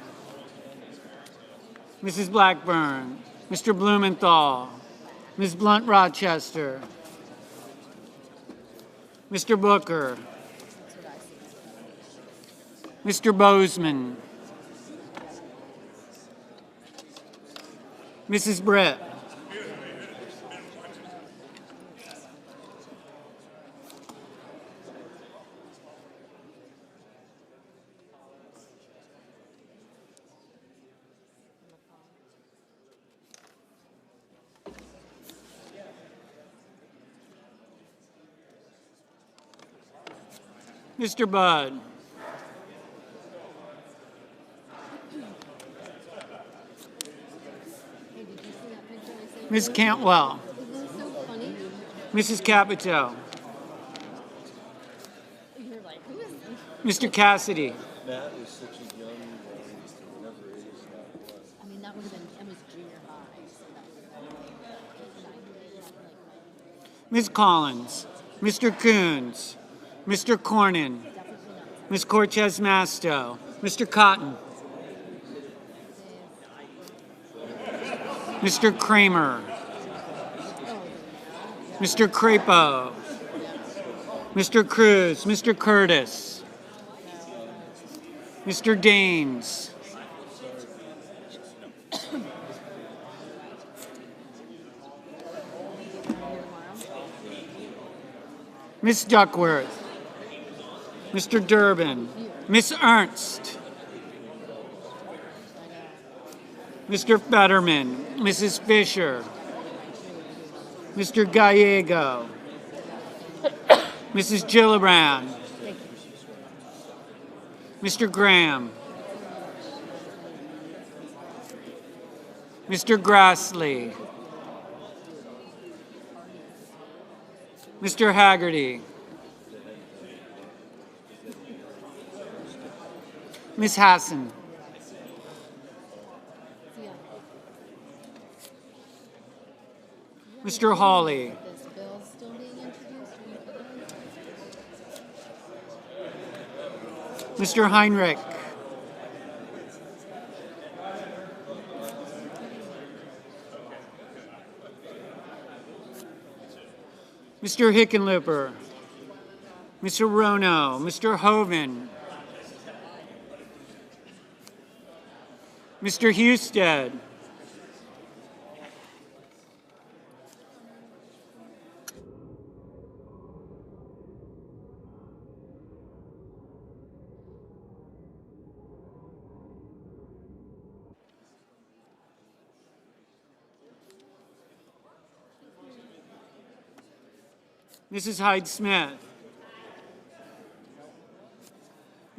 Mrs. Blackburn. Mr. Blumenthal. Ms. Blunt-Rochester. Mr. Booker. Mr. Bozeman. Mrs. Britt. Mr. Budd. Ms. Cantwell. Mrs. Capito. Mr. Cassidy. Matt is such a young whatever it is. I mean, that would have been Emma's junior high. Ms. Collins. Mr. Coons. Mr. Cornyn. Ms. Cortez Masto. Mr. Cotton. Mr. Kramer. Mr. Crapo. Mr. Cruz. Mr. Curtis. Mr. Daines. Ms. Duckworth. Mr. Durbin. Ms. Ernst. Mr. Fetterman. Mrs. Fisher. Mr. Gallego. Mrs. Gillibrand. Mr. Graham. Mr. Grassley. Mr. Haggerty. Ms. Hassan. Mr. Hawley. Mr. Heinrich. Mr. Hickenlooper. Mr. Rono. Mr. Hoven. Mr. Husted. Mrs. Hyde-Smith,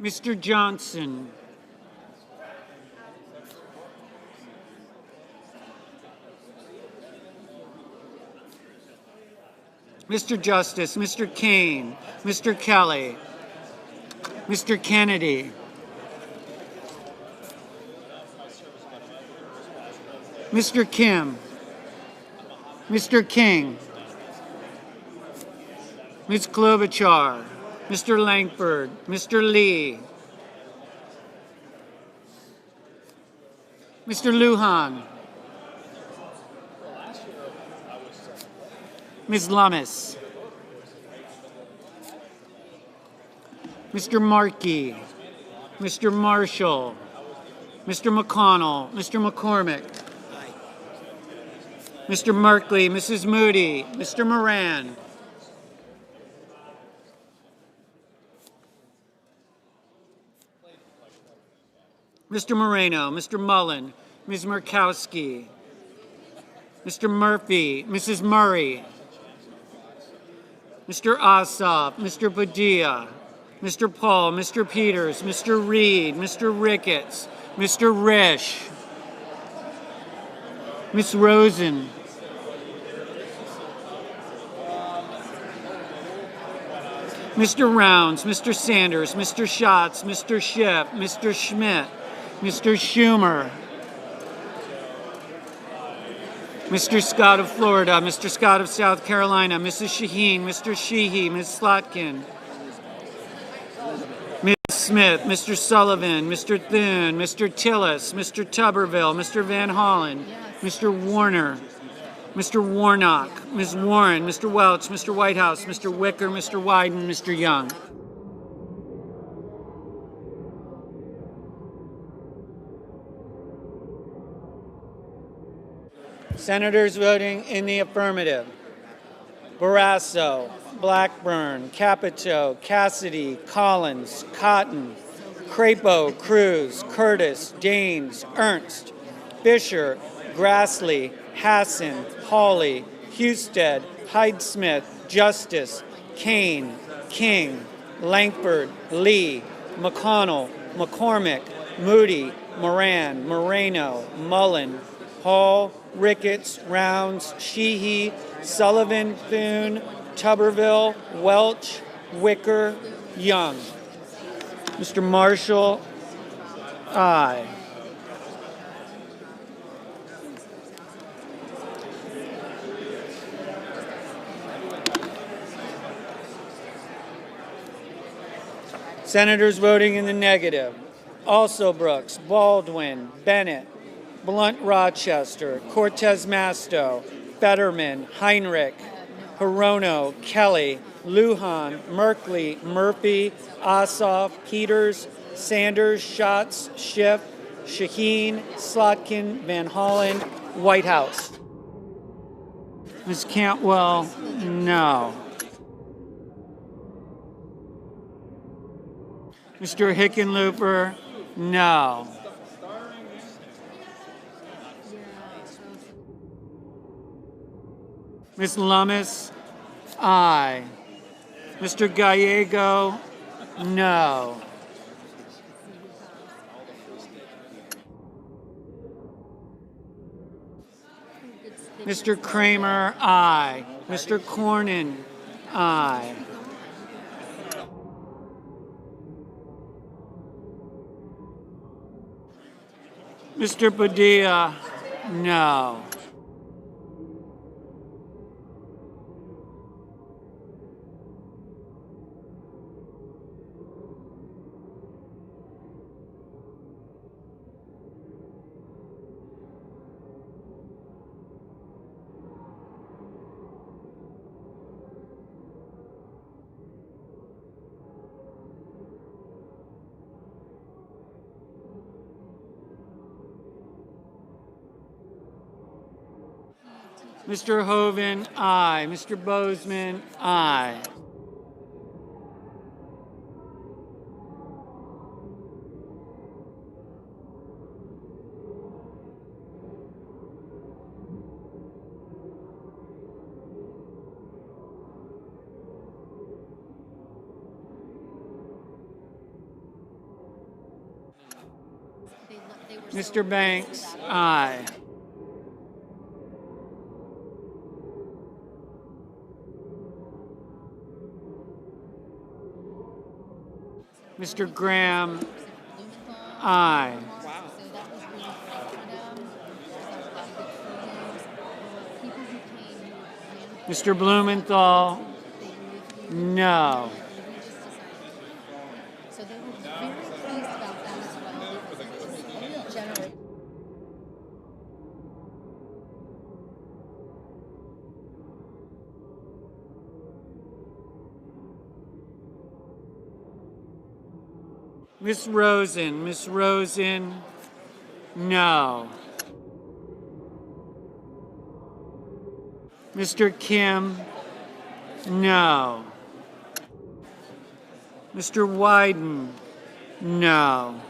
Mr. Johnson, Mr. Justice, Mr. Kane, Mr. Kelly, Mr. Kennedy, Mr. Kim, Mr. King, Ms. Klobuchar, Mr. Langford, Mr. Lee, Mr. Lujan, Ms. Lummis, Mr. Markey, Mr. Marshall, Mr. McConnell, Mr. McCormick, Mr. Merkley, Mrs. Moody, Mr. Moran, Mr. Moreno, Mr. Mullen, Ms. Murkowski, Mr. Murphy, Mrs. Murray, Mr. Ossoff, Mr. Padilla, Mr. Paul, Mr. Peters, Mr. Reed, Mr. Ricketts, Mr. Risch, Ms. Rosen, Mr. Rounds, Mr. Sanders, Mr. Schatz, Mr. Schiff, Mr. Schmidt, Mr. Schumer, Mr. Scott of Florida, Mr. Scott of South Carolina, Mrs. Shaheen, Mr. Sheehy, Ms. Slotkin, Ms. Smith, Mr. Sullivan, Mr. Thune, Mr. Tillis, Mr. Tuberville, Mr. Van Hollen, Mr. Warner, Mr. Warnock, Ms. Warren, Mr. Welch, Mr. Whitehouse, Mr. Wicker, Mr. Wyden, Mr. Young. Senators voting in the affirmative: Barrasso, Blackburn, Capito, Cassidy, Collins, Cotton, Crapo, Cruz, Curtis, Daines, Ernst, Fisher, Grassley, Hassan, Hawley, Husted, Hyde-Smith, Justice, Kane, King, Langford, Lee, McConnell, McCormick, Moody, Moran, Moreno, Mullen, Hall, Ricketts, Rounds, Sheehy, Sullivan, Thune, Tuberville, Welch, Wicker, Young. Mr. Marshall, aye. Senators voting in the negative: Also Brooks, Baldwin, Bennett, Blunt Rochester, Cortez Masto, Fetterman, Heinrich, Hirono, Kelly, Lujan, Merkley, Murphy, Ossoff, Peters, Sanders, Schatz, Schiff, Shaheen, Slotkin, Van Hollen, Whitehouse. Ms. Cantwell, no. Mr. Hickenlooper, no. Ms. Lummis, aye. Mr. Gallego, no. Mr. Kramer, aye. Mr. Cornyn, aye. Mr. Padilla, no. Mr. Hoven, aye. Mr. Bozeman, aye. Mr. Banks, aye. Mr. Graham, aye. Mr. Blumenthal, no. So they were very pleased about that as well, because it just generated. Miss Rosen, no. Mr. Kim, no. Mr. Wyden, no.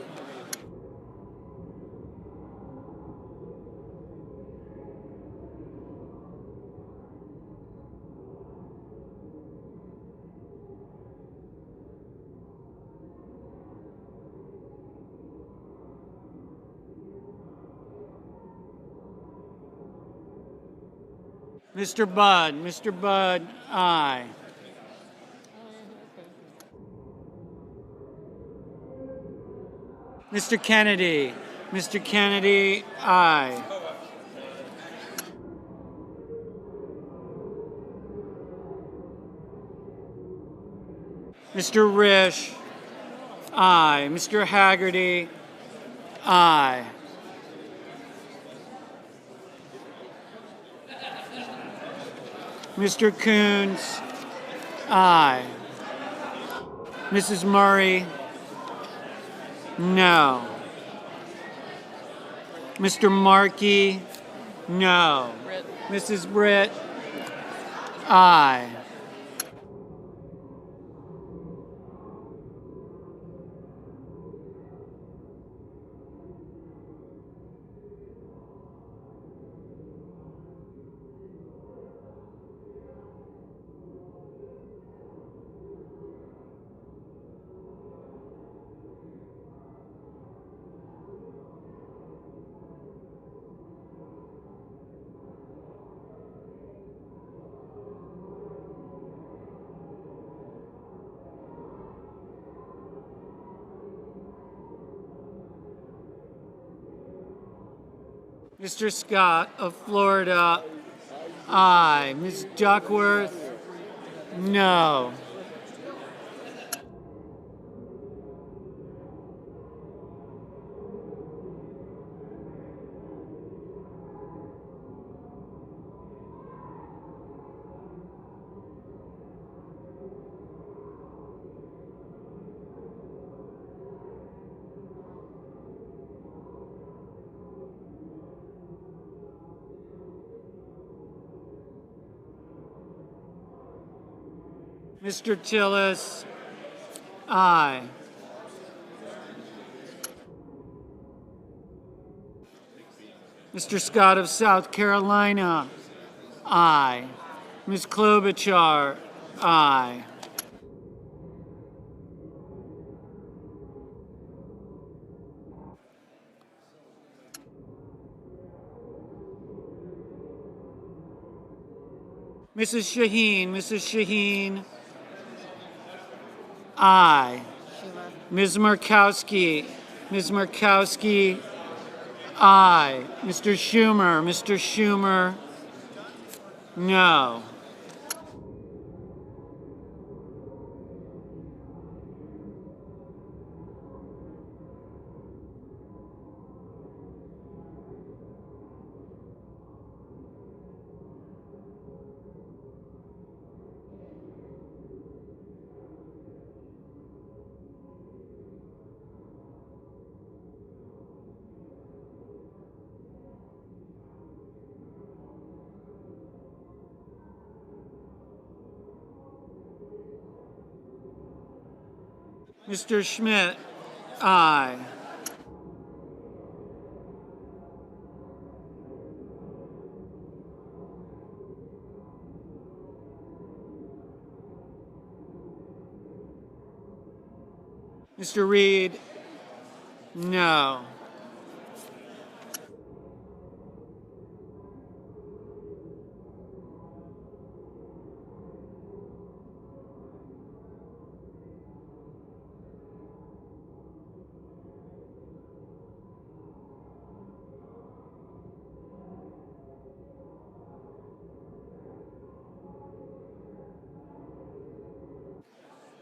Mr. Budd, aye. Mr. Kennedy, aye. Mr. Risch, aye. Mr. Haggerty, aye. Mr. Coons, aye. Mrs. Murray, no. Mr. Markey, no. Mrs. Britt, aye. Mr. Scott of Florida, aye. Ms. Duckworth, no. Mr. Tillis, aye. Mr. Scott of South Carolina, aye. Ms. Klobuchar, aye. Mrs. Shaheen, aye. Ms. Murkowski, aye. Mr. Schumer, no. Mr. Schmidt, aye. Mr. Reed, no.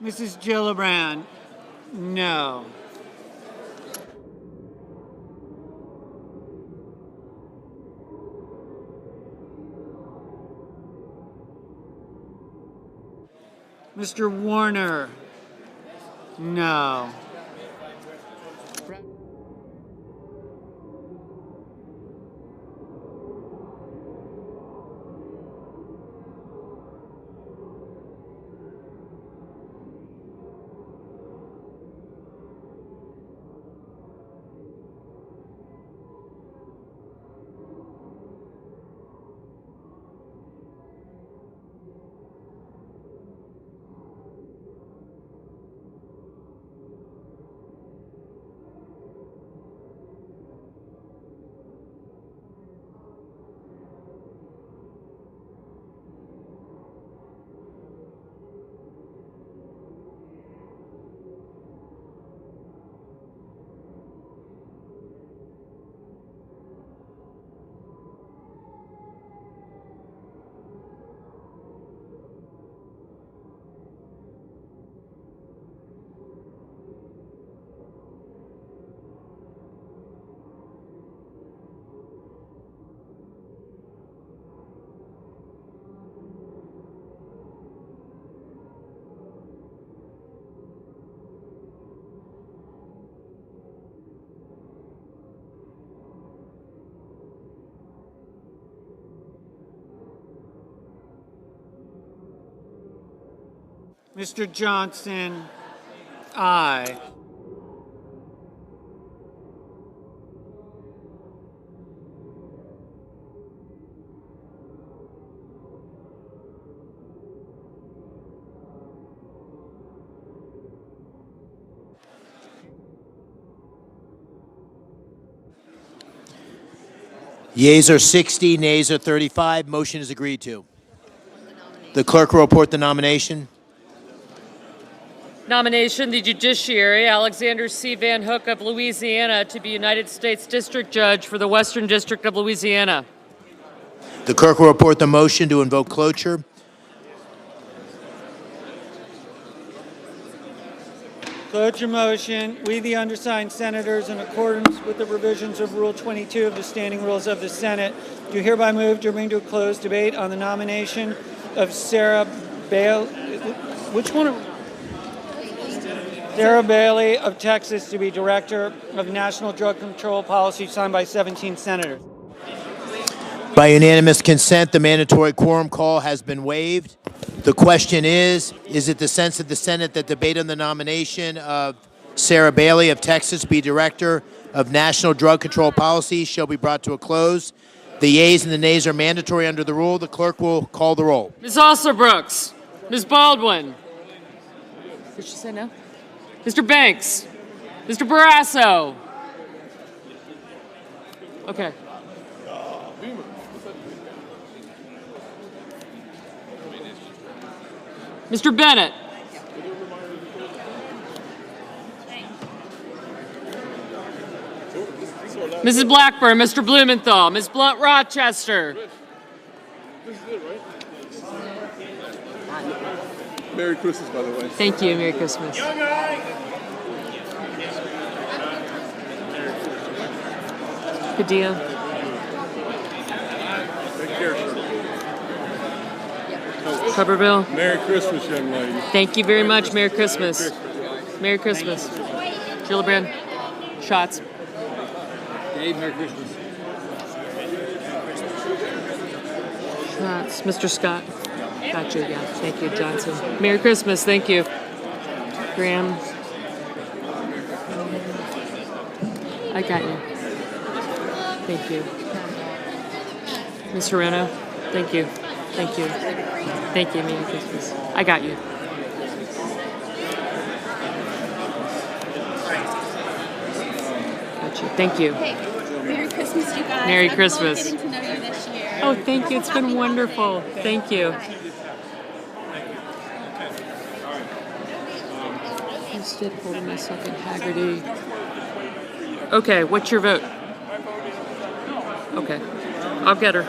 Mrs. Gillibrand, no. Mr. Warner, no. Mr. Johnson, aye. Yeas are 60, nays are 35. Motion is agreed to. The clerk will report the nomination. Nomination, the Judiciary, Alexander C. Van Hook of Louisiana to be United States District Judge for the Western District of Louisiana. The clerk will report the motion to invoke cloture. Cloture motion. We, the undersigned senators, in accordance with the provisions of Rule 22 of the Standing Rules of the Senate, do hereby move to bring to a close debate on the nomination of Sarah Bailey. Which one? Sarah Bailey of Texas to be Director of National Drug Control Policy, signed by 17 senators. By unanimous consent, the mandatory quorum call has been waived. The question is it the sense of the Senate that debate on the nomination of Sarah Bailey of Texas to be Director of National Drug Control Policy shall be brought to a close? The yeas and the nays are mandatory under the rule. The clerk will call the roll. Ms. Alsobrooks, Ms. Baldwin. Did she say no? Mr. Banks, Mr. Barrasso. Okay. Mr. Bennett. Mrs. Blackburn, Mr. Blumenthal, Ms. Blunt Rochester. Merry Christmas, by the way. Thank you. Merry Christmas. Padilla. Take care, sir. Tuberville. Merry Christmas, young lady. Thank you very much. Merry Christmas. Merry Christmas. Gillibrand. Shots. Dave, Merry Christmas. Shots. Mr. Scott. Got you, yeah. Thank you, Johnson. Merry Christmas. Thank you. Graham. I got you. Thank you. Ms. Serrano. Thank you. Thank you. Thank you. Merry Christmas. I got you. Got you. Thank you. Hey, Merry Christmas, you guys. Merry I've Christmas. loved getting to know you this year. Oh, thank you. It's been wonderful. Thank you. Instead, hold on a second. Haggerty. Okay, what's your vote? Okay. I'll get her.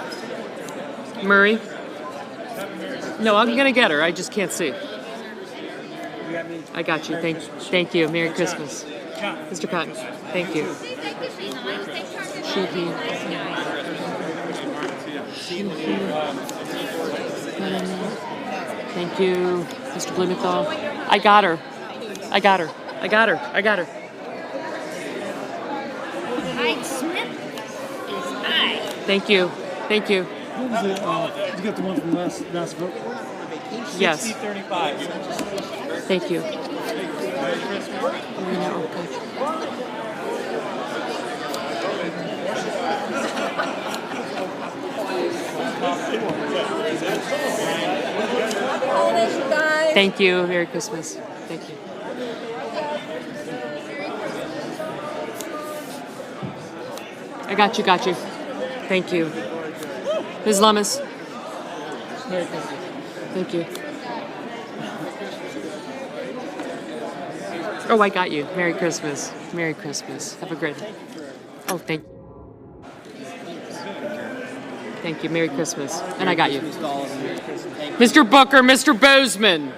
Murray? No, I'm going to get her. I just can't see. I got you. Thank you. Merry Christmas. Mr. Cotton, thank you. Thank you, Mr. Blumenthal. I got her. Hyde Smith is aye. Thank you. What was it? You got the one from last vote? Yes. 60-35. Thank you. Thank you. Merry Christmas. Thank you. I got you. Thank you. Ms. Lummis. Merry Christmas. Thank you. Oh, I got you. Merry Christmas. Have a great day. Oh, thank you. Thank you. Merry Christmas. And I got you. Mr. Booker, Mr. Bozeman.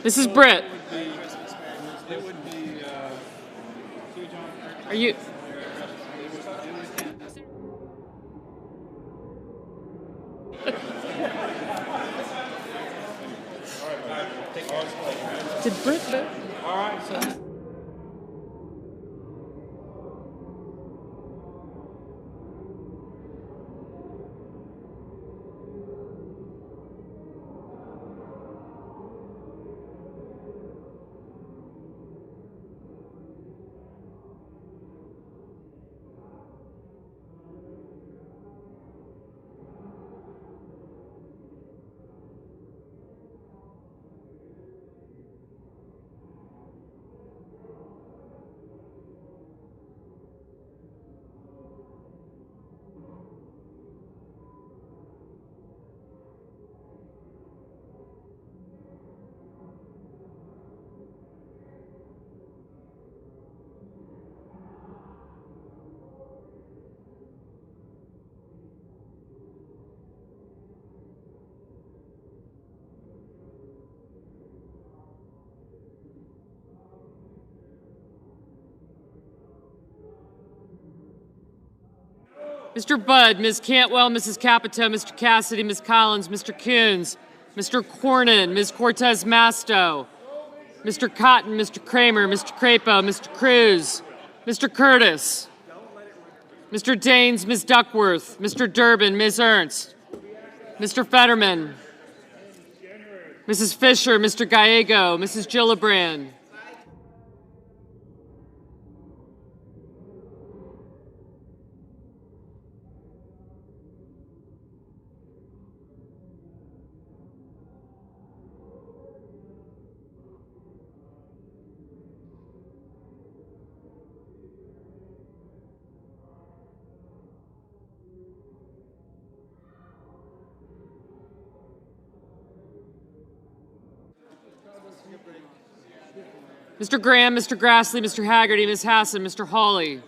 Mrs. Britt. Are you... Did Britt vote? All right. Mr. Budd, Ms. Cantwell, Mrs. Capito, Mr. Cassidy, Ms. Collins, Mr. Coons, Mr. Cornyn, Ms. Cortez Masto, Mr. Cotton, Mr. Kramer, Mr. Crapo, Mr. Cruz, Mr. Curtis, Mr. Daines, Ms. Duckworth, Mr. Durbin, Ms. Ernst, Mr. Fetterman, Mrs. Fisher, Mr. Gallego, Mrs. Gillibrand, Mr. Graham, Mr. Grassley, Mr. Haggerty, Ms. Hassan, Mr. Hawley,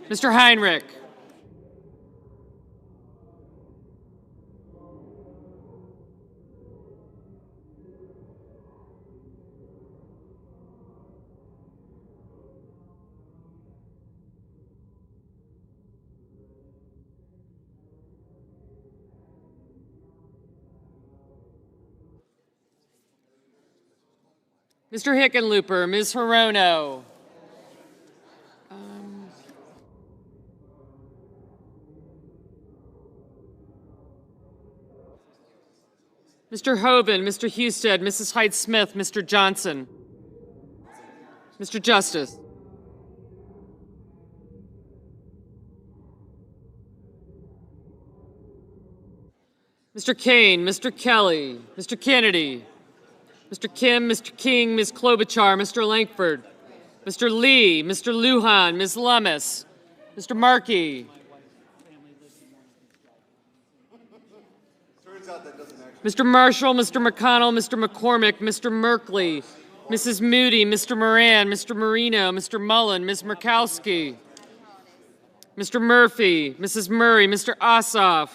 Mr. Heinrich, Mr. Hickenlooper, Ms. Hirono, Mr. Hoban, Mr. Husted, Mrs. Hyde-Smith, Mr. Johnson, Mr. Justice, Mr. Kane, Mr. Kelly, Mr. Kennedy, Mr. Kim, Mr. King, Ms. Klobuchar, Mr. Langford, Mr. Lee, Mr. Lujan, Ms. Lummis, Mr. Markey, Mr. Marshall, Mr. McConnell, Mr. McCormick, Mr. Merkley, Mrs. Moody, Mr. Moran, Mr. Marino, Mr. Mullen, Ms. Murkowski, Mr. Murphy, Mrs. Murray, Mr. Ossoff,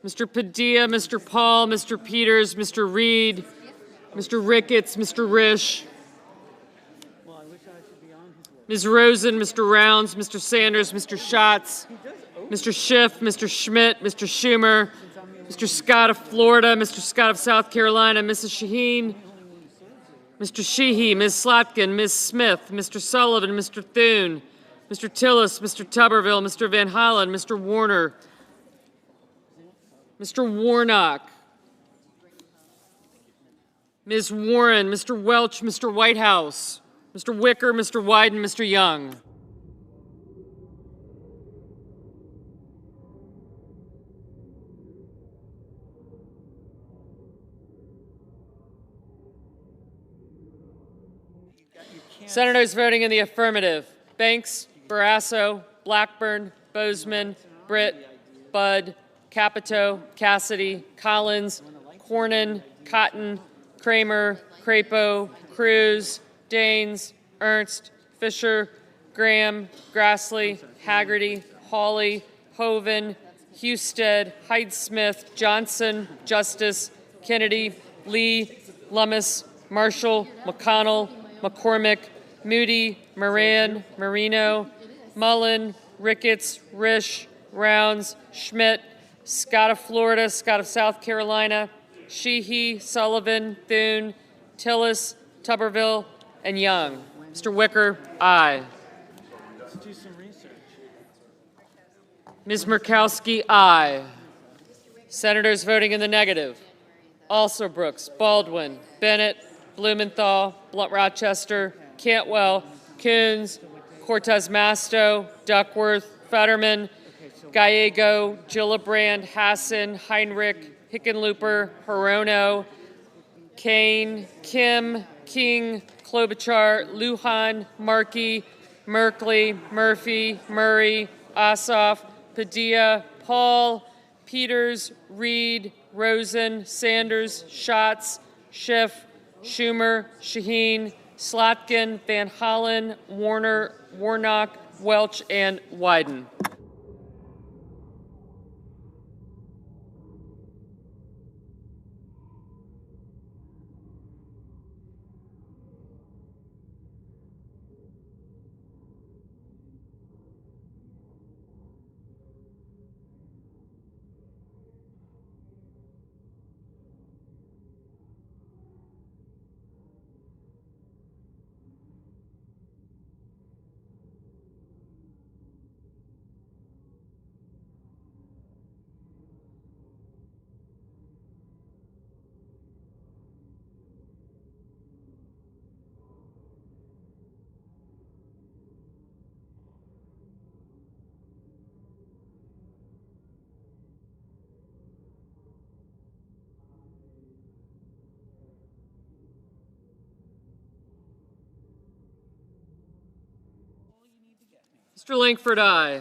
Mr. Padilla, Mr. Paul, Mr. Peters, Mr. Reed, Mr. Ricketts, Mr. Risch, Ms. Rosen, Mr. Rounds, Mr. Sanders, Mr. Schatz, Mr. Schiff, Mr. Schmidt, Mr. Schumer, Mr. Scott of Florida, Mr. Scott of South Carolina, Mrs. Shaheen, Mr. Sheehy, Ms. Slotkin, Ms. Smith, Mr. Sullivan, Mr. Thune, Mr. Tillis, Mr. Tuberville, Mr. Van Hollen, Mr. Warner, Mr. Warnock, Ms. Warren, Mr. Welch, Mr. Whitehouse, Mr. Wicker, Mr. Wyden, Mr. Young. Senators voting in the affirmative: Banks, Barrasso, Blackburn, Bozeman, Britt, Budd, Capito, Cassidy, Collins, Cornyn, Cotton, Kramer, Crapo, Cruz, Daines, Ernst, Fisher, Graham, Grassley, Haggerty, Hawley, Hoeven, Husted, Hyde-Smith, Johnson, Justice, Kennedy, Lee, Lummis, Marshall, McConnell, McCormick, Moody, Moran, Marino, Mullen, Ricketts, Risch, Rounds, Schmidt, Scott of Florida, Scott of South Carolina, Sheehy, Sullivan, Thune, Tillis, Tuberville, and Young. Mr. Wicker, aye. Let's do some research. Ms. Murkowski, aye. Senators voting in the negative: also Brooks, Baldwin, Bennett, Blumenthal, Blunt-Rochester, Cantwell, Coons, Cortez Masto, Duckworth, Fetterman, Gallego, Gillibrand, Hassan, Heinrich, Hickenlooper, Hirono, Kane, Kim, King, Klobuchar, Lujan, Markey, Merkley, Murphy, Murray, Ossoff, Padilla, Paul, Peters, Reed, Rosen, Sanders, Schatz, Schiff, Schumer, Shaheen, Slotkin, Van Hollen, Warner, Warnock, Welch, and Wyden. Mr. Langford, aye.